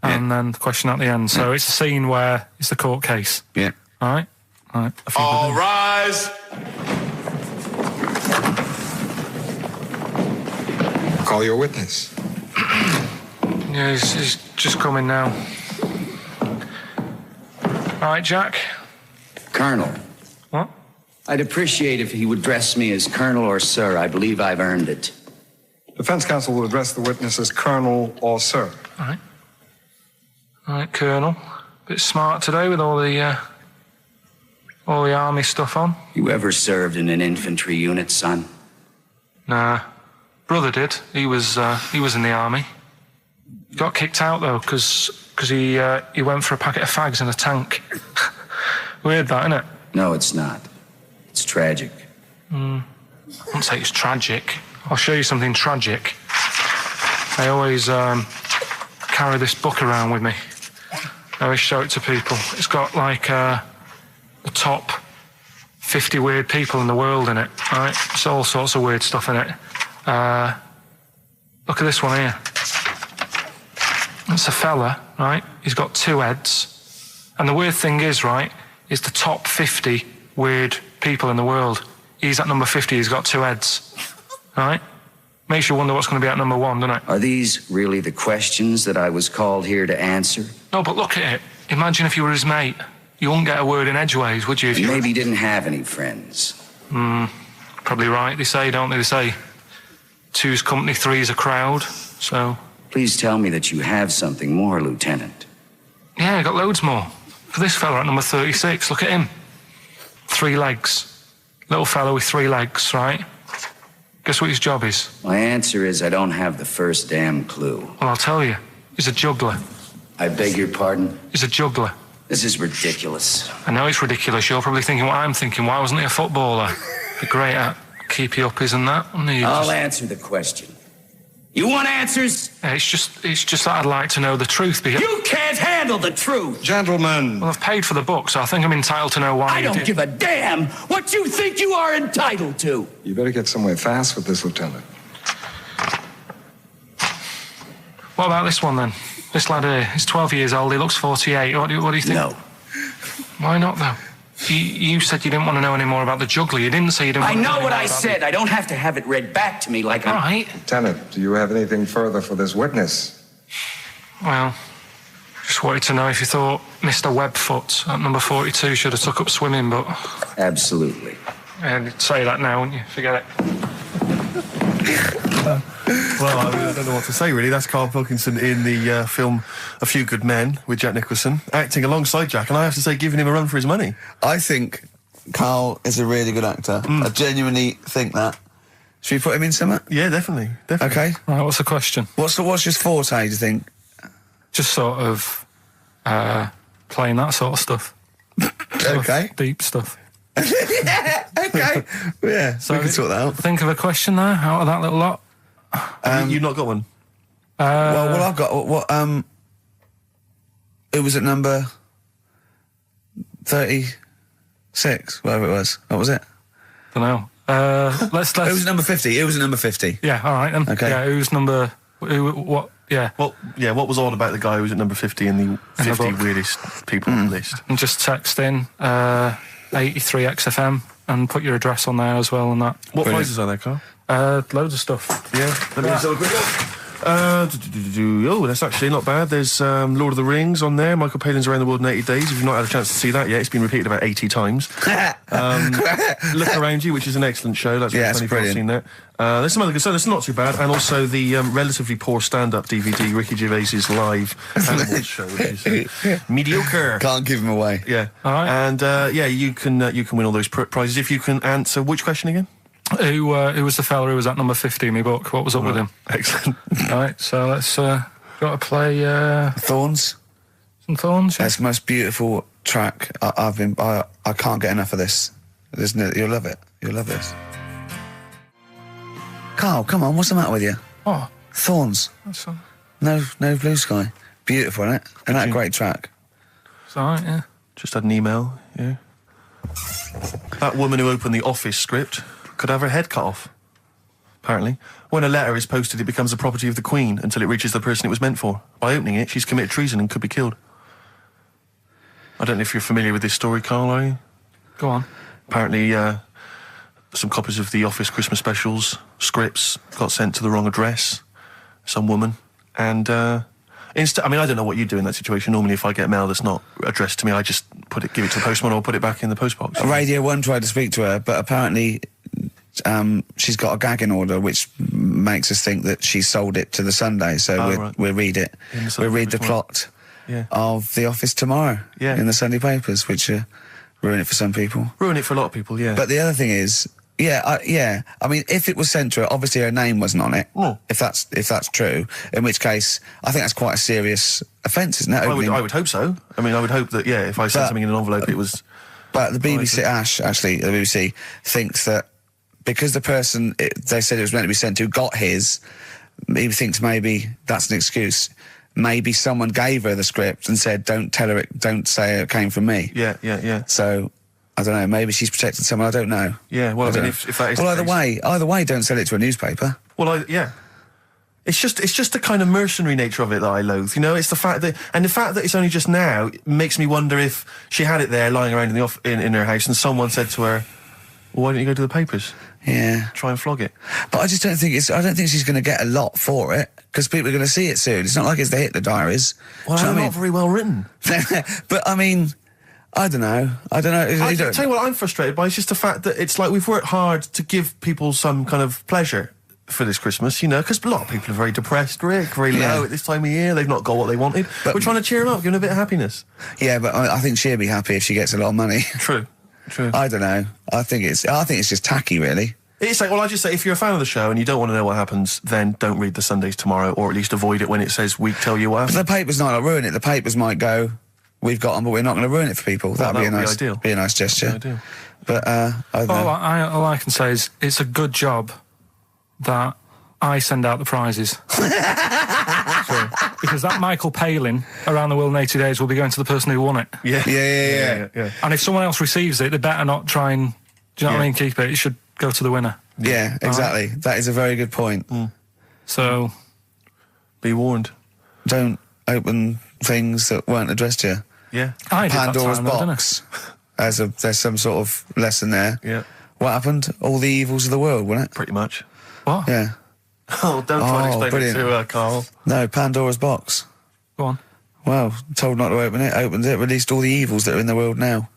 And then the question at the end. So it's a scene where it's the court case. Yeah. All right? All right. All rise. Call your witness. Yeah, he's just coming now. All right, Jack. Colonel. What? I'd appreciate if he would address me as Colonel or Sir. I believe I've earned it. Defense counsel will address the witness as Colonel or Sir. All right. All right, Colonel. Bit smart today with all the army stuff on. You ever served in an infantry unit, son? Nah. Brother did. He was in the army. He got kicked out though, because he went for a packet of fags in a tank. Weird that, isn't it? No, it's not. It's tragic. I wouldn't say it's tragic. I'll show you something tragic. I always carry this book around with me. I always show it to people. It's got like the top 50 weird people in the world in it, right? It's all sorts of weird stuff in it. Look at this one here. It's a fella, right? He's got two heads. And the weird thing is, right, is the top 50 weird people in the world. He's at number 50, he's got two heads. Right? Makes you wonder what's going to be at number one, doesn't it? Are these really the questions that I was called here to answer? No, but look at it. Imagine if you were his mate. You wouldn't get a word in edgeways, would you? If you maybe he didn't have any friends. Probably right. They say, don't they? They say two's company, three's a crowd. So. Please tell me that you have something more, Lieutenant. Yeah, I got loads more. For this fella at number 36, look at him. 3 legs. Little fella with 3 legs, right? Guess what his job is? My answer is I don't have the first damn clue. Well, I'll tell you. He's a juggler. I beg your pardon? He's a juggler. This is ridiculous. I know it's ridiculous. You're probably thinking what I'm thinking. Why wasn't he a footballer? Be great at keepy uppies and that. I'll answer the question. You want answers? It's just that I'd like to know the truth. Because You can't handle the truth. Gentlemen. Well, I've paid for the book, so I think I'm entitled to know why. I don't give a damn what you think you are entitled to. You better get somewhere fast with this, Lieutenant. What about this one then? This lad here, he's 12 years old, he looks 48. What do you think? No. Why not, though? You said you didn't want to know any more about the juggler. You didn't say you didn't I want to know know what I about said. I don't have to have it read back to me like I'm... Right. Lieutenant, do you have anything further for this witness? Well, just wanted to know if you thought Mr. Webfoot at number 42 should have took up swimming, but... Absolutely. And you'd say that now, wouldn't you? Forget it. Well, I don't know what to say, really. That's Karl Pilkington in the film A Few Good Men with Jack Nicholson, acting alongside Jack, and I have to say, giving him a run for his money. I think Karl is a really good actor. I genuinely think that. Should we put him in something? Yeah, definitely. Okay. Right, what's the question? What's his forte, do you think? Just sort of playing that sort of stuff. Okay. Deep stuff. Yeah, okay. Yeah, so we can sort that out. Think of a question there out of that little lot. You've not got one? Well, I've got it was at number 36, whatever it was. What was it? Don't know. Let's. It was number 50. It was at number 50. Yeah, all right then. Okay. Yeah, what? Yeah. Well, yeah, what was odd about the guy who was at number 50 in the 50 weirdest people list? And just text in 83 XFM and put your address on there as well and that. What prizes are there, Carl? Loads of stuff. Yeah, let me just have a quick look. Oh, that's actually not bad. There's Lord of the Rings on there. Michael Palin's Around the World in 80 Days. If you've not had a chance to see that yet, it's been repeated about 80 times. Look Around You, which is an excellent show. That's it's funny brilliant. Seen that. There's some other good stuff. It's not too bad. And also the relatively poor stand-up DVD, Ricky Gervais's live Animals show, which is mediocre. Can't give him away. Yeah. All right. And yeah, you can win all those prizes if you can answer which question again? Who was the fella who was at number 50 in my book? What was up with him? Excellent. Right, so let's got to play Thorns. some Thorns. Yeah? That's the most beautiful track. I can't get enough of this. You'll love it. You'll love this. Carl, come on, what's the matter with you? Oh, Thorns. that's No Blue Sky. Beautiful, isn't it? And that great track. it's all right. Yeah. Just had an email, yeah. That woman who opened the Office script could have her head cut off, apparently. When a letter is posted, it becomes the property of the Queen until it reaches the person it was meant for. By opening it, she's committed treason and could be killed. I don't know if you're familiar with this story, Carl, are you? Go on. Apparently, some copies of the Office Christmas specials, scripts, got sent to the wrong address, some woman, and I mean, I don't know what you do in that situation. Normally, if I get mail that's not addressed to me, I just give it to the postman or put it back in the postbox. Radio 1 tried to speak to her, but apparently she's got a gagging order, which makes us think that she sold it to the Sunday. So we'll read it. We'll read the plot of The Office tomorrow in the Sunday papers, which ruin it for some people. Ruin it for a lot of people, yeah. But the other thing is, I mean, if it was sent to her, obviously her name wasn't on it. If that's true, in which case, I think that's quite a serious offence, isn't it? I would hope so. I mean, I would hope that, if I sent something in an envelope, it was... But the BBC, the BBC, thinks that because the person they said it was meant to be sent to got his, he thinks maybe that's an excuse. Maybe someone gave her the script and said, don't say it came from me. Yeah. So... I don't know, maybe she's protecting someone, I don't know. Yeah, well, I mean, if that is well, the case... either way, don't sell it to a newspaper. Well, It's just the kind of mercenary nature of it that I loathe, you know? It's the fact that it's only just now makes me wonder if she had it there lying around in her house and someone said to her, well, why don't you go to the papers? Yeah. Try and flog it. But I just don't think I don't think she's going to get a lot for it, because people are going to see it soon. It's not like it's the Hitler Diaries. Well, they're not very well written. But, I mean... I don't know. I tell you what I'm frustrated by. It's just the fact that it's like we've worked hard to give people some kind of pleasure for this Christmas, you know, because a lot of people are very depressed, Rick, very low at this time of year. They've not got what they wanted. But we're trying to cheer them up, give them a bit of happiness. Yeah, but I think she'll be happy if she gets a lot of money. True. I don't know. I think it's just tacky, really. It's like, well, I just say, if you're a fan of the show and you don't want to know what happens, then don't read the Sundays tomorrow, or at least avoid it when it says we tell you what happens. But the papers might not ruin it. The papers might go, we've got on, but we're not going to ruin it for people. That'd be a nice, ideal. Be a nice gesture. Ideal. But I don't know. All I can say is it's a good job that I send out the prizes. Because that Michael Palin around the world in 80 days will be going to the person who won it. Yeah. And if someone else receives it, they better not try and, do you know what I mean, keep it. It should go to the winner. Yeah, exactly. Right? That is a very good point. So, be warned. Don't open things that weren't addressed to you. Yeah. I did Pandora's that time, box. There's some sort of lesson there. Yeah. What happened? All the evils of the world, wasn't it? Pretty much. What? Yeah. Oh, don't try and explain brilliant. it to Carl. No, Pandora's box. Go on. Well, told not to open it, opened it, released all the evils that are in the world now.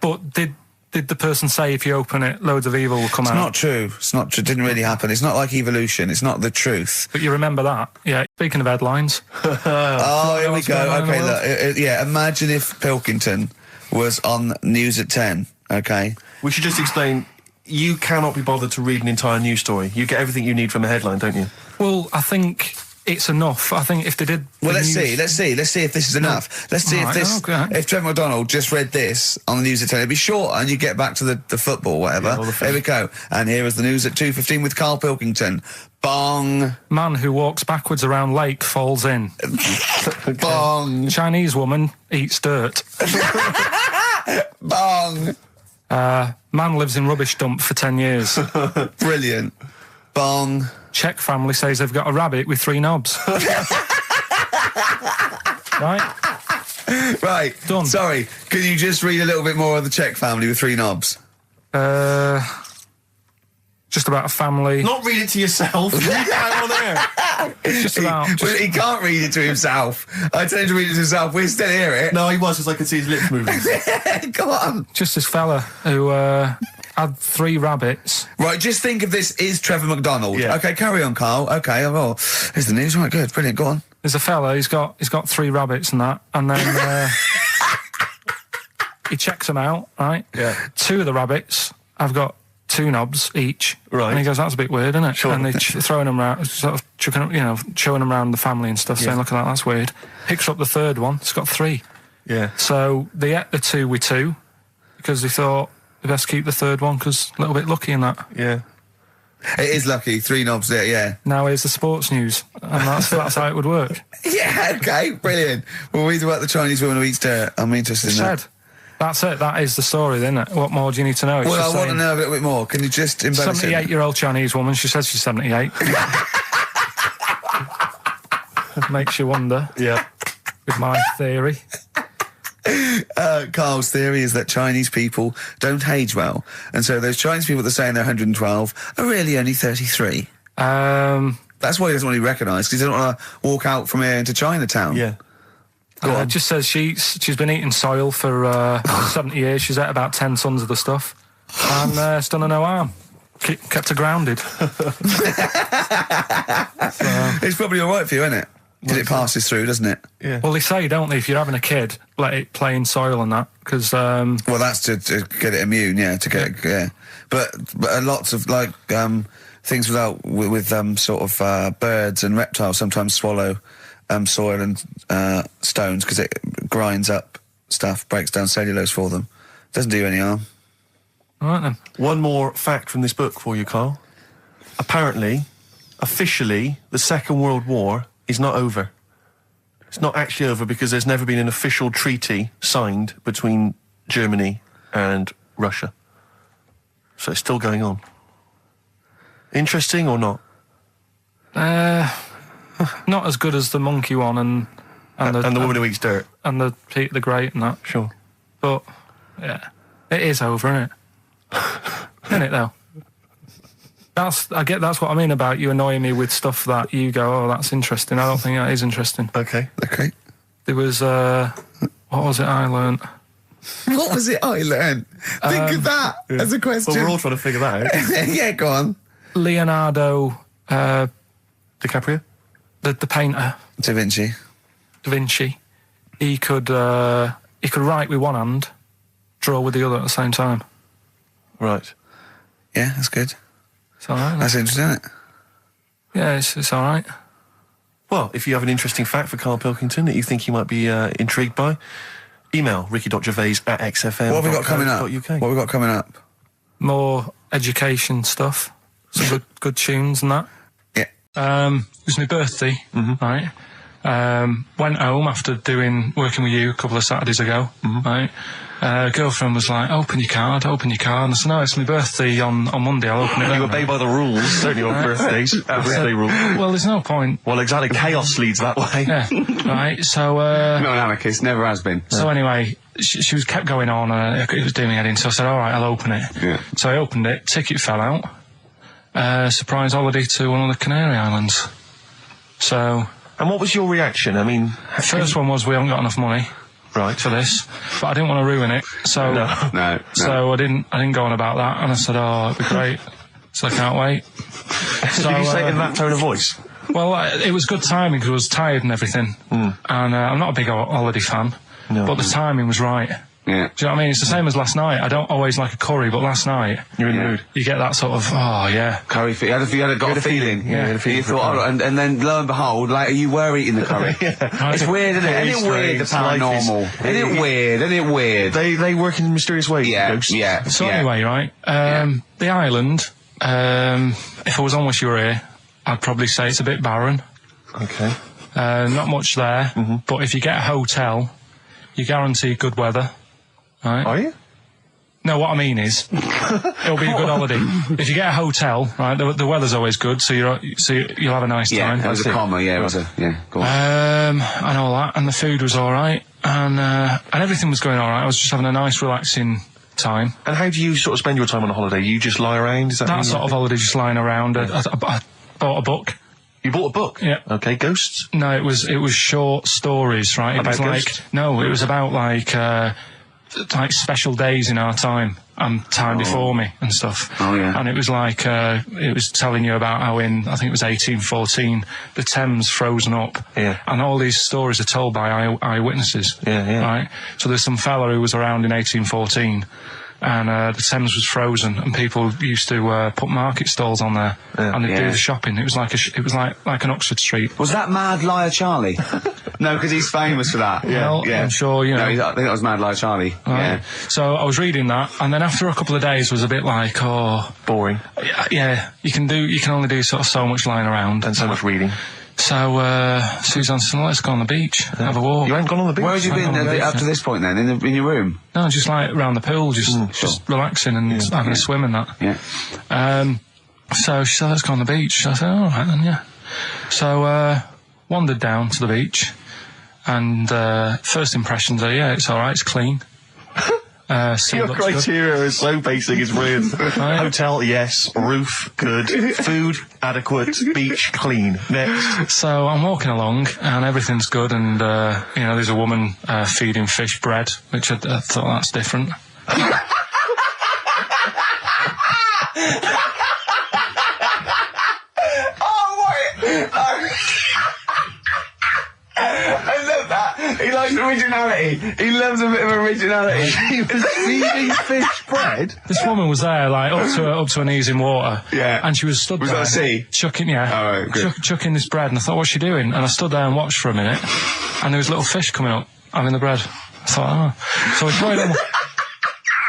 But did the person say if you open it, loads of evil will come out? It's not true. It's not true. It didn't really happen. It's not like evolution. It's not the truth. But you remember that? Yeah. Speaking of headlines. Oh, here we go. Okay, look. Yeah, imagine if Pilkington was on News at 10, okay? We should just explain, you cannot be bothered to read an entire news story. You get everything you need from a headline, don't you? Well, I think it's enough. I think if they did... Well, let's see if this is enough. Let's see if Trevor McDonald just read this on the News at 10, it'd be short and you get back to the football, whatever. Yeah, here we go. And here is the news at 2:15 with Karl Pilkington. Bong. Man who walks backwards around lake falls in. Bong. Chinese woman eats dirt. Bong. Man lives in rubbish dump for 10 years. Brilliant. Bong. Czech family says they've got a rabbit with 3 knobs. Right. Done. Sorry, can you just read a little bit more of the Czech family with 3 knobs? Just about a family. Not read it to yourself. Read it out on air. Just about. Well, he can't read it to himself. I tell him to read it to himself. We still hear it. No, he was, because I could see his lips moving. Go on. Just this fella who had 3 rabbits. Right, just think of this is Trevor McDonald. Yeah. Okay, carry on, Carl. Okay, well, here's the news. Right, good, brilliant. Go on. There's a fella. He's got 3 rabbits and that, and then he checks them out. Right. Yeah. 2 of the rabbits have got 2 knobs each. Right. And he goes, that's a bit weird, isn't it? Sure. And they're throwing them around, sort of chucking, showing them around the family and stuff, saying, look at that, that's weird. Picks up the 3rd one, it's got 3. Yeah. So they ate the 2 with 2, because they thought they best keep the 3rd one, because a little bit lucky in that. Yeah. It is lucky, 3 knobs there, yeah. Now here's the sports news, and that's how it would work. Yeah, okay, brilliant. Well, read about the Chinese woman who eats dirt. I'm interested in that. That's it. That is the story, isn't it? What more do you need to know? It's well, I want to know a little bit more. Can you just embellish it? 78-year-old Chinese woman. She says she's 78. Makes you wonder. Yeah. With my theory. Carl's theory is that Chinese people don't age well. And so those Chinese people that are saying they're 112 are really only 33. That's why he doesn't want to be recognised, because he doesn't want to walk out from here into Chinatown. Yeah. It just says she's been eating soil for 70 years. She's ate about 10 tons of the stuff. And it's done her no harm. Kept her grounded. It's probably all right for you, isn't it? Because it passes through, doesn't it? Yeah. Well, they say, don't they, if you're having a kid, let it play in soil and that, because... well, that's to get it immune, yeah, to get it, yeah. But lots of, things with sort of birds and reptiles sometimes swallow soil and stones, because it grinds up stuff, breaks down cellulose for them. Doesn't do you any harm. All right, then. One more fact from this book for you, Carl. Apparently, officially, the Second World War is not over. It's not actually over because there's never been an official treaty signed between Germany and Russia. So it's still going on. Interesting or not? Not as good as the monkey one and the woman who eats dirt. And the Peter the Great and that. Sure. But, yeah, it is over, isn't it? Isn't it, though? That's what I mean about you annoying me with stuff that you go, oh, that's interesting. I don't think that is interesting. Okay. There was, what was it I learnt? What was it I learned? Think of that as a question. Well, we're all trying to figure that out. Yeah, go on. Leonardo... DiCaprio? The painter. Da Vinci. He could write with one hand, draw with the other at the same time. Right. Yeah, that's good. It's all right. That's interesting, isn't it? Yeah, it's all right. Well, if you have an interesting fact for Karl Pilkington that you think he might be intrigued by, email ricky.gervais@xfm. What have we got coming up? What have we got coming up? More education stuff. Some good tunes and that. Yeah. It was my birthday, right? Went home after working with you a couple of Saturdays ago, right? Girlfriend was like, open your card. And I said, no, it's my birthday on Monday, I'll open it. You obey by the rules, don't you, on birthdays? Birthday rule. Well, there's no point. Well, exactly, chaos leads that way. Yeah, right, so... Not an anarchist, never has been. So anyway, she was kept going on, it was doing me head in, so I said, alright, I'll open it. Yeah. So I opened it, ticket fell out. Surprise holiday to one of the Canary Islands. So... And what was your reaction? I mean... The first one was, we haven't got enough money. Right. For this, but I didn't want to ruin it, so no. So I didn't go on about that, and I said, "Oh, it'd be great." So I can't wait. So did you say it in that tone of voice? Well, it was good timing because I was tired and everything, and I'm not a big holiday fan, but the timing was right. Yeah. Do you know what I mean? It's the same as last night. I don't always like a curry, but last night you're in the mood. You get that sort of curry. You had a feeling. Yeah. You thought, and then lo and behold, later you were eating the curry. It's weird, isn't it? Isn't it weird, the paranormal? Isn't it weird? They work in mysterious ways. Yeah. So anyway, right? The island. If I was on with you here, I'd probably say it's a bit barren. Okay. Not much there, but if you get a hotel, you guarantee good weather. Right. Are you? No, what I mean is, it'll be a good holiday. If you get a hotel, right, the weather's always good, so you'll have a nice time. Yeah, that was a comma. Yeah, it was a Go on. And all that, and the food was all right, and everything was going all right. I was just having a nice, relaxing time. And how do you sort of spend your time on a holiday? You just lie around? Is that sort of holiday, just lying around. I bought a book. You bought a book? Yeah. Okay, ghosts? No, it was short stories, right? About it was ghosts? it was about like special days in our time and time before me and stuff. Oh, yeah. And it was like, it was telling you about how I think it was 1814, the Thames frozen up. Yeah. And all these stories are told by eyewitnesses. Yeah. Right? So there's some fella who was around in 1814 and the Thames was frozen and people used to put market stalls on there and they'd do the shopping. It was like an Oxford Street. Was that Mad Liar Charlie? No, because he's famous for that. Well, I'm sure, you know. No, I think that was Mad Liar Charlie. Right. Yeah. So I was reading that, and then after a couple of days was a bit like, boring. Yeah, you can only do sort of so much lying around and so much reading. So Suzanne said, let's go on the beach, have a walk. You haven't gone on the beach? Where had you been up to this point then? In your room? No, just like around the pool, just relaxing and having a swim and that. Yeah. So she said, let's go on the beach. I said, all right then, yeah. So wandered down to the beach. And first impressions are, it's all right, it's clean. Your criteria is so basic, it's brilliant. Hotel, yes. Roof, good. Food, adequate. Beach, clean. Next. So I'm walking along, and everything's good, and there's a woman feeding fish bread, which I thought that's different. I love that. He likes originality. He loves a bit of originality. He was feeding fish bread? This woman was there, like, up to her knees in water. Yeah. And she was stood there. Was that a sea? Chucking, chucking this bread, and I thought, what's she doing? And I stood there and watched for a minute, and there was little fish coming up, having the bread. I thought, So we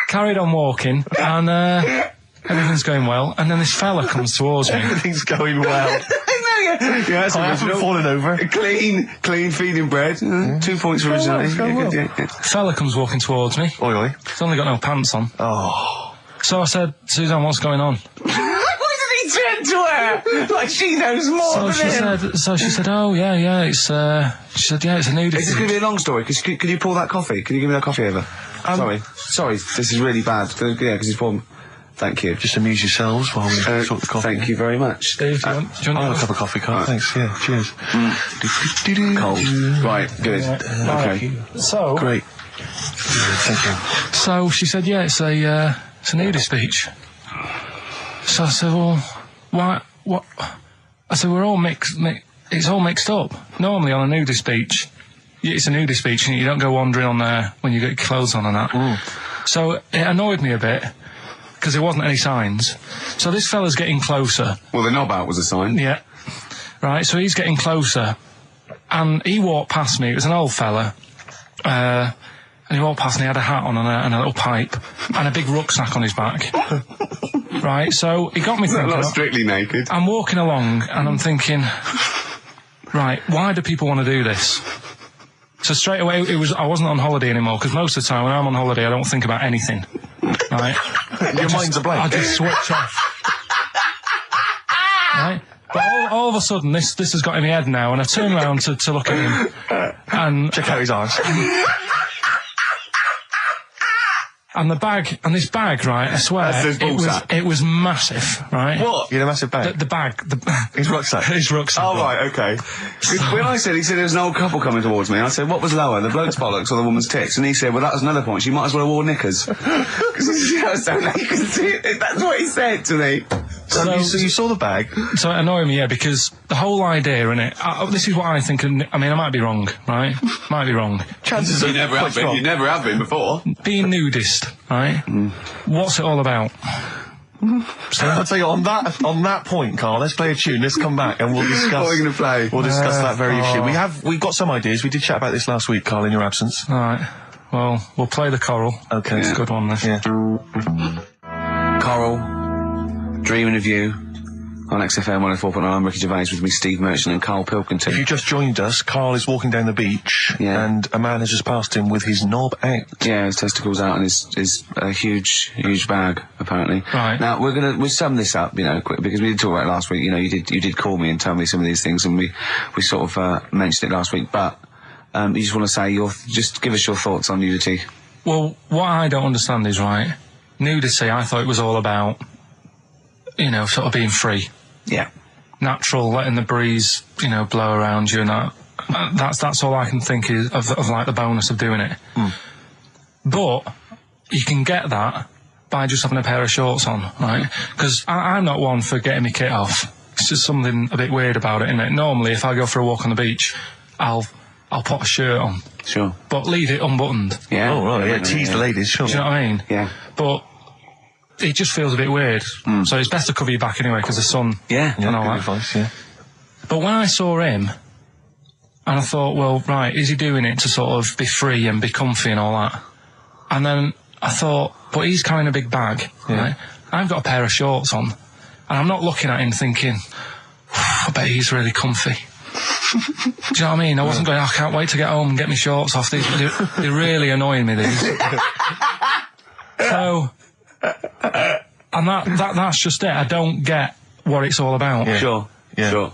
carried on walking, and everything's going well, and then this fella comes towards me. Everything's going well. Yeah, I haven't fallen over. Clean feeding bread. 2 points for originality. Fella comes walking towards me. Oi. He's only got no pants on. Oh. So I said, Suzanne, what's going on? Why did he turn to her? Like she knows more than him. So she said, oh, yeah, it's, she said, yeah, it's a nudity. Is this going to be a long story? Could you pour that coffee? Can you give me that coffee over? Sorry, this is really bad. Yeah, because he's poured... Thank you. Just amuse yourselves while we sort the coffee. Thank you very much. Dave, do you want I'll have a cup of coffee, Carl. Right. Thanks, yeah, cheers. Cold. Right, good. Okay. So... Great. Thank you. So she said, yeah, it's a nudist beach. So I said, well, why, what? I said, we're all it's all mixed up. Normally on a nudist beach, it's a nudist beach and you don't go wandering on there when you get your clothes on and that. So it annoyed me a bit, because there wasn't any signs. So this fella's getting closer. Well, the knob out was a sign. Yeah. Right, so he's getting closer, And he walked past me. It was an old fella. And he walked past and he had a hat on and a little pipe and a big rucksack on his back. Right, so he got me thinking. Not strictly naked. I'm walking along and I'm thinking, right, why do people want to do this? So straight away, I wasn't on holiday anymore, because most of the time when I'm on holiday, I don't think about anything. Right? Your mind's a blank. I just switch off. Right? But all of a sudden, this has got in my head now, and I turn around to look at him, and check out his eyes. And this bag, right, I swear, it was massive, right? What? You had a massive bag? The bag. His rucksack? His rucksack. Oh, right, okay. When he said there was an old couple coming towards me, I said, what was lower, the bloke's bollocks or the woman's tits? And he said, well, that was another point, she might as well have worn knickers. Because that's what he said to me. So you saw the bag? So it annoyed me, yeah, because the whole idea in it, this is what I think, I mean, I might be wrong, right? Might be wrong. Chances are you never have been. You never have been before. Being nudist, right? What's it all about? So I'll tell you, on that point, Carl, let's play a tune, let's come back and we'll discuss... What are we going to play? We'll discuss that very issue. We've got some ideas, we did chat about this last week, Carl, in your absence. Alright, well, we'll play the Coral. Okay. It's a good one, this. Yeah. Coral, Dreaming of You, on XFM 104.9. I'm Ricky Gervais, with me Steve Merchant and Karl Pilkington. If you just joined us, Carl is walking down the beach, and a man has just passed him with his knob out. Yeah, his testicles out and his huge bag, apparently. Right. Now, we'll sum this up, quick, because we did talk about it last week. You did call me and tell me some of these things, and we sort of mentioned it last week, but you just want to say just give us your thoughts on nudity. Well, what I don't understand is, right, nudity, I thought it was all about, sort of being free. Yeah. Natural, letting the breeze, blow around you and that. That's all I can think is of like the bonus of doing it. But you can get that by just having a pair of shorts on, right? Because I'm not one for getting my kit off. It's just something a bit weird about it, isn't it? Normally, if I go for a walk on the beach, I'll put a shirt on. Sure. But leave it unbuttoned. Yeah. Oh, right, yeah, tease the ladies, sure. Do you know what I mean? Yeah. But it just feels a bit weird. So it's best to cover your back anyway, because the sun... Yeah. And all good that. advice, yeah. But when I saw him, and I thought, well, right, is he doing it to sort of be free and be comfy and all that? And then I thought, but he's carrying a big bag, right? I've got a pair of shorts on, and I'm not looking at him thinking, I bet he's really comfy. Do you know what I mean? I wasn't going, I can't wait to get home and get my shorts off. They're really annoying me, these. So... and that's just it. I don't get what it's all about. Yeah. Sure. Yeah. Sure.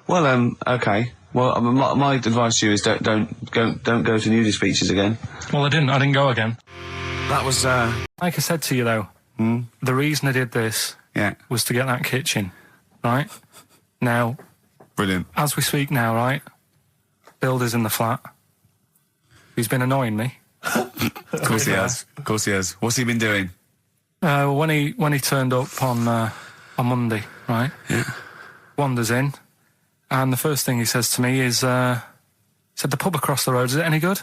Well, okay. Well, my advice to you is don't go to nudist beaches again. Well, I didn't go again. That was like I said to you though. The reason I did this was to get that kitchen, right? Now, brilliant. As we speak now, right? Builder's in the flat. He's been annoying me. Of course he has. Of course he has. What's he been doing? When he turned up on Monday, right? Yeah. Wanders in, and the first thing he says to me is, said, the pub across the road, is it any good?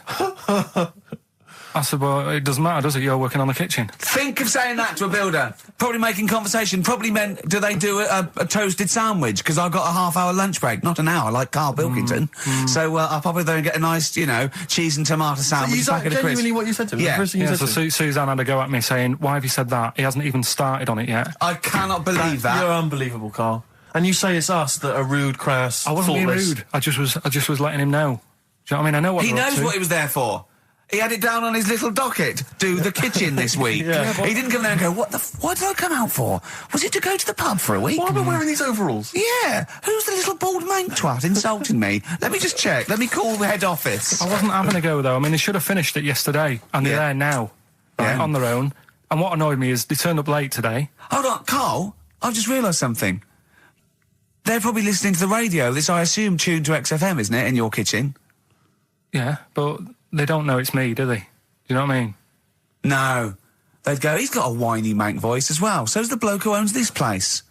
I said, well, it doesn't matter, does it? You're working on the kitchen. Think of saying that to a builder. Probably making conversation. Probably meant, do they do a toasted sandwich? Because I've got a half-hour lunch break. Not an hour, like Karl Pilkington. So I'll probably go and get a nice, cheese and tomato sandwich. Is that genuinely what you said to me? Yeah. The first thing you said so to me? Suzanne had a go at me saying, why have you said that? He hasn't even started on it yet. I cannot believe that. You're unbelievable, Carl. And you say it's us that are rude, crass, I wasn't being thoughtless. rude. I just was letting him know. Do you know what I mean? I know what he knows what he was there for. He had it down on his little docket. Do the kitchen this week. He didn't come there and go, what did I come out for? Was it to go to the pub for a week? Why am I wearing these overalls? Yeah. Who's the little bald mank twat insulting me? Let me just check. Let me call the head office. I wasn't having a go, though. I mean, they should have finished it yesterday, and they're there now, right, on their own. And what annoyed me is they turned up late today. Hold on, Carl, I've just realised something. They're probably listening to the radio. This, I assume, tuned to XFM, isn't it, in your kitchen? Yeah, but they don't know it's me, do they? Do you know what I mean? No. They'd go, he's got a whiny mank voice as well. So's the bloke who owns this place.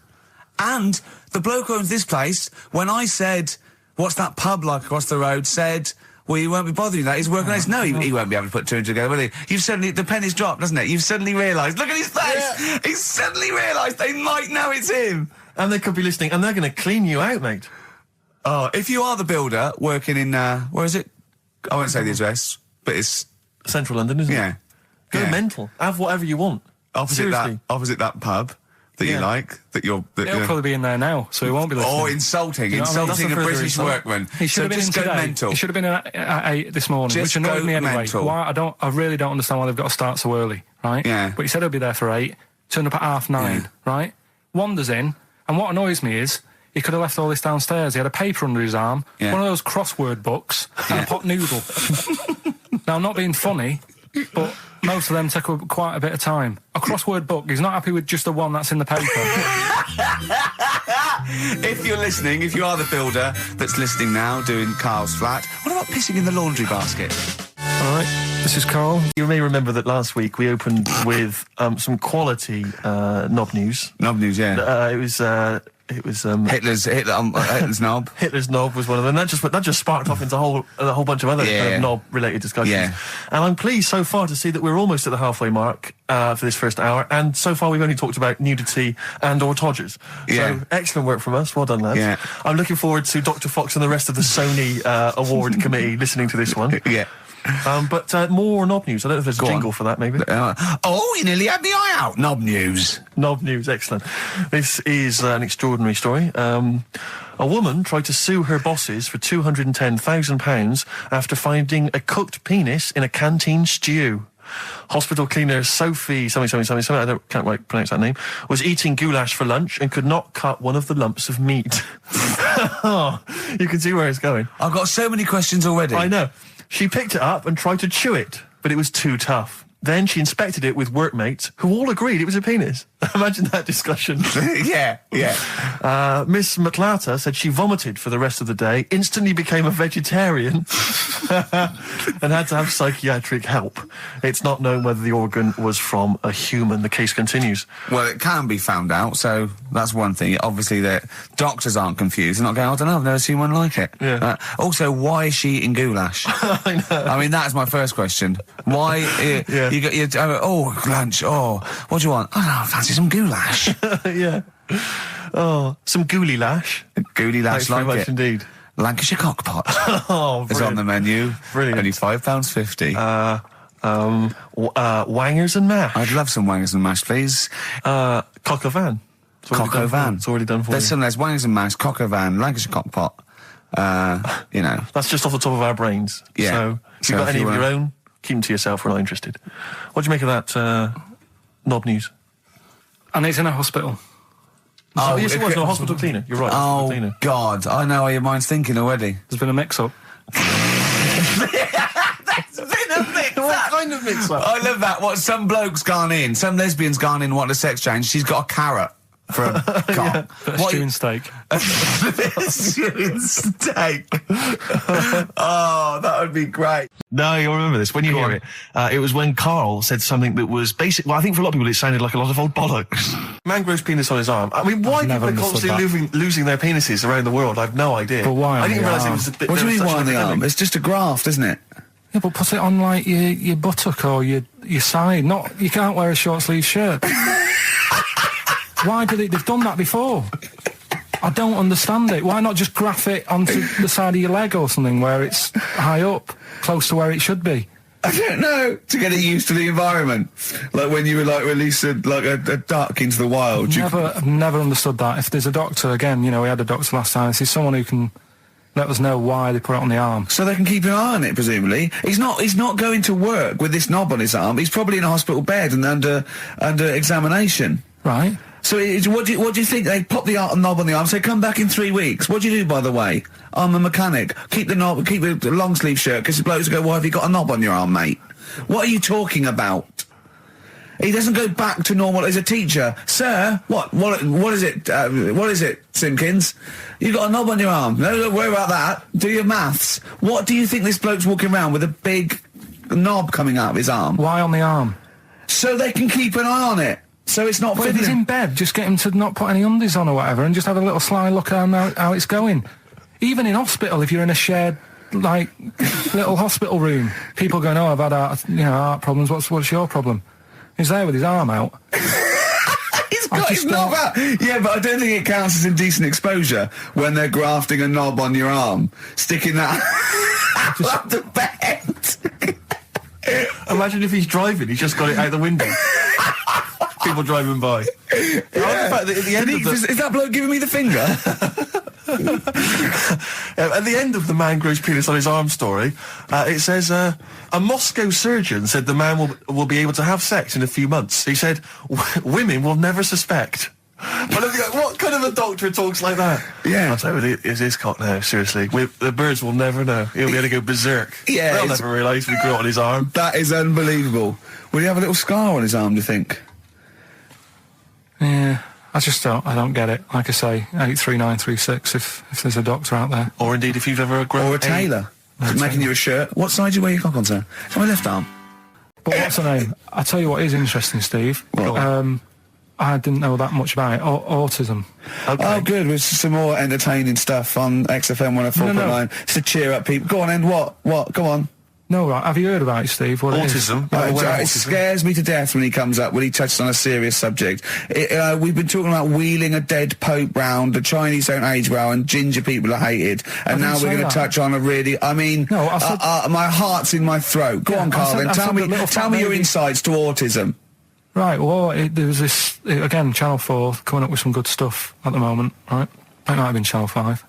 And the bloke who owns this place, when I said, what's that pub like across the road, said, well, you won't be bothering that. He's working on this. No, he won't be able to put two and two together, will he? You've suddenly, the penny's dropped, doesn't it? You've suddenly realised. Look at his face! Yeah. He's suddenly realised they might know it's him. And they could be listening, and they're going to clean you out, mate. Oh, if you are the builder working in, where is it? I won't say the address, but it's... Central London, isn't it? Yeah. Go mental. Have whatever you want. Opposite that pub that you like, He'll probably be in there now, so he won't be listening. Or insulting a British workman. He should have been in today. Mental. He should have been at 8 this morning, which annoyed me anyway. Mental. Why? I really don't understand why they've got to start so early, right? Yeah. But he said he'll be there for 8, turned up at 9:30, right? Wanders in, and what annoys me is he could have left all this downstairs. He had a paper under his arm, one of those crossword books, and a pot noodle. Now, I'm not being funny, but most of them take up quite a bit of time. A crossword book, he's not happy with just the one that's in the paper. If you're listening, if you are the builder that's listening now, doing Carl's flat, what about pissing in the laundry basket? All right, this is Carl. You may remember that last week we opened with some quality knob news. Knob news, yeah. It was Hitler's knob. Hitler's knob was one of them. That just sparked off into a whole bunch of other kind of knob-related discussions. Yeah. And I'm pleased so far to see that we're almost at the halfway mark for this first hour. And so far we've only talked about nudity and/or Todgers. Yeah. So excellent work from us. Well done, lads. Yeah. I'm looking forward to Dr. Fox and the rest of the Sony award committee listening to this one. Yeah. But more knob news. I don't know if there's a jingle for that, maybe. You nearly had the eye out. Knob news. Knob news, excellent. This is an extraordinary story. A woman tried to sue her bosses for £210,000 after finding a cooked penis in a canteen stew. Hospital cleaner Sophie something, I can't quite pronounce that name, was eating goulash for lunch and could not cut one of the lumps of meat. You can see where it's going. I've got so many questions already. I know. She picked it up and tried to chew it, but it was too tough. Then she inspected it with workmates, who all agreed it was a penis. Imagine that discussion. Yeah. Miss McLata said she vomited for the rest of the day, instantly became a vegetarian, and had to have psychiatric help. It's not known whether the organ was from a human. The case continues. Well, it can be found out, so that's one thing. Obviously, the doctors aren't confused. They're not going, I don't know, I've never seen one like it. Yeah. Also, why is she eating goulash? I know. I mean, that's my first question. Why? You lunch. Oh, what do you want? I fancy some goulash. Yeah. Oh, some gooly lash. Gooly lash, Thanks very much indeed. Lancashire cockpot. Oh, is on the menu. Brilliant. Only £5.50. Wangers and mash. I'd love some wangers and mash, please. Cock o' van. Cock o' van. It's already done for you. There's wangers and mash, cock o' van, Lancashire cockpot. That's just off the top of our brains. Yeah. So if you've got any of your own, keep them to yourself. We're not interested. What do you make of that knob news? And it's in a hospital. Oh, yes, it was. No, a hospital cleaner. You're right. Oh, cleaner. God. I know how your mind's thinking already. There's been a mix-up. There's been a mix-up? What kind of mix-up? I love that. What, some bloke's gone in, some lesbian's gone in wanting a sex change. She's got a carrot for a cock. Stewing steak. Stewing steak. Oh, that would be great. No, you'll remember this. When you hear it, it was when Karl said something that was basic. Well, I think for a lot of people it sounded like a lot of old bollocks. Man grows penis on his arm. I mean, why people are constantly losing their penises around the world? I have no idea. But why? I didn't realise it was a bit. What do you mean why on the arm? It's just a graft, isn't it? Yeah, but put it on like your buttock or your side. You can't wear a short sleeve shirt. Why did it? They've done that before. I don't understand it. Why not just graph it onto the side of your leg or something where it's high up, close to where it should be? I don't know. To get it used to the environment, like when you were released a duck into the wild. I've never understood that. If there's a doctor, again, we had a doctor last time. If there's someone who can let us know why they put it on the arm, so they can keep an eye on it. Presumably, he's not going to work with this knob on his arm. He's probably in a hospital bed and under examination. Right. So what do you think? They pop the knob on the arm, say, come back in 3 weeks. What do you do, by the way? I'm a mechanic. Keep the long sleeve shirt, because the blokes go, why have you got a knob on your arm, mate? What are you talking about? He doesn't go back to normal as a teacher. Sir, what is it? What is it, Simpkins? You got a knob on your arm. No, don't worry about that. Do your maths. What do you think this bloke's walking around with a big knob coming out of his arm? Why on the arm? So they can keep an eye on it. So it's not. But if he's in bed, just get him to not put any undies on or whatever, and just have a little sly look at how it's going. Even in hospital, if you're in a shared little hospital room, people going, "Oh, I've had heart problems. What's your problem?" He's there with his arm out. He's It's not that. Yeah, but I don't think it counts as indecent exposure when they're grafting a knob on your arm, sticking that up the bed. Imagine if he's driving, he's just got it out the window. People driving by. Yeah. At the end Is that bloke giving me the finger? At the end of the man grows penis on his arm story, it says, a Moscow surgeon said the man will be able to have sex in a few months. He said, women will never suspect. But what kind of a doctor talks like that? Yeah. I'll tell you, it's his cock now, seriously. The birds will never know. He'll be able to go berserk. Yeah. They'll never realise we grew it on his arm. That is unbelievable. Will he have a little scar on his arm, do you think? Yeah. I don't get it. Like I say, 83936 if there's a doctor out there. Or indeed if you've ever grown... Or a tailor. Making you a shirt. What side do you wear your cock on, sir? It's on my left arm. But what's the name? I'll tell you what is interesting, Steve. I didn't know that much about it. Autism. Okay. Oh, good. With some more entertaining stuff on XFM 104.9. Just to cheer up people. Go on, then. What? Go on. No, right. Have you heard about it, Steve? What autism. It scares me to death when he comes up, when he touches on a serious subject. We've been talking about wheeling a dead pope round, the Chinese don't age well, and ginger people are hated. And now we're going to touch on a really, my heart's in my throat. Go on, Carl, then. Tell me your insights to autism. Right, well, there was this, again, Channel 4 coming up with some good stuff at the moment, right? It might have been Channel 5.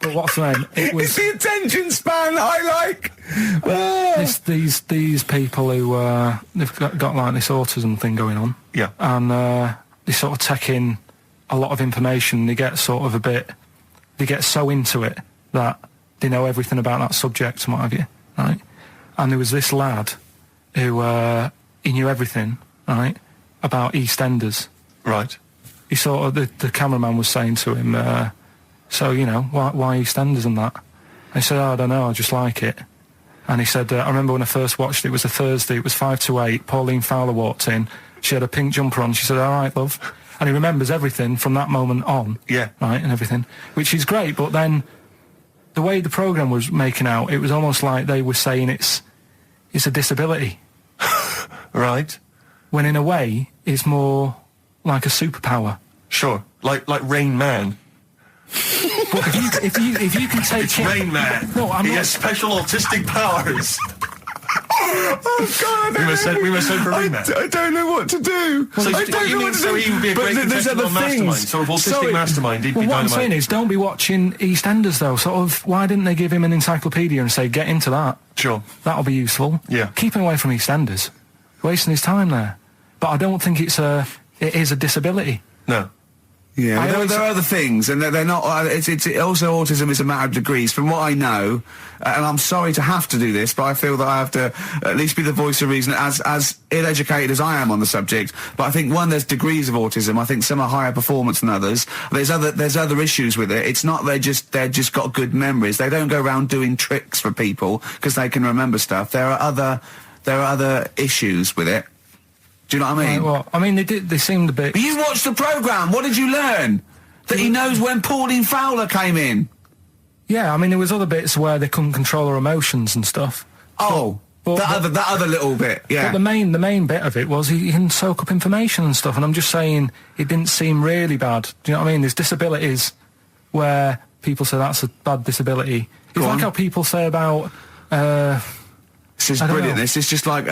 But what's the name? It's the attention span I like! These people who, they've got like this autism thing going on. Yeah. And they sort of take in a lot of information, they get sort of they get so into it that they know everything about that subject and what have you, right? And there was this lad who, he knew everything, right, about EastEnders. Right. He sort of, the cameraman was saying to him, so, you know, why EastEnders and that? And he said, I don't know, I just like it. And he said, I remember when I first watched it was a Thursday, it was 5 to 8, Pauline Fowler walked in, she had a pink jumper on, she said, all right, love. And he remembers everything from that moment on. Yeah. Right, and everything, which is great, but then the way the programme was making out, it was almost like they were saying it's a disability. Right. When in a way, it's more like a superpower. Sure. Like Rain Man. But if you can take it's Rain Man. No, he has special autistic powers. Oh God! We must send for Rain Man. I don't know what to do. So I don't know what to do. So he would be a great professional mastermind. Sort of autistic mastermind. He'd be what I'm dynamite. saying is, don't be watching EastEnders though. Sort of, why didn't they give him an encyclopedia and say, get into that? Sure. That'll be useful. Yeah. Keep him away from EastEnders. Wasting his time there. But I don't think it is a disability. No. Yeah, there are other things, and they're not. It's also autism is a matter of degrees. From what I know, and I'm sorry to have to do this, but I feel that I have to at least be the voice of reason, as ill-educated as I am on the subject. But I think there's degrees of autism. I think some are higher performance than others. There's other issues with it. It's not they're just got good memories. They don't go around doing tricks for people because they can remember stuff. There are other issues with it. Do you know what I mean? Right, well, I mean, they seemed a bit... But you watched the programme, what did you learn? That he knows when Pauline Fowler came in? Yeah, I mean, there was other bits where they couldn't control their emotions and stuff. Oh, that other little bit, yeah. But the main bit of it was he can soak up information and stuff, and I'm just saying, it didn't seem really bad. Do you know what I mean? There's disabilities where people say that's a bad disability. It's like how people say about... This is brilliant. This is just like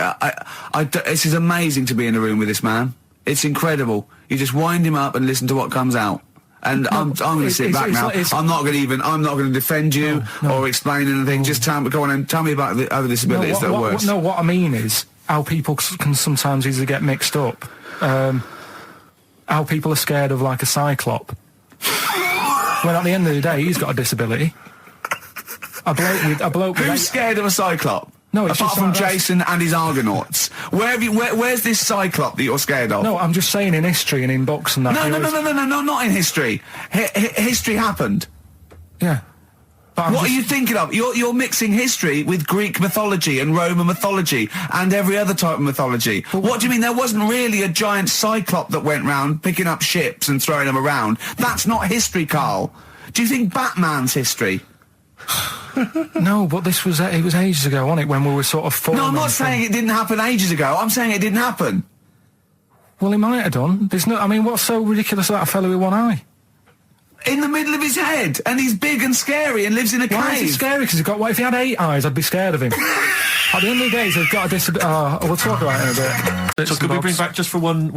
this is amazing to be in a room with this man. It's incredible. You just wind him up and listen to what comes out. And I'm going to sit back now. I'm not going to defend you or explain anything. Just go on and tell me about the other disabilities that are worse. No, what I mean is how people can sometimes easily get mixed up. How people are scared of like a cyclop. When at the end of the day, he's got a disability. A bloke Who's scared of a cyclop? No, it's apart from Jason and his Argonauts. Where's this cyclop that you're scared of? No, I'm just saying in history and in books and that. No, not in history. History happened. Yeah. What are you thinking of? You're mixing history with Greek mythology and Roman mythology and every other type of mythology. What do you mean? There wasn't really a giant cyclop that went round picking up ships and throwing them around. That's not history, Carl. Do you think Batman's history? No, but it was ages ago, wasn't it, when we were sort of forming... No, I'm not saying it didn't happen ages ago. I'm saying it didn't happen. Well, he might have done. There's no. I mean, what's so ridiculous about a fellow with one eye? In the middle of his head, and he's big and scary and lives in a Why is he cave. scary? Because he's got. What if he had 8 eyes? I'd be scared of him. At the end of the day, he's got a disability. We'll talk about it in a bit. So could we bring back just for one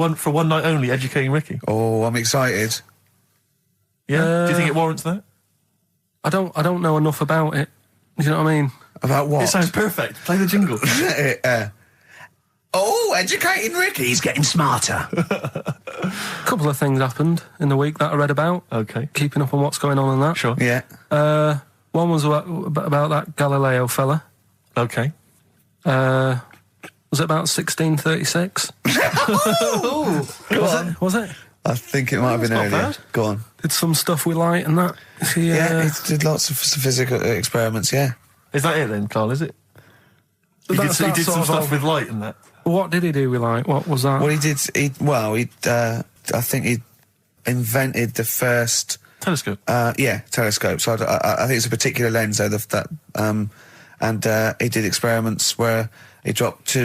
night only, Educating Ricky? Oh, I'm excited. Yeah. Do you think it warrants that? I don't know enough about it. You know what I mean? About what? It sounds perfect. Play the jingle. Educating Ricky. He's getting smarter. A couple of things happened in the week that I read about. Okay. Keeping up on what's going on in that. Sure. Yeah. One was about that Galileo fella. Okay. Was it about 1636? Was it? I think it might have been earlier. Bad. Go on. Did some stuff with light and that. He did lots of physical experiments, yeah. Is that it then, Carl, is it? He did some stuff with light and that. What did he do with light? What was that? Well, I think he invented the first... Telescope? Telescope. So I think it's a particular lens, though, and he did experiments where he dropped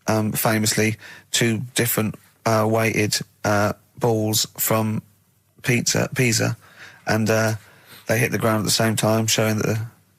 famously two different weighted balls from Pisa, and they hit the ground at the same time, showing that it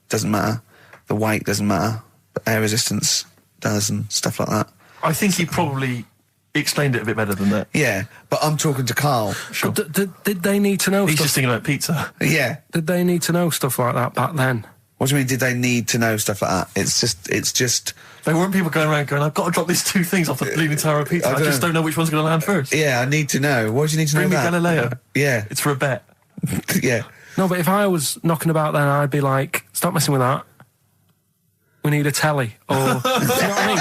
doesn't matter, the weight doesn't matter, but air resistance does, and stuff like that. I think he probably explained it a bit better than that. Yeah, but I'm talking to Carl. Sure. Did they need to know He's stuff? just thinking about pizza. Yeah. Did they need to know stuff like that back then? What do you mean, did they need to know stuff like that? It's just... There weren't people going around going, I've got to drop these 2 things off the Leaning Tower of Pizza. I just don't know which one's going to land first. Yeah, I need to know. Why do you need to know that? Bring me Galileo. Yeah. It's for a bet. Yeah. No, but if I was knocking about then, I'd be like, stop messing with that. We need a telly. Or, do you know what I mean?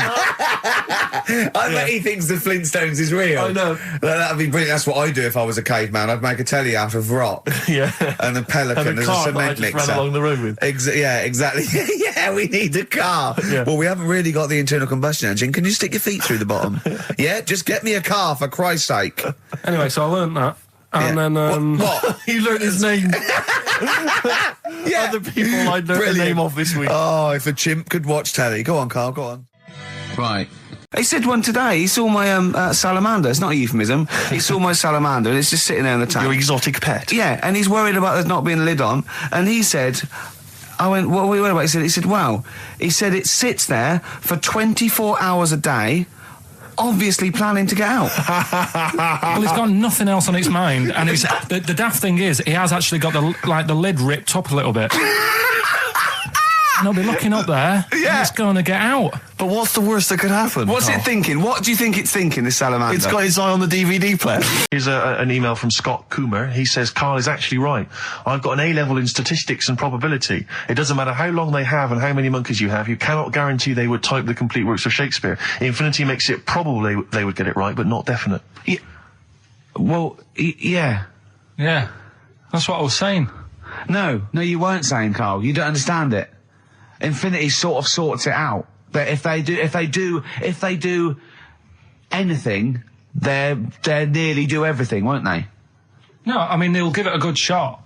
I bet he thinks the Flintstones is real. I know. That'd be brilliant. That's what I'd do if I was a caveman. I'd make a telly out of rock. Yeah. And a pelican and a as car a cement that I just mixer. ran along the road with. Yeah, exactly. Yeah, we need a car. Yeah. Well, we haven't really got the internal combustion engine. Can you stick your feet through the bottom? Yeah, just get me a car, for Christ's sake. Anyway, so I learned that. And then... What? You learned his name. Yeah. Other people I learned the name of this week. Oh, if a chimp could watch telly. Go on, Carl, go on. Right. He said one today. He saw my salamander. It's not a euphemism. He saw my salamander, and it's just sitting there in the tank. Your exotic pet. Yeah, and he's worried about there not being a lid on. And he said, I went, what are we worried about? He said, wow. He said it sits there for 24 hours a day, obviously planning to get out. Well, it's got nothing else on its mind, and it's the daft thing is, he has actually got the lid ripped up a little bit. And I'll be looking up there, and it's going to get out. But what's the worst that could happen? What's it thinking? What do you think it's thinking, this salamander? It's got his eye on the DVD player. Here's an email from Scott Coomer. He says, Carl is actually right. I've got an A-level in statistics and probability. It doesn't matter how long they have and how many monkeys you have. You cannot guarantee they would type the complete works of Shakespeare. Infinity makes it probable they would get it right, but not definite. Yeah. Well, yeah. Yeah, that's what I was saying. No, you weren't saying, Carl. You don't understand it. Infinity sort of sorts it out. That if they do anything, they nearly do everything, won't they? No, I mean, they'll give it a good shot.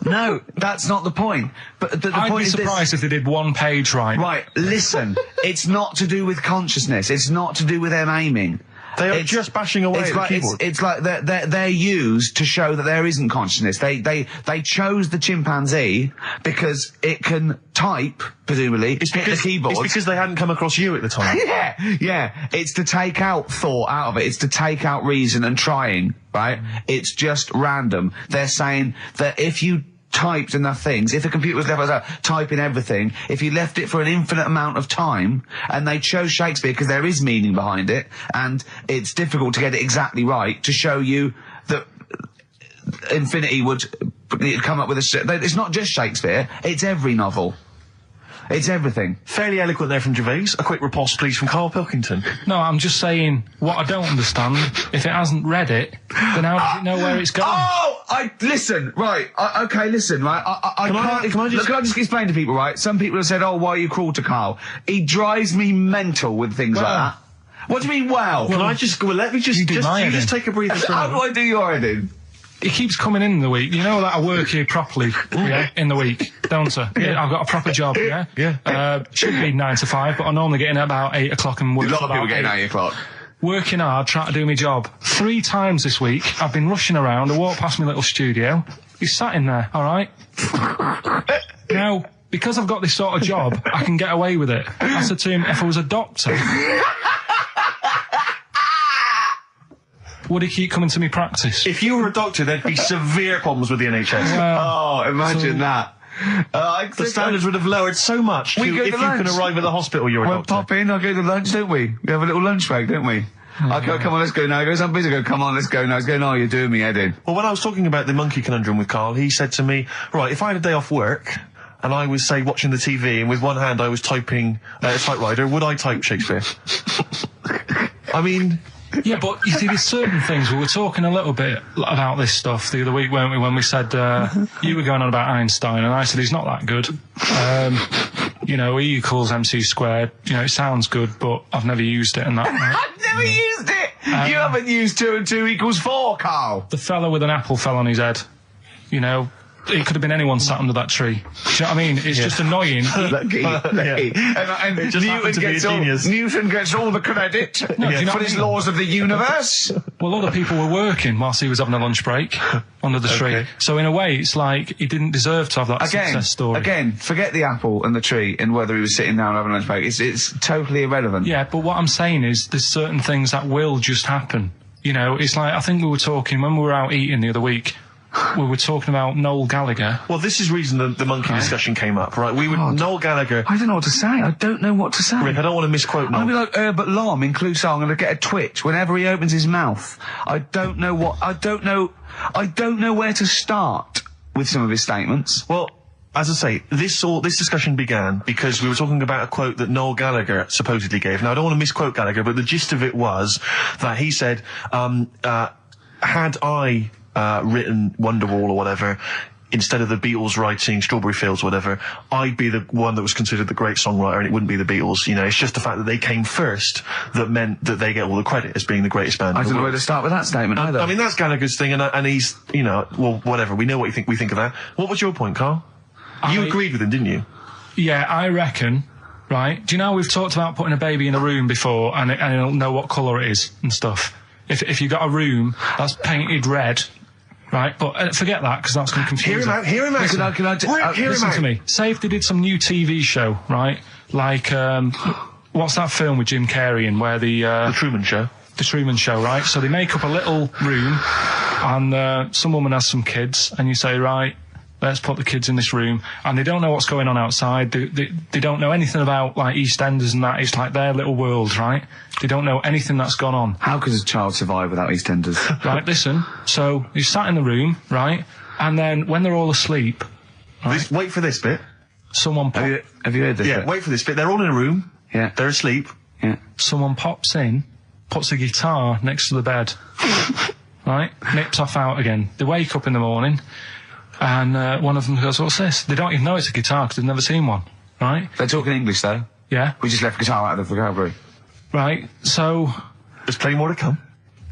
No, that's not the point. But the I'd point be is surprised if they did one page right. Right, listen, it's not to do with consciousness. It's not to do with them aiming. They are just bashing away at the keyboard. It's like they're used to show that there isn't consciousness. They chose the chimpanzee because it can type, presumably, hit the keyboard. It's because they hadn't come across you at the time. Yeah. It's to take out thought out of it. It's to take out reason and trying, right? It's just random. They're saying that if you typed enough things, if the computer was left typing everything, if you left it for an infinite amount of time, and they chose Shakespeare because there is meaning behind it, and it's difficult to get it exactly right, to show you that Infinity would come up with it's not just Shakespeare, it's every novel. It's everything. Fairly eloquent there from Gervais. A quick riposte, please, from Karl Pilkington. No, I'm just saying, what I don't understand, if it hasn't read it, then how does it know where it's going? Listen, right, Can I just explain to people, right? Some people have said, why are you cruel to Carl? He drives me mental with things like that. What do you mean, wow? Let me just take a breather. How do I do your editing? He keeps coming in the week. You know that I work here properly, in the week, don't I? Yeah, I've got a proper job, yeah? Yeah. Should be 9 to 5, but I normally get in at about 8 o'clock and work A lot of about people get in at 8 o'clock. working hard, trying to do my job. 3 times this week, I've been rushing around. I walked past my little studio. He's sat in there, all right? Now, because I've got this sort of job, I can get away with it. I said to him, if I was a doctor, would he keep coming to me practice? If you were a doctor, there'd be severe problems with the NHS. Oh, imagine that. The standards would have lowered so much if you can arrive at the hospital, you're a doctor. Pop in, I'll go to lunch, don't we? We have a little lunch break, don't we? I go, come on, let's go now. He goes, I'm busy. I go, come on, let's go now. He's going, oh, you're doing me head in. Well, when I was talking about the monkey conundrum with Karl, he said to me, right, if I had a day off work, and I was, say, watching the TV, and with one hand I was typing a typewriter, would I type Shakespeare? I mean... Yeah, but you see, there's certain things. We were talking a little bit about this stuff the other week, weren't we, when we said, you were going on about Einstein, and I said he's not that good. You know, E equals MC squared. You know, it sounds good, but I've never used it and that. I've never used it! You haven't used 2 and 2 equals 4, Karl! The fella with an apple fell on his head. You know, it could have been anyone sat under that tree. Do you know what I mean? It's just annoying. Lucky. And it just happened to be a genius. Newton gets all the credit for his laws of the universe. Well, other people were working whilst he was having a lunch break under the tree. So in a way, it's like he didn't deserve to have that success story. Again, forget the apple and the tree and whether he was sitting down having a lunch break. It's totally irrelevant. Yeah, but what I'm saying is there's certain things that will just happen. You know, it's like, I think we were talking, when we were out eating the other week, we were talking about Noel Gallagher. Well, this is the reason the monkey discussion came up, right? Noel Gallagher... I don't know what to say. I don't know what to say. Rick, I don't want to misquote Noel. I'll be like Herbert Lom in Clouseau. I'm going to get a twitch whenever he opens his mouth. I don't know where to start with some of his statements. Well, as I say, this discussion began because we were talking about a quote that Noel Gallagher supposedly gave. Now, I don't want to misquote Gallagher, but the gist of it was that he said, had I... written Wonderwall or whatever, instead of the Beatles writing Strawberry Fields or whatever, I'd be the one that was considered the great songwriter and it wouldn't be the Beatles. You know, it's just the fact that they came first that meant that they get all the credit as being the greatest band. I don't know where to start with that statement either. I mean, that's Gallagher's thing and he's, you know, well, whatever. We know what we think of that. What was your point, Karl? You agreed with him, didn't you? Yeah, I reckon, right? Do you know we've talked about putting a baby in a room before and it'll know what colour it is and stuff? If you got a room that's painted red, right, but forget that because that's going to confuse him. Hear him out. Listen to me. Say if they did some new TV show, right? Like, what's that film with Jim Carrey in where The Truman Show. The Truman Show, right? So they make up a little room and some woman has some kids and you say, right, let's put the kids in this room, and they don't know what's going on outside. They don't know anything about, like, EastEnders and that. It's like their little world, right? They don't know anything that's gone on. How could a child survive without EastEnders? Right, listen. So, you sat in the room, right? And then, when they're all asleep... Right, wait for this bit. Someone Have you heard this bit? Wait for this bit. They're all in a room. Yeah. They're asleep. Yeah. Someone pops in, puts a guitar next to the bed. Right? Nips off out again. They wake up in the morning... And one of them goes, what's this? They don't even know it's a guitar because they've never seen one, right? They're talking English, though. Yeah. We just left guitar out of the vocabulary. Right, so... There's plenty more to come.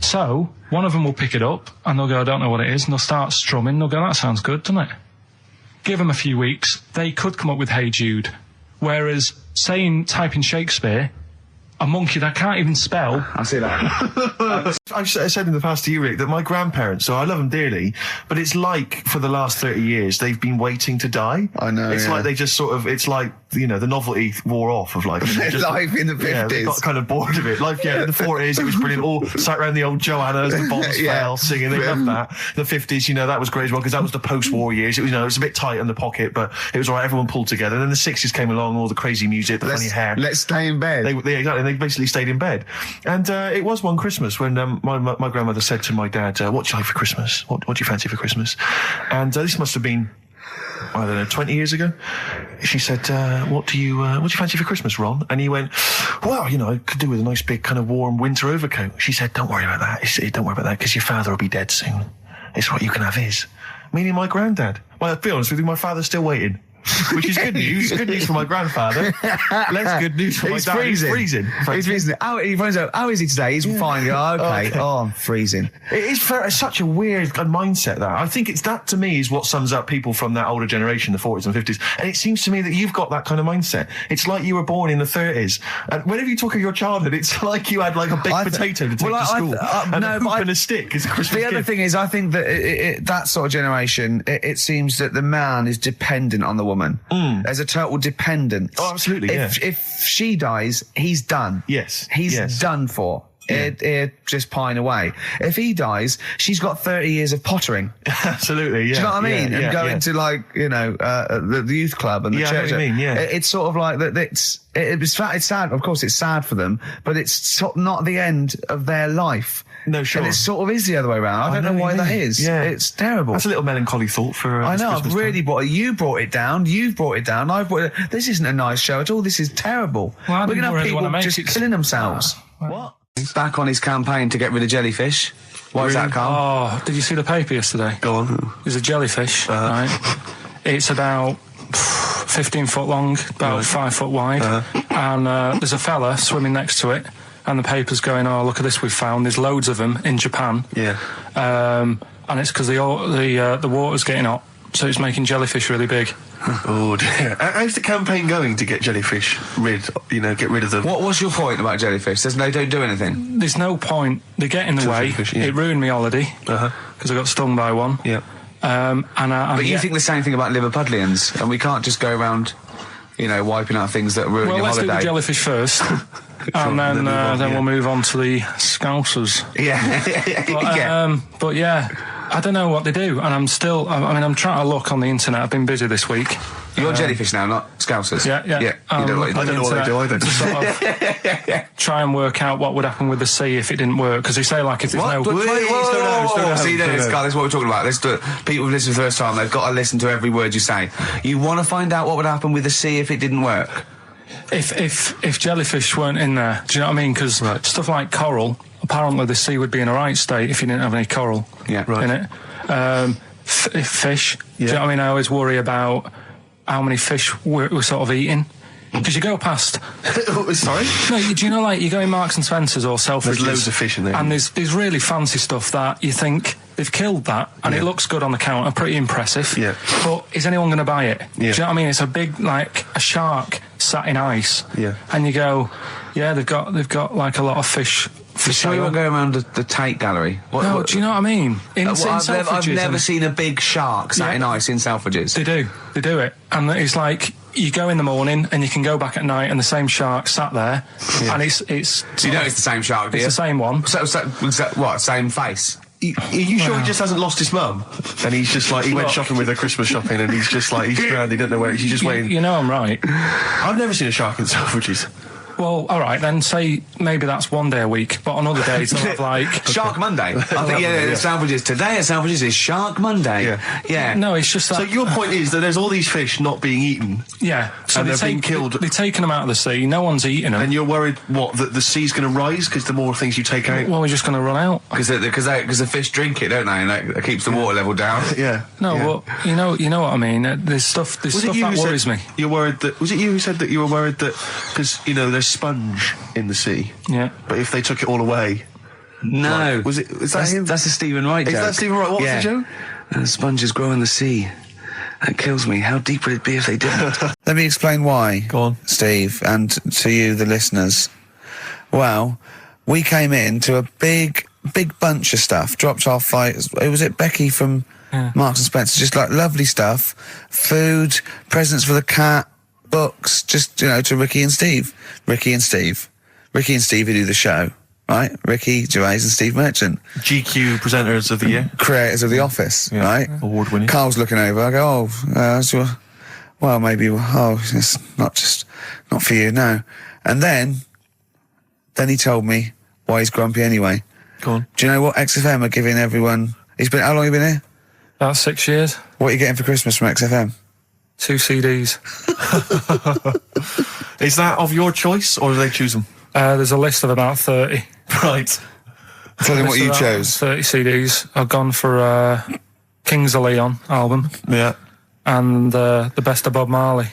So, one of them will pick it up, and they'll go, I don't know what it is, and they'll start strumming, they'll go, that sounds good, doesn't it? Give them a few weeks, they could come up with Hey Jude. Whereas, typing Shakespeare... A monkey that can't even spell. I see that. I've said in the past to you, Rick, that my grandparents, so I love them dearly, but it's like for the last 30 years they've been waiting to die. I know. It's like they just sort of, it's like, you know, the novelty wore off of life. Life in the 50s. Yeah, they got kind of bored of it. Life, in the 40s, it was brilliant. All sat around the old Joanna as the bombs fell, singing. They loved that. The 50s, you know, that was great as well, because that was the post-war years. It was, you know, it was a bit tight in the pocket, but it was all right. Everyone pulled together. And then the 60s came along, all the crazy music, the funny hair. Let's stay in bed. They basically stayed in bed. And it was one Christmas when my grandmother said to my dad, what do you like for Christmas? What do you fancy for Christmas? And this must have been, I don't know, 20 years ago. She said, what do you fancy for Christmas, Ron? And he went, well, you know, I could do with a nice big kind of warm winter overcoat. She said, don't worry about that. Don't worry about that, because your father will be dead soon. It's right, you can have his. Meaning my granddad. Well, to be honest with you, my father's still waiting. which is good news. Good news for my grandfather. Less good news for my dad. He's freezing. He's freezing. He finds out, how is he today? He's fine. Oh, okay. Oh, I'm freezing. It is such a weird mindset, that. I think that, to me, is what sums up people from that older generation, the 40s and 50s. And it seems to me that you've got that kind of mindset. It's like you were born in the 30s. And whenever you talk of your childhood, it's like you had like a baked potato to take to school. And a hoop and a stick as a Christmas gift. The other thing is, I think that that sort of generation, it seems that the man is dependent on the woman. There's a total dependence. Oh, absolutely, If she dies, he's done. Yes. He's done for. He'd just pine away. If he dies, she's got 30 years of pottering. Absolutely, yeah. Do you know what I mean? And go into, like, the youth club and the church. I know what you mean, yeah. It's sort of like that. It's sad. Of course, it's sad for them, but it's sort of not the end of their life. No, sure. And it sort of is the other way around. I don't know why that is. Yeah. It's terrible. That's a little melancholy thought for I know, Christmas I've really brought it. You brought it down. You've brought it down. I've brought it. This isn't a nice show at all. This is terrible. Well, we're going to have really people just killing themselves. What? He's back on his campaign to get rid of jellyfish. Why is that, Carl? Oh, did you see the paper yesterday? Go on. There's a jellyfish, right? It's about 15 foot long, about 5 foot wide, and there's a fella swimming next to it, and the paper's going, oh, look at this we've found. There's loads of them in Japan. Yeah. And it's because the water's getting hot, so it's making jellyfish really big. Oh dear. How's the campaign going to get jellyfish get rid of them? What's your point about jellyfish? They don't do anything. There's no point. They get in the way. It ruined me holiday because I got stung by one. Yeah. But you think the same thing about Liverpudlians, and we can't just go around, wiping out things that ruin your holiday. Well, let's do the jellyfish first, and then we'll move on to the Scousers. Yeah. But yeah. I don't know what they do, and I'm trying to look on the internet. I've been busy this week. You're jellyfish now, not Scousers. Yeah. You don't know I don't know what they do either. To sort of try and work out what would happen with the sea if it didn't work, because they say, like, if there's no... See, this is what we're talking about. People who listen for the first time, they've got to listen to every word you say. You want to find out what would happen with the sea if it didn't work? If jellyfish weren't in there, do you know what I mean? Because stuff like coral, apparently the sea would be in a right state if you didn't have any coral in it. Fish, do you know what I mean? I always worry about how many fish we're sort of eating. Because you go past... Sorry? No, do you know, like, you go in Marks and Spencer's or Selfridges... There's loads of fish in there. And there's really fancy stuff that you think they've killed that, and it looks good on the counter, pretty impressive. Yeah. But is anyone going to buy it? Yeah. Do you know what I mean? It's a big, like, a shark sat in ice. Yeah. And you go, yeah, they've got like, a lot of fish... For sure you won't go around the Tate Gallery. Do you know what I mean? I've never seen a big shark sat in ice in Selfridges. They do it. And it's like, you go in the morning and you can go back at night and the same shark sat there. Yeah. And it's... So you know it's the same shark, do you? It's the same one. So what, same face? Are you sure he just hasn't lost his mum? And he's just like, he went shopping with her Christmas shopping and he's just like, he's drowned, he doesn't know where, he's just waiting. You know I'm right. I've never seen a shark in Selfridges. Well, all right, then say maybe that's one day a week, but on other days they'll have like... Shark Monday. I think, Selfridges. Today at Selfridges is Shark Monday. Yeah. No, it's just that... So your point is that there's all these fish not being eaten. Yeah. So and they're being killed. They're taking them out of the sea, no one's eating them. And you're worried, that the sea's going to rise because the more things you take out? Well, we're just going to run out. Because the fish drink it, don't they? And that keeps the water level down. Yeah. No, well, you know what I mean? There's stuff that worries me. You're worried that... Was it you who said that you were worried that... Because, there's sponge in the sea. Yeah. But if they took it all away... No. Is that him? That's a Stephen Wright joke. Is that Stephen Wright? What was the joke? Sponges grow in the sea. That kills me. How deep would it be if they didn't? Let me explain why. Go on. Steve, and to you, the listeners. Well, we came in to a big bunch of stuff. Dropped off was it Becky from Marks and Spencer? Just like lovely stuff. Food, presents for the cat, books, just, to Ricky and Steve who do the show, right? Ricky Gervais and Steve Merchant. GQ presenters of the year. Creators of The Office, right? Award-winning. Carl's looking over, I go, it's not for you, no. And then he told me why he's grumpy anyway. Go on. Do you know what XFM are giving everyone? How long have you been here? About 6 years. What are you getting for Christmas from XFM? 2 CDs. Is that of your choice, or do they choose them? There's a list of about 30. Right. Tell them what you chose. 30 CDs. I've gone for Kings of Leon album. Yeah. and the best of Bob Marley.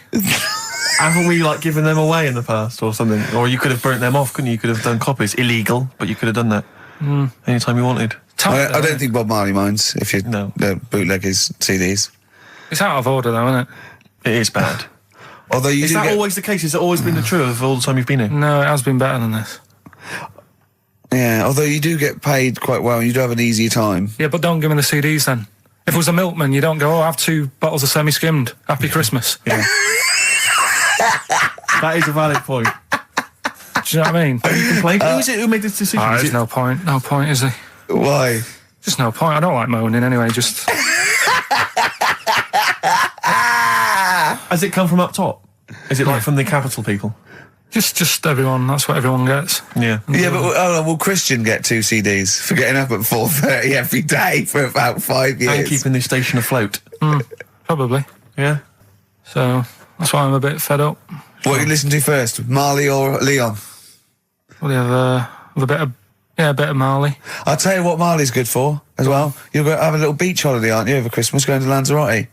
Haven't we, like, given them away in the past or something? Or you could have burnt them off, couldn't you? You could have done copies. Illegal, but you could have done that anytime you wanted. I don't think Bob Marley minds if you bootleg his CDs. It's out of order, though, isn't it? It is bad. Although is that always the case? Has it always been the truth of all the time you've been here? No, it has been better than this. Yeah, although you do get paid quite well and you do have an easier time. Yeah, but don't give me the CDs then. If it was a milkman, you don't go, oh, have 2 bottles of semi-skimmed. Happy Christmas. Yeah. That is a valid point. Do you know what I mean? You complain. Who is it who made this decision? There's no point. No point, is there? Why? Just no point. I don't like moaning anyway, just... Has it come from up top? Is it like from the capital people? Just everyone. That's what everyone gets. Yeah. Yeah, but will Christian get 2 CDs for getting up at 4:30 every day for about 5 years? And keeping this station afloat. Probably. Yeah. So, that's why I'm a bit fed up. What do you listen to first, Marley or Leon? Well, you have a bit of Marley. I'll tell you what Marley's good for, as well. You're going to have a little beach holiday, aren't you, over Christmas, going to Lanzarote?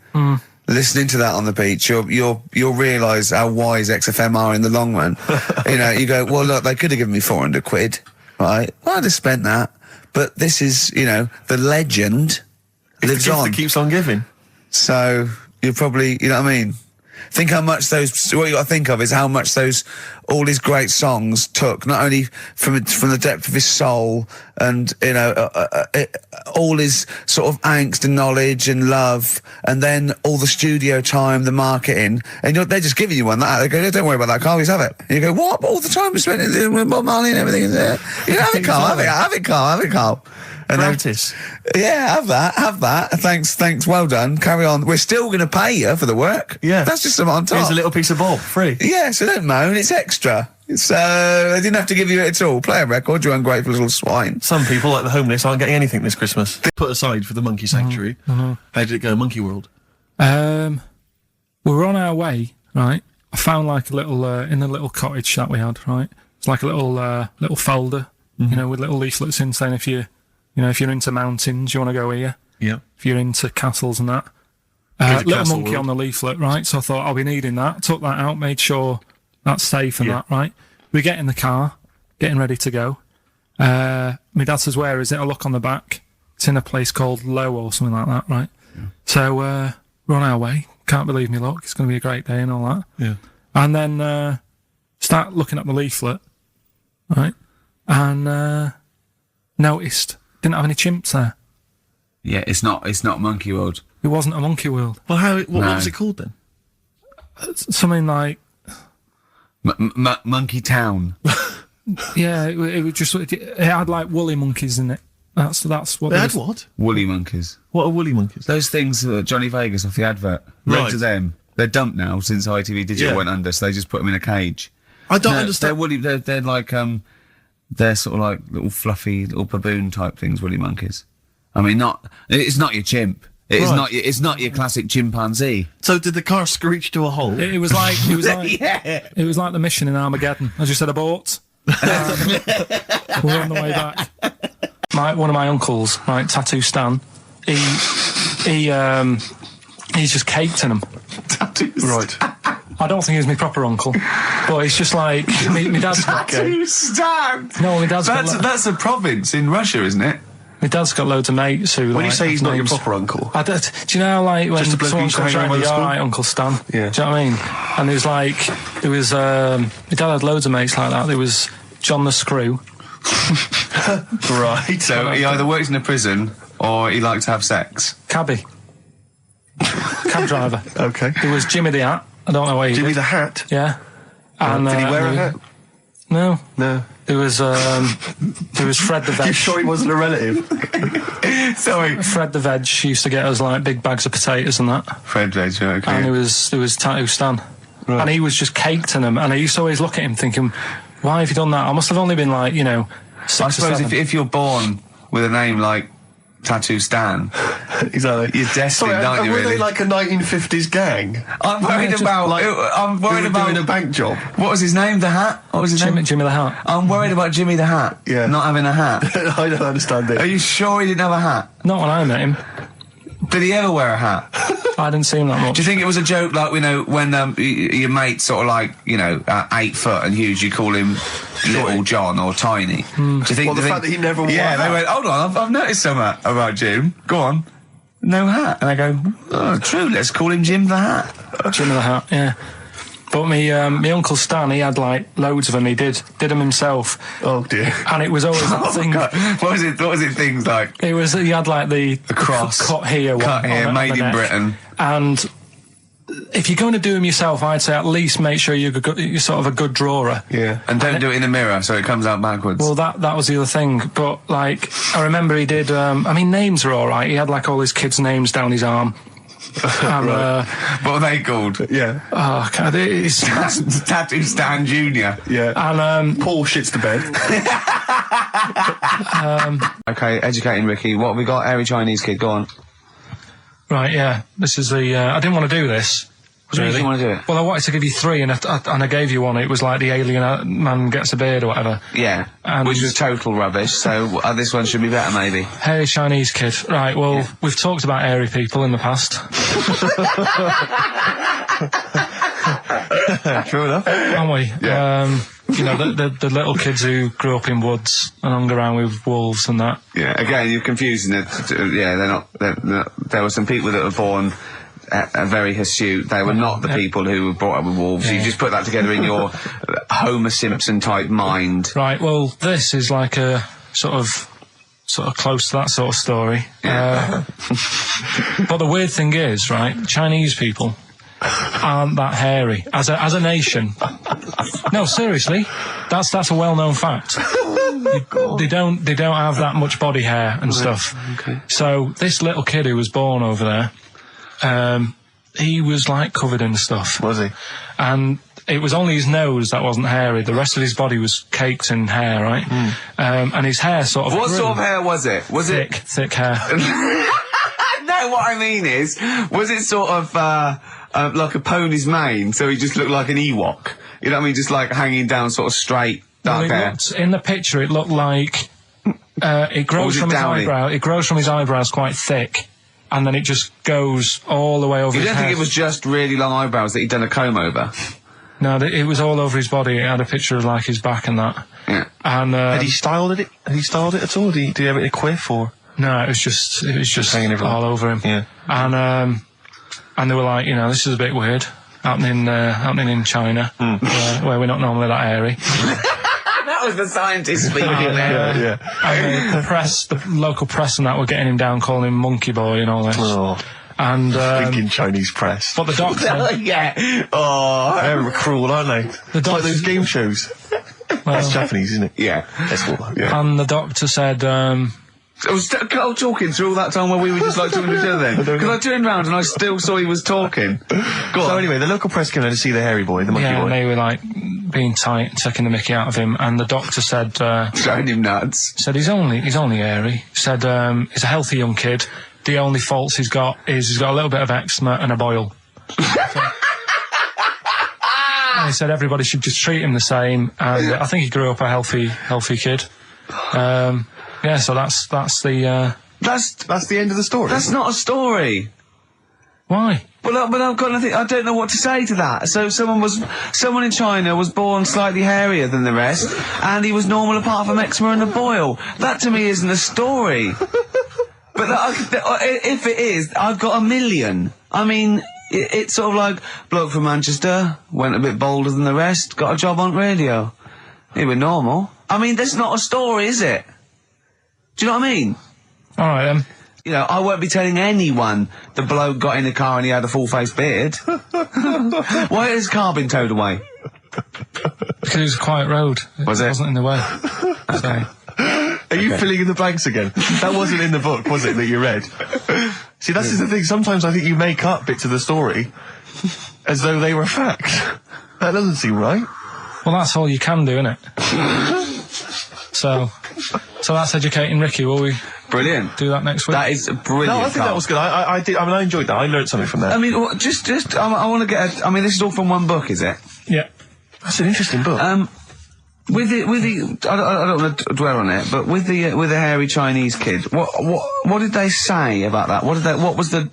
Listening to that on the beach, you'll realise how wise XFM are in the long run. You know, you go, well, look, they could have given me 400 quid, right? Well, I'd have spent that. But this is, you know, the legend lives on. It keeps on giving. So, you're probably, you know what I mean? Think how much what you got to think of is how much all his great songs took, not only from the depth of his soul and, you know, all his sort of angst and knowledge and love, and then all the studio time, the marketing, and they're just giving you one that. They go, don't worry about that, Carl, just have it. And you go, what? But all the time we spent with Bob Marley and everything. You know, have it, Carl, have it, Carl. And practice. Yeah, have that. Thanks, well done. Carry on. We're still going to pay you for the work. Yeah. That's just something on top. Here's a little piece of Bob, free. Yeah, so don't moan, it's extra. So, they didn't have to give you it at all. Play a record, you ungrateful little swine. Some people, like the homeless, aren't getting anything this Christmas. They put aside for the monkey sanctuary. How did it go, Monkey World? We were on our way, right? I found like a little, in a little cottage that we had, right? It's like a little folder, you know, with little leaflets in saying if you're into mountains, you want to go here. Yeah. If you're into castles and that. Little monkey world on the leaflet, right? So I thought, I'll be needing that. Took that out, made sure that's safe and that, right? We get in the car, getting ready to go. My dad says, where is it? I look on the back. It's in a place called Low or something like that, right? Yeah. So, we're on our way. Can't believe me luck. It's going to be a great day and all that. Yeah. And then, start looking at the leaflet, right? And, noticed didn't have any chimps there. Yeah, it's not Monkey World. It wasn't a Monkey World. Well, what was it called then? Something like Monkey Town. Yeah, it was just it had like woolly monkeys in it. That's what they had. What? Woolly monkeys. What are woolly monkeys? Those things Johnny Vegas off the advert. Loads of them. They're dumped now since ITV Digital went under, so they just put them in a cage. I don't understand. They're woolly. They're like they're sort of like little fluffy little baboon type things. Woolly monkeys. I mean, it's not your chimp. It's not your classic chimpanzee. So did the car screech to a halt? It was like it was like the mission in Armageddon. I just said abort. We're on the way back. One of my uncles, right, Tattoo Stan, he's just caked in them. Tattoos. Right. I don't think he's my proper uncle, but it's just like my dad's got Tattoo Stan. No, my dad's got. That's a province in Russia, isn't it? My dad's got loads of mates who. When you say he's not your proper uncle, do you know like when someone comes around, you're right, Uncle Stan? Yeah. Do you know what I mean? And my dad had loads of mates like that. There was John the Screw. Right. So he either works in a prison or he likes to have sex. Cabbie. Cab driver. Okay. There was Jimmy the Hat. I don't know where he Jimmy did. the Hat? Yeah. And, did he wear a hat? No. No. There was Fred the Veg. You sure he wasn't a relative? Sorry. Fred the Veg used to get us like big bags of potatoes and that. Fred Veg, okay. And there was Tattoo Stan. Right. And he was just caked in them. And I used to always look at him thinking, why have you done that? I must have only been like, 6 I suppose or 7. if you're born with a name like Tattoo Stan, exactly, you're destined, aren't you? Were really? they like a 1950s gang? I'm worried about doing a bank job. What was his name? The Hat? What was his name? Jimmy the Hat. I'm worried about Jimmy the Hat. Yeah. Not having a hat. I don't understand it. Are you sure he didn't have a hat? Not when I met him. Did he ever wear a hat? I didn't see him that much. Do you think it was a joke, like, you know, when your mate's sort of like, you know, 8 foot and huge, you call him Little John or Tiny? Do you think? Well, the fact that he never wore a Yeah, hat. they went, hold on, I've noticed something about Jim. Go on. No hat. And I go, oh, true, let's call him Jim the Hat. Jim the Hat, yeah. But me Uncle Stan, he had like loads of them. He did them himself. Oh dear. And it was always that thing. God. What was it? Things like He had like the cross, cut here, made in Britain. And if you're going to do them yourself, I'd say at least make sure you're sort of a good drawer. Yeah. And don't do it in the mirror so it comes out backwards. Well, that was the other thing. But like, I remember he did. I mean, names are all right. He had like all his kids' names down his arm. And, what are they called? Yeah. Oh, God, it's Tattoo Stan Jr. Yeah. And Paul shits the bed. Okay, educating Ricky. What have we got? Hairy Chinese kid. Go on. Right, yeah. This is the. I didn't want to do this. What do you didn't want to do it? Well, I wanted to give you 3, and I gave you one. It was like the alien man gets a beard or whatever. Yeah. Which was total rubbish. So this one should be better, maybe. Hairy Chinese kid. Right. Well, we've talked about hairy people in the past. True enough. Haven't we? Yeah. You know, the little kids who grew up in woods and hung around with wolves and that. Yeah. Again, you're confusing it. Yeah, they're not. There were some people that were born very hirsute. They were not the people who were brought up with wolves. You just put that together in your Homer Simpson type mind. Right. Well, this is like a sort of close to that sort of story. Yeah. But the weird thing is, right, Chinese people aren't that hairy as a nation. No, seriously, that's a well-known fact. They don't have that much body hair and stuff. Okay. So this little kid who was born over there, he was like covered in stuff. Was he? And it was only his nose that wasn't hairy. The rest of his body was caked in hair, right? And his hair sort of. What grew. sort of hair was it? Was thick hair? No, what I mean is, was it sort of like a pony's mane? So he just looked like an Ewok. You know what I mean? Just like hanging down, sort of straight, dark hair. In the picture, it looked like it grows from his eyebrow. It grows from his eyebrows quite thick. And then it just goes all the way over his head. You don't think it was just really long eyebrows that he'd done a comb over? No, it was all over his body. It had a picture of like his back and that. Yeah. And had he styled it? Had he styled it at all? Did he have it a quiff or? No, it was just hanging all over him. Yeah. And they were like, you know, this is a bit weird happening in China, where we're not normally that hairy. That was the scientist speaking there. Yeah. And the local press and that were getting him down, calling him monkey boy and all this. Oh. And thinking Chinese press. But the doctor, yeah. Oh, they're cruel, aren't they? It's like those game shows. That's Japanese, isn't it? Yeah. That's what. Yeah. And the doctor said, I was talking through all that time while we were just like talking to each other then. Because I turned round and I still saw he was talking. Go on. So anyway, the local press came in to see the hairy boy, the monkey boy. And they were like being tight, taking the mickey out of him, and the doctor said, showing him nuts. Said he's only hairy. Said he's a healthy young kid. The only faults he's got is he's got a little bit of eczema and a boil. And he said everybody should just treat him the same, and I think he grew up a healthy kid. Yeah, so that's the end of the story. That's not a story. Why? But I've got nothing. I don't know what to say to that. So someone in China was born slightly hairier than the rest, and he was normal apart from eczema and a boil. That to me isn't a story. But if it is, I've got a million. I mean, it's sort of like bloke from Manchester went a bit bolder than the rest, got a job on radio. He was normal. I mean, that's not a story, is it? Do you know what I mean? All right, then. You know, I won't be telling anyone the bloke got in the car and he had a full-face beard. Why has his car been towed away? Because it was a quiet road. It wasn't in the way. So. Are you filling in the blanks again? That wasn't in the book, was it, that you read? See, that's the thing. Sometimes I think you make up bits of the story as though they were fact. That doesn't seem right. Well, that's all you can do, innit? So that's educating Ricky. Will we? Brilliant. Do that next week. That is brilliant. No, I think that was good. I did. I mean, I enjoyed that. I learned something from that. I mean, I want to get. I mean, this is all from one book, is it? Yeah. That's an interesting book. With the, I don't want to dwell on it, but with the hairy Chinese kid, what did they say about that? What was the,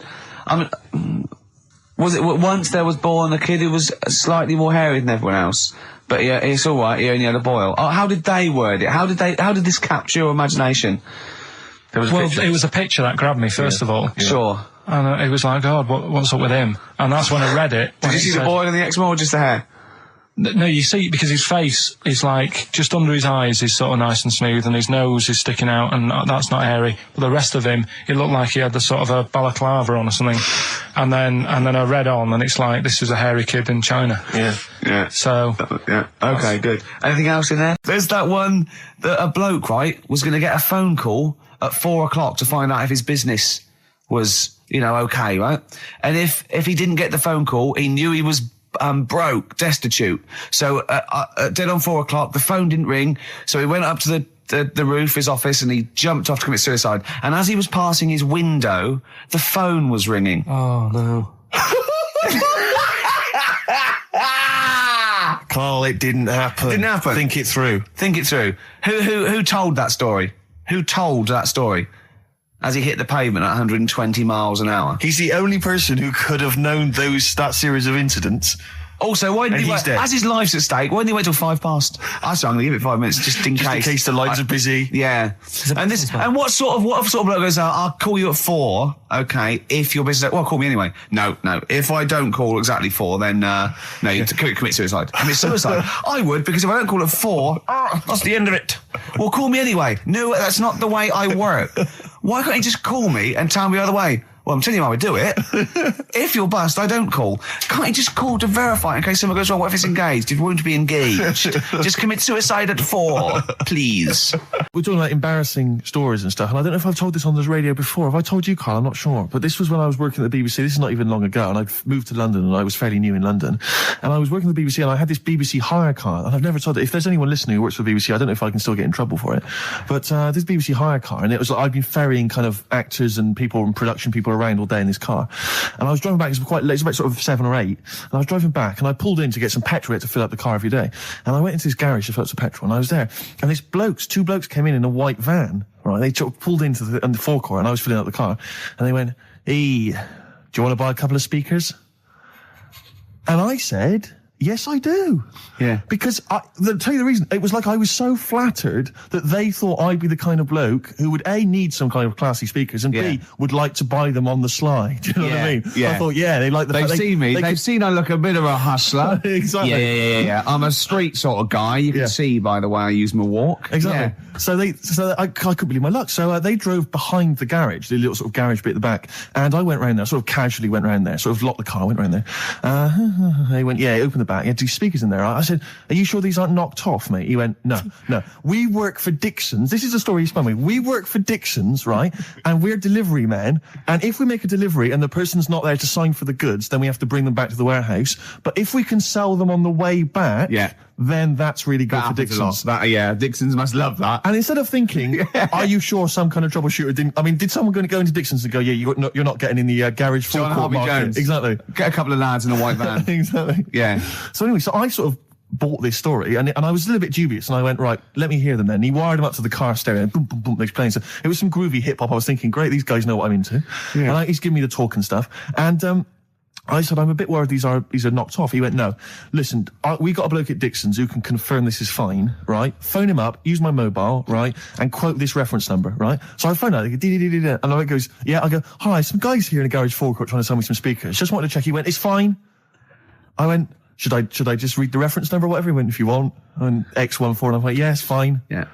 was it once there was born a kid who was slightly more hairy than everyone else, but yeah, it's all right, he only had a boil. How did they word it? How did this capture your imagination? It was a picture that grabbed me first of all. Yeah. Sure. And it was like, God, what's up with him? And that's when I read it. Did you see the boil in the eczema or just the hair? No, you see, because his face is like, just under his eyes is sort of nice and smooth, and his nose is sticking out, and that's not hairy. But the rest of him, it looked like he had the sort of a balaclava on or something. And then I read on, and it's like, this is a hairy kid in China. Yeah. So. Yeah. Okay, good. Anything else in there? There's that one that a bloke, right, was going to get a phone call at 4 o'clock to find out if his business was, okay, right? And if he didn't get the phone call, he knew he was broke, destitute. So dead on 4 o'clock, the phone didn't ring, so he went up to the roof, his office, and he jumped off to commit suicide. And as he was passing his window, the phone was ringing. Oh, no. Carl, it didn't happen. Didn't happen. Think it through. Who told that story? Who told that story? As he hit the pavement at 120 miles an hour. He's the only person who could have known that series of incidents. Also, why didn't he wait? As his life's at stake, why didn't he wait till 5 past? I'm going to give it 5 minutes just in case. Just in case the lines are busy. Yeah. And what sort of bloke goes out, I'll call you at 4, okay, if your business, well, call me anyway. No. If I don't call exactly 4, then, you commit suicide. Commit suicide. I would, because if I don't call at 4, that's the end of it. Well, call me anyway. No, that's not the way I work. Why can't you just call me and tell me the other way? Well, I'm telling you how I do it. If you're bust, I don't call. Can't you just call to verify in case someone goes wrong? What if it's engaged? It won't be engaged. Just commit suicide at 4, please. We're talking about embarrassing stories and stuff, and I don't know if I've told this on the radio before. Have I told you, Carl? I'm not sure. But this was when I was working at the BBC. This is not even long ago, and I'd moved to London, and I was fairly new in London. And I was working at the BBC, and I had this BBC hire car, and I've never told it. If there's anyone listening who works for the BBC, I don't know if I can still get in trouble for it. But this BBC hire car, and it was like I'd been ferrying kind of actors and people and production people around all day in this car. And I was driving back, it was quite late, it was about sort of 7 or 8, and I was driving back, and I pulled in to get some petrol to fill up the car every day. And I went into this garage to fill up some petrol, and I was there, and two blokes came in a white van, right? They pulled into the forecourt, and I was filling up the car, and they went, "Hey, do you want to buy a couple of speakers?" And I said, "Yes, I do." Yeah. Because I'll tell you the reason. It was like I was so flattered that they thought I'd be the kind of bloke who would A, need some kind of classy speakers, and B, would like to buy them on the sly. Do you know what I mean? Yeah. I thought, they like the fact They've seen me. They've seen I look a bit of a hustler. Exactly. Yeah. I'm a street sort of guy. You can see by the way I use my walk. Exactly. Yeah. So I couldn't believe my luck. So they drove behind the garage, the little sort of garage bit at the back, and I went round there, sort of casually went round there, sort of locked the car, went round there. They went, open the back. You had 2 speakers in there. I said, "Are you sure these aren't knocked off, mate?" He went, No. We work for Dixon's. This is the story he spun me. We work for Dixon's, right? And we're delivery men. And if we make a delivery and the person's not there to sign for the goods, then we have to bring them back to the warehouse. But if we can sell them on the way back, then that's really good for Dixon's. Dixon's must love that. And instead of thinking, are you sure some kind of troubleshooter didn't... I mean, did someone go into Dixon's and go, you're not getting in the garage forecourt market? Jones. Exactly. Get a couple of lads in a white van. Exactly. Yeah. So anyway, so I sort of bought this story, and I was a little bit dubious, and I went, right, let me hear them then. And he wired them up to the car stereo, and boom, boom, boom, they're playing. So it was some groovy hip-hop. I was thinking, great, these guys know what I'm into. Yeah. And he's giving me the talk and stuff. And I said, I'm a bit worried these are knocked off. He went, no, listen, we got a bloke at Dixon's who can confirm this is fine, right? Phone him up, use my mobile, right? And quote this reference number, right? So I phone out, they go, and I goes, I go, hi, some guys here in the garage forecourt trying to sell me some speakers. Just wanted to check. He went, it's fine. I went, should I just read the reference number or whatever? He went, if you want. And X14, and I'm like, yeah, it's fine. Yeah.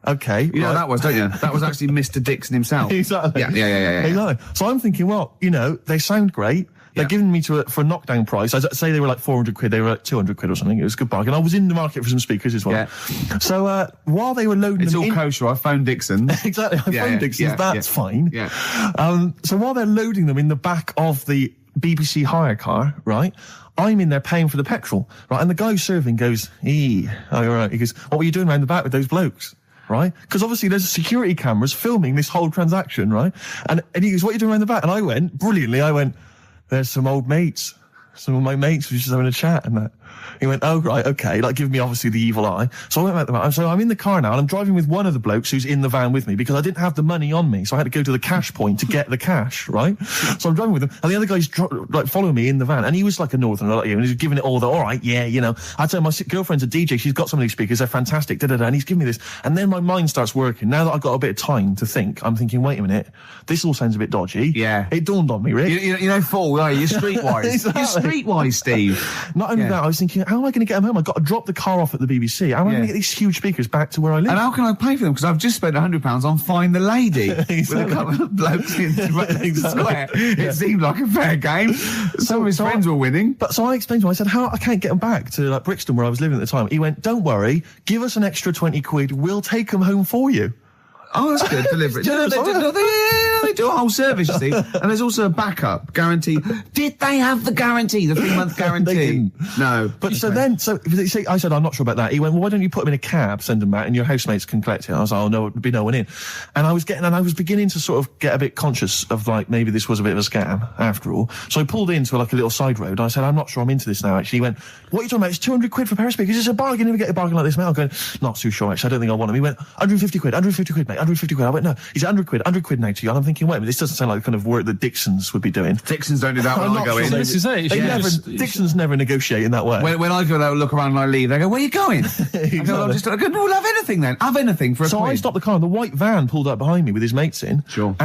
Okay. You know what that was, don't you? That was actually Mr. Dixon himself. Exactly. Yeah. Exactly. So I'm thinking, well, they sound great. They're giving me for a knockdown price. I'd say they were like 400 quid, they were like 200 quid or something. It was a good bargain. I was in the market for some speakers as well. Yeah. So, while they were loading it's them all kosher. I phoned Dixon. Exactly. I phoned Dixon. That's fine. Yeah. So while they're loading them in the back of the BBC hire car, right, I'm in there paying for the petrol, right, and the guy who's serving goes, all right. He goes, what were you doing around the back with those blokes? Right? Because obviously there's security cameras filming this whole transaction, right? And he goes, what are you doing around the back? And I went, brilliantly, there's some old mates. So my mates were just having a chat and that. He went, oh, right, okay, like giving me obviously the evil eye. So I went back to the van. So I'm in the car now and I'm driving with one of the blokes who's in the van with me because I didn't have the money on me. So I had to go to the cash point to get the cash, right? So I'm driving with him and the other guy's like following me in the van and he was like a northerner like you and he was giving it all the, all right, yeah, you know. I tell him my girlfriend's a DJ, she's got some of these speakers, they're fantastic, da-da-da, and he's giving me this. And then my mind starts working. Now that I've got a bit of time to think, I'm thinking, wait a minute, this all sounds a bit dodgy. Yeah. It dawned on me, Rick. You know, fool, are you? You're streetwise. Exactly. You're streetwise, Steve. Not only that, I was thinking, how am I going to get them home? I've got to drop the car off at the BBC. How am I going to get these huge speakers back to where I live? And how can I pay for them? Because I've just spent £100 on Find the Lady with a couple of blokes in the square. It seemed like a fair game. Some of his friends were winning. But so I explained to him, I said, I can't get them back to like Brixton where I was living at the time. He went, don't worry, give us an extra 20 quid, we'll take them home for you. Oh, that's good. Deliberate. They do a whole service, you see. And there's also a backup guarantee. Did they have the guarantee, the 3-month guarantee? They didn't. No. But so I said, I'm not sure about that. He went, well, why don't you put them in a cab, send them back, and your housemates can collect it? I was like, oh no, there'd be no one in. And I was beginning to sort of get a bit conscious of like, maybe this was a bit of a scam after all. So I pulled into like a little side road. And I said, I'm not sure I'm into this now, actually. He went, what are you talking about? It's 200 quid for a pair of speakers. It's a bargain. You never get a bargain like this, mate. I'm going, not too sure, actually. I don't think I want them. He went, 150 quid, mate. 150 quid. I went, no. He's 100 quid now to you. And I'm thinking, wait a minute, this doesn't sound like the kind of work that Dixons would be doing. Dixons don't do that when I go in. This is it. Dixons never negotiate in that way. When I go there, look around and I leave, they go, where are you going? Exactly. I go, no, we'll have anything then. Have anything for a So quid. I stopped the car and the white van pulled up behind me with his mates in. Sure.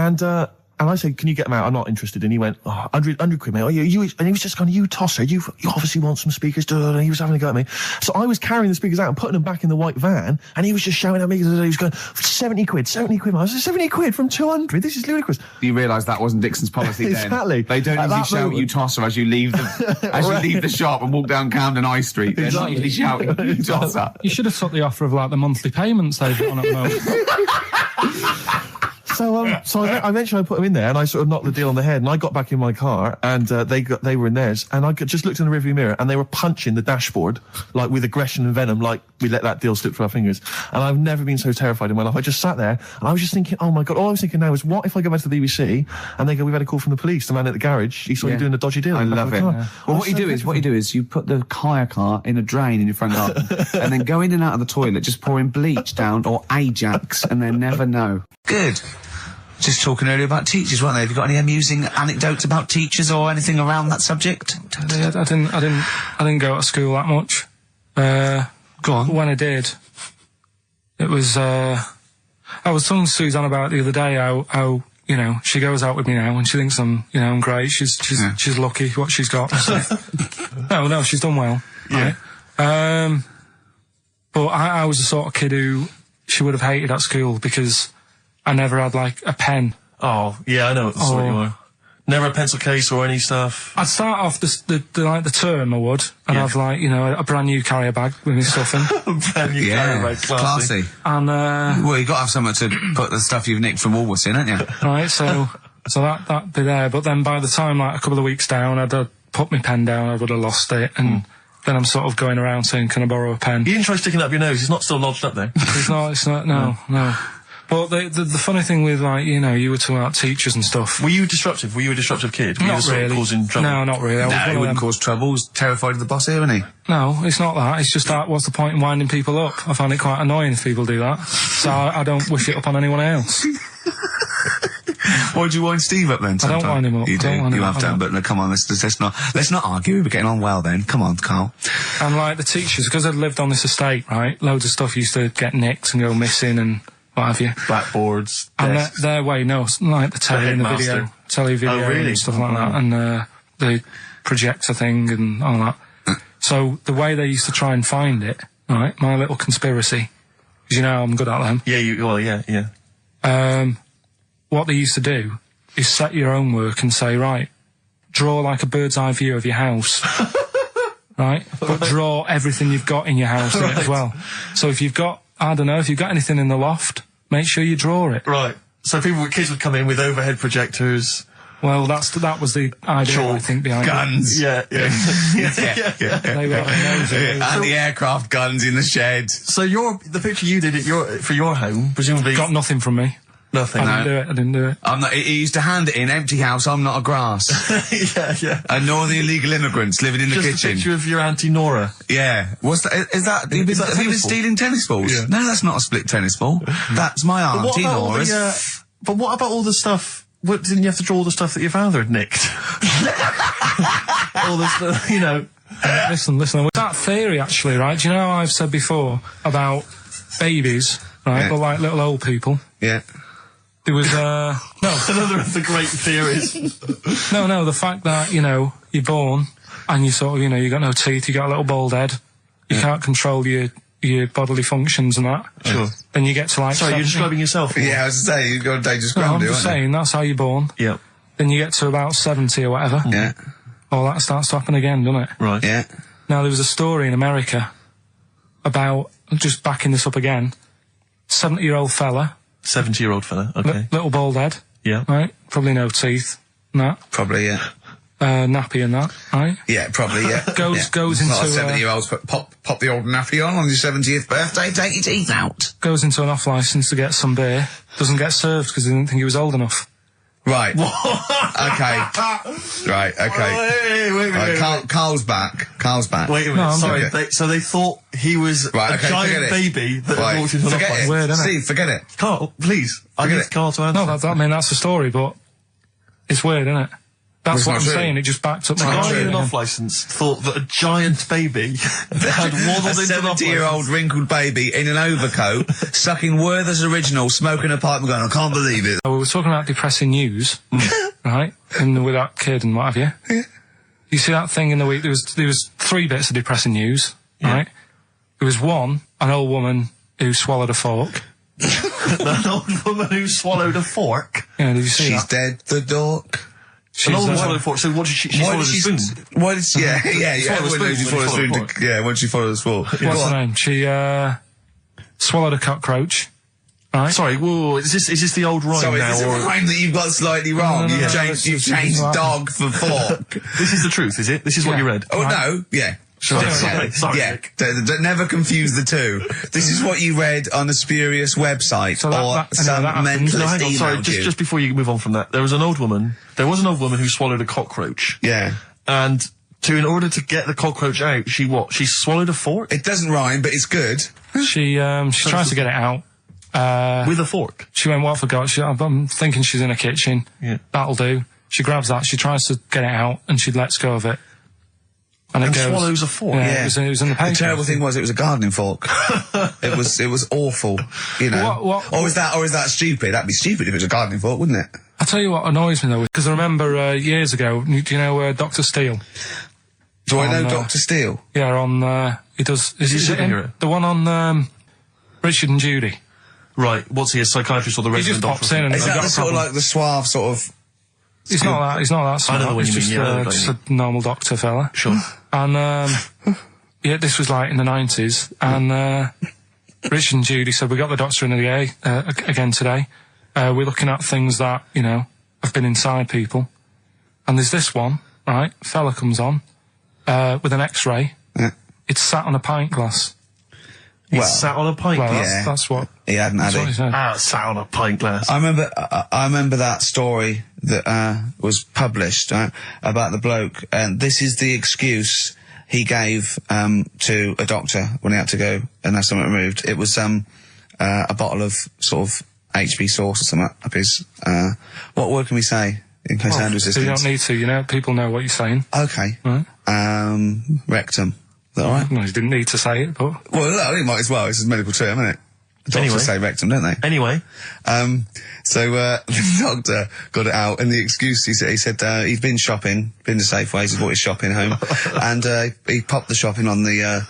And I said, can you get them out? I'm not interested. And he went, 100 quid, mate. Oh, and he was just going, you tosser, you obviously want some speakers. And he was having a go at me. So I was carrying the speakers out and putting them back in the white van. And he was just shouting at me. He was going, 70 quid, mate. I said, 70 quid from 200. This is ludicrous. You realise that wasn't Dixon's policy then. Exactly. They don't usually shout you tosser as you leave the shop and walk down Camden High Street. They're not usually shouting you tosser. You should have took the offer of like the monthly payments they've got on at the moment. So eventually I put them in there and I sort of knocked the deal on the head and I got back in my car and they were in theirs and I just looked in the rearview mirror and they were punching the dashboard like with aggression and venom like we let that deal slip through our fingers. And I've never been so terrified in my life. I just sat there and I was just thinking, oh my God, all I was thinking now is what if I go back to the BBC and they go, we've had a call from the police, the man at the garage, he saw you doing a dodgy deal. I love it. Well, what you do is you put the hire car in a drain in your front garden and then go in and out of the toilet just pouring bleach down or Ajax and they never know. Good. Just talking earlier about teachers, weren't they? Have you got any amusing anecdotes about teachers or anything around that subject? I didn't go to school that much. Go on. When I did, it was, I was talking to Suzanne about it the other day how, you know, she goes out with me now and she thinks I'm great. She's lucky what she's got. So. No, she's done well. Yeah. Right? But I was the sort of kid who she would have hated at school because I never had, like, a pen. Oh, yeah, I know what the sort you are. Never a pencil case or any stuff? I'd start off the term, I would, and have, like, you know, a brand new carrier bag with my stuff in. A brand new carrier bag, classy. And, well, you got to have somewhere to put the stuff you've nicked from Woolworths in, haven't you? Right, so that'd be there. But then by the time, like, a couple of weeks down, I'd have put my pen down, I would have lost it, and then I'm sort of going around saying, can I borrow a pen? You didn't try sticking it up your nose, it's not still lodged up there. It's not, no. But the funny thing with, like, you know, you were talking about teachers and stuff. Were you a disruptive kid? Were Not you really. Causing trouble? No, not really. He wouldn't cause trouble. He was terrified of the boss here, wasn't he? No, it's not that. It's just that, what's the point in winding people up? I find it quite annoying if people do that. So I don't wish it up on anyone else. Why'd you wind Steve up then? Sometime? I don't wind him up. You do. You have done, but no, come on, let's not argue. We're getting on well then. Come on, Carl. And like the teachers, because I'd lived on this estate, right? Loads of stuff used to get nicked and go missing and what have you. Blackboards, and their way, no, like the telly and the video, oh, really? and stuff like that, and the projector thing and all that. So the way they used to try and find it, right? My little conspiracy, because you know I'm good at them. Yeah, What they used to do is set your own work and say, right, draw like a bird's eye view of your house. Right? But draw everything you've got in your house in it as well. So if you've got, I don't know, if you've got anything in the loft, make sure you draw it. Right. So kids would come in with overhead projectors. Well, that was the idea, I think, behind guns. it. Yeah. They were and the aircraft guns in the shed. So the picture you did for your home, presumably got nothing from me. Nothing. I didn't do it. I'm not. He used to hand it in, empty house, I'm not a grass. Yeah. And nor the illegal immigrants living in the Just kitchen. a picture of your Auntie Nora. Yeah. What's that? Is that, have you been stealing tennis balls? Yeah. No, that's not a split tennis ball. That's my Auntie Nora's. But what about all the stuff? Didn't you have to draw all the stuff that your father had nicked? All this, Listen, with that theory, actually, right? Do you know how I've said before about babies, right? But like little old people. Yeah. There was, no. Another of the great theories. No, the fact that, you're born and you sort of, you got no teeth, you got a little bald head, you can't control your bodily functions and that. Sure. Then you get to like... Sorry, 70. you're describing yourself? Yeah, I was saying, you've got a dangerous ground, I'm just saying, that's how you're born. Yeah. Then you get to about 70 or whatever. Yeah. All that starts to happen again, doesn't it? Right. Yeah. Now, there was a story in America about, just backing this up again, 70-year-old fella. 70-year-old fella, okay. Little bald head. Yeah. Right? Probably no teeth. And that. Probably, yeah. Nappy and that, right? Yeah, probably, yeah. Goes into... Not a 70-year-old's pop the old nappy on your 70th birthday, take your teeth out. Goes into an off-licence to get some beer. Doesn't get served because they didn't think he was old enough. Right. Okay. Right, okay. Wait. Carl's back. Wait a minute, sorry. So they thought he was a giant baby that walked into an off-licence. Weird, isn't it? Steve, forget it. Carl, please. I need Carl to answer. No, that's the story, but it's weird, isn't it? That's what I'm saying, it just backed up the my guy in an off-licence thought that a giant baby had waddled into an off-licence. A 70-year-old wrinkled baby in an overcoat, sucking Werther's Original, smoking a pipe and going, I can't believe it. We were talking about depressing news, right? And with that kid and what have you. Yeah. You see that thing in the week, there was 3 bits of depressing news, right? There was one, an old woman who swallowed a fork. An old woman who swallowed a fork? Yeah, did you see She's dead, the dork. An old woman swallowed a fork, so what did she swallow a spoon? Why did she, yeah, when she swallowed a spoon, when she followed the fork. What's her name? She, swallowed a cockroach. Right. Sorry, whoa, is this the old rhyme Sorry, now? Is it a rhyme that you've got slightly wrong? No, you've changed dog for fork. This is the truth, is it? This is what you read? Oh, no, yeah. Sorry, yeah. Never confuse the two. This is what you read on a spurious website or some mentalist hang on, sorry, emailed you. just before you move on from that, there was an old woman who swallowed a cockroach. Yeah. And in order to get the cockroach out, she swallowed a fork? It doesn't rhyme, but it's good. She tries to get it out. With a fork? She went, what I forgot, I'm thinking she's in a kitchen. Yeah. That'll do. She grabs that, she tries to get it out, and she lets go of it. And swallows a fork. Yeah, It was in the paper. The terrible thing was it was a gardening fork. it was awful. You know. Or is that stupid? That'd be stupid if it was a gardening fork, wouldn't it? I'll tell you what annoys me though, because I remember years ago, do you know Dr. Steele? Do I know Dr. Steele? Yeah, he does. Is he superhero? The one on Richard and Judy. Right. What's he, a psychiatrist or the resident doctor? He just pops in and is that the sort of like the suave sort of... He's not that smart. I know what you mean, just a normal doctor fella. Sure. And, this was like in the 90s, and, Richard and Judy said, we got the doctor in again today. We're looking at things that, have been inside people. And there's this one, right? Fella comes on, with an X-ray. Yeah. It's sat on a pint glass. He sat on a pint glass? That's what... He hadn't had it. Sat on a pint glass. I remember that story that was published about the bloke, and this is the excuse he gave to a doctor when he had to go and have something removed. It was a bottle of sort of HB sauce or something up his... what word can we say in case Andrew's listening? You don't need to, people know what you're saying. Okay. Right. Rectum. Is that right? No, he didn't need to say it, but... Well, no, he might as well. It's a medical term, isn't it? Doctors say rectum, don't they? Anyway. So the doctor got it out, and the excuse, he said he'd been shopping, been to Safeways, he bought his shopping home, and he popped the shopping on the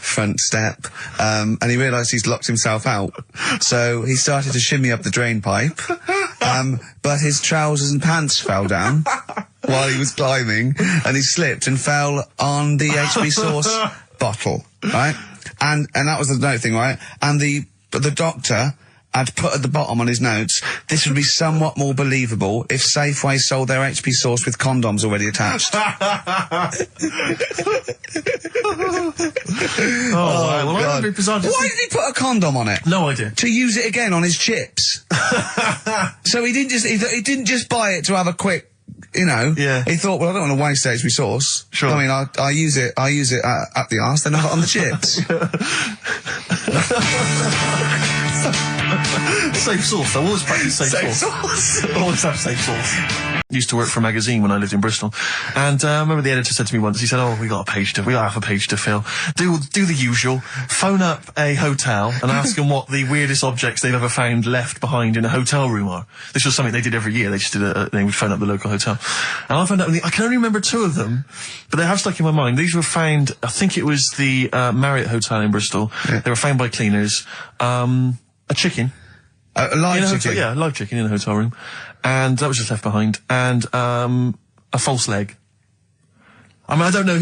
front step, and he realised he's locked himself out. So he started to shimmy up the drain pipe, but his trousers and pants fell down while he was climbing, and he slipped and fell on the HB sauce bottle, right? And that was the note thing, right? And the doctor had put at the bottom on his notes, this would be somewhat more believable if Safeway sold their HP sauce with condoms already attached. Wow. Well, God. Why did he put a condom on it? No idea. To use it again on his chips. So he didn't just buy it to have a quick, you know. Yeah. He thought, well, I don't want to waste HP sauce. Sure. I mean, I use it at the arse, then I got on the chips. Safe sauce. I always practice safe sauce. Always have safe sauce. Used to work for a magazine when I lived in Bristol, and I remember the editor said to me once. He said, "Oh, we got half a page to fill. Do the usual. Phone up a hotel and ask them what the weirdest objects they've ever found left behind in a hotel room are." This was something they did every year. They just they would phone up the local hotel, and I found out. I can only remember 2 of them, but they have stuck in my mind. These were found. I think it was the Marriott Hotel in Bristol. Yeah. They were found by cleaners. A chicken. A live chicken? Yeah, a live chicken in a hotel room. And that was just left behind. And, a false leg. I mean, I don't know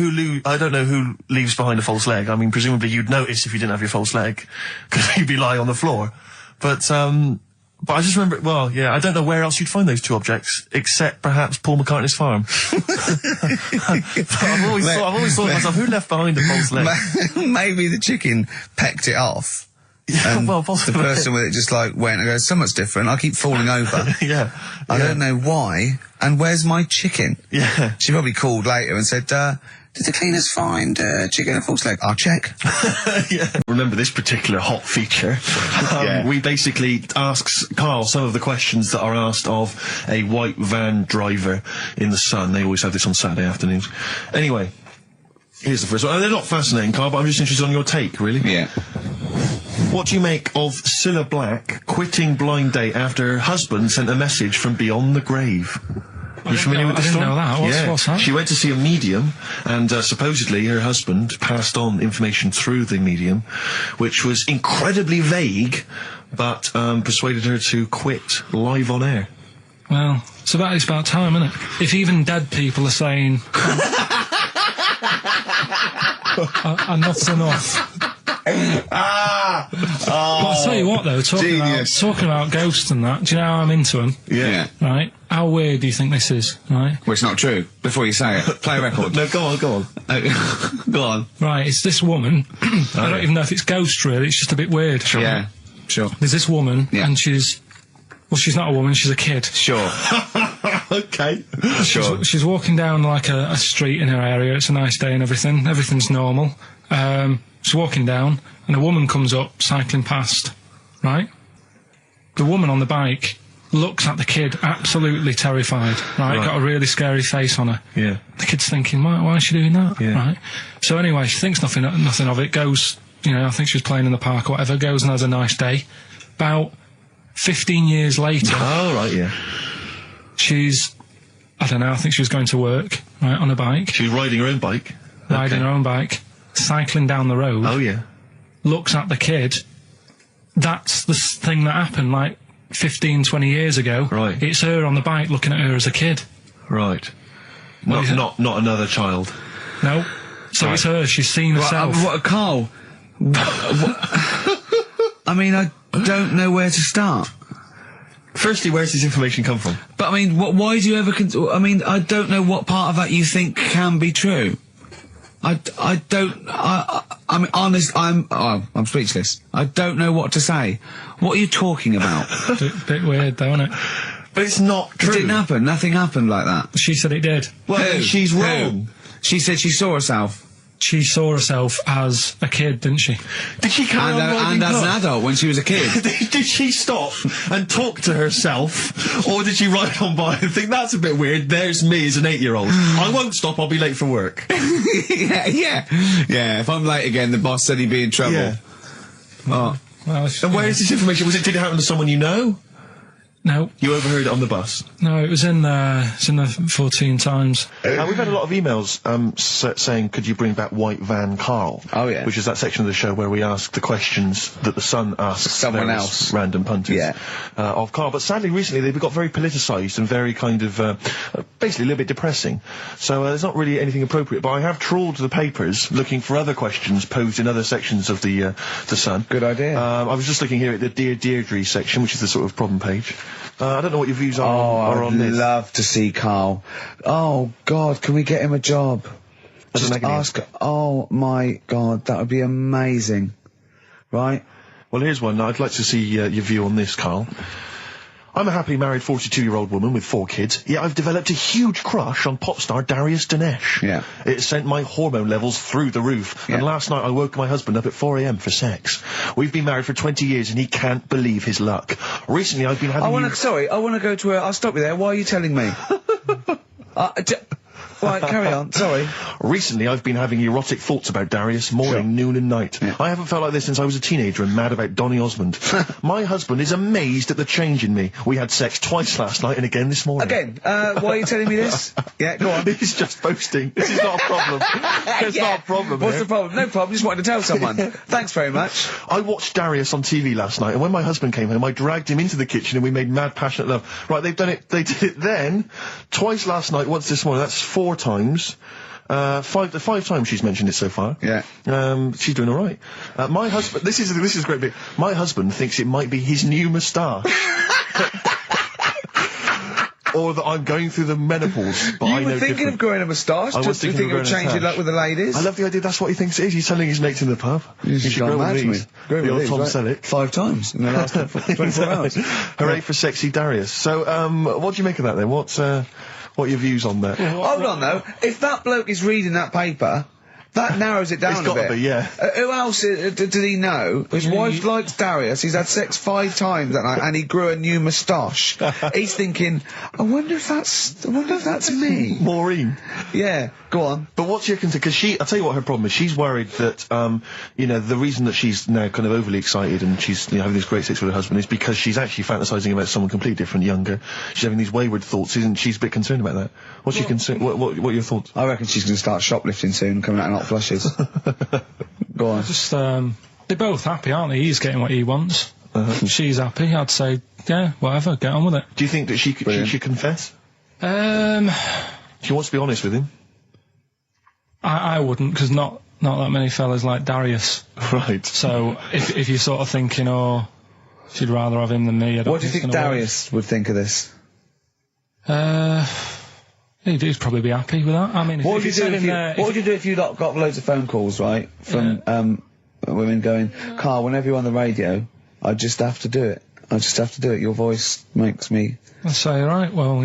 who leaves behind a false leg. I mean, presumably you'd notice if you didn't have your false leg, because you'd be lying on the floor. But I just remember, well, yeah, I don't know where else you'd find those 2 objects, except perhaps Paul McCartney's farm. I've always thought to myself, who left behind a false leg? Maybe the chicken pecked it off. Yeah, well, possibly. The person with it just like went and goes, so much different, I keep falling over. Yeah. I don't know why, and where's my chicken? Yeah. She probably called later and said, did the cleaners find chicken and false leg? I'll check. Yeah. Remember this particular hot feature? We basically ask Karl some of the questions that are asked of a white van driver in the sun. They always have this on Saturday afternoons. Anyway, here's the first one. They're not fascinating, Karl, but I'm just interested on your take, really. Yeah. What do you make of Cilla Black quitting Blind Date after her husband sent a message from beyond the grave? You familiar with the story? I didn't know that. What's that? She went to see a medium, and supposedly her husband passed on information through the medium, which was incredibly vague, but persuaded her to quit live on air. Well, it's about time, isn't it? If even dead people are saying, enough's enough. But I'll tell you what, though, talking about ghosts and that, do you know how I'm into them? Yeah. Right? How weird do you think this is, right? Well, it's not true. Before you say it, play a record. No, go on. Go on. Right, it's this woman. I don't even know if it's ghost, really. It's just a bit weird. Sure. Yeah, sure. There's this woman, and she's not a woman, she's a kid. Sure. Okay. Sure. She's walking down, like, a street in her area. It's a nice day and everything. Everything's normal. She's walking down, and a woman comes up, cycling past, right? The woman on the bike looks at the kid, absolutely terrified, right? Got a really scary face on her. Yeah. The kid's thinking, why is she doing that? Yeah. Right? So anyway, she thinks nothing of it, goes, I think she was playing in the park or whatever, goes and has a nice day. About 15 years later... Oh, right, yeah. She's, I don't know, I think she was going to work, right, on a bike. She was riding her own bike? Riding her own bike. Cycling down the road. Oh, yeah. Looks at the kid. That's the thing that happened, like, 15, 20 years ago. Right. It's her on the bike looking at her as a kid. Right. Not another child. No. So it's her. She's seen herself. Karl? I mean, I don't know where to start. Firstly, where's this information come from? But, I mean, why do you ever... I mean, I don't know what part of that you think can be true. I mean, honest, I'm speechless. I don't know what to say. What are you talking about? Bit weird, though, isn't it? But it's not true. It didn't happen. Nothing happened like that. She said it did. Well, she's wrong. She said she saw herself. She saw herself as a kid, didn't she? Did she carry on riding and as an adult when she was a kid. Did she stop and talk to herself, or did she ride on by and think, that's a bit weird, there's me as an 8-year-old. I won't stop, I'll be late for work. Yeah, if I'm late again, the boss said he'd be in trouble. Yeah. Oh. Well, and where is this information? Did it happen to someone you know? No. You overheard it on the bus? No, it was in the 14 Times. We've had a lot of emails saying, could you bring back White Van Karl? Oh, yeah. Which is that section of the show where we ask the questions that the Sun asks someone else, random punters of Karl. But sadly, recently they've got very politicised and very kind of basically a little bit depressing. So there's not really anything appropriate. But I have trawled the papers looking for other questions posed in other sections of the Sun. Good idea. I was just looking here at the Dear Deirdre section, which is the sort of problem page. I don't know what your views are on this. I'd love to see Karl. Oh, God, can we get him a job? Just ask. Oh, my God, that would be amazing. Right? Well, here's one. I'd like to see your view on this, Karl. I'm a happy married 42-year-old woman with 4 kids, yet I've developed a huge crush on pop star Darius Dinesh. Yeah. It sent my hormone levels through the roof, and last night I woke my husband up at 4 a.m. for sex. We've been married for 20 years and he can't believe his luck. Recently I've been having... I want to go to I'll stop you there. Why are you telling me? Right, carry on. Sorry. Recently, I've been having erotic thoughts about Darius morning, noon and night. Yeah. I haven't felt like this since I was a teenager and mad about Donny Osmond. My husband is amazed at the change in me. We had sex twice last night and again this morning. Again? Why are you telling me this? Yeah, go on. He's just boasting. This is not a problem. It's not a problem. What's the problem? No problem. Just wanted to tell someone. Thanks very much. I watched Darius on TV last night, and when my husband came home, I dragged him into the kitchen and we made mad, passionate love. Right, they've done it. They did it then, twice last night, once this morning. That's 4 times. 5 times she's mentioned it so far. Yeah. She's doing all right. My husband. This is a great bit. My husband thinks it might be his new moustache. Or that I'm going through the menopause, but I know You were thinking of growing a moustache? I was thinking of changing luck with the ladies? I love the idea. That's what he thinks it is. He's telling his mates in the pub. You should go mad to me. The old Tom Selleck. 5 times in the last 24 hours. Hooray for sexy Darius. So, what do you make of that then? What are your views on that? Hold on though. If that bloke is reading that paper, that narrows it down a bit. It's got to be, yeah. Who else did he know? His wife likes Darius. He's had sex 5 times that night, and he grew a new moustache. He's thinking, I wonder if that's me. Maureen. Yeah, go on. But what's your concern? Because I'll tell you what her problem is. She's worried that, the reason that she's now kind of overly excited and she's having this great sex with her husband is because she's actually fantasizing about someone completely different, younger. She's having these wayward thoughts, isn't she? She's a bit concerned about that. What's your concern? What are your thoughts? I reckon she's going to start shoplifting soon, coming out in hot flushes. Go on. Just, they're both happy, aren't they? He's getting what he wants. She's happy. I'd say, yeah, whatever, get on with it. Do you think that she should confess? She wants to be honest with him. I wouldn't, because not that many fellas like Darius. Right. So if you're sort of thinking, oh, she'd rather have him than me, I don't What do you think Darius would think of this? He'd probably be happy with that. I mean, what would you do if you got loads of phone calls, right, from women going, Karl, whenever you're on the radio, I just have to do it. I just have to do it. Your voice makes me... I'd say, right, well,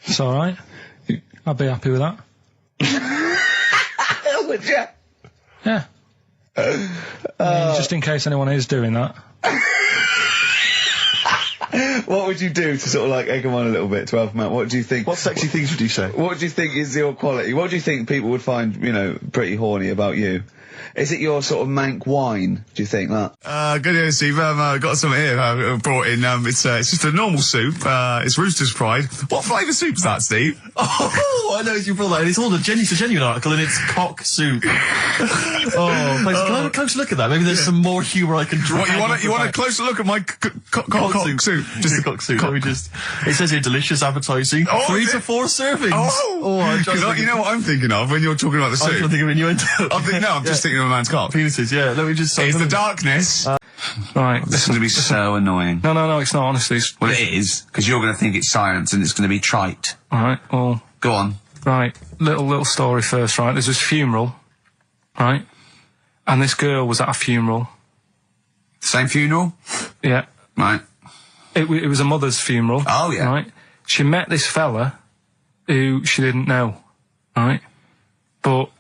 it's all right. I'd be happy with that. Would you? Yeah. I mean, just in case anyone is doing that. What would you do to sort of like egg them on a little bit to help them out? What do you think? What sexy things would you say? What do you think is your quality? What do you think people would find, pretty horny about you? Is it your sort of mank wine, do you think, that? Good evening, Steve. Got some here, brought in. It's just a normal soup. It's Rooster's Pride. What flavour soup's that, Steve? Oh, I know you brought that in. It's all it's a genuine article and it's cock soup. Thanks. Can I have a closer look at that? Maybe there's some more humour I can draw. What, you want a closer look at my cock soup? Just a cock soup. It says here, delicious, appetising. 3 to 4 servings. You know what I'm thinking of when you're talking about the soup? I'm thinking of innuendo. I'm just thinking of a man's cock. Penises, yeah. Let me just... It's the darkness. Right. This is going to be so annoying. No, it's not, honestly. Well, it is, because you're going to think it's science and it's going to be trite. Alright, well... Go on. Right, little story first, right? There's this funeral, right? And this girl was at a funeral. Same funeral? Yeah. Right. It was a mother's funeral. Oh, yeah. Right? She met this fella who she didn't know, right? But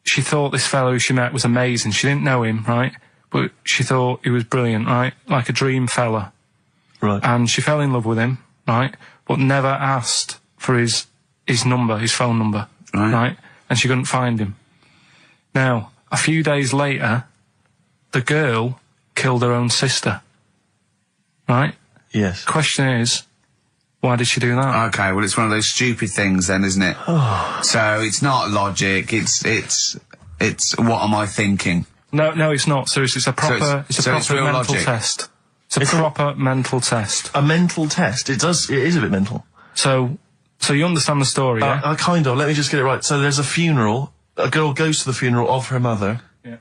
she thought this fella who she met was amazing. She didn't know him, right? But she thought he was brilliant, right? Like a dream fella. Right. And she fell in love with him, right? But never asked for his number, his phone number, right? And she couldn't find him. Now, a few days later, the girl killed her own sister, right? Yes. Question is, why did she do that? Okay, well, it's one of those stupid things then, isn't it? So it's not logic. It's what am I thinking? No, it's not. Seriously, it's a proper, it's a proper real mental logic. test. It's a proper mental test. A mental test. It is a bit mental. So you understand the story, yeah? I kind of. Let me just get it right. So there's a funeral. A girl goes to the funeral of her mother. Yeah.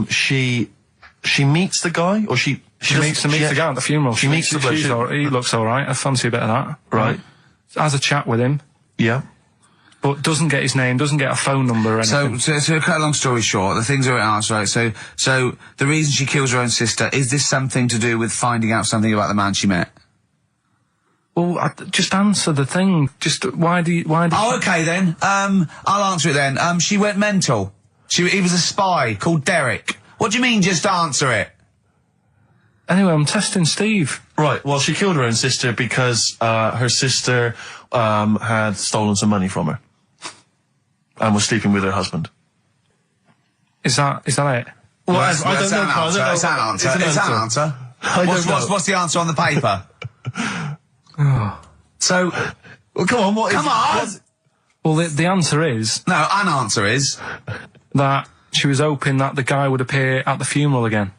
She meets the guy, or she meets the guy at the funeral. She meets the bloke. He looks all right. I fancy a bit of that. Right. Has a chat with him. Yeah. But doesn't get his name, doesn't get a phone number or anything. So to cut a long story short, the things are asked, right? So the reason she kills her own sister, is this something to do with finding out something about the man she met? Well, just answer the thing. Just why do you? Oh, okay then. I'll answer it then. She went mental. He was a spy called Derek. What do you mean, just answer it? Anyway, I'm testing Steve. Right, well, she killed her own sister because her sister had stolen some money from her and was sleeping with her husband. Is that it? Well, I don't know, Carl. It's an answer. It's an answer. What's the answer on the paper? So, well, come on, come on! Well, the answer is... No, an answer is... that she was hoping that the guy would appear at the funeral again.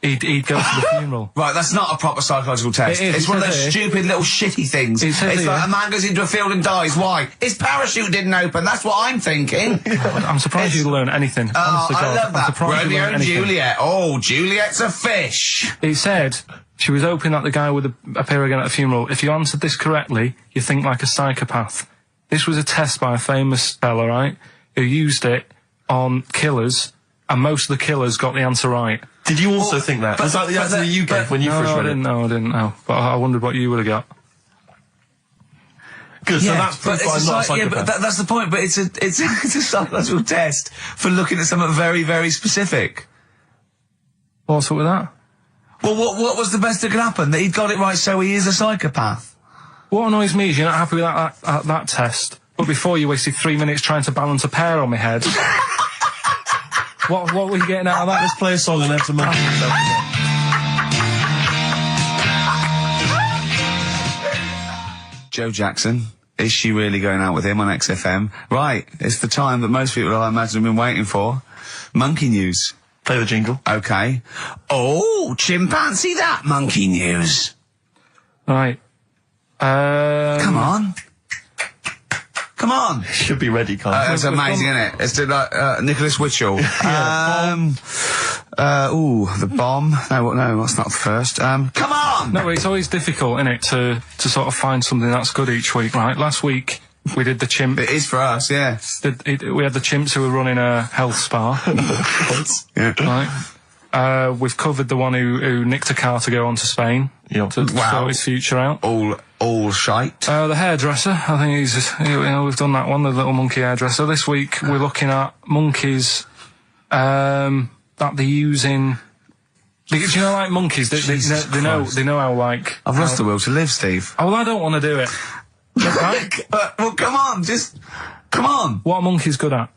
He'd go to the funeral. Right, that's not a proper psychological test. It's one of those stupid little shitty things. It's like a man goes into a field and dies. Why? His parachute didn't open. That's what I'm thinking. I'm surprised you learn anything. Honest to God. I love that. Romeo and Juliet. Oh, Juliet's a fish. It said she was hoping that the guy would appear again at a funeral. If you answered this correctly, you think like a psychopath. This was a test by a famous fella, right, who used it on killers, and most of the killers got the answer right. Did you also think that? Was that the answer that you gave when you first read it? No, I didn't know. But I wondered what you would have got. Good, so that's proof I'm not a psychopath. Yeah, but that's the point, but it's a psychological test for looking at something very, very specific. What's up with that? Well, what was the best that could happen? That he'd got it right, so he is a psychopath. What annoys me is you're not happy with that test, but before you wasted 3 minutes trying to balance a pear on my head. What were you getting out of that? Let's play a song and have some money. Joe Jackson. Is she really going out with him on XFM? Right, it's the time that most people, I imagine, have been waiting for. Monkey news. Play the jingle. Okay. Oh, chimpanzee that monkey news. Right. Come on. Come on. Should be ready, Carl. That's amazing, isn't it? It's like, Nicholas Witchell. The bomb. No, that's not the first. Come on! No, it's always difficult, isn't it, to sort of find something that's good each week, right? Last week, we did the chimp. It is for us, yeah. We had the chimps who were running a health spa. Yeah. Right. We've covered the one who nicked a car to go on to Spain. Yep. To sort his future out. All shite. The hairdresser, I think we've done that one, the little monkey hairdresser. This week, we're looking at monkeys, that they use in... Do you know, like monkeys, they know how, like... I've lost the will to live, Steve. Oh, well, I don't want to do it. Right? Well, come on, come on. What are monkeys good at?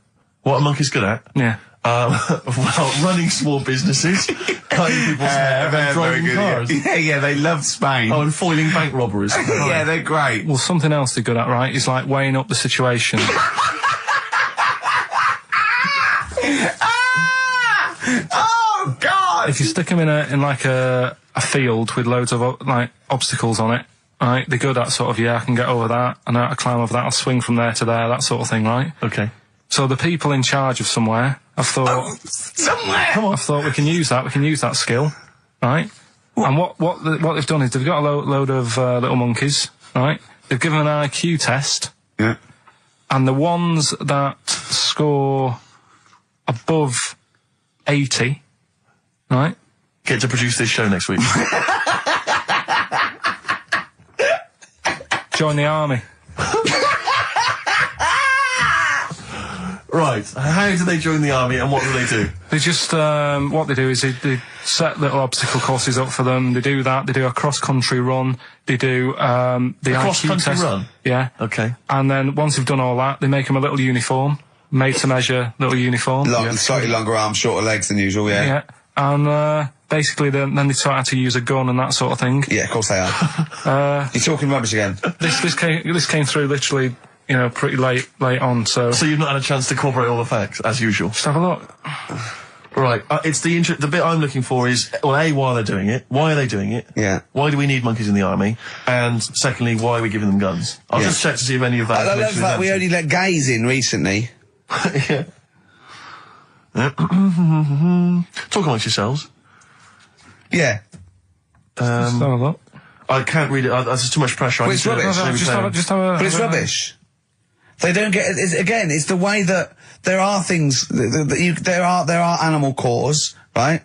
What are monkeys good at? Yeah. Well, running small businesses, cutting people's hair, and driving cars. Yeah, they love Spain. Oh, and foiling bank robberies. Yeah, they're great. Well, something else they're good at, right, is like weighing up the situation. Oh, God! If you stick them in like a field with loads of, like, obstacles on it, right, they're good at sort of, I can get over that, and I climb over that, I'll swing from there to there, that sort of thing, right? Okay. So the people in charge of somewhere, I've thought... somewhere! Come on. I've thought we can use that skill, right? And what they've done is they've got a load of little monkeys, right? They've given an IQ test. Yeah. And the ones that score above 80, right? Get to produce this show next week. Join the army. Right. How do they join the army and what do they do? They just, what they do is they set little obstacle courses up for them. They do that. They do a cross-country run. They do, the IQ cross-country test. run? Yeah. Okay. And then once they've done all that, they make them a little uniform. Made to measure little uniform. Slightly longer arms, shorter legs than usual, yeah. Yeah. And, basically, then they taught how to use a gun and that sort of thing. Yeah, of course they are. You're talking rubbish again. This came through literally, you know, pretty late on. So you've not had a chance to corroborate all the facts as usual. Just have a look. Right, it's the bit I'm looking for is, well, A, why are they doing it? Why are they doing it? Yeah. Why do we need monkeys in the army? And secondly, why are we giving them guns? I'll just check to see if any of that I love that we only let gays in recently. Yeah. Talk amongst yourselves. Yeah. Just have a look. I can't read it. There's too much pressure. Well, it's rubbish. But it's rubbish. They don't get it. It's the way that there are things there are animal cores, right?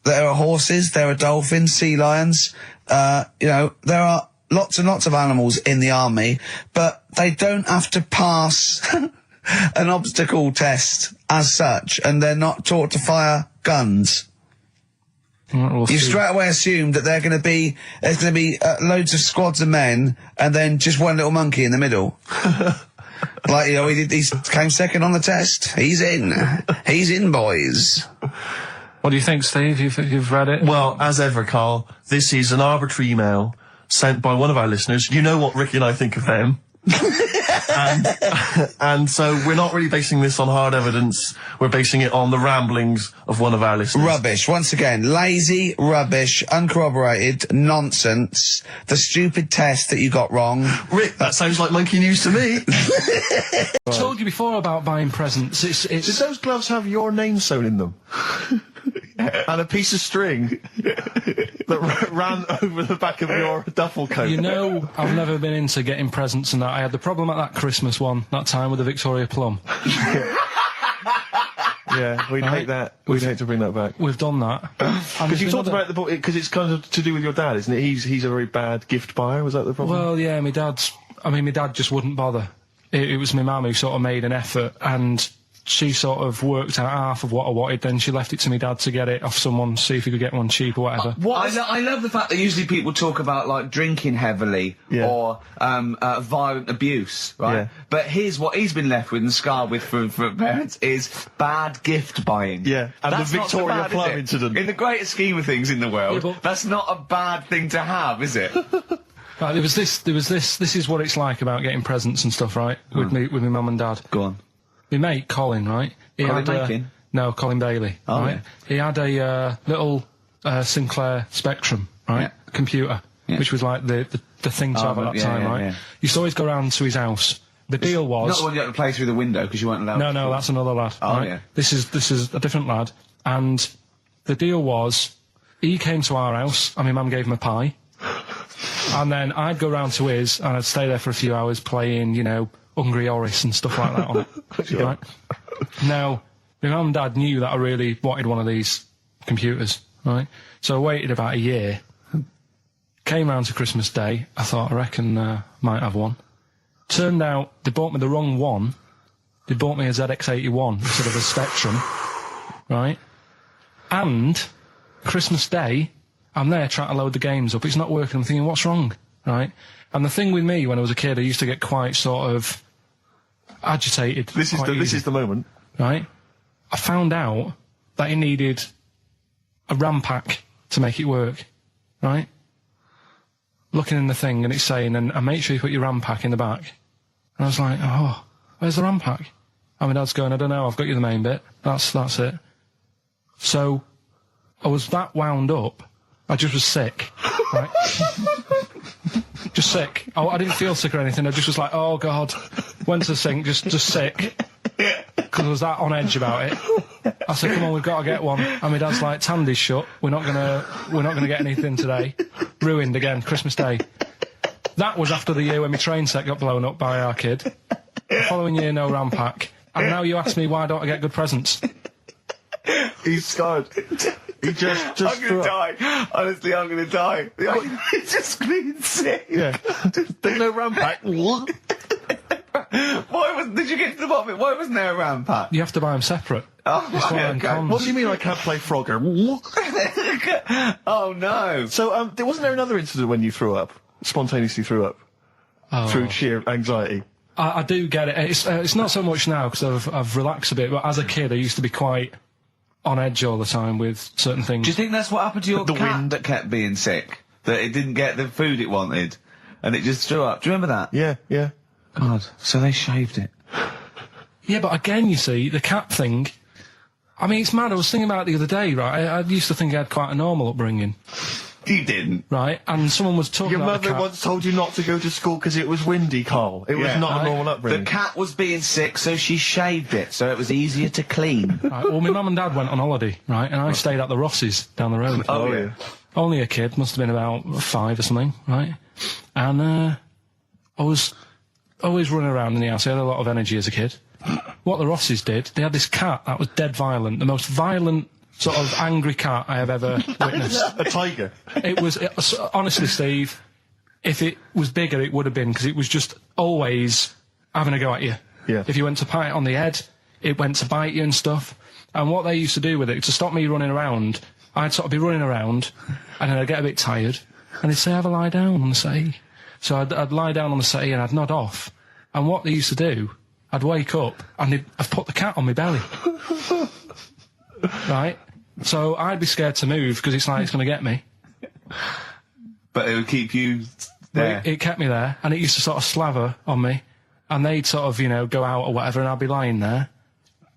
There are horses, there are dolphins, sea lions. You know, there are lots and lots of animals in the army, but they don't have to pass an obstacle test as such, and they're not taught to fire guns. You straight away assume that there's going to be loads of squads of men, and then just one little monkey in the middle. Like, you know, he came second on the test. He's in, boys. What do you think, Steve? You've read it? Well, as ever, Carl, this is an arbitrary email sent by one of our listeners. You know what Ricky and I think of them. and so we're not really basing this on hard evidence. We're basing it on the ramblings of one of our listeners. Rubbish. Once again, lazy, rubbish, uncorroborated, nonsense. The stupid test that you got wrong. Rick, that sounds like monkey news to me. I told you before about buying presents. Did those gloves have your name sewn in them? And a piece of string that ran over the back of your duffel coat. You know, I've never been into getting presents and that. I had the problem at that Christmas one, that time with the Victoria Plum. Yeah, we'd hate that. We'd hate to bring that back. We've done that. Because you talked about because it's kind of to do with your dad, isn't it? He's a very bad gift buyer. Was that the problem? Well, yeah, my dad just wouldn't bother. It was my mum who sort of made an effort, and she sort of worked out half of what I wanted, then she left it to me dad to get it off someone, see if he could get one cheap or whatever. I love the fact that usually people talk about, like, drinking heavily or violent abuse, right? Yeah. But here's what he's been left with and scarred with from parents is bad gift buying. Yeah, and that's the Victoria Plum incident. In the greater scheme of things in the world, that's not a bad thing to have, is it? Right, there was this is what it's like about getting presents and stuff, right? With my mum and dad. Go on. My mate, Colin, right? No, Colin Bailey, right? Yeah. He had a little Sinclair Spectrum, right? Computer, which was like the thing to have at that time, right? Yeah. Used to always go round to his house. The deal was... Not the one you had to play through the window because you weren't allowed to. No, that's another lad. Oh, right? yeah. This is a different lad. And the deal was, he came to our house, and my mum gave him a pie. And then I'd go round to his, and I'd stay there for a few hours playing, you know, Hungry Horace and stuff like that on it. Sure. Right? Now, my mum and dad knew that I really wanted one of these computers, right? So I waited about a year, came round to Christmas Day, I thought, I reckon might have one. Turned out, they bought me the wrong one. They bought me a ZX81 instead of a Spectrum, right? And, Christmas Day, I'm there trying to load the games up, it's not working, I'm thinking, what's wrong, right? And the thing with me, when I was a kid, I used to get quite sort of agitated. This is the moment. Right? I found out that it needed a RAM pack to make it work. Right? Looking in the thing, and it's saying, and make sure you put your RAM pack in the back. And I was like, oh, where's the RAM pack? And my dad's going, I don't know, I've got you the main bit. That's it. So, I was that wound up, I just was sick. Right? Just sick. I didn't feel sick or anything. I just was like, oh God. Went to the sink, just sick. Because I was that on edge about it. I said, come on, we've got to get one. And my dad's like, Tandy's shut. We're not gonna get anything today. Ruined again, Christmas Day. That was after the year when my train set got blown up by our kid. The following year, no RAM pack. And now you ask me, why don't I get good presents? He's scarred. He just I'm gonna die. Honestly, I'm gonna die. He's just being sick. Yeah. There's no RAM pack. What? Did you get to the bottom of it? Why wasn't there a RAM pack? You have to buy them separate. Oh, okay. What do you mean I can't play Frogger? Oh no. So, wasn't there another incident when you spontaneously threw up? Through sheer anxiety? I do get it. It's not so much now because I've relaxed a bit, but as a kid I used to be quite on edge all the time with certain things. Do you think that's what happened to your cat that kept being sick? That it didn't get the food it wanted, and it just threw up? Do you remember that? Yeah. God, so they shaved it. Yeah, but again, you see, the cat thing, I mean, it's mad. I was thinking about it the other day, right? I used to think I had quite a normal upbringing. You didn't. Right, and someone was talking Your about the mother cat. once told you not to go to school because it was windy, Carl. It was not a normal upbringing. The cat was being sick, so she shaved it, so it was easier to clean. Right, well, my mum and dad went on holiday, right, and I stayed at the Ross's down the road. Oh, yeah. Only a kid, must have been about 5 or something, right? And I was always running around in the house. I had a lot of energy as a kid. What the Rosses did, they had this cat that was dead violent, the most violent sort of angry cat I have ever witnessed. A tiger. It was, honestly, Steve, if it was bigger, it would have been, because it was just always having a go at you. Yeah. If you went to pat it on the head, it went to bite you and stuff. And what they used to do with it, to stop me running around, I'd sort of be running around, and then I'd get a bit tired, and they'd say, have a lie down on the settee. So I'd lie down on the settee and I'd nod off. And what they used to do, I'd wake up and I'd put the cat on my belly. Right? So I'd be scared to move because it's like it's going to get me. But it would keep you there. It kept me there, and it used to sort of slaver on me, and they'd sort of, you know, go out or whatever, and I'd be lying there.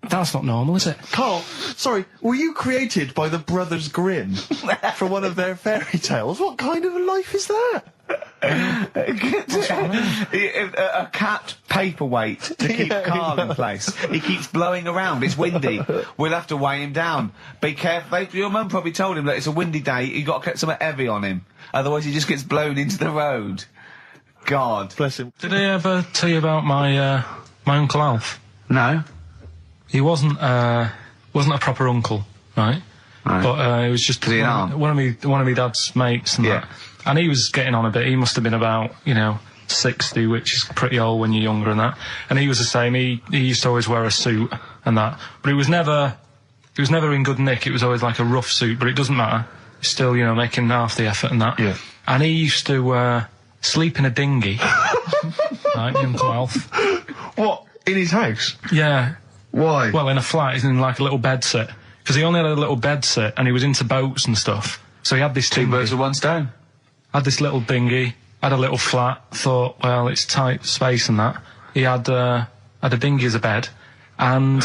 That's not normal, is it? Carl, sorry, were you created by the Brothers Grimm for one of their fairy tales? What kind of a life is that? A cat paperweight to keep Carl in place. He keeps blowing around. It's windy. We'll have to weigh him down. Be careful. Your mum probably told him that it's a windy day. You got to get something heavy on him, otherwise he just gets blown into the road. God bless him. Did I ever tell you about my Uncle Alf? No. He wasn't a proper uncle, right? But he was just one of my dad's mates and that. And he was getting on a bit. He must have been about, 60, which is pretty old when you're younger and that. And he was the same. He used to always wear a suit and that. But it was never in good nick. It was always like a rough suit, but it doesn't matter. He's still, making half the effort and that. Yeah. And he used to sleep in a dinghy. Right, Uncle Alf. What? In his house? Yeah. Why? Well, in a flat, he's in like a little bed sit. Because he only had a little bed sit, and he was into boats and stuff. So he had this Two birds with one stone. Had this little dinghy, had a little flat, thought, well, it's tight space and that. He had a dinghy as a bed, and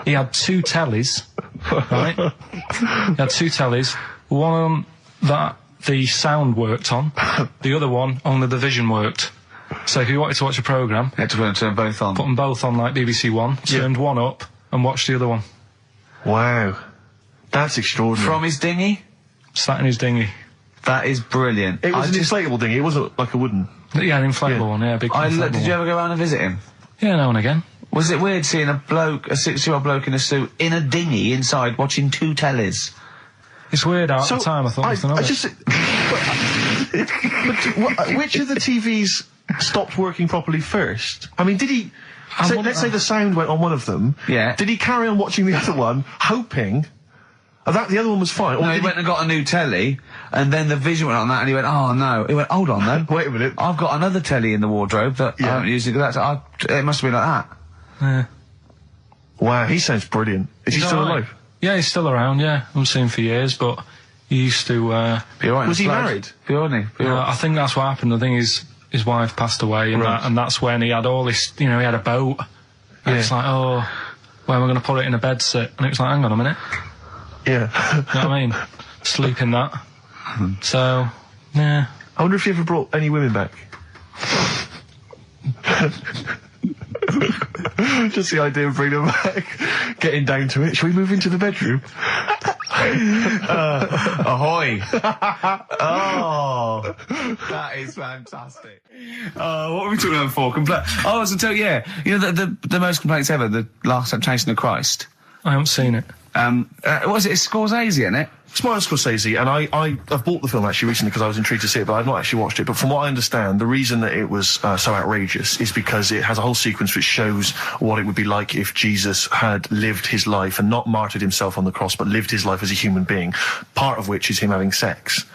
he had 2 tellies, right? He had 2 tellies, one that the sound worked on, the other one only the vision worked. So if you wanted to watch a programme, you had to turn both on. Put them both on like BBC One, turned one up, and watched the other one. Wow. That's extraordinary. From his dinghy? Sat in his dinghy. That is brilliant. It was an inflatable dinghy, it wasn't like a wooden... Yeah, an inflatable one, yeah, big inflatable Did you ever go around and visit him? Yeah, now and again. Was it weird seeing a 60-year-old bloke in a suit in a dinghy inside watching 2 tellies? It's weird at the time, I thought. Which of the TVs stopped working properly first? I mean, did he... let's say the sound went on one of them. Yeah. Did he carry on watching the other one, hoping that the other one was fine? Or No, he went and got a new telly, and then the vision went on that, and he went, oh no. He went, hold on though. Wait a minute. I've got another telly in the wardrobe that I haven't used. It must have been like that. Yeah. Wow, he sounds brilliant. Is he still alive? Yeah, he's still around, yeah. I haven't seen him for years, but he used to... was he married? I think that's what happened. I think his wife passed away, and that's when he had all this... he had a boat. And it's like, oh, where am I going to put it in a bed sit? And it was like, hang on a minute. Yeah. You know what I mean? Sleep in that. So, yeah. I wonder if you ever brought any women back. Just the idea of bringing them back, getting down to it. Shall we move into the bedroom? Ahoy! Oh, that is fantastic. What were we talking about before? I was to tell you, the most complaints ever, the Last Temptation of Christ. I haven't seen it. Was it Scorsese, isn't it? It's Martin Scorsese, and I've bought the film actually recently because I was intrigued to see it, but I've not actually watched it. But from what I understand, the reason that it was so outrageous is because it has a whole sequence which shows what it would be like if Jesus had lived his life and not martyred himself on the cross, but lived his life as a human being, part of which is him having sex.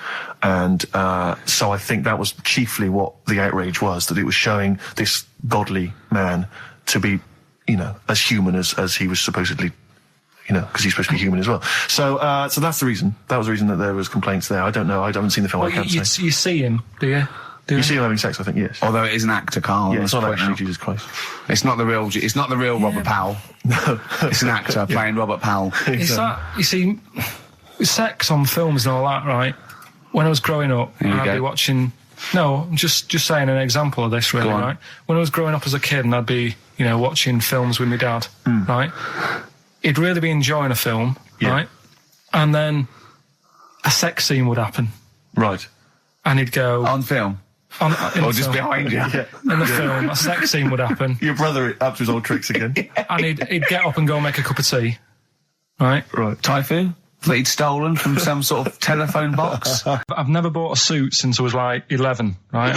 And so I think that was chiefly what the outrage was, that it was showing this godly man to be, as human as he was supposedly You know, because he's supposed to be human as well. So that's the reason. That was the reason that there was complaints there. I don't know. I haven't seen the film. I can't say. You see him, do you? You see him having sex, I think, yes. Although it is an actor, Carl. Yeah, it's not actually Jesus Christ. It's not the real. It's not the real Robert Powell. No, it's an actor playing Robert Powell. Is that, you see, sex on films and all that, right? When I was growing up, I'd be watching. No, I'm just saying an example of this, really, right? When I was growing up as a kid, and I'd be, watching films with my dad, right? He'd really be enjoying a film, right? And then a sex scene would happen, right? And he'd go on film. Or just behind you. In the film, a sex scene would happen. Your brother up to his old tricks again. And he'd get up and go make a cup of tea. Right? Right. Typhoon? That he'd stolen from some sort of telephone box? I've never bought a suit since I was like 11, right?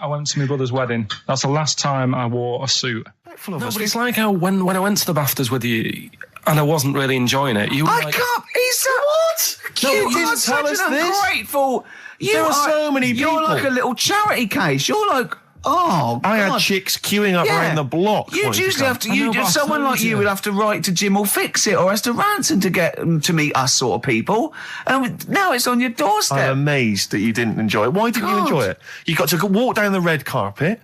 I went to my brother's wedding. That's the last time I wore a suit. No, but it's like how when I went to the BAFTAs with you and I wasn't really enjoying it, you were I like... can't... He's what? No, you didn't tell us this. Ungrateful... There are so many people. You're like a little charity case. You're like, oh, I had chicks queuing up around the block. You'd usually have to. Someone like you would have to write to Jim or Fix It or Esther Ranson to get them to meet us sort of people. And now it's on your doorstep. I'm amazed that you didn't enjoy it. Why didn't you enjoy it? You got to walk down the red carpet.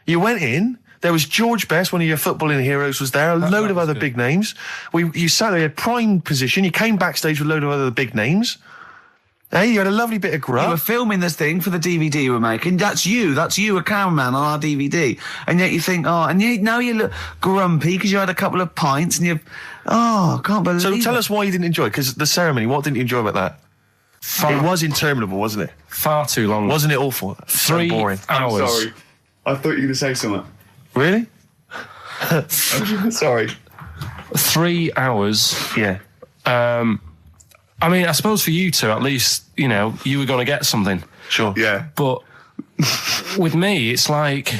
You went in. There was George Best, one of your footballing heroes, was there. A load of other big names. You sat there in prime position. You came backstage with a load of other big names. Hey, you had a lovely bit of grub. You were filming this thing for the DVD you were making. That's you, a cameraman on our DVD. And yet you think, now you look grumpy because you had a couple of pints and I can't believe it. So tell us why you didn't enjoy it, because the ceremony, what didn't you enjoy about that? It was interminable, wasn't it? Far too long. Wasn't it awful? 3 boring. hours. I'm sorry. I thought you were going to say something. Really? Sorry. 3 hours. Yeah. I mean, I suppose for you two, at least, you were going to get something. Sure. Yeah. But with me, it's like,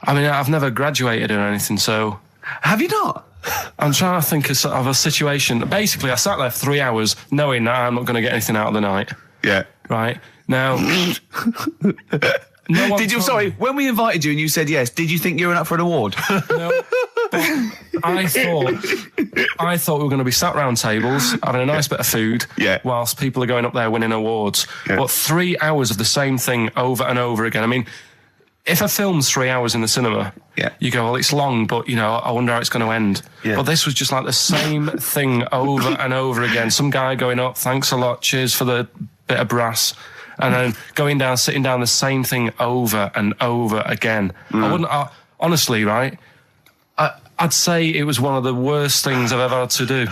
I've never graduated or anything, so... Have you not? I'm trying to think of a situation. Basically, I sat there for 3 hours knowing that I'm not going to get anything out of the night. Yeah. Right? Now... when we invited you and you said yes, did you think you were up for an award? No. I thought we were going to be sat round tables, having a nice bit of food, whilst people are going up there winning awards. Yeah. But 3 hours of the same thing over and over again. I mean, if a film's 3 hours in the cinema, you go, well, it's long, but, I wonder how it's going to end. Yeah. But this was just like the same thing over and over again. Some guy going up, thanks a lot, cheers for the bit of brass. And then going down, sitting down, the same thing over and over again. Honestly, right? I'd say it was one of the worst things I've ever had to do.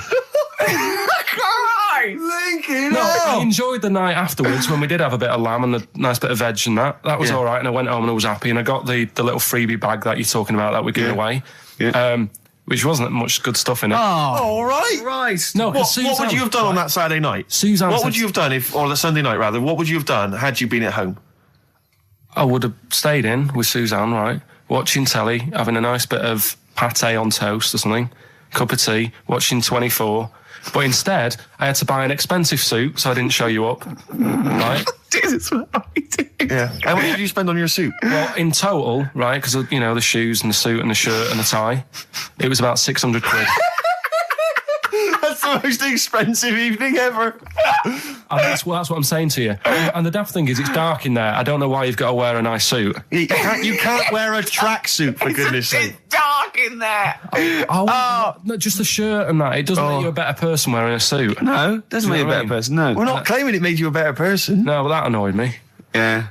I enjoyed the night afterwards when we did have a bit of lamb and a nice bit of veg and that. That was all right, and I went home and I was happy, and I got the little freebie bag that you're talking about that we're giving away. Yeah. Which wasn't much good stuff in it. Oh, all right. Right. No, what would you have done on that Saturday night? Suzanne what would you have done or the Sunday night rather, what would you have done had you been at home? I would have stayed in with Suzanne, right? Watching telly, having a nice bit of pate on toast or something, cup of tea, watching 24. But instead, I had to buy an expensive suit, so I didn't show you up. Right? Jesus, what are we doing? Yeah. How much did you spend on your suit? Well, in total, right, because, the shoes and the suit and the shirt and the tie, it was about 600 quid. That's the most expensive evening ever. And that's what I'm saying to you. And the daft thing is, it's dark in there. I don't know why you've got to wear a nice suit. You can't wear a tracksuit, for goodness sake. It's dark in there. No, just the shirt and that. It doesn't make you a better person wearing a suit. No, doesn't make you a better person, no. We're not claiming it made you a better person. No, but that annoyed me. Yeah.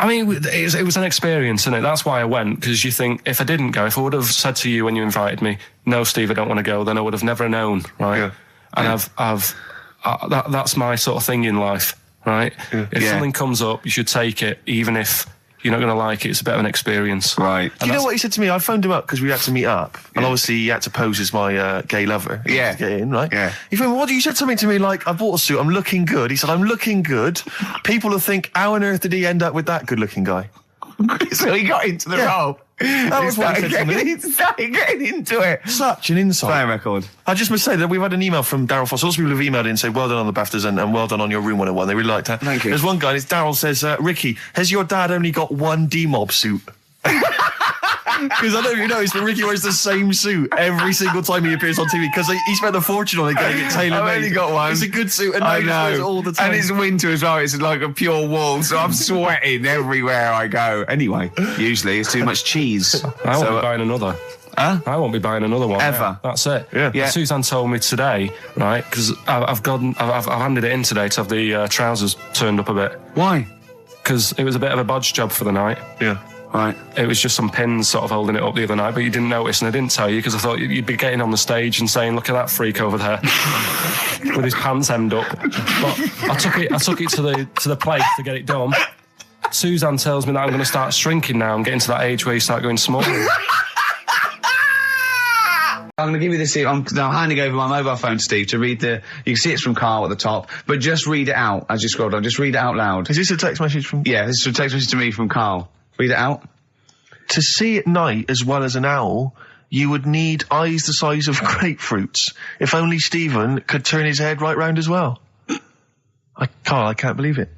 It was an experience, innit? That's why I went, because you think, if I didn't go, if I would have said to you when you invited me, no, Steve, I don't want to go, then I would have never known, right? Yeah. And that's my sort of thing in life, right? Yeah. If something comes up, you should take it, even if you're not going to like it. It's a bit of an experience. Right. Do you know what he said to me? I phoned him up because we had to meet up. And obviously he had to pose as my gay lover. Yeah. To get in, right? Yeah. He phoned, you said something to me like, I bought a suit, I'm looking good. He said, I'm looking good. People will think, how on earth did he end up with that good-looking guy? So he got into the role. That was what he said to me. He started getting into it. Such an insight. Play a record. I just must say that we've had an email from Daryl Foss. Lots of people have emailed in and said, well done on the BAFTAs and well done on your Room 101. They really liked that. Thank you. There's one guy, Daryl says, Ricky, has your dad only got one D-Mob suit? Because I don't know if you noticed, but Ricky wears the same suit every single time he appears on TV because he spent a fortune on it getting it tailor-made. I've only got one. It's a good suit, and I know it all the time. And it's winter as well. It's like a pure wool, so I'm sweating everywhere I go. Anyway, usually it's too much cheese. I won't be buying another. Huh? I won't be buying another one. Ever. Yeah, that's it. Yeah. Suzanne told me today, right, because I've handed it in today to have the trousers turned up a bit. Why? Because it was a bit of a bodge job for the night. Yeah. Right. It was just some pins sort of holding it up the other night, but you didn't notice, and I didn't tell you because I thought you'd be getting on the stage and saying, "Look at that freak over there with his pants hemmed up." But I took it to the place to get it done. Suzanne tells me that I'm going to start shrinking now and getting to that age where you start going small. I'm going to give you this here. I'm handing over my mobile phone to Steve to read you can see it's from Carl at the top, but just read it out as you scroll down. Just read it out loud. Is this a text message from... Yeah, this is a text message to me from Carl. Read it out. To see at night as well as an owl, you would need eyes the size of grapefruits. If only Stephen could turn his head right round as well. Carl, I can't believe it.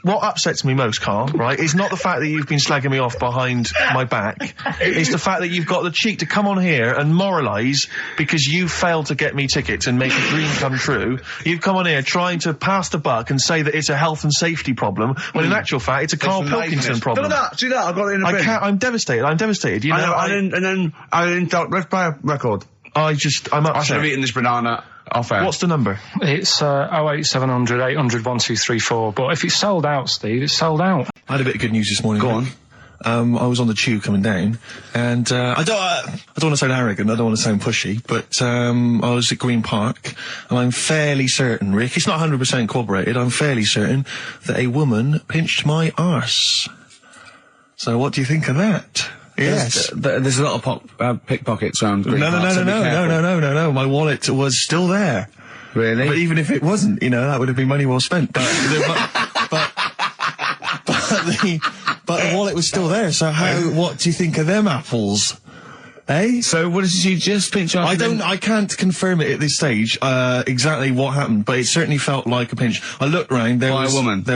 What upsets me most, Carl, right, is not the fact that you've been slagging me off behind my back. It's the fact that you've got the cheek to come on here and moralise because you failed to get me tickets and make a dream come true. You've come on here trying to pass the buck and say that it's a health and safety problem, when in actual fact it's a Karl Pilkington problem. Do that. I got it in the bin. I'm devastated. You know, and then let's play a record. I'm upset. I should have eaten this banana off air. What's the number? It's 08700 800 1234. But if it's sold out, Steve, it's sold out. I had a bit of good news this morning. Go on. I was on the tube coming down, and I don't want to sound arrogant, I don't want to sound pushy, but I was at Green Park, and I'm fairly certain, Rick, it's not 100% corroborated, I'm fairly certain that a woman pinched my arse. So what do you think of that? Yes. There's a lot of pickpockets around Green Park. No. My wallet was still there. Really? But even if it wasn't, that would have been money well spent. But the wallet was still there. So what do you think of them apples? Eh? So what did you just pinch off? I can't confirm it at this stage, exactly what happened, but it certainly felt like a pinch. I looked round, there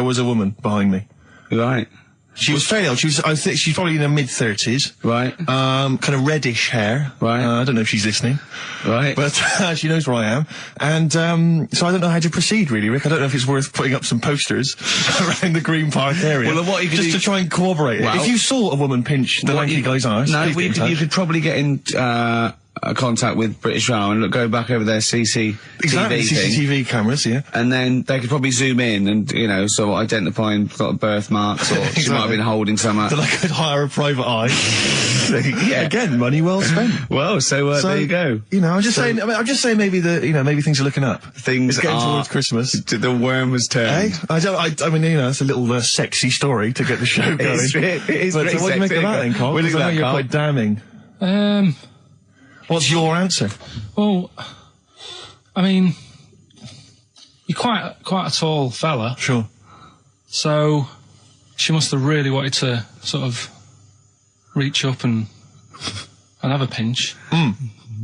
was a woman behind me. Right. She was fairly old. I think she's probably in her mid-30s. Right. Kind of reddish hair. Right. I don't know if she's listening. Right. But she knows where I am. And so I don't know how to proceed, really, Rick. I don't know if it's worth putting up some posters around the Green Park area. Well, what you could just to try and corroborate it. If you saw a woman pinch the lanky guy's arse... No, you could probably get in contact with British Rail and go back over their CCTV CCTV cameras, yeah. And then they could probably zoom in and, sort of identifying sort of birthmarks, or she might have been holding something. So they could hire a private eye. Yeah. Again, money well spent. Well, so there you go. I'm just saying. I'm just saying maybe maybe things are looking up. Things it's getting are towards Christmas. The worm has turned. I mean, it's a little sexy story to get the show going. It is but pretty what do you make of that, then, Carl? What do you think of that, You're Carl? quite damning. What's your answer? Well, I mean, you're quite a tall fella. Sure. So she must have really wanted to sort of reach up and have a pinch. Mm.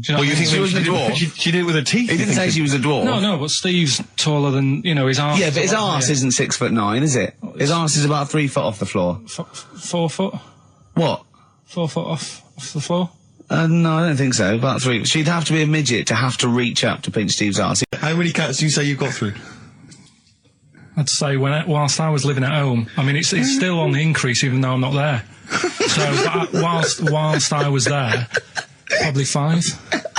Do you know you think she was a dwarf? She did it with her teeth. He didn't say she was a dwarf. No, but Steve's taller than, his arse. Yeah, but his arse isn't 6'9", is it? His arse is about 3 foot off the floor. 4 foot? What? 4 foot off the floor? No, I don't think so. About 3. She'd have to be a midget to have to reach up to pinch Steve's arse. How many cats do you say you've got through? I'd say whilst I was living at home. I mean, it's still on the increase, even though I'm not there. So, whilst I was there, probably 5. God.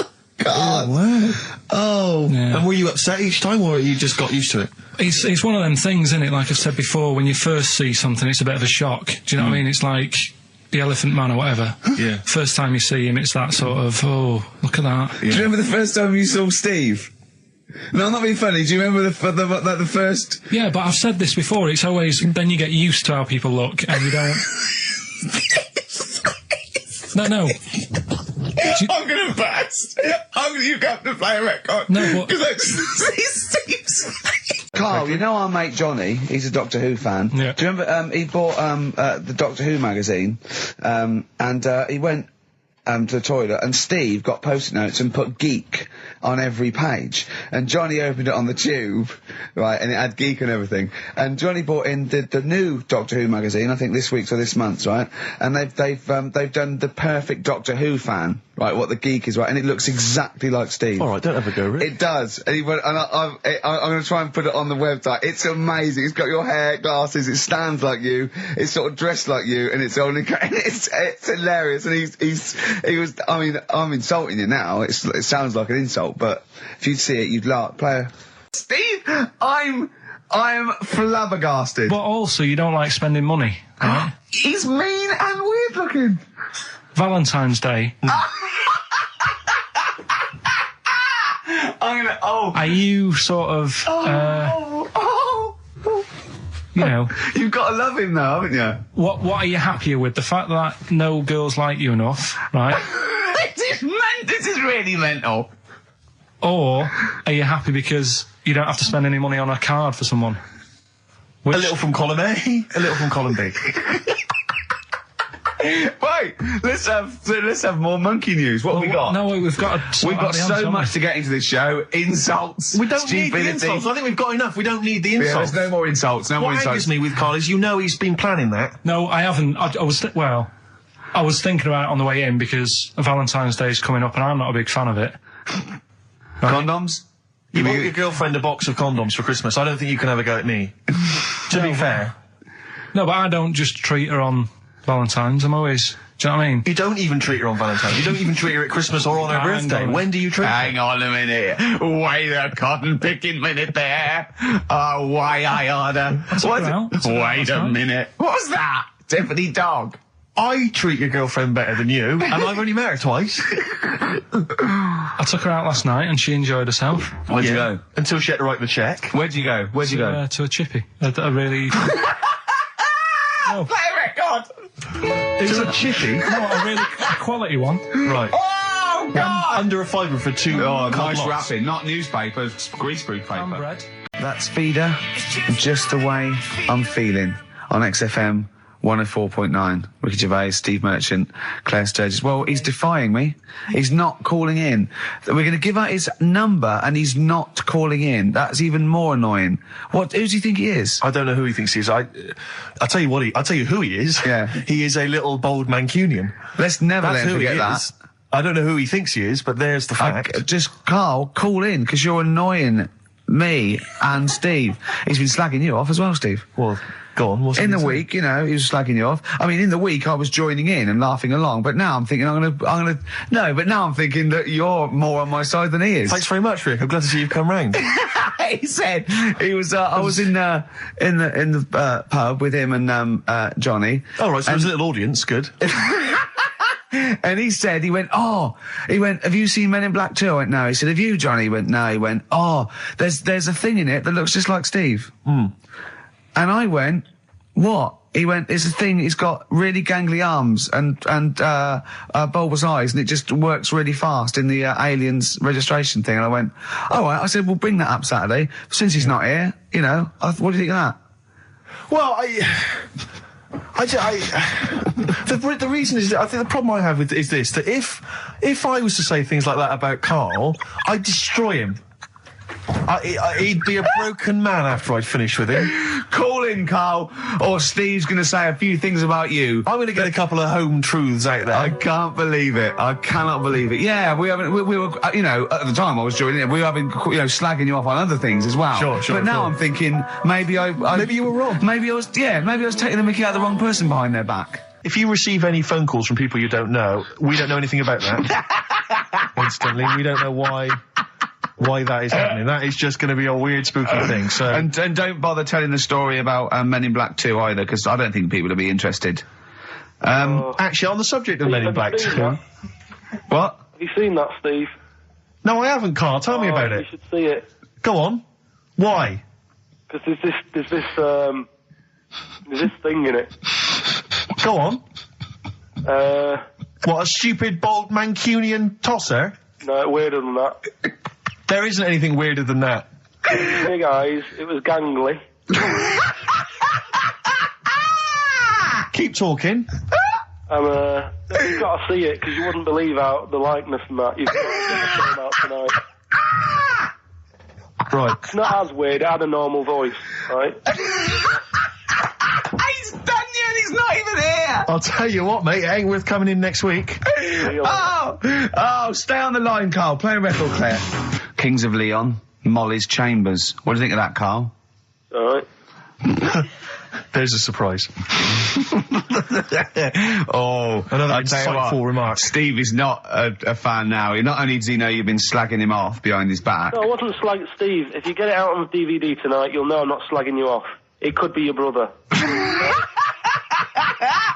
Oh, wow. Oh. Yeah. And were you upset each time, or you just got used to it? It's one of them things, isn't it? Like I've said before, when you first see something, it's a bit of a shock. Do you know what I mean? It's like the Elephant Man or whatever. Yeah. First time you see him, it's that sort of, oh, look at that. Yeah. Do you remember the first time you saw Steve? No, I'm not being funny. Do you remember the first... Yeah, but I've said this before. It's always... Then you get used to how people look, and you don't... No. I'm gonna burst. You have to play a record. No, because I just see Steve's... Carl, you know our mate Johnny, he's a Doctor Who fan. Yeah. Do you remember, he bought, the Doctor Who magazine, and he went to the toilet, and Steve got post-it notes and put geek on every page, and Johnny opened it on the tube, right, and it had geek and everything, and Johnny bought in the new Doctor Who magazine, I think this week's or this month's, right, and they've done the perfect Doctor Who fan, right, what the geek is, right, and it looks exactly like Steve. Alright, don't have a go, Rick. It does, and he went, and I'm gonna try and put it on the website. It's amazing. It's got your hair, glasses, it stands like you, it's sort of dressed like you, and it's only, it's hilarious, and he was, I mean, I'm insulting you now, it sounds like an insult, but if you'd see it, you'd laugh. Steve, I'm flabbergasted. But also, you don't like spending money, right? He's mean and weird looking. Valentine's Day. Are you sort of, you know... You've got to love him now, haven't you? What are you happier with? The fact that no girls like you enough, right? This is really mental. Or are you happy because you don't have to spend any money on a card for someone? A little from column A, a little from column B. Right, let's have more monkey news. What have we got? No, we've got so much to get into this show. Insults. We don't need the insults. I think we've got enough. We don't need the insults. Yeah, there's no more insults. What angers me with Carl is, you know, he's been planning that. No, I haven't. I was thinking about it on the way in because Valentine's Day is coming up and I'm not a big fan of it. Condoms? You bought your girlfriend a box of condoms for Christmas. I don't think you can have a go at me. To be fair. No, but I don't just treat her on Valentine's. I'm always... Do you know what I mean? You don't even treat her on Valentine's. You don't even treat her at Christmas or on her birthday. When do you treat her? Hang on a minute. Wait a cotton picking minute there. Oh, why I order. Wait a minute. What's that? Tiffany dog. I treat your girlfriend better than you, and I've only met her twice. I took her out last night and she enjoyed herself. Where'd you go? Until she had to write the check. Where'd you go? To a chippy. A really... No. Play a record! It was a chippy? No, a really quality one. Right. Oh, God! Under a fiver for two. Oh, nice wrapping. Not newspaper, greaseproof paper. Bread. That's Feeder, Just the Way I'm Feeling, on XFM 104.9. Ricky Gervais, Steve Merchant, Claire Sturgis. Well, he's defying me. He's not calling in. We're going to give out his number and he's not calling in. That's even more annoying. Who does he think he is? I don't know who he thinks he is. I'll tell you what I'll tell you who he is. Yeah. He is a little bold Mancunian. Let's never let him forget that. I don't know who he thinks he is, but there's the fact. Just, Carl, call in, because you're annoying me and Steve. He's been slagging you off as well, Steve. Well, go on. In the week, you know, he was slagging you off. I mean, in the week, I was joining in and laughing along, but now I'm thinking but now I'm thinking that you're more on my side than he is. Thanks very much, Rick. I'm glad to see you've come round. He said he was. I was in the pub with him and Johnny. All right, so there's a little audience. Good. And he went, have you seen Men in Black 2? I went, no. He said, have you, Johnny? He went, no. He went, there's a thing in it that looks just like Steve. And I went, what? He went, it's a thing, it's got really gangly arms and bulbous eyes, and it just works really fast in the Aliens registration thing. And I went, all right. I said, we'll bring that up Saturday. Since he's not here, you know, what do you think of that? Well, the reason is that I think the problem I have with is this, that if I was to say things like that about Carl, I'd destroy him. He'd be a broken man after I'd finished with him. Call in, Carl, or Steve's going to say a few things about you. I'm going to get a couple of home truths out there. I can't believe it. I cannot believe it. Yeah, we were, you know, at the time I was joining it, we were, slagging you off on other things as well. Sure. But now I'm thinking, maybe you were wrong. Maybe I was taking the mickey out of the wrong person behind their back. If you receive any phone calls from people you don't know, we don't know anything about that. Instantly, we don't know why that is happening. That is just going to be a weird, spooky thing. So and don't bother telling the story about Men in Black 2 either, because I don't think people will be interested. Actually, on the subject of Men in Black 2, what? Have you seen that, Steve? No, I haven't, Carl. Tell me about it. You should see it. Go on. Why? Because there's this thing in it. Go on. What, a stupid, bald Mancunian tosser? No, weirder than that. There isn't anything weirder than that. Big eyes, it was gangly. Keep talking. You've got to see it, because you wouldn't believe how the likeness and that. You've got to get the film out tonight. Right. It's not as weird, it had a normal voice, right? He's done you and he's not even here! I'll tell you what, mate, it ain't worth coming in next week. Oh, stay on the line, Carl. Play a record, Claire. Kings of Leon, Molly's Chambers. What do you think of that, Carl? Alright. There's a surprise. Another insightful remark. Steve is not a fan now. Not only does he know you've been slagging him off behind his back. No, I wasn't slagging Steve. If you get it out on DVD tonight, you'll know I'm not slagging you off. It could be your brother.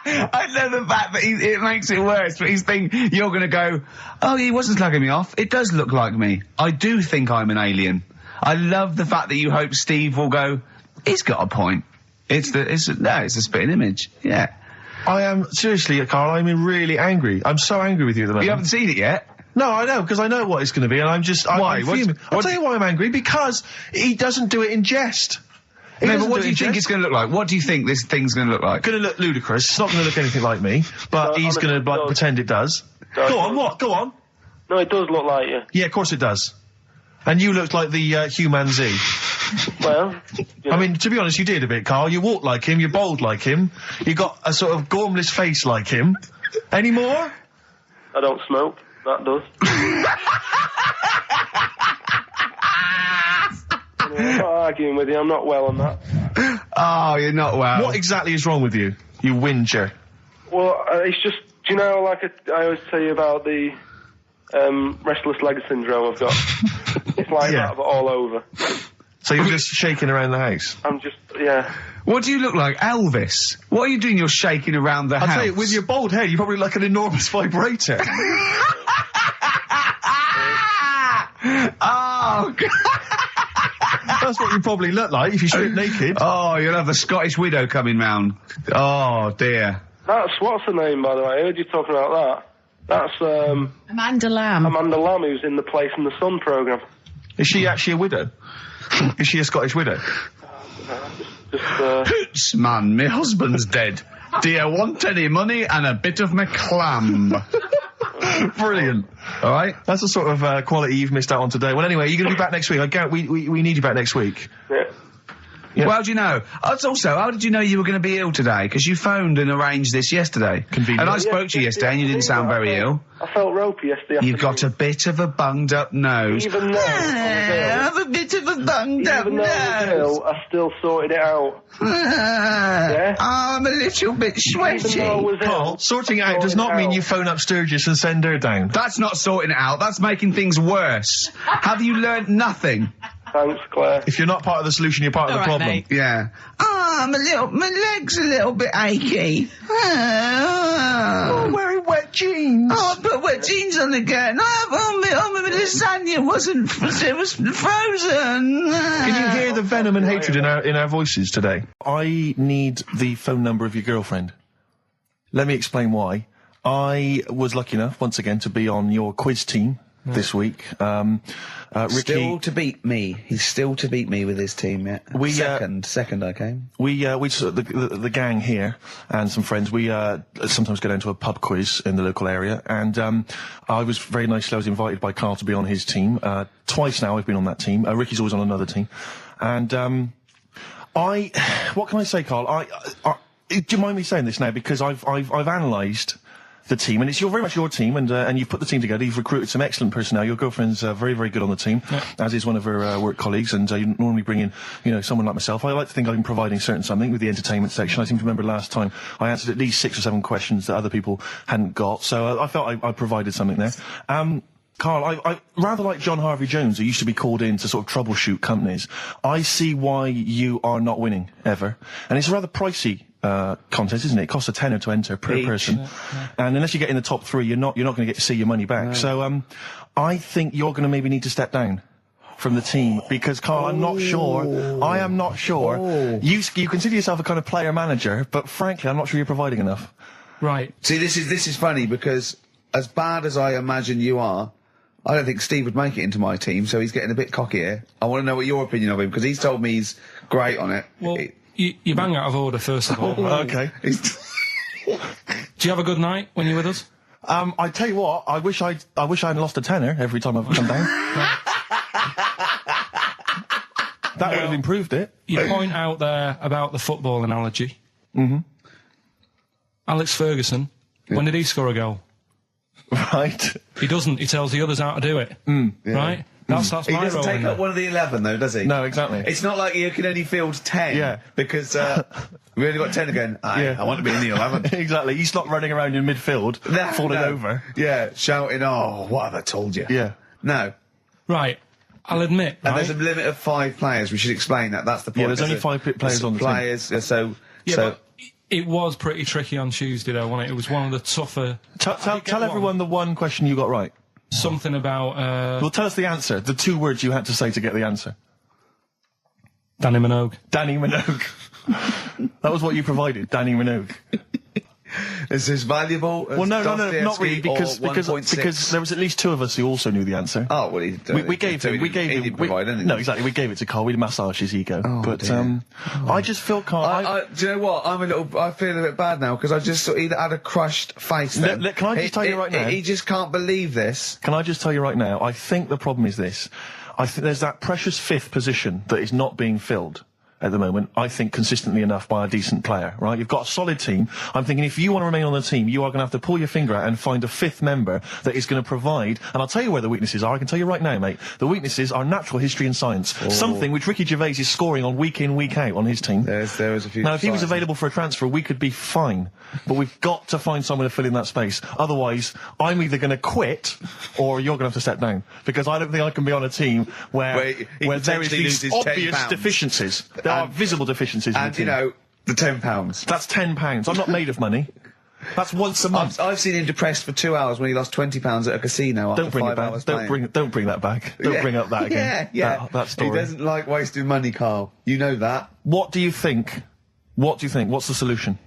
I love the fact that it makes it worse, but he's thinking you're going to go, oh, he wasn't slagging me off. It does look like me. I do think I'm an alien. I love the fact that you hope Steve will go, he's got a point. It's a spitting image. Yeah. I am, seriously, Carl, I'm really angry. I'm so angry with you at the moment. You haven't seen it yet? No, I know, because I know what it's going to be, and I'm just... Why? I'm fuming. I'll tell you why I'm angry, because he doesn't do it in jest. No, but what do you think it's going to look like? What do you think this thing's going to look like? Going to look ludicrous. It's not going to look anything like me, but he's going to pretend it does. Go on, what? Go on. No, it does look like you. Yeah, of course it does. And you looked like the Human Z. Well, I mean, to be honest, you did a bit, Carl. You walk like him, you're bold like him, you got a sort of gormless face like him. Any more? I don't smoke. That does. I'm not arguing with you. I'm not well on that. Oh, you're not well. What exactly is wrong with you? You whinger. Well, it's just, do you know, like I always tell you about the restless leg syndrome I've got. It's like that, but all over. So you're just shaking around the house? I'm just, yeah. What do you look like, Elvis? What are you doing? You're shaking around the house. I'll tell you, with your bald head, you probably look like an enormous vibrator. Oh, God. That's what you probably look like if you strip naked. Oh, you'll have the Scottish widow coming round. Oh, dear. That's, what's her name, by the way? I heard you talking about that. That's, Amanda Lamb. Amanda Lamb, who's in the Place in the Sun programme. Is she actually a widow? Is she a Scottish widow? Hoots, man, my husband's dead. Do you want any money and a bit of my clam? Brilliant. All right. That's the sort of quality you've missed out on today. Well, anyway, you're going to be back next week. We need you back next week. Yeah. Yeah. Well, how do you know? Also, how did you know you were going to be ill today? Because you phoned and arranged this yesterday. Convenient. And I spoke to you yesterday and you didn't sound very ill. I felt ropey yesterday. You've got a bit of a bunged up nose. Even though I have a bit of a bunged up Even though I was ill, I still sorted it out. Yeah? I'm a little bit sweaty. Carl, sorting it out does not mean you phone up Sturgis and send her down. That's not sorting it out. That's making things worse. Have you learnt nothing? Thanks, Claire. If you're not part of the solution, you're part of the problem. Mate. Yeah. Oh, my leg's a little bit achy. Oh, wearing wet jeans. Oh, I put wet jeans on again. My lasagna wasn't, it was frozen. Can you hear the venom and hatred in our voices today? I need the phone number of your girlfriend. Let me explain why. I was lucky enough, once again, to be on your quiz team this week. Ricky, still to beat me. He's still to beat me with his team, yeah. Second I came. The gang here and some friends, we sometimes go down to a pub quiz in the local area, and I was very nicely, I was invited by Karl to be on his team. Twice now I've been on that team. Ricky's always on another team. And what can I say, Karl? Do you mind me saying this now? Because I've analysed the team, and it's very much your team, and you've put the team together. You've recruited some excellent personnel. Your girlfriend's very, very good on the team, as is one of her work colleagues. And you normally bring in, someone like myself. I like to think I've been providing something with the entertainment section. I seem to remember last time I answered at least 6 or 7 questions that other people hadn't got. So I felt I provided something there. Karl, I rather like John Harvey Jones, who used to be called in to sort of troubleshoot companies. I see why you are not winning ever, and it's a rather pricey contest, isn't it? It costs a tenner to enter per person, and unless you get in the top 3, you're not going to get to see your money back. No. So I think you're going to maybe need to step down from the team, because Karl, I'm not sure. I am not sure. You consider yourself a kind of player manager, but frankly, I'm not sure you're providing enough. Right. See, this is funny, because as bad as I imagine you are, I don't think Steve would make it into my team, so he's getting a bit cocky here. I want to know what your opinion of him, because he's told me he's great on it. Well, you bang out of order, first of all. Okay. Do Do you have a good night when you're with us? I tell you what, I wish I'd lost a tenner every time I've come down. That would have improved it. You point out there about the football analogy. Mm-hmm. Alex Ferguson, when did he score a goal? Right. He doesn't. He tells the others how to do it. Right? That's He my doesn't role take in up there. one of the 11, though, does he? No, exactly. It's not like you can only field 10. Because we only got 10 again. I want to be in the 11. Exactly. You stop running around in midfield, falling over. Yeah, shouting, oh, what have I told you? Yeah. No. Right. I'll admit, And there's a limit of 5 players. We should explain that. That's the point. Yeah, there's only 5 players on the team. But it was pretty tricky on Tuesday, though, wasn't it? It was one of the tougher... Tell everyone the one question you got right. Something about... Well, tell us the answer. The 2 words you had to say to get the answer. Danny Minogue. Danny Minogue. That was what you provided, Danny Minogue. Is this valuable? Well, no, not really, because there was at least 2 of us who also knew the answer. Oh, well, we gave him. No, exactly. We gave it to Carl. We massaged his ego. I just feel Carl. Do you know what? I feel a bit bad now because I just sort of had a crushed face. Then. Can I just tell you right now? He just can't believe this. Can I just tell you right now? I think the problem is this. I think there's that precious 5th position that is not being filled at the moment, I think, consistently enough by a decent player, right? You've got a solid team. I'm thinking if you want to remain on the team, you are going to have to pull your finger out and find a 5th member that is going to provide, and I'll tell you where the weaknesses are. I can tell you right now, mate. The weaknesses are natural history and science. Something which Ricky Gervais is scoring on week in, week out on his team. There is a few. Now, if he was available for a transfer, we could be fine. But we've got to find someone to fill in that space. Otherwise, I'm either going to quit, or you're going to have to step down. Because I don't think I can be on a team where there is these obvious deficiencies. There are visible deficiencies. And, you know, the £10. That's £10. I'm not made of money. That's once a month. I've seen him depressed for 2 hours when he lost £20 at a casino after 5 hours playing. Don't bring that back. Don't bring up that again. That story. He doesn't like wasting money, Carl. You know that. What do you think? What's the solution?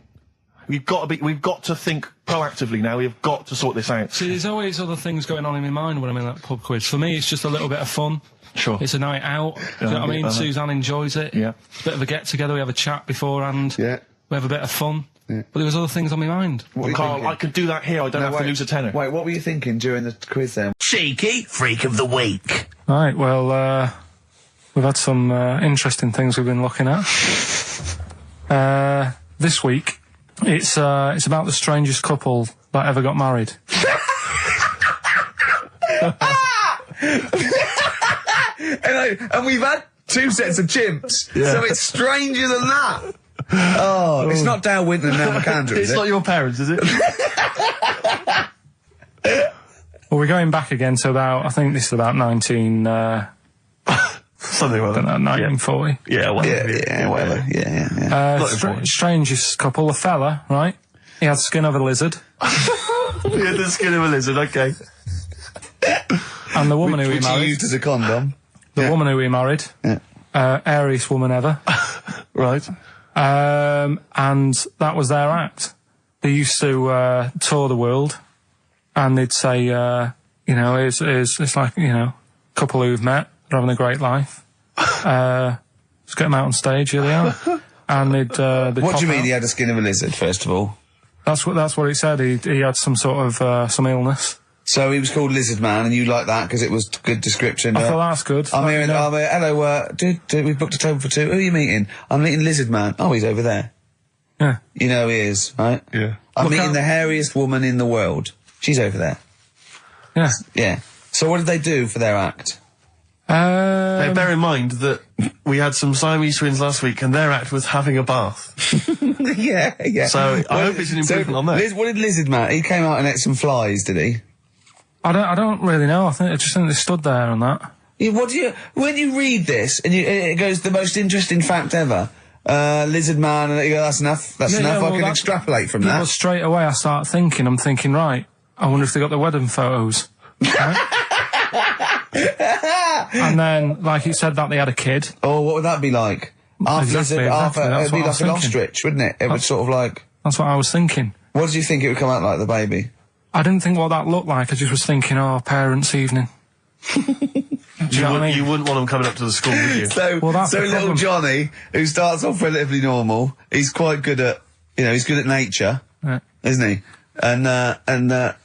We've got to think proactively now. We've got to sort this out. See, there's always other things going on in my mind when I'm in that pub quiz. For me, it's just a little bit of fun. Sure. It's a night out. Do you know what I mean? Suzanne enjoys it. Yeah. Bit of a get-together. We have a chat beforehand. Yeah. We have a bit of fun. Yeah. But there was other things on my mind. Carl, I could do that here. I don't have to lose a tenner. Wait, what were you thinking during the quiz then? Cheeky Freak of the Week. Right, well, we've had some interesting things we've been looking at. This week, it's about the strangest couple that ever got married. And we've had 2 sets of chimps, so it's stranger than that. Oh, it's not Dale Winton and Neil McAndrew, is it? It's not your parents, is it? Well, we're going back again to about, I think this is about 19... something like that. 1940. Yeah, whatever. Yeah. Strangest couple, a fella, right? He had the skin of a lizard. He had the skin of a lizard, okay. And the woman who he Which married... he used as a condom. The woman who he married. Yeah. Airiest woman ever. Right. And that was their act. They used to tour the world, and they'd say, it's like, a couple who've met, they're having a great life. Let's get them out on stage, here they are. And they'd what do you mean out. he had the skin of a lizard, first of all? That's what he said. He had some sort of some illness. So he was called Lizard Man, and you like that because it was good description. I thought that's good. I'm here. Hello. We've booked a table for 2. Who are you meeting? I'm meeting Lizard Man. Oh, he's over there. Yeah. You know he is, right? Yeah. I'm meeting the hairiest woman in the world. She's over there. Yeah. Yeah. So what did they do for their act? Bear in mind that we had some Siamese twins last week, and their act was having a bath. Yeah. So I hope it's an improvement on that. What did Lizard Man? He came out and ate some flies, did he? I don't really know. I just think they stood there and that. Yeah, when you read this and it goes the most interesting fact ever, Lizard Man, and you go, that's enough. That's enough. I can extrapolate from that. Well, straight away I start thinking. I'm thinking, right. I wonder if they got the wedding photos. Right? And then, like you said, that they had a kid. Oh, what would that be like? Half lizard, half it'd be like an ostrich, wouldn't it? It would sort of like. That's what I was thinking. What did you think it would come out like, the baby? I didn't think what that looked like. I just was thinking, parents' evening. Do you know what I mean? You wouldn't want them coming up to the school, would you? So little Johnny, who starts off relatively normal, he's quite good at, he's good at nature, isn't he? and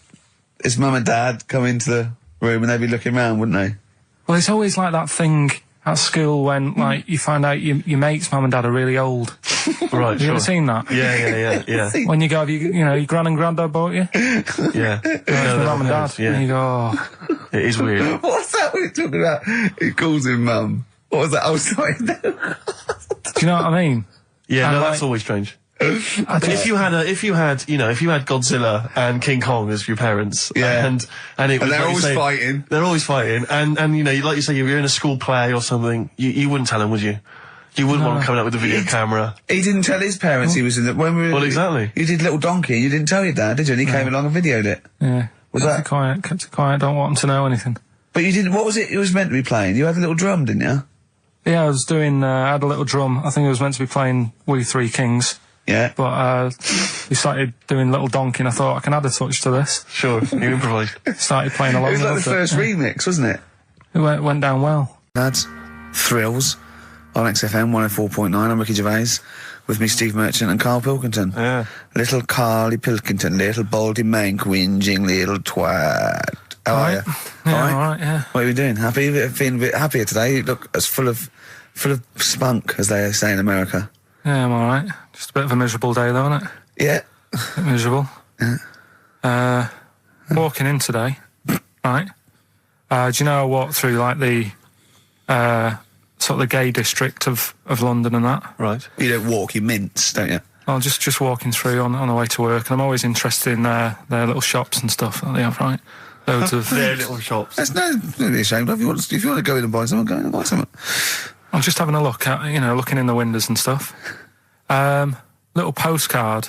his mum and dad come into the room and they'd be looking round, wouldn't they? Well, it's always like that thing at school when, like, you find out your mate's mum and dad are really old. Right, Have you ever seen that? Yeah. When you go, your gran and granddad bought you? Yeah. The mum and dad. Yeah. And you go, oh. It is weird. What's that we're talking about? He calls him mum. What was that? I was sorry. Do you know what I mean? Yeah, And no, like- that's always strange. But if you had Godzilla and King Kong as your parents, Yeah. and it was they're like you always say, fighting. They're always fighting, and like you say, you're in a school play or something. You wouldn't tell them, would you? You wouldn't want them coming up with a video camera. He didn't tell his parents he was in the... Well, exactly. You did Little Donkey, you didn't tell your dad, did you? And he came along and videoed it. Yeah. Was kept that... it quiet, don't want them to know anything. But you didn't... What was it was meant to be playing? You had a little drum, didn't you? Yeah, I was doing, I had a little drum. I think it was meant to be playing We Three Kings. Yeah. But, we started doing Little Donkey and I thought I can add a touch to this. Sure, you improvise. Started playing along. It was like the first remix, wasn't it? It went down well. Lads, Thrills on XFM 104.9. I'm Ricky Gervais with me, Steve Merchant and Karl Pilkington. Yeah. Little Carly Pilkington, little baldy mank, whinging little twat. How are you? Yeah, all right, yeah. What are we doing? Happy? Feeling a bit happier today? You look as full of spunk, as they say in America. Yeah, I'm alright. Just a bit of a miserable day though, isn't it? Yeah. A bit miserable. Yeah. Walking in today, right? Do you know I walked through like the sort of the gay district of London and that? Right. You don't walk, you mince, don't you? Well, just walking through on the way to work, and I'm always interested in their little shops and stuff that they have, right? Loads of their little shops. That's nothing to be ashamed of. If you want to go in and buy something, go in and buy something. I'm just having a look at, looking in the windows and stuff. Little postcard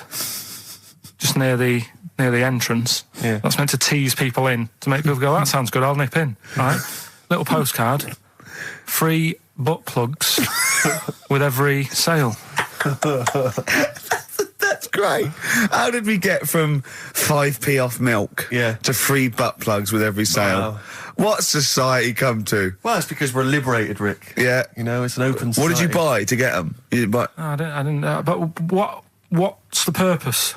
just near the entrance. Yeah. That's meant to tease people in, to make people go, that sounds good, I'll nip in. Right? Little postcard. Free butt plugs with every sale. That's great. How did we get from 5p off milk to free butt plugs with every sale? Wow. What society come to? Well, it's because we're liberated, Rick. Yeah. It's an open society. What did you buy to get them? You didn't buy... I didn't but what's the purpose?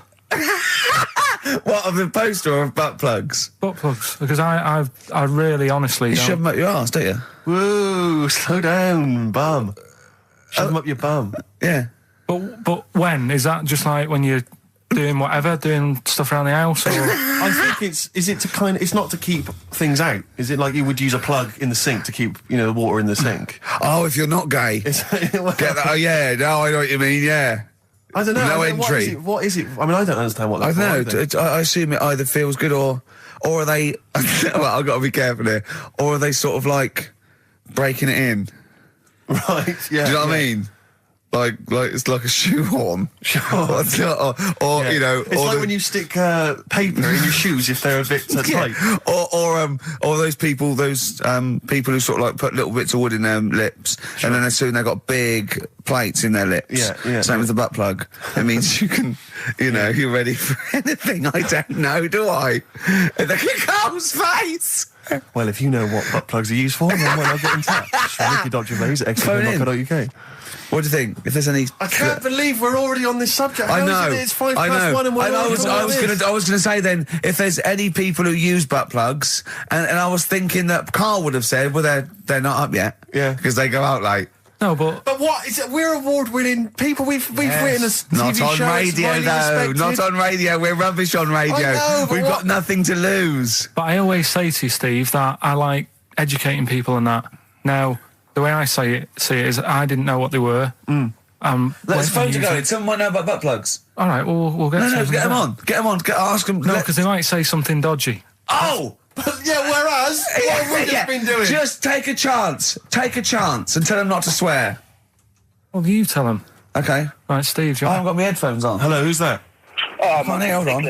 What, of the poster or of butt plugs? Butt plugs. Because I really honestly You don't... shove them up your arse, don't you? Whoa, slow down, bum. Shove them up your bum. Yeah. But when? Is that just like when you're doing whatever, doing stuff around the house, or...? I think it's not to keep things out. Is it like you would use a plug in the sink to keep, the water in the sink? Oh, if you're not gay. Get that? Oh, yeah, no, I know what you mean, yeah. I don't know. No entry. What is it? I mean, I don't understand what that's I don't know. I assume it either feels good or are they... well, I've got to be careful here. Or are they sort of like breaking it in? Right, yeah. Do you know what I mean? Like it's like a shoehorn. Sure. or It's like when you stick paper in your shoes if they're a bit tight. Or those people who sort of like put little bits of wood in their lips, and then as soon they've got big plates in their lips. Yeah. Same as the butt plug. It means you can, you're ready for anything. I don't know, do I? And look at Carl's face. Well, if you know what butt plugs are used for, then why not get in touch? Ricky.Gervais at xfm.co.uk. What do you think? If there's any... I can't believe we're already on this subject. I know. How is it? It's 5+1 and we're I was gonna say then, if there's any people who use butt plugs, and I was thinking that Carl would have said, well, they're not up yet. Yeah. Because they go out late. No, but what is it? We're award-winning people. We've written a TV Not on show. radio, though. Not on radio. We're rubbish on radio. I know, but We've got nothing to lose. But I always say to you, Steve, that I like educating people and that. Now, the way I see it is I didn't know what they were. Let's phone to going. Someone might know about butt plugs. All right, we'll get. No, get them on. Get them on. Ask them. No, because they might say something dodgy. Oh. Yeah, whereas, what have we just been doing? Just take a chance. Take a chance and tell them not to swear. Well, you tell them. Okay. Right, Steve, I haven't got my headphones on. Hello, who's that? Hold on.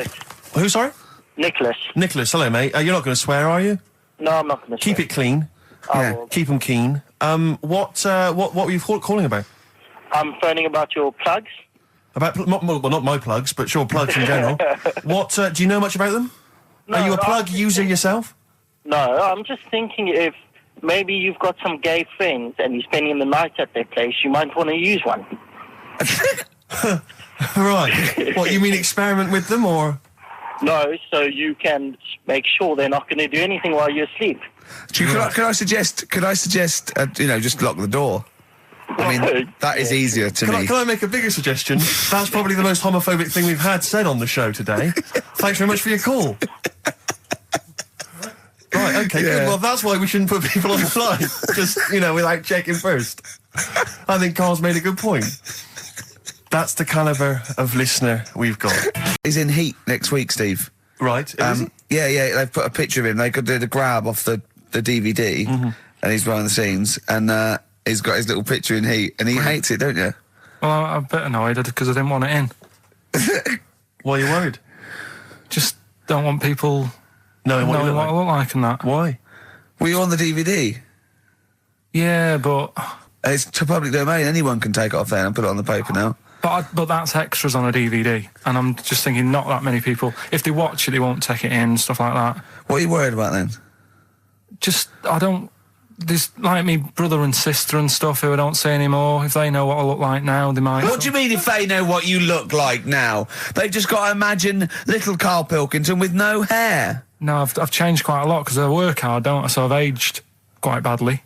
Who, sorry? Nicholas. Nicholas, hello, mate. You're not going to swear, are you? No, I'm not going to swear. Keep it clean. Yeah. Keep them keen. What were you calling about? I'm phoning about your plugs. About, not my plugs, but sure, plugs in general. What, do you know much about them? No, Are you a plug user yourself? No, I'm just thinking if maybe you've got some gay friends and you're spending the night at their place, you might want to use one. Right. What, you mean experiment with them, or...? know so you can make sure they're not going to do anything while you're asleep. Could I suggest, just lock the door? I mean, that is easier to me. Can I make a bigger suggestion? That's probably the most homophobic thing we've had said on the show today. Thanks very much for your call. Right, okay, good. Well, that's why we shouldn't put people on the line. Just, without checking first. I think Carl's made a good point. That's the calibre of listener we've got. He's in Heat next week, Steve. Right. Yeah, they've put a picture of him. They could do the grab off the DVD, and he's behind the scenes, and he's got his little picture in Heat, and he hates it, don't you? Well, I'm a bit annoyed because I didn't want it in. Why are you worried? Just don't want people knowing what I look like and that. Why? Were you on the DVD? Yeah, but... It's to public domain. Anyone can take it off there and put it on the paper now. But that's extras on a DVD, and I'm just thinking not that many people. If they watch it, they won't take it in, stuff like that. What are you worried about then? There's like me brother and sister and stuff who I don't see anymore. If they know what I look like now, they might... What do you mean if they know what you look like now? They've just got to imagine little Karl Pilkington with no hair. No, I've changed quite a lot because I work hard, don't I? So I've aged quite badly.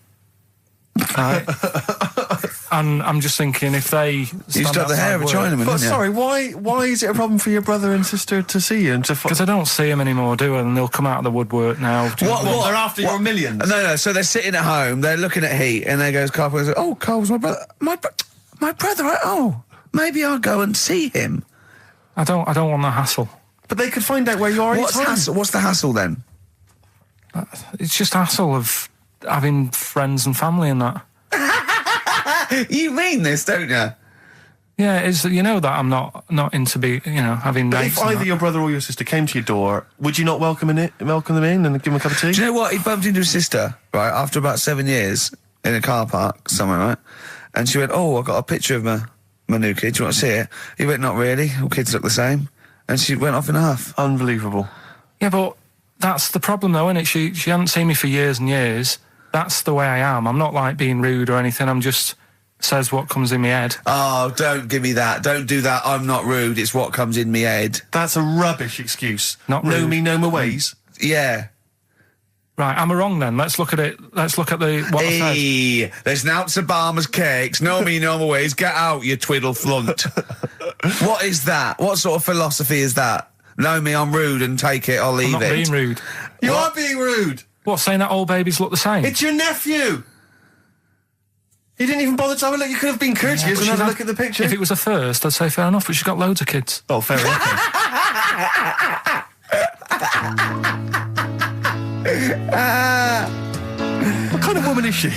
And I'm just thinking if they... You used to have the hair of a Chinaman, didn't you? Sorry, why is it a problem for your brother and sister to see you? Because I don't see them anymore, do I? And they'll come out of the woodwork now. What? They're after your millions? No, so they're sitting at home, they're looking at Heat, and there goes Karl Pilkington, oh, Karl's my brother. My brother, oh, maybe I'll go and see him. I don't want the hassle. But they could find out where you are anytime. What's the hassle then? It's just hassle of having friends and family and that. You mean this, don't you? Yeah, it's that I'm not into having but mates. If either your brother or your sister came to your door, would you not welcome them in and give them a cup of tea? Do you know what? He bumped into his sister, right, after about 7 years in a car park somewhere, right? And she went, oh, I've got a picture of my new kid. Do you want to see it? He went, not really. All kids look the same. And she went off in a huff. Unbelievable. Yeah, but that's the problem, though, isn't it? She hadn't seen me for years and years. That's the way I am. I'm not like being rude or anything. I'm just says what comes in my head. Oh, don't give me that. Don't do that. I'm not rude. It's what comes in my head. That's a rubbish excuse. Not rude. Know me, know my ways. Yeah. Right, am I wrong then? Let's look at it. Let's look at what I said. There's Nouts Obama's cakes. Know me, know my ways. Get out, you twiddle flunt. What is that? What sort of philosophy is that? Know me, I'm rude and take it, I'll leave I'm not being rude. You are being rude. What, saying that all babies look the same? It's your nephew. You didn't even bother to have a look. You could have been courteous and had a look at the picture. If it was a first, I'd say fair enough, but she's got loads of kids. Oh, fair enough. What kind of woman is she?